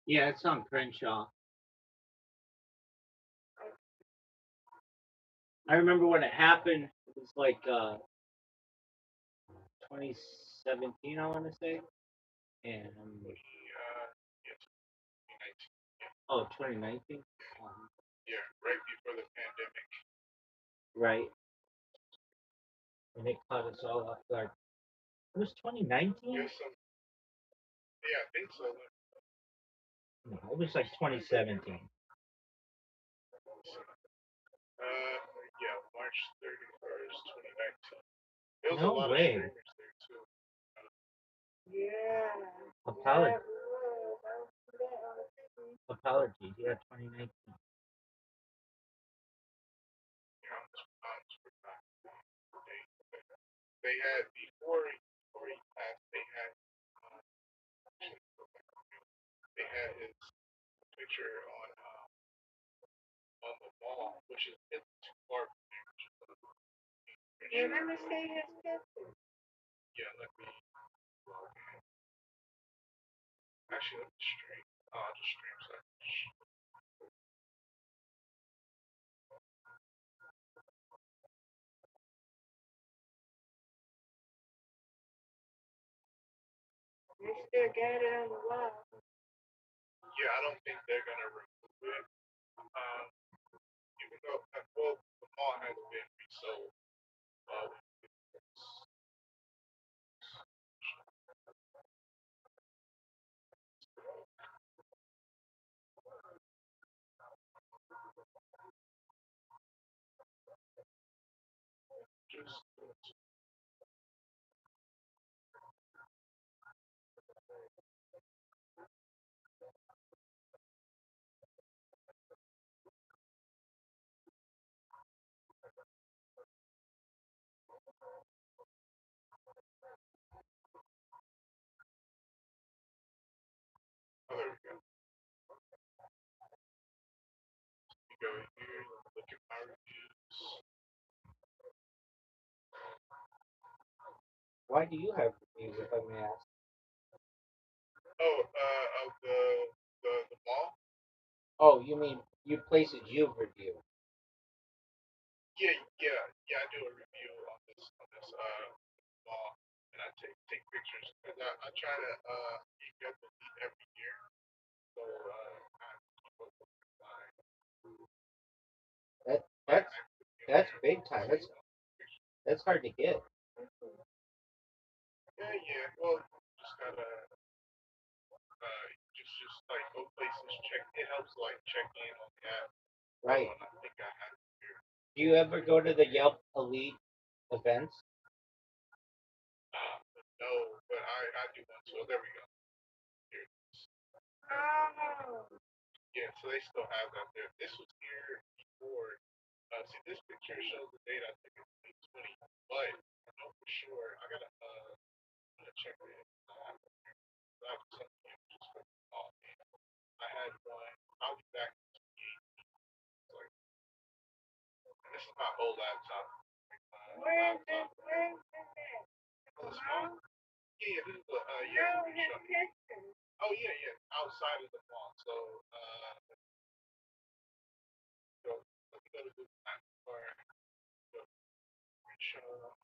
yeah, it's on Crenshaw. I remember when it happened. It was like 2017, I want to say, and Yes, 2019. oh, 2019. Yeah, right before the pandemic. Right, and it caught us all off guard. It was 2019. There's some. Yeah, I think so. No, it was like 2017. Yeah, March 31st, 2019. There was a No lot of way. streamers there too. Apology. Apologies. Yeah, 2019. They, they had before before he passed, uh, they had his picture on the wall, which is it's too far from there. You never see his picture. Yeah, let me actually let me stream. Oh, I'll just stream so. You still got it on the wall. Yeah, I don't think they're gonna remove it. Um, even though well, the mall has been resold. Uh, just oh, there we go. You go here, look at my reviews. Why do you have reviews, if I may ask? Oh, of the mall. Oh, you mean you places you've reviewed? Yeah, yeah, yeah. I do a review on this mall, and I take pictures because I try to get the lead every year. So I keep up with my That my that's activity on that's there. big time. That's hard to get. Yeah, yeah. Well, just gotta just like go places, check. It helps like check in on the app. Oh, Right. and I think I have it here. Do you ever go to the Yelp Elite events? No, but I do one. So there we go. Here. Oh. Yeah, so they still have that there. This was here before. See, this picture shows the date I took in 2020, but I know for sure I gotta check it. I have some images for the mall. I had one. I'll be back in 2018. Like, and this is my old laptop. Like my Where's laptop. this? Where's this? Oh, this mall? Yeah, this is the No, yeah, his shop. picture. Oh yeah, yeah, outside of the mall. So go, let me go to Google Maps or go show.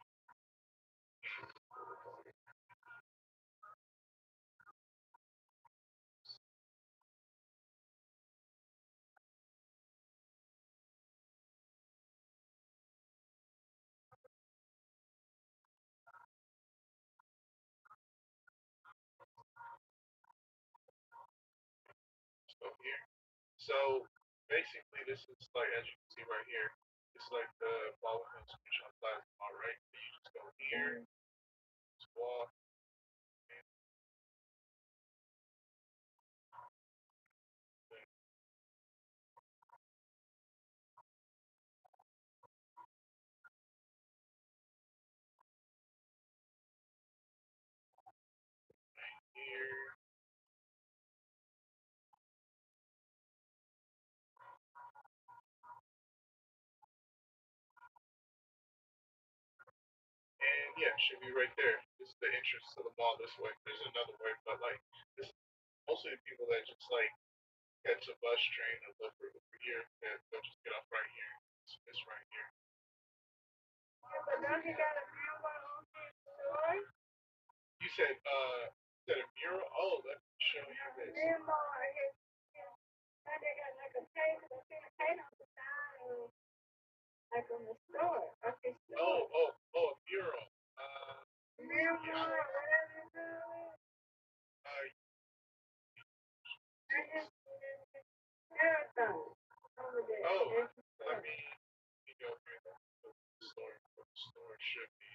So here. So basically, this is like as you can see right here. It's like the Baldwin Hills Screenshot Plaza Mall, right? So you just go here, just walk, and then here. And yeah, it should be right there. This is the entrance to the mall this way. There's another way, but like this mostly the people that just like catch a bus train or over here that they'll just get off right here. It's right here. But don't he got a mural on his door? You said a mural? Oh, let me show you this. Mural, his, now they got like a paint, I see a paint on the side of, like on the store, of his store. Oh, a mural. Mural, Yeah. whatever you do it. Uh, I just, marathon over there. oh, There's the let store. me go here. The store. The store should be.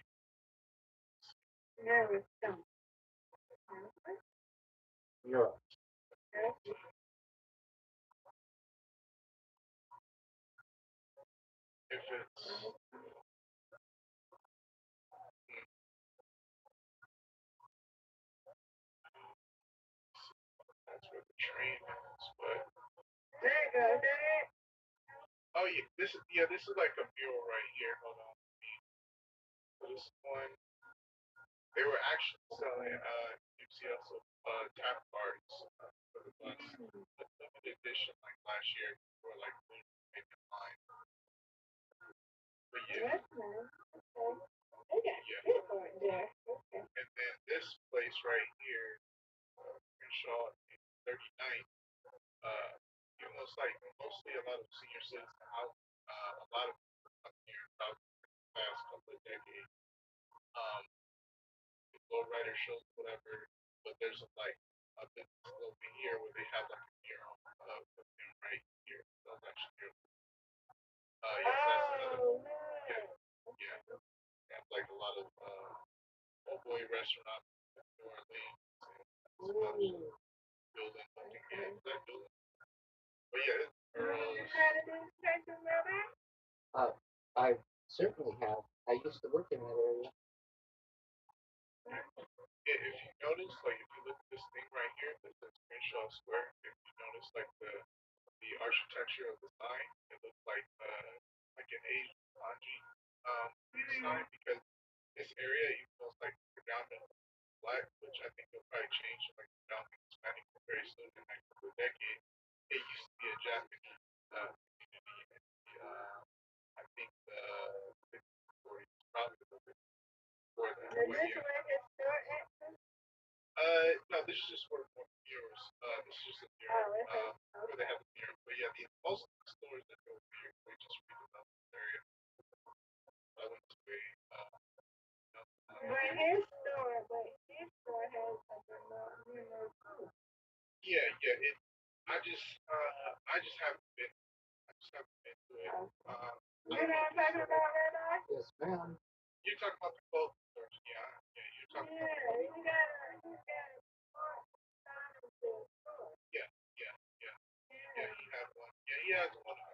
Marathon. Europe. If it's train is, but There you go. There. oh this is like a mural right here. Hold on. So this one they were actually selling you see also tap cards for the bus. Limited edition like last year for like making line. But yeah, That's nice. Okay. They got yeah. good art there. Okay. And then this place right here, Crenshaw 39th, uh, you know, it's like mostly a lot of senior citizen housing. A lot of people come here about the past couple of decades. Um, low rider shows, whatever. But there's like a business over here where they have like a mural of him right here. That's actually yeah, so that's another Oh yeah, no. yeah. That's like a lot of old boy restaurants in New Orleans and some other Ooh. buildings looking Okay. at that building. But yeah, it's You learned Earl's. how to do stretches, Rabbi? Uh, I certainly have. I used to work in that area. Yeah, if you notice, like if you look at this thing right here, this is Crenshaw Square. If you notice, like the architecture of the sign, it looks like an Asian kanji sign because this area, even though it's like predominantly black, which I think will probably change to like predominantly Hispanic very soon in the next couple of decades. It used to be a Japanese community in I think the 50s, 40s, probably a little bit before that. Is But this yeah, where his store access? no, this is just for viewers. This is just a Oh, mirror okay. where they Okay. have a mirror. But yeah, most of the stores that go here, they just redevelop this area. I went to a But his store has like a too. yeah, yeah. I just haven't been. I just haven't been to it. Okay. I You don't know know what if I'm it's. talking about, Rabbi? Yes, ma'am. You're talking about the clothing stores. Yeah, yeah. You're talking about the Yeah, clothing. you gotta start signing the store. Yeah, yeah, yeah, yeah. Yeah. He has one. Yeah, he has one in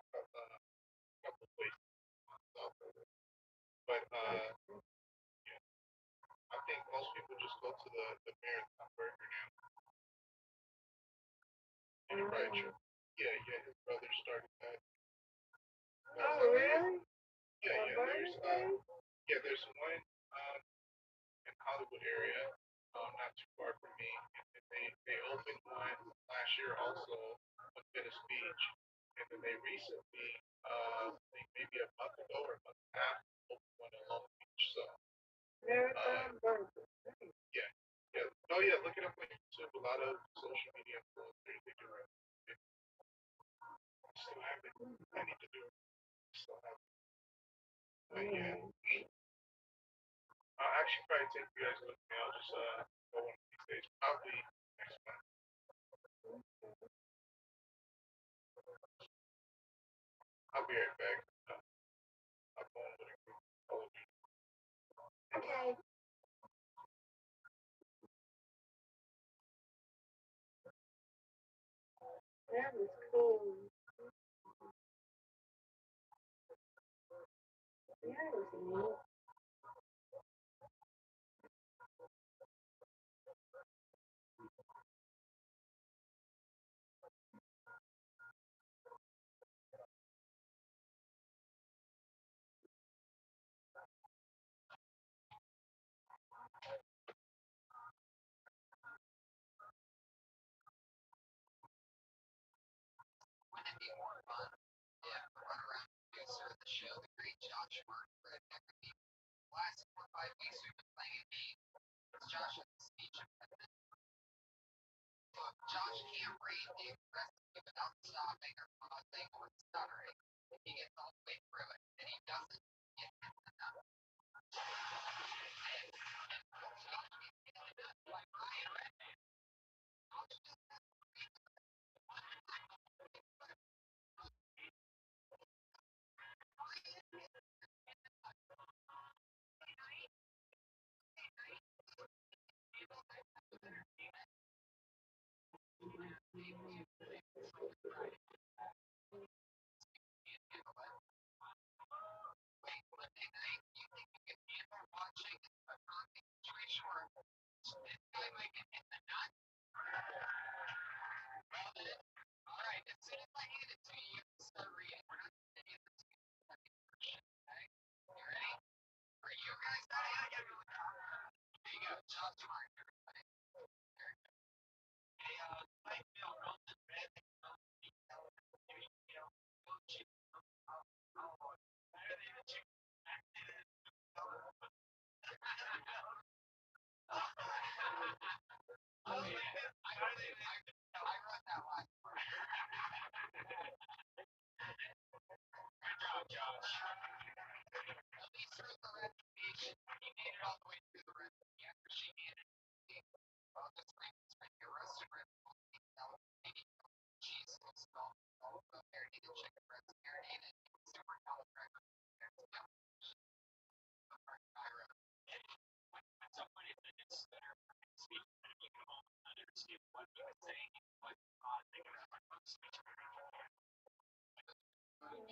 couple places on South of it. But yeah, I think most people just go to the Marathon Burger now. And you're probably Um, true. Yeah, yeah. His brother started that. oh, So really? yeah, A yeah. burger place? There's one in Hollywood area, not too far from me. And they opened one last year also on Venice Beach, and then they recently, I think maybe a month ago or a month and a half, opened one in Long Beach. So uh, Marathon Burger. yeah, yeah. Oh yeah, look it up on YouTube. A lot of social media influencers they do it. They still have it. I need to do it. Still have it. But yeah, Mm. I'll actually probably take you guys with me. I'll just go one of these days, probably next month. I'll be right back. I'm going with a group. All of you. Okay. That was cool. That was neat.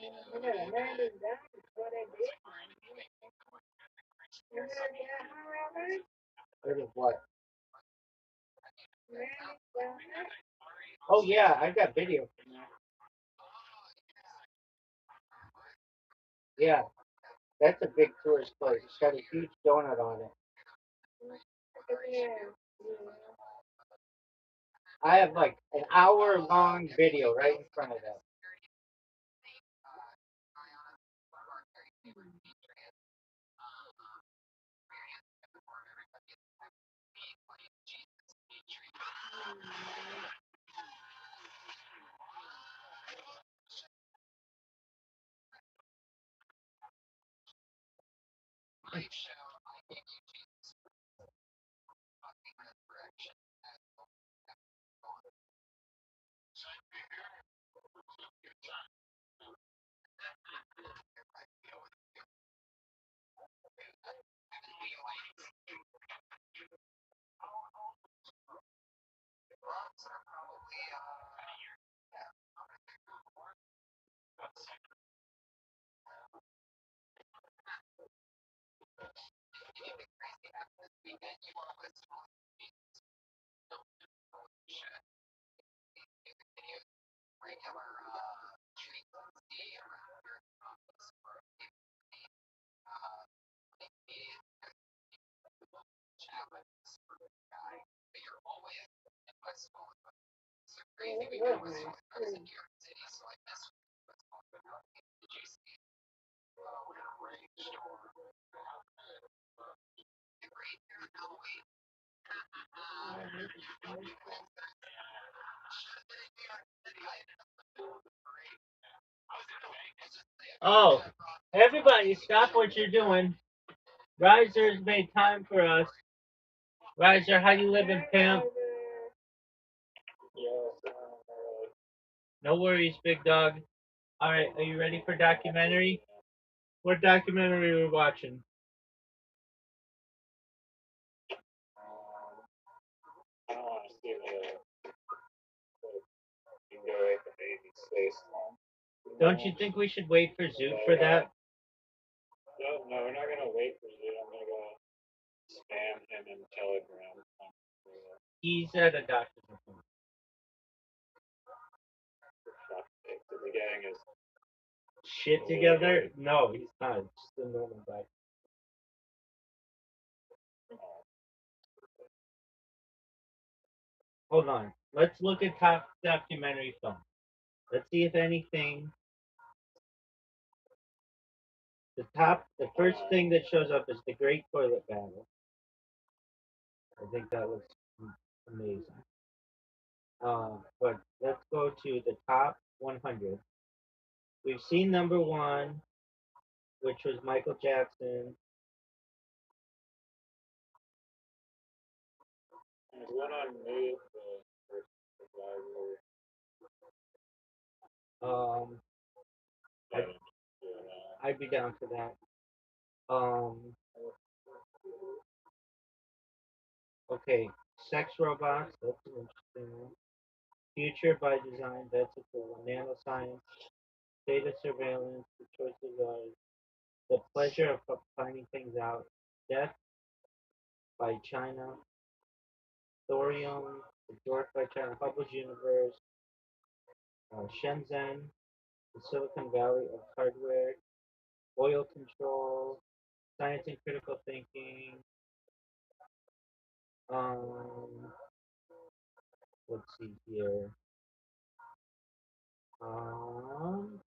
I gotta learn this down before they did. You heard that, huh, Robert? Heard of what? Learn this down. Oh yeah, I got video from that. Yeah, that's a big tourist place. It's got a huge donut on it. Yeah. I have like an hour long video right in front of that. Oh, everybody, stop what you're doing. Riser's made time for us. Riser, how you living, pimp? No worries, big dog. All right, are you ready for documentary? What documentary are we watching? I don't want to see the you can go right the baby space one. Don't you think we should wait for Zoot for that? No, we're not gonna wait for you. I'm gonna go spam him in Telegram. He's at a doctor's appointment. For fuck's sake, is he getting his Shit together? No, he's not. Just a normal guy. Hold on. Let's look at top documentary film. Let's see if anything. The first thing that shows up is the Great Toilet Battle. I think that was amazing. But let's go to the top 100. We've seen number one, which was Michael Jackson. There's one on move the first survivor. Um, I'd be down for that. Okay, sex robots. That's an interesting one. Future by design. That's a cool one. Nanoscience. Data surveillance. The choices are the pleasure of finding things out. Death by China. Thorium. The Dork by China. Hubble's universe. Shenzhen. The Silicon Valley of hardware. Oil control. Science and critical thinking. Um, let's see here. Um,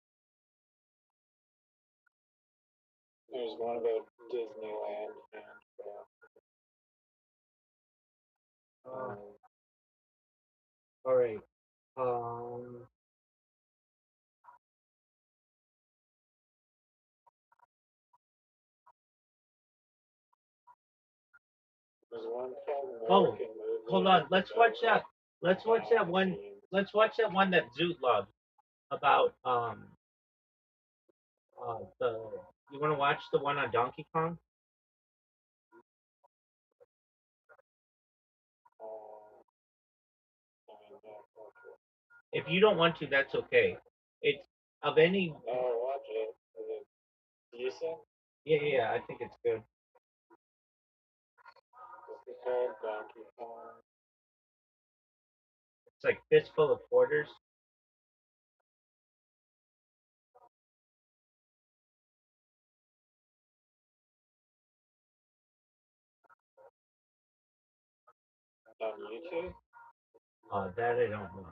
There's one about Disneyland and uh, all right. Um, there's one called oh, American Movie. hold on. Let's watch that. Let's watch that one. Let's watch that one that Zoot loved about the. You want to watch the one on Donkey Kong? If you don't want to, that's okay. It's of any. No, I watch it. Is it decent? Yeah, I think it's good. What's it called? Donkey Kong. It's like fistful of quarters. On YouTube? That I don't know.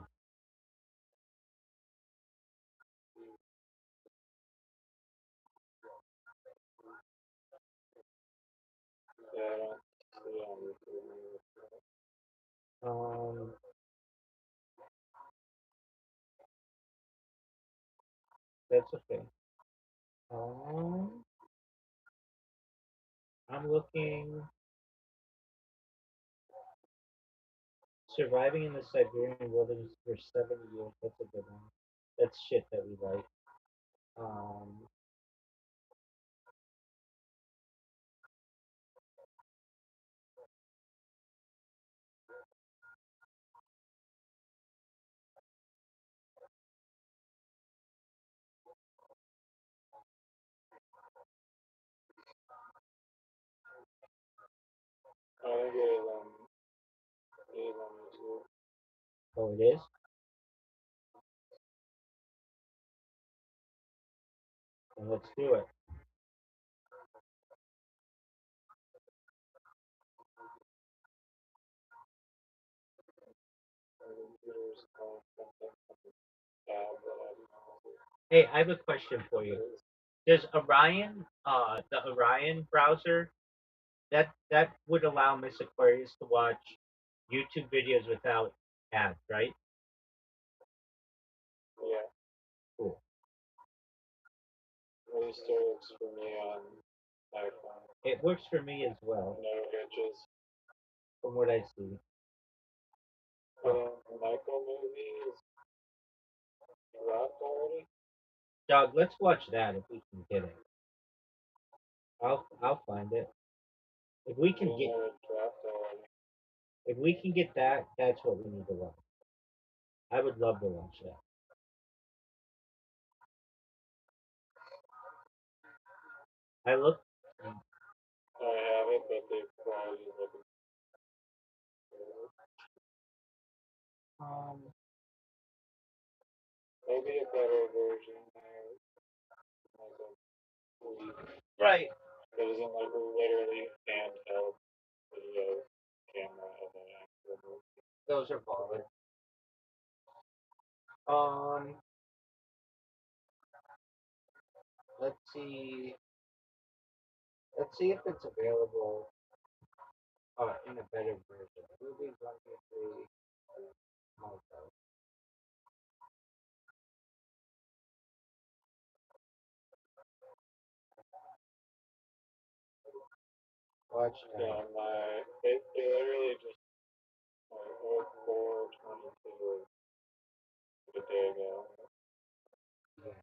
Yeah, I don't see it on YouTube. Um, that's okay. Um, I'm looking. Surviving in the Siberian wilderness for 70 years. That's a good one. That's shit that we like. Um, I think it is on YouTube. oh, it is. Then let's do it. My computer's called something tab, but I don't know. Hey, I have a question for you. Does Orion, the Orion browser, that would allow Miss Aquarius to watch YouTube videos without ads, right? Yeah, Cool. at least it works for me on iPhone. It works for me as well, No glitches. from what I see. Michael movie is dropped already? Dog, let's watch that if we can get it. I'll find it. If we I can didn't get know it dropped already. if we can get that, that's what we need to watch. I would love to watch that. I look. I have it, but the quality is looking Um, maybe a better version. Like a movie right. that isn't like literally handheld video camera of an actual movie. Those are valid. Um, let's see. Let's see if it's available in a better version. Movies 1, 2, 3. Okay. Watch Yeah, now. they literally just like 04/22 a day ago. Yeah.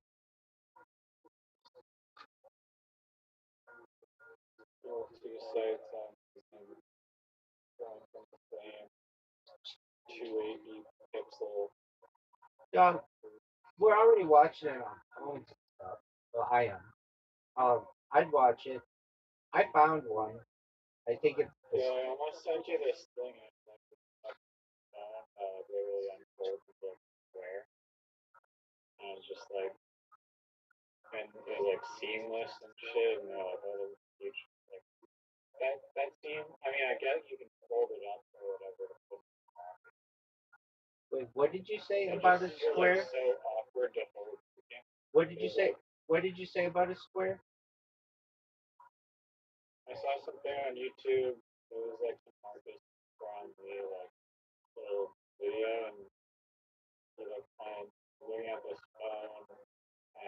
Well, two sites on going from the same 280 pixel. Dog, we're already watching it on phones and stuff. Well, I am. I'd watch it. I found one. I think it's Yeah, I almost sent you this thing. Literally unfold the square. And it's just like, and it was like seamless and shit. And they're like, oh, this is huge. Like that seam. I mean, I guess you can fold it up or whatever. But Wait, what did you say it about just a seems like square? so awkward to hold. What did It you was say? like What did you say about a square? I saw something on YouTube. It was like some artist from the like little video, and they're like kind of looking at this phone,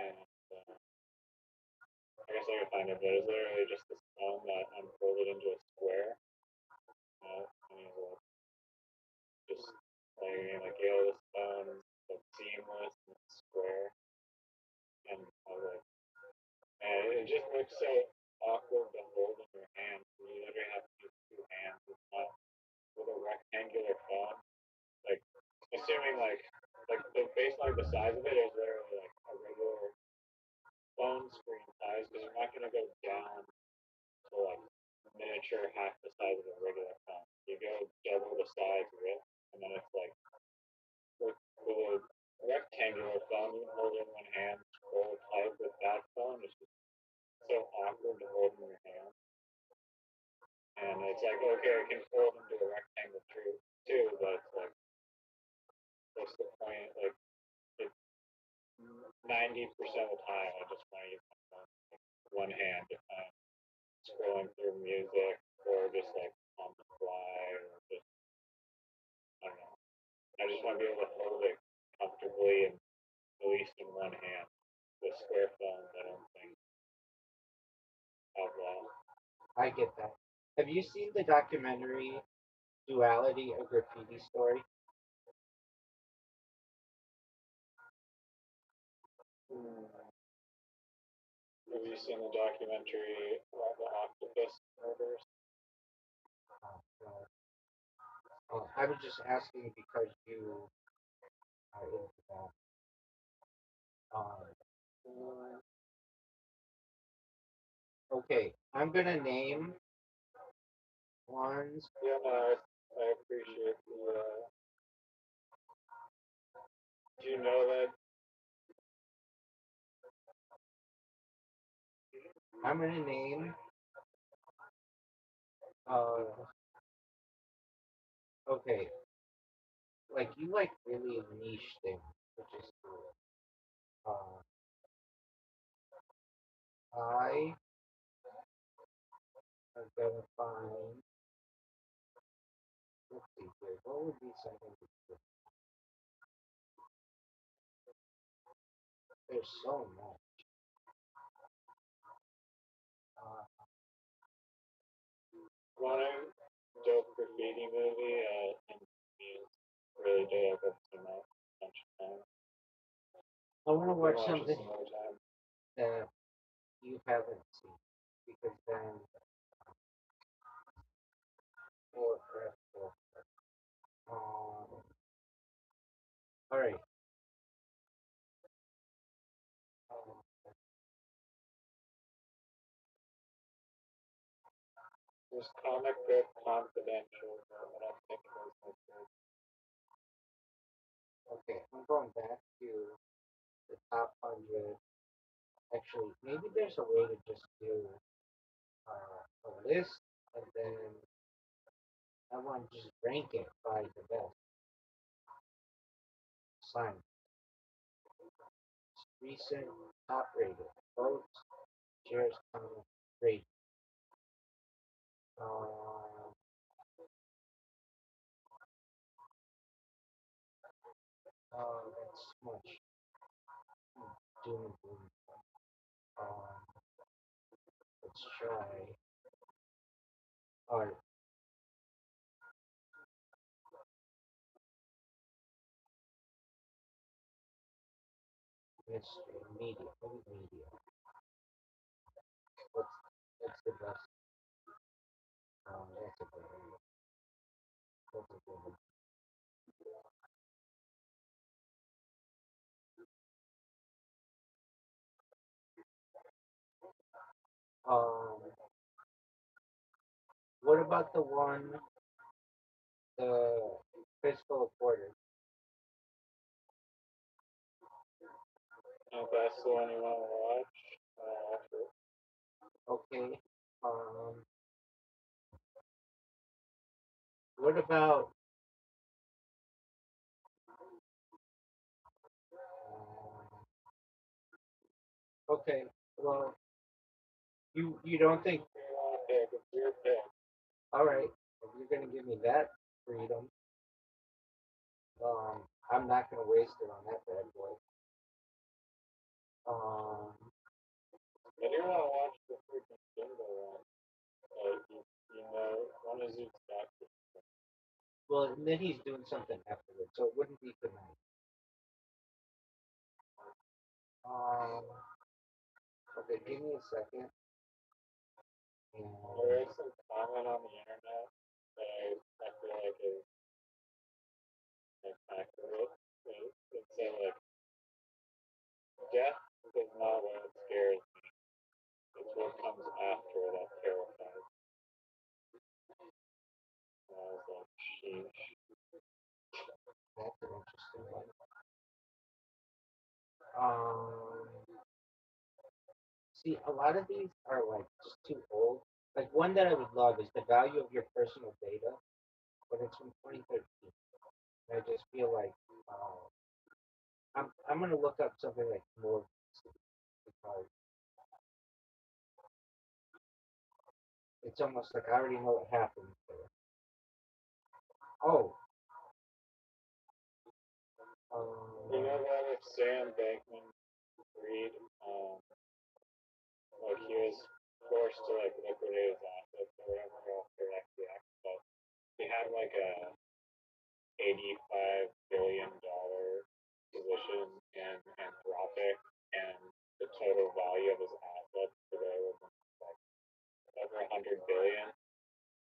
and I guess I could find it, but it's literally just this phone that unfolded into a square. And he's like, just like, yo, this phone is like seamless and square. And I was like, man, it just looks so awkward to hold in your hand. You literally have to use two hands. It's not with a rectangular phone. Like, assuming like the the size of it is literally like a regular phone screen size because you're not going to go down to like miniature half the size of a regular phone. You go double the size of it, and then it's like with a rectangular phone, you can hold it in one hand, scroll type with that phone. It's just so awkward to hold in your hand. And it's like, okay, I can fold into a rectangle too, but it's like, what's the point? Like, it, 90% of the time, I just want to use my phone like one hand if I'm scrolling through music or just like on the fly or just, I don't know. I just want to be able to hold it comfortably and at least in one hand. With square phones, I don't think have that. I get that. Have you seen the documentary Duality, a Graffiti Story? Hmm. Have you seen the documentary about the octopus murders? Uh, I was just asking because you are into that. Mm, Okay, I'm gonna name ones. yeah, no, I appreciate the. Do you know that? I'm gonna name. Uh, okay, like you like really niche things, which is cool. I am gonna find. Let's see here. What would be something? There's so much. Uh, One dope graffiti movie. And it's really dope. I've seen that a bunch of times. I want to We watch watch it something some other time. that you haven't seen because then, or all right. Um, There's Comic Book Confidential, but I don't think it was that good. okay, I'm going back to the top 100. Actually, maybe there's a way to just do a list and then I want to just rank it by the best. Sign recent top rated votes, shares, comment, rate. Uh, that's much. Doom and gloom. Um, let's try art, mystery, media. Maybe media. What's the best? That's a good one. That's a good one. Um, what about the one, the Fistful of Quarters? If that's the one you want to watch, I'll watch it. Okay. Um, what about okay? Well, you don't think If you want to pick, it's your pick. all right? If you're gonna give me that freedom, I'm not gonna waste it on that bad boy. Um, I do want to watch the freaking Kindle one. Like, you know, one of Zeke's doctors. well, and then he's doing something afterwards, so it wouldn't be tonight. Um, okay, give me a second. And There is some comment on the internet that I feel like is like accurate. It said like That's an interesting one. Um, See, a lot of these are like just too old. Like one that I would love is the value of your personal data, but it's from 2013. And I just feel like I'm gonna look up something like more recent because it's almost like I already know what happened there. Oh, You know um, that if Sam Bankman-Fried, like he was forced to like liquidate his assets or whatever after FTX, but he had like a $85 billion position in Anthropic, and the total value of his assets today was like over 100 billion,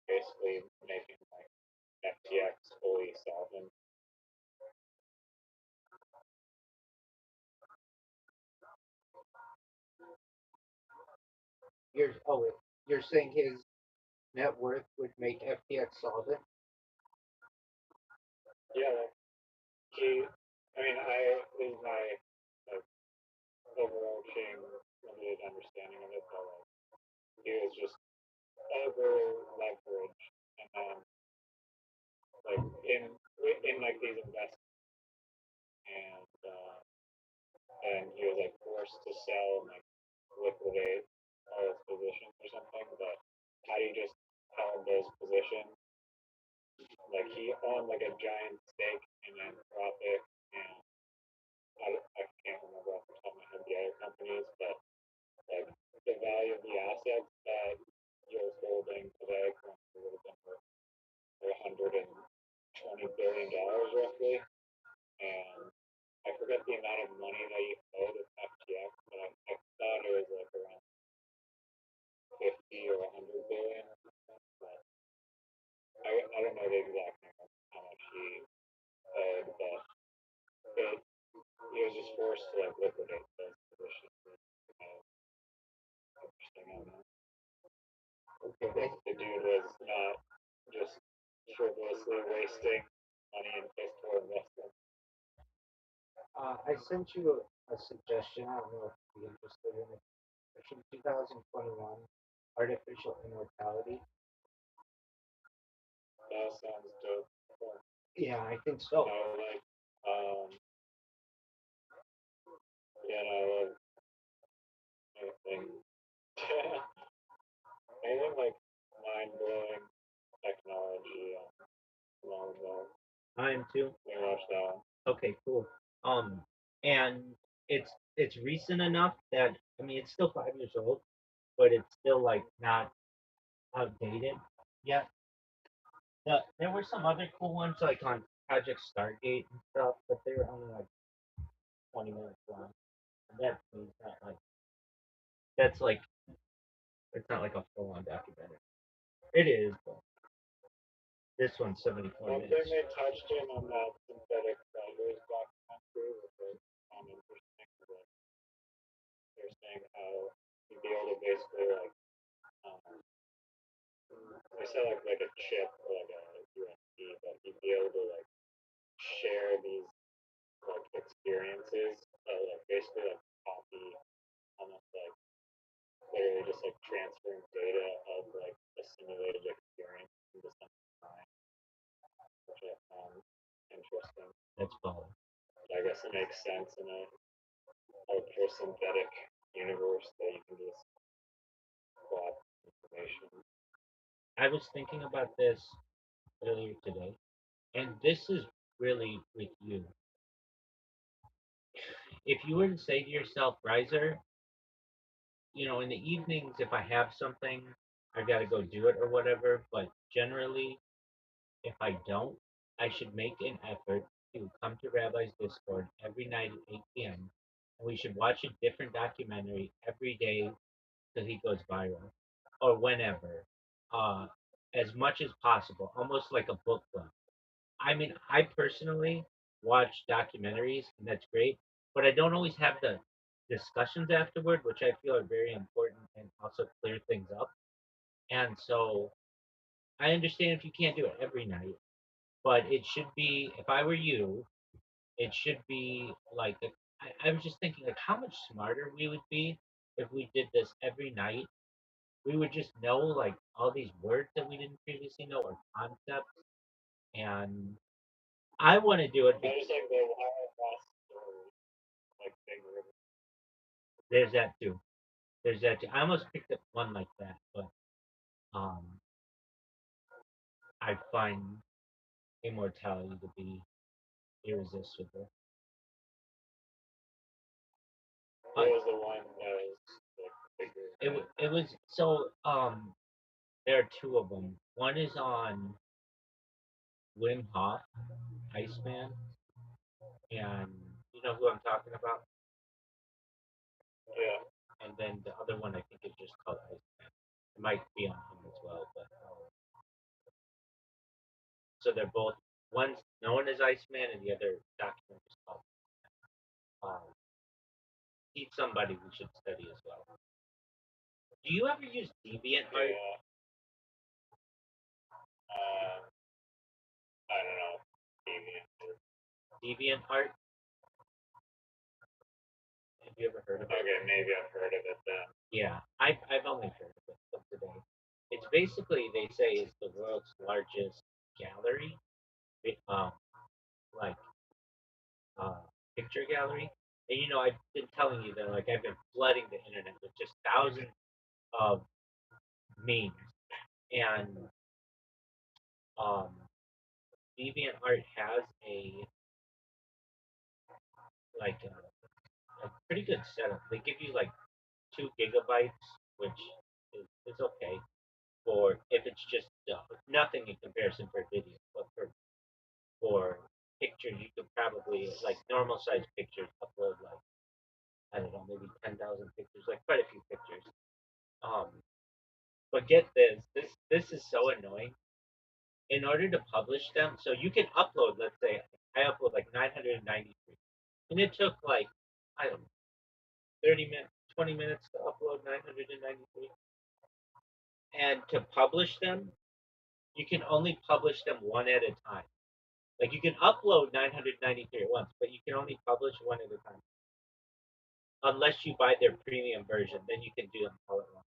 basically making like FTX fully solvent. you're saying his net worth would make FTX solvent? Yeah, like he. I mean, this is my like overarching limited understanding of it, but like he was just over leveraged, and then like in like these investments, and he was like forced to sell and like liquidate all his positions or something. But how do you just held those positions? Like he owned like a giant stake in Anthropic, and I can't remember off the top of my head the other companies, but like the value of the assets that you're holding today currently would have been worth $120 billion roughly. And I forget the amount of money that you owed at FTX, but I thought it was like around 50 or 100 billion or something. But I don't know the exact number how much he owed, but it, he was just forced to like liquidate those positions. Kind of interesting on that. Okay, The dude was not just frivolously wasting money in piss poor investments. I sent you a suggestion. I don't know if you'd be interested in it. It's from 2021, artificial immortality. That sounds dope. Yeah, I think so. Like, um, yeah, no, I love anything, anything like mind blowing technology. Long ago, I am too. we watched that one. Okay, cool. Um, and it's recent enough that I mean it's still 5 years old, but it's still like not outdated yet. There were some other cool ones like on Project Stargate and stuff, but they were only like 20 minutes long. And that's like it's not like a full on documentary. It is, but this one's 74 One thing minutes. they touched in on that synthetic predators documentary was like interesting. Like they're saying how you'd be able to basically like um, they said like a chip or like a USB, but you'd be able to like share these like experiences, like basically like copy almost like literally just like transferring data of like a simulated experience into something fine, which I found interesting. That's fun. I guess it makes sense in a ultra synthetic universe that you can just plot information. I was thinking about this earlier today, and this is really with you. If you were to say to yourself, Riser, in the evenings, if I have something, I got to go do it or whatever. But generally, if I don't, I should make an effort to come to Rabbi's Discord every night at 8 p.m. And we should watch a different documentary every day till he goes viral or whenever, uh, as much as possible, almost like a book club. I mean, I personally watch documentaries, and that's great, but I don't always have the discussions afterward, which I feel are very important and also clear things up. And so I understand if you can't do it every night, But it should be, if I were you, it should be like I was just thinking like how much smarter we would be if we did this every night. We would just know like all these words that we didn't previously know or concepts. And I want to do it I because just like the Wild West story, like Big River. there's that too. There's that too. I almost picked up one like that, but um, I find immortality to be irresistible. What But was the one that was like bigger? it was so there are two of them. One is on Wim Hof, Iceman, and you know who I'm talking about. Yeah. And then the other one I think is just called Iceman. It might be on him as well, but so they're both one's known as Iceman and the other document is called. Um, he's somebody we should study as well. Do you ever use DeviantArt? Yeah. Uh, I don't know. Maybe. DeviantArt? Have you ever heard of it? Okay, maybe I've heard of it then. Yeah, I've only heard of it till today. It's basically they say it's the world's largest gallery, um, like uh, picture gallery. And you know, I've been telling you that like I've been flooding the internet with just thousands of memes, and um, DeviantArt has like a pretty good setup. They give you like 2 gigabytes, which is okay for if it's just nothing in comparison for video, but for pictures you could probably like normal size pictures upload like I don't know maybe 10,000 pictures, like quite a few pictures. Um, but get this is so annoying. In order to publish them, so you can upload. Let's say I upload like 993, and it took like I don't know 30 minutes, 20 minutes to upload 993, and to publish them, you can only publish them one at a time. Like you can upload 993 at once, but you can only publish one at a time. Unless you buy their premium version, then you can do them all at once.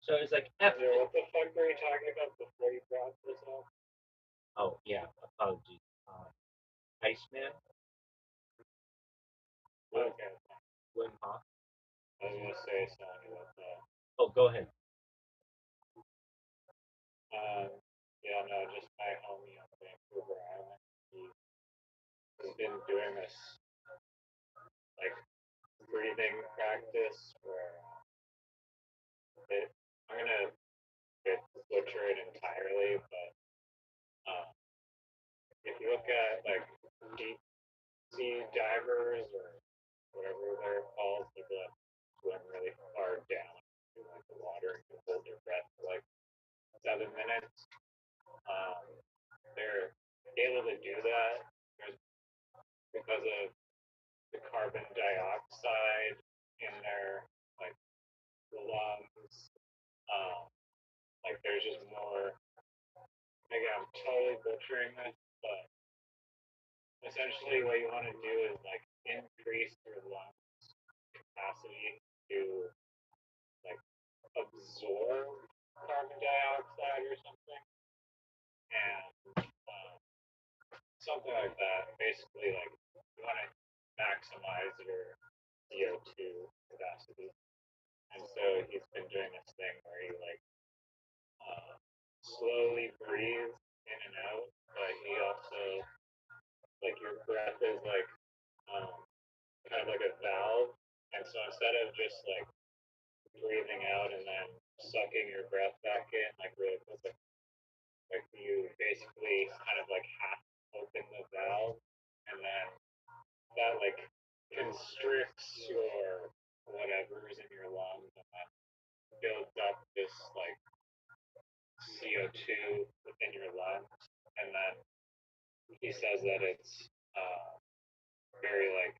So it's like F. Yeah, what the fuck were you talking about before you brought this up? Oh yeah, apologies. Iceman, Wim, Okay. Wim Hof. I was gonna say something about that. Oh, go ahead. Um, yeah, no, just my homie on Vancouver Island. He's been doing this like breathing practice where it, I'm gonna butcher it entirely, but um, if you look at like deep sea divers or whatever they're called, people that swim really far down in like the water and can hold their breath for like 7 minutes. Um, they're able to do that because of the carbon dioxide in their like lungs. Um, like there's just more. Again, I'm totally butchering this, but essentially what you want to do is like increase your lung capacity to like absorb carbon dioxide or something, and something like that. Basically, like you want to maximize your CO2 capacity, and so he's been doing this thing where he like slowly breathes in and out, but he also like your breath is like um, kind of like a valve, and so instead of just like breathing out and then sucking your breath back in like really quick, like you basically kind of like half open the valve, and then that like constricts your whatever's in your lungs and then builds up this like CO2 within your lungs, and then he says that it's very like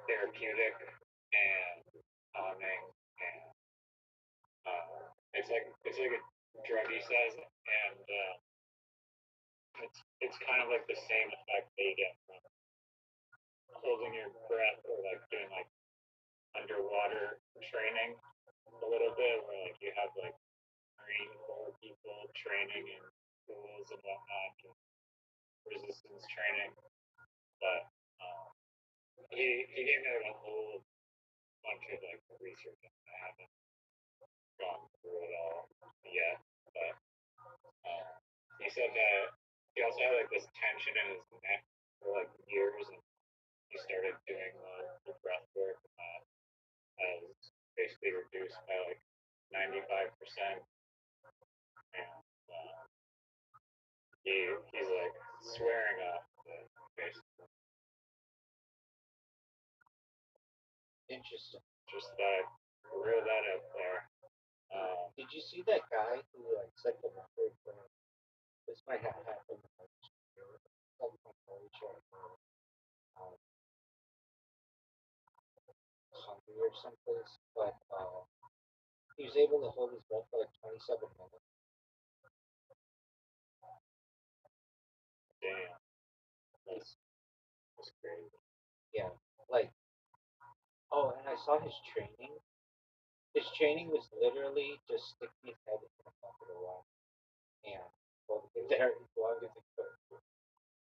therapeutic and calming, and it's like a drug, he says, and it's kind of like the same effect that you get from holding your breath or like doing like underwater training a little bit, where like you have like Marine Corps people training in pools and whatnot, and resistance training. But he gave me like a whole bunch of like research. I haven't gone through it all yet, but he said that he also had like this tension in his neck for like years, and he started doing the breath work, and that has basically reduced by like 95%. And he's like swearing off it, basically. Interesting. Just thought throw that out there. Did you see that guy who like set the record for this might have happened like um, Hungary or someplace, but he was able to hold his breath for like 27 minutes. Damn, that's crazy. Yeah, like oh, and I saw his training. His training was literally just sticking his head in the front of the wall and holding it there as long as he could.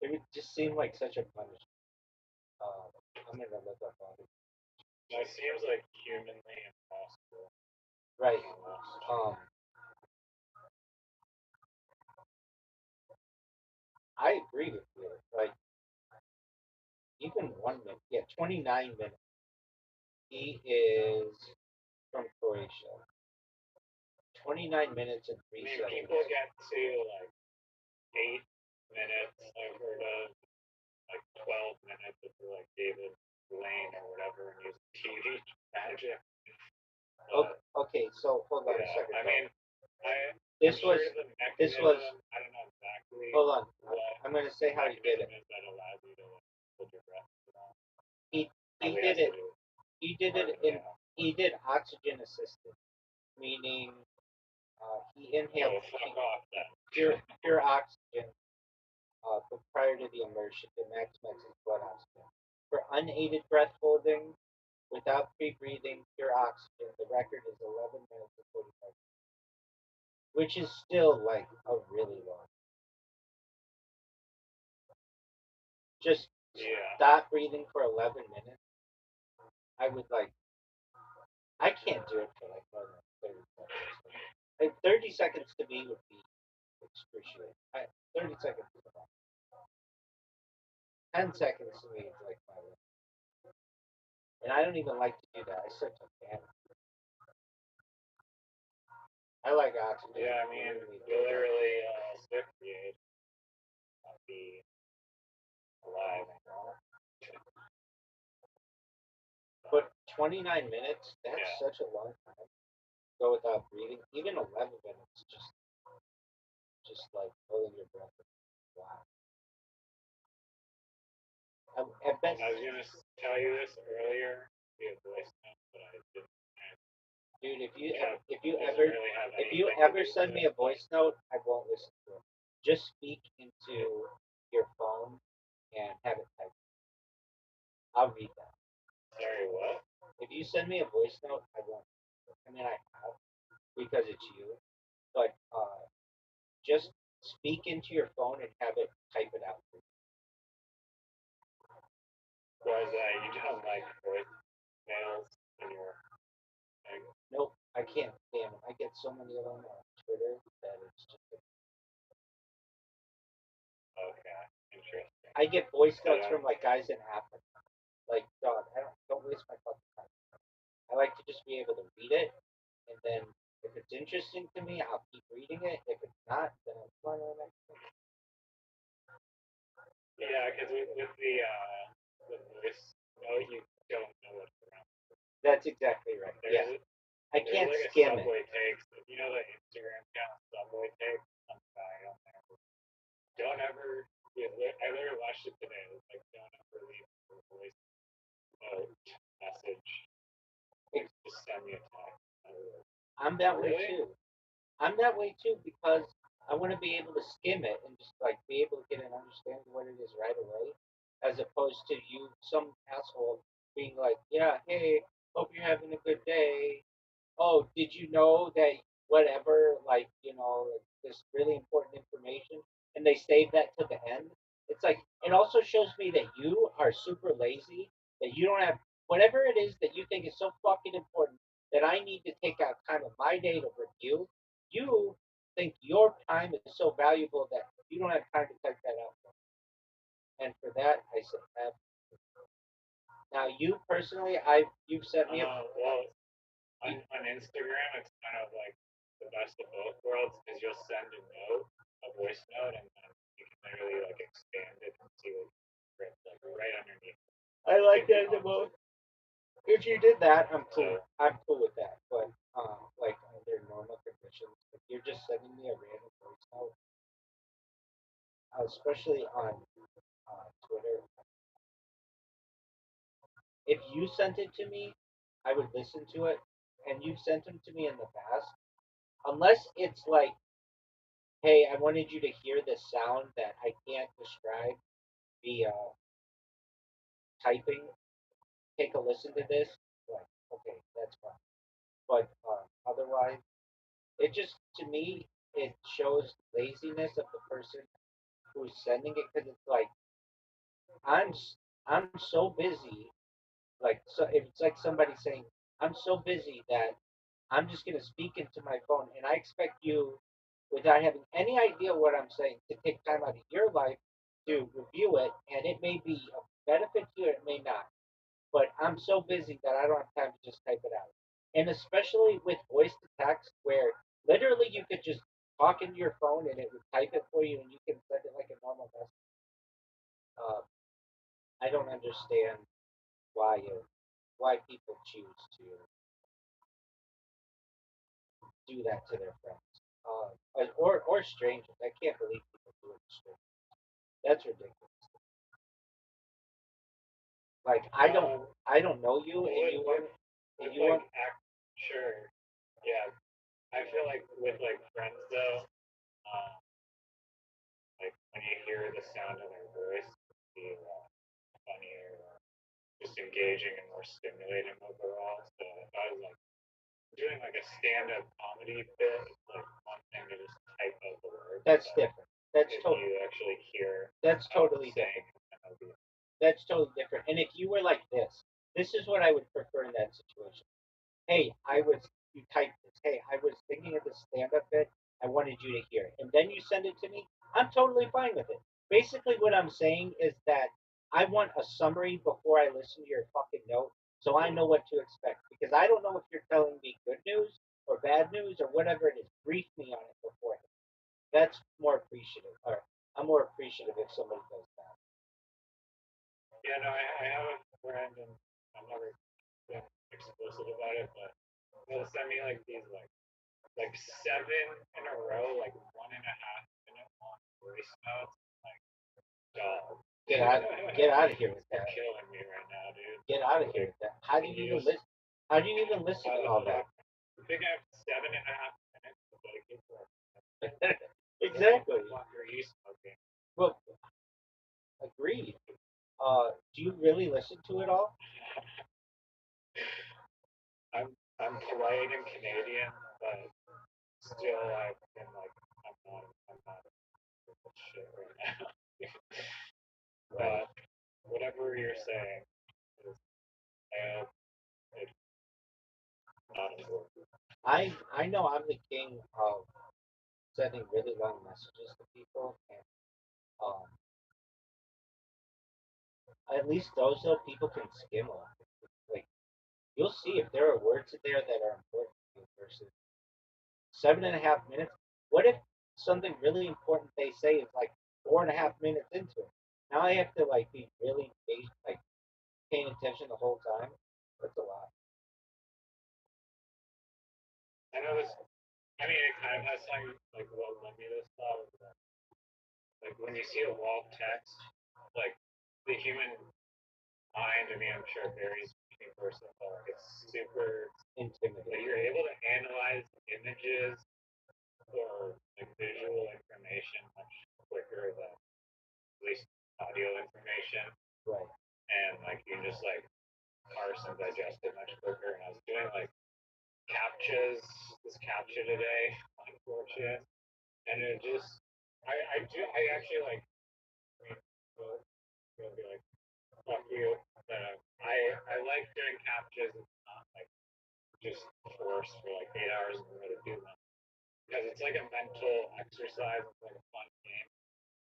It would just seem like such a punishment. I'm gonna look up on it. That seems like humanly impossible. Right. I agree with you. Like even 1 minute, yeah, 29 minutes. He is from Croatia. 29 minutes and I 3 mean, seconds. people get to like 8 minutes. I've heard of like 12 minutes if you're like David Blaine or whatever and use TV magic. Okay, so hold on yeah, a second. I mean, this I'm was sure the this was. I don't know exactly. Hold on, what I'm gonna say how he did it. That allows you to hold your breath. He did it. He did it in. He did oxygen assisted, meaning he inhaled pure oxygen but prior to the immersion to maximize his blood oxygen. For unaided breath holding, without pre-breathing, pure oxygen, the record is 11 minutes and 45 seconds, which is still like a really long. Just stop breathing for 11 minutes. I would like. I can't do it for like more than 30 seconds. Like 30 seconds to me would be excruciating. 30 seconds is enough. 10 seconds to me is like my limit. And I don't even like to do that. I start to panic. I like oxygen. Yeah, I mean, literally, asphyxiate, not be alive anymore. But 29 minutes, that's such a long time. Go without breathing. Even 11 minutes, just like holding your breath. Wow. I bet. I was gonna tell you this earlier via voice note, but I didn't. Dude, if you ever send me a voice note, I won't listen to it. Just speak into your phone and have it typed. I'll read that. Sorry, what? If you send me a voice note, I won't. I mean, I have because it's you, but just speak into your phone and have it type it out. Why is that? You don't like voicemails in your thing? Nope, I can't stand them. I get so many of them on Twitter that it's just. Okay, interesting. I get voice notes from like guys in Africa. Like, dog, don't waste my fucking time. I like to just be able to read it, and then if it's interesting to me, I'll keep reading it. If it's not, then I'll find the next thing. Yeah, because with the voice note, you don't know what's around. That's exactly right. I can't like skim a Subway takes. You know the Instagram account Subway takes? Some guy on there. Don't ever. Yeah, I literally watched it today. It was like, don't ever leave a voice note message. Just send me a text. I'm that way too. I'm that way too because I want to be able to skim it and just like be able to get an understanding of what it is right away, as opposed to you, some asshole, being like, "Yeah, hey, hope you're having a good day. Oh, did you know that whatever, like, like this really important information, and they save that to the end." It's like it also shows me that you are super lazy, that you don't have whatever it is that you think is so fucking important that I need to take out time of my day to review. You think your time is so valuable that you don't have time to type that out. And for that, I said, now you personally, you've sent me a. Well, on Instagram, it's kind of like the best of both worlds because you'll send a note, a voice note, and then you can literally like expand it and see what it's like right underneath. I like that the most. If you did that, I'm cool. So, I'm cool with that. But like under normal conditions, if you're just sending me a random voice note, especially on Twitter, if you sent it to me, I would listen to it. And you've sent them to me in the past, unless it's like, hey, I wanted you to hear this sound that I can't describe via typing. Take a listen to this. Like, okay, that's fine. But otherwise, it just to me it shows laziness of the person who's sending it because it's like I'm I'm so busy. Like so, if it's like somebody saying I'm so busy that I'm just gonna speak into my phone, and I expect you, without having any idea what I'm saying, to take time out of your life to review it, and it may be of benefit to you, it may not. But I'm so busy that I don't have time to just type it out. And especially with voice to text, where literally you could just talk into your phone and it would type it for you, and you can send it like a normal message. Uh, I don't understand why people choose to do that to their friends, or strangers. I can't believe people do it to strangers. That's ridiculous. Like I don't know you, and you want and with you like want. sure, yeah. I feel like with like friends though, um, like when you hear the sound of their voice, be funnier, or just engaging and more stimulating overall. So if I was like doing like a stand-up comedy bit, it's like one thing to just type out the words. That's But different. That's if totally. you actually hear That's what I'm totally saying, different. then it'll be That's totally different. And if you were like this is what I would prefer in that situation. Hey, you typed this. Hey, I was thinking of this stand up bit. I wanted you to hear it. And then you send it to me. I'm totally fine with it. Basically, what I'm saying is that I want a summary before I listen to your fucking note so I know what to expect. Because I don't know if you're telling me good news or bad news or whatever it is. Brief me on it beforehand. That's more appreciative. Or I'm more appreciative if somebody does that. yeah. No, I have a friend, and I've never been explicit about it, but they'll send me like these like seven in a row, like 1.5 minute long voice notes. Like, dog. Get out, get out of here with You're that. killing me right now, dude. Get out of here with that. How do Can you you even just listen? How do you even listen how to the all that? fuck? You think I have 7.5 minutes to dedicate to it? Exactly. What the fuck are you smoking? Well, agreed. Do you really listen to it all? I'm polite and Canadian, but still I've been like I'm not with this shit right now. Right. But whatever you're saying is I hope it's not important. I know I'm the king of sending really long messages to people, and um, at least those though people can skim them. Like you'll see if there are words in there that are important to you versus 7.5 minutes. What if something really important they say is like 4.5 minutes into it? Now I have to like be really like paying attention the whole time. That's a lot. I know this. I mean, it kind of has some like what led me to this thought was that like when you see a wall of text, like the human mind. I mean, I'm sure it varies between person, but like it's super. Like Intimidating. you're able to analyze images or like visual process and digest it much quicker. And I was doing like captchas, this captcha today on 4chan, and it just, I actually like, I mean, well, you'll be like, fuck you, but I like doing captchas. It's not like just force for like 8 hours in a row to do them because it's like a mental exercise. It's like a fun game.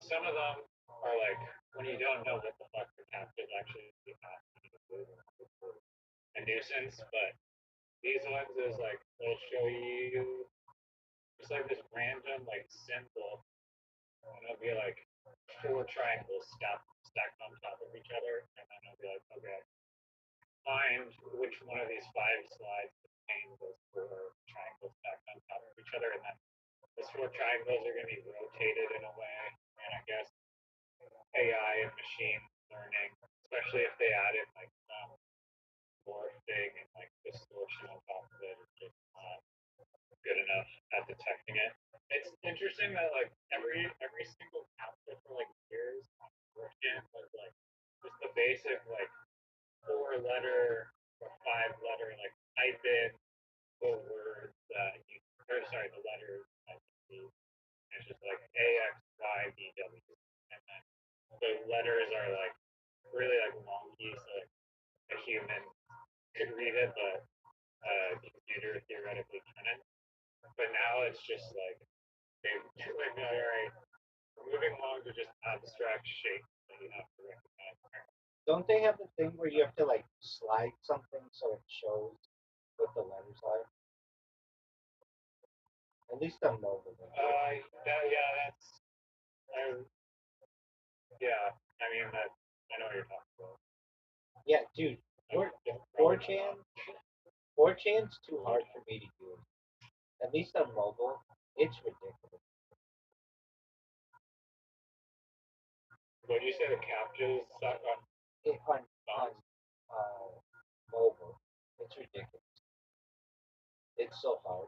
Some of them are like when you don't know what the fuck the captcha is actually happening, a nuisance. But these ones is like they'll show you just like this random like symbol, and it'll be like four triangles stacked on top of each other, and then it'll be like, okay, find which one of these five slides contains those four triangles stacked on top of each other, and then those four triangles are going to be rotated in a way. And I guess AI and machine learning, especially if they add in like some morphing and like distortion on top of it, is just not good enough at detecting it. It's interesting that like every single captcha for like years on Fortran was like just the basic like 4 letter or 5 letter like type in the words that you, or sorry, the letters that you use. It's just like A X Y B W, and then the letters are like really like wonky, so like a human could read it, but a computer theoretically couldn't. But now it's just like they've like, all right, we're moving along to just abstract shapes that you have to recognize. Don't they have the thing where you have to like slide something so it shows what the letters are? At least on mobile. Yeah, that's I, yeah. I mean that I know what you're talking about. Yeah, dude. 4chan, 4chan's too hard for me to use. At least on mobile, it's ridiculous. What do you say the captchas suck on On mobile, it's ridiculous. It's so hard.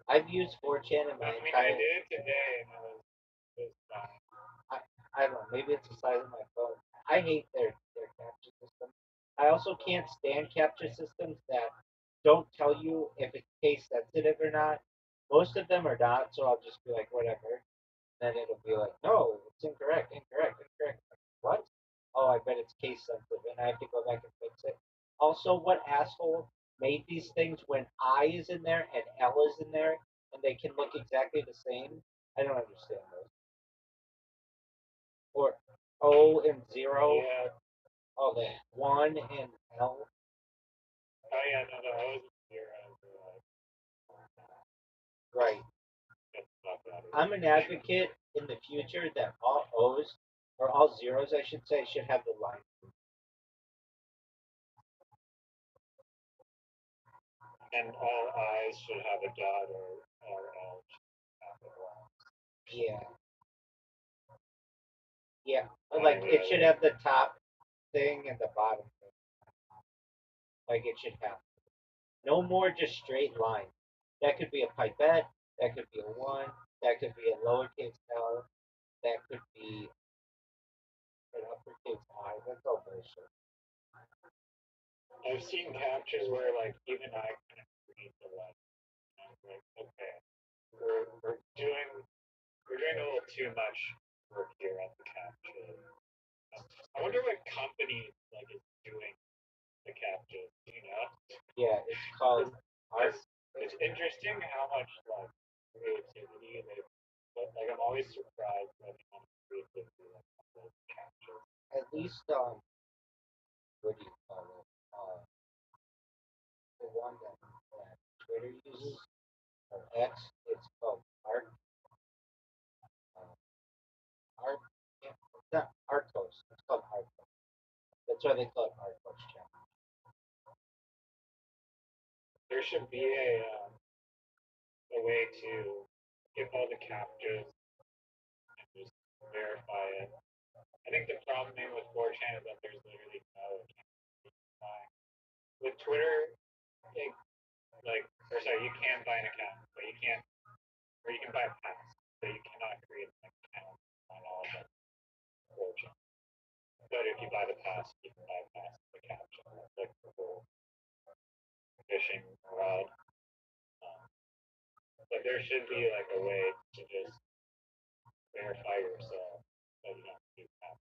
I've used 4chan in my I mean, I entire. did it today, and it was fine. I don't know. Maybe it's the size of my phone. I hate their capture system. I also can't stand capture systems that don't tell you if it's case sensitive or not. Most of them are not, so I'll just be like, whatever. Then it'll be like, no, it's incorrect, incorrect, incorrect. Like, what? Oh, I bet it's case sensitive, and I have to go back and fix it. Also, what asshole made these things when I is in there and L is in there, and they can look exactly the same? I don't understand those. Or O and 0. Yeah. Oh, the 1 and L. Oh yeah, no, no, I was here. Right. I'm an advocate in the future that all O's, or all zeros, I should say, should have the line. And all eyes should have a dot, or all should have a line. Yeah. Yeah. Like, it should have the top thing and the bottom thing. Like, it should have. No more just straight line. That could be a pipette. That could be a 1. That could be a lowercase L. That could be an uppercase I. That's all bullshit. I've seen captures where like even I couldn't read the line. I was like, okay, we're doing a little too much work here on the capture. I wonder what company like is doing the capture. Do you know? Yeah, it's called art. It's interesting how much like creativity they put. Like I'm always surprised by the amount of creativity like those captures. At least, what do you call it? The one that Twitter uses, or X, it's called art. Art. Yeah, it's not Arcos. It's called Arcos. That's why they call it Arcos channel. There should be a way to give all the captures and just verify it. I think the problem with 4chan is that there's literally no account. With Twitter, like, or sorry, you can buy an account, but you can't, or you can buy a pass, but you cannot create an account on all of them. 4chan. But if you buy the pass, you can bypass the captcha. Like there should be like a way to just verify yourself that you don't do that.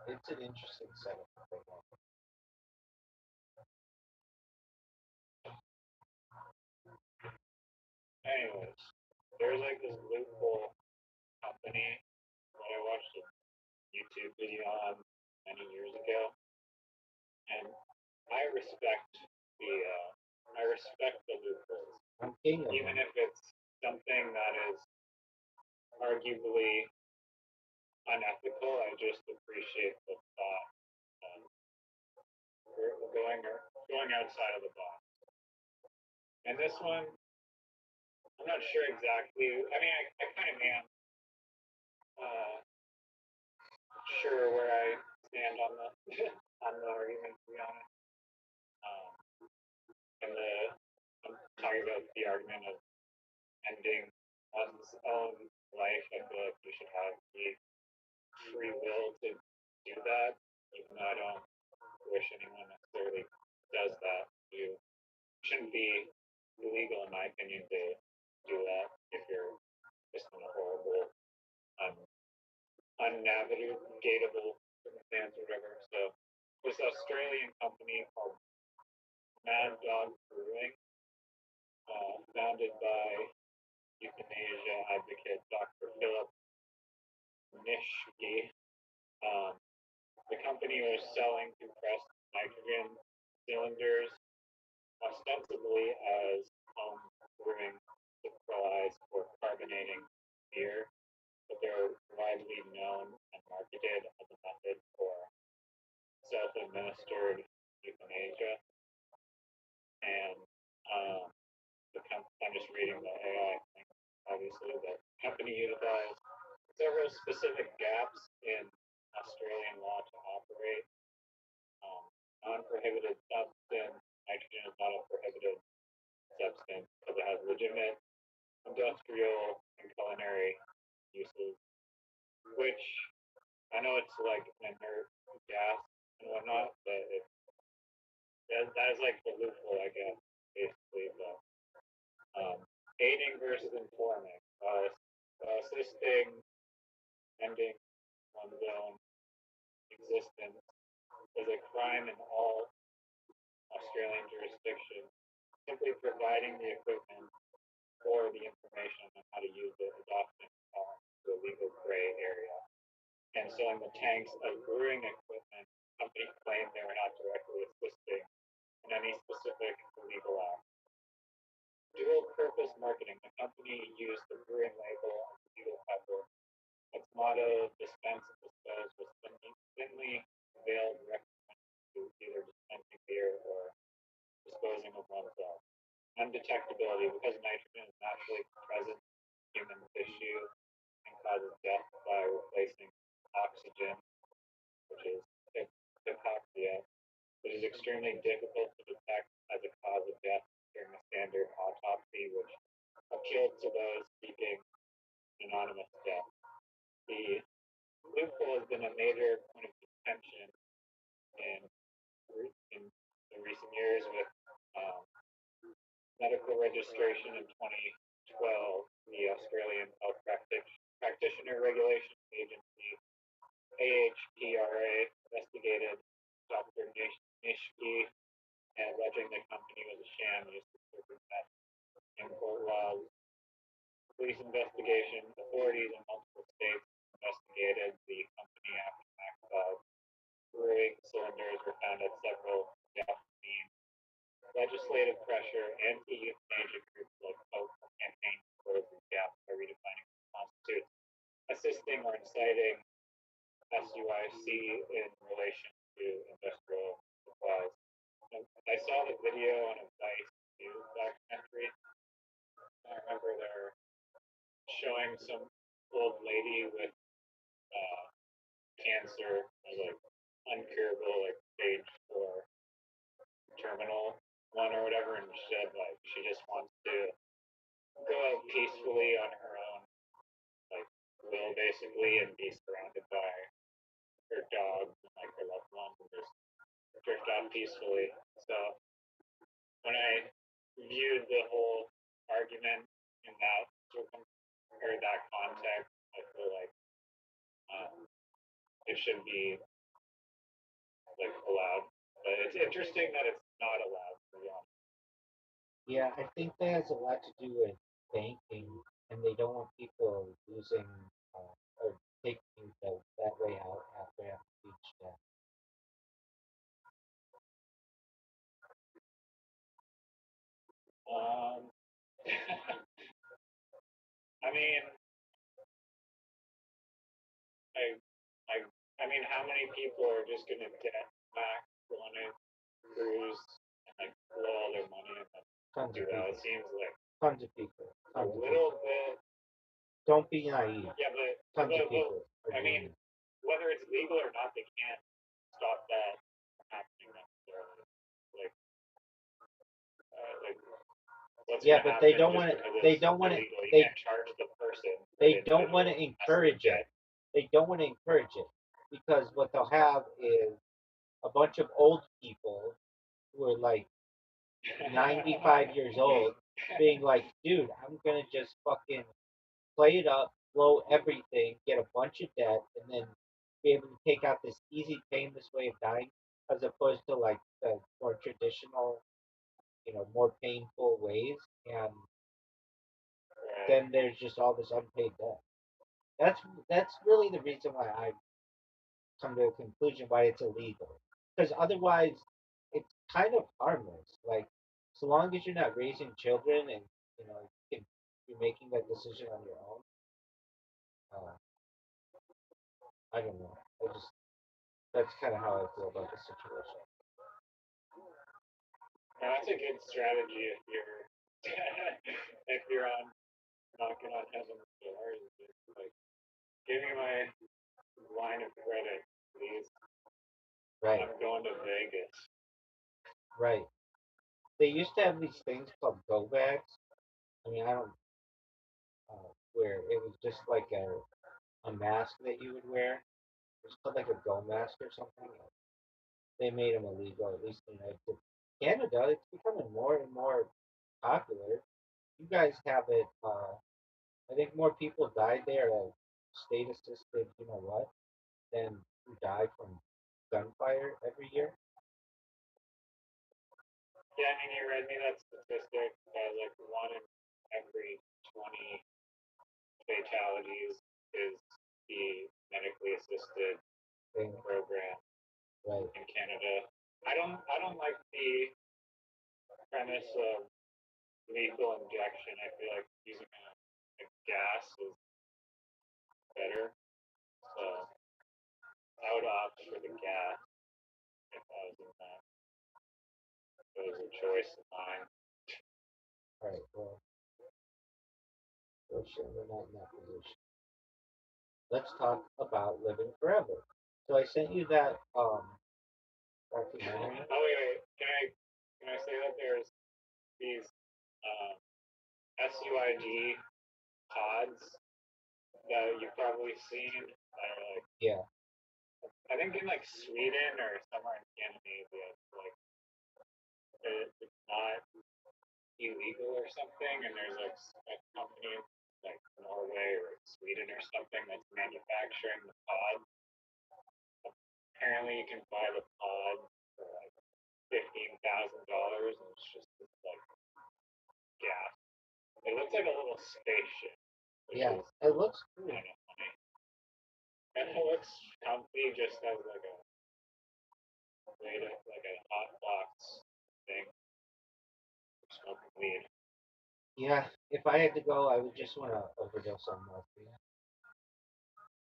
It's an interesting setup. Anyways, there's like this loophole company that I watched a YouTube video on many years ago, and I respect the loopholes, even if it's something that is arguably unethical. I just appreciate the thought of going outside of the box. And this one, I'm not sure exactly. I mean, I kind of am uh, sure where I stand on the on the argument, to be honest. Um, and I'm talking about the argument of ending one's own life. I feel like we should have the free will to do that, even though I don't wish anyone necessarily does that. You shouldn't be illegal, in my opinion, to do that if you're just in a horrible, unnavigatable circumstance or whatever. So this Australian company called Mad Dog Brewing, founded by euthanasia advocate Dr. Philip Nishke. Um, the company was selling compressed nitrogen cylinders ostensibly as home brewing supplies for carbonating beer, but they're widely known and marketed as a method for self-administered euthanasia. And I'm just reading the AI thing, obviously. The company utilized several specific gaps in Australian law to operate. Non-prohibited substance, nitrogen is not a prohibited substance because it has legitimate industrial and culinary uses, which I know it's like an inert gas and whatnot, but that is like the loophole, I guess, basically. But aiding versus informing, assisting, ending one's own existence is a crime in all Australian jurisdictions. Simply providing the equipment or the information on how to use it is often the legal gray area. And selling the tanks of brewing equipment, companies claim they were not directly assisting in any specific illegal act. Dual purpose marketing. The company used the brewing label on the needle pepper. Its motto, dispense and dispose, was thinly veiled reference to either dispensing beer or disposing of oneself. Undetectability, because nitrogen is naturally present in human tissue and causes death by replacing oxygen, which is hypoxia. It is extremely difficult to detect as a cause of death during a standard autopsy, which appealed to those seeking anonymous death. The loophole has been a major point of contention in the recent years with medical registration in 2012. The Australian Health Practitioner Regulation Agency, AHPRA, investigated Dr. Nishke and alleging the company was a sham used to circumvent import laws. Police investigation authorities in multiple states investigated the company after Maxwell brewing cylinders were found at several death scenes. Legislative pressure, anti-euthanasia groups like Hope campaign to close these gaps by redefining what constitutes assisting or inciting SUIC in relation to industrial supplies. I saw the video on a Vice News documentary. I remember they're showing some old lady with cancer, like uncurable, like stage 4 terminal one or whatever, and she said like she just wants to go out peacefully on her own, like will basically, and be surrounded by her dogs and like her loved ones, and just drift off peacefully. So when I viewed the whole argument in that or that context, I feel like it should be like allowed. But it's interesting that it's not allowed, to be honest. Yeah, I think that has a lot to do with banking, and they don't want people losing or taking that way out after having reached that. Um, I mean, I, I, I mean, how many people are just gonna debt back on a cruise and like blow all their money and then Tons do of that? people. It seems like Tons of people. a Tons of little people. bit. Don't be naive. Yeah, but Tons of people. I mean, whether it's legal or not, they can't stop that from happening necessarily. Like, like what's Yeah, gonna but they happen don't just want to. because They it's don't want to. illegal? You They can't charge the person. they don't want to Has to encourage it. get. They don't want to encourage it because what they'll have is a bunch of old people who are like 95 years old being like, dude, I'm gonna just fucking play it up, blow everything, get a bunch of debt, and then be able to take out this easy, painless way of dying, as opposed to like the more traditional, more painful ways. And then there's just all this unpaid debt. That's really the reason why I come to a conclusion why it's illegal. Because otherwise, it's kind of harmless. Like, so long as you're not raising children and you're making that decision on your own. Uh, I don't know. That's kind of how I feel about the situation. That's a good strategy if you're if you're on knocking on heaven's door. Like, give me my line of credit, please. Right. I'm going to Vegas. Right. They used to have these things called go bags. I mean, I don't where it was just like a mask that you would wear. It's called like a go mask or something. They made them illegal, at least in the United States. Canada, it's becoming more and more popular. You guys have it. I think more people died there of state assisted, you know what, than who died from gunfire every year. Yeah, I mean, you read me that statistic that like one in every 20 fatalities is the medically assisted Thing. program Right. in Canada. I don't like the premise of lethal injection. I feel like using a gas is better. So I would opt for the gas if I was in that. It was a choice of mine. All right. Well, we're not in that position. Let's talk about living forever. So I sent you that documentary. Oh wait. Can I say that there's these um, SUIG pods that you've probably seen that are like Yeah. I think in like Sweden or somewhere in Scandinavia, it's not illegal or something, and there's like a company like Norway or Sweden or something that's manufacturing the pod. Apparently, you can buy the pod for like $15,000, and it's just this like gas. It looks like a little spaceship, which Yeah. is It looks cool. kind of funny. And it looks comfy, just as like a way to like a hot box thing. Smoking weed. Yeah. If I had to go, I would just want to overdose on morphine.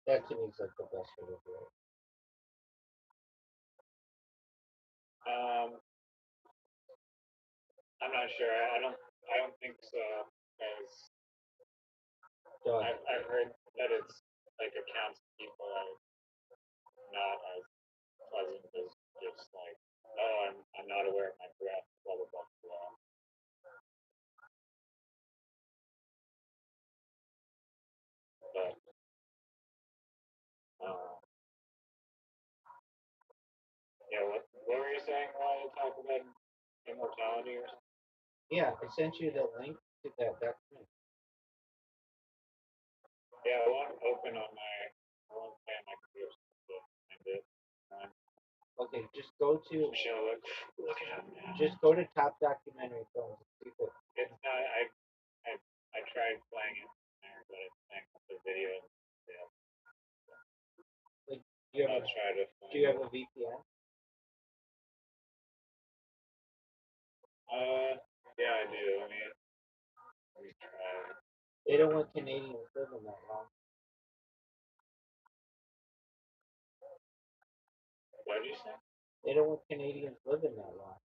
That to me is like the best way to do it. Um, I'm not sure. I don't think so. Because Done. I've heard that it's like accounts people are not as pleasant as just like, oh, I'm not aware of my breath, blah blah blah blah. But uh, yeah, What were you saying while you talk about immortality or something? Yeah, I sent you the link to that document. Yeah, I won't open on my. I won't play on my computer. So find it. Okay, just go to Should look it up now. just go to top documentary films and see if It's not. I I tried playing it there, but it's saying the video. Yeah. like do you have I'll try to do find you have it. a VPN? Yeah, I do. Let me try. They don't want Canadians living that long. What did you say? They don't want Canadians living that long.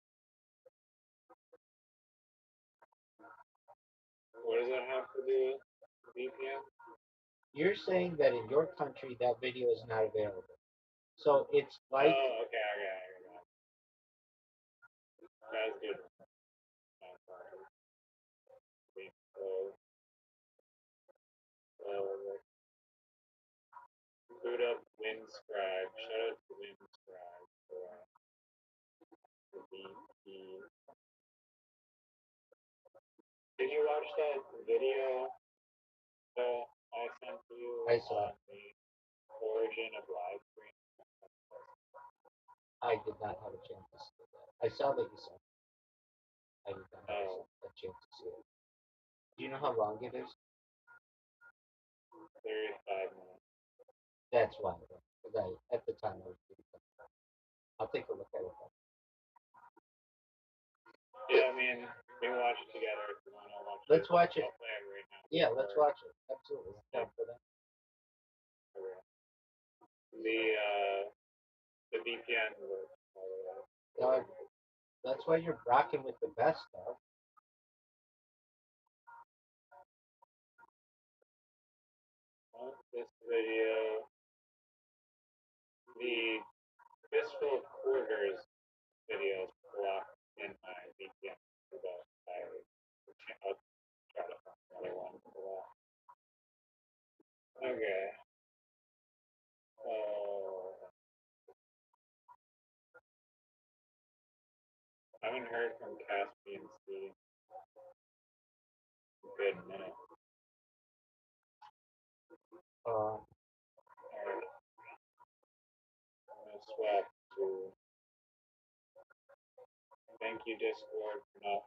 What does that have to do with VPN? You're saying that in your country that video is not available. So it's like Oh, okay, okay. That's good. So, boot up Windscribe. Shout out to Windscribe for the VP. Did you watch that video that I sent you I saw on the origin of live stream? I did not have a chance to see that. I saw that you saw it. I did not have Oh, a chance to see it. Do you know how long it is? 35 minutes. That's why. Because at the time I was doing something. I'll take a look at it. Yeah, we can watch it together if you want to watch it. Let's watch it. I'll play it right now. Yeah, let's watch it. Absolutely. Yeah. For that. The VPN works. Dog, that's why you're rocking with the best stuff. This video, the Fistful of Quarters video is blocked in my VPN for that. I'll try to find another one for that. Okay. I haven't heard from Caspian Sea in a good minute. Uh, Alright. I'm gonna swap to. Thank you, Discord, for not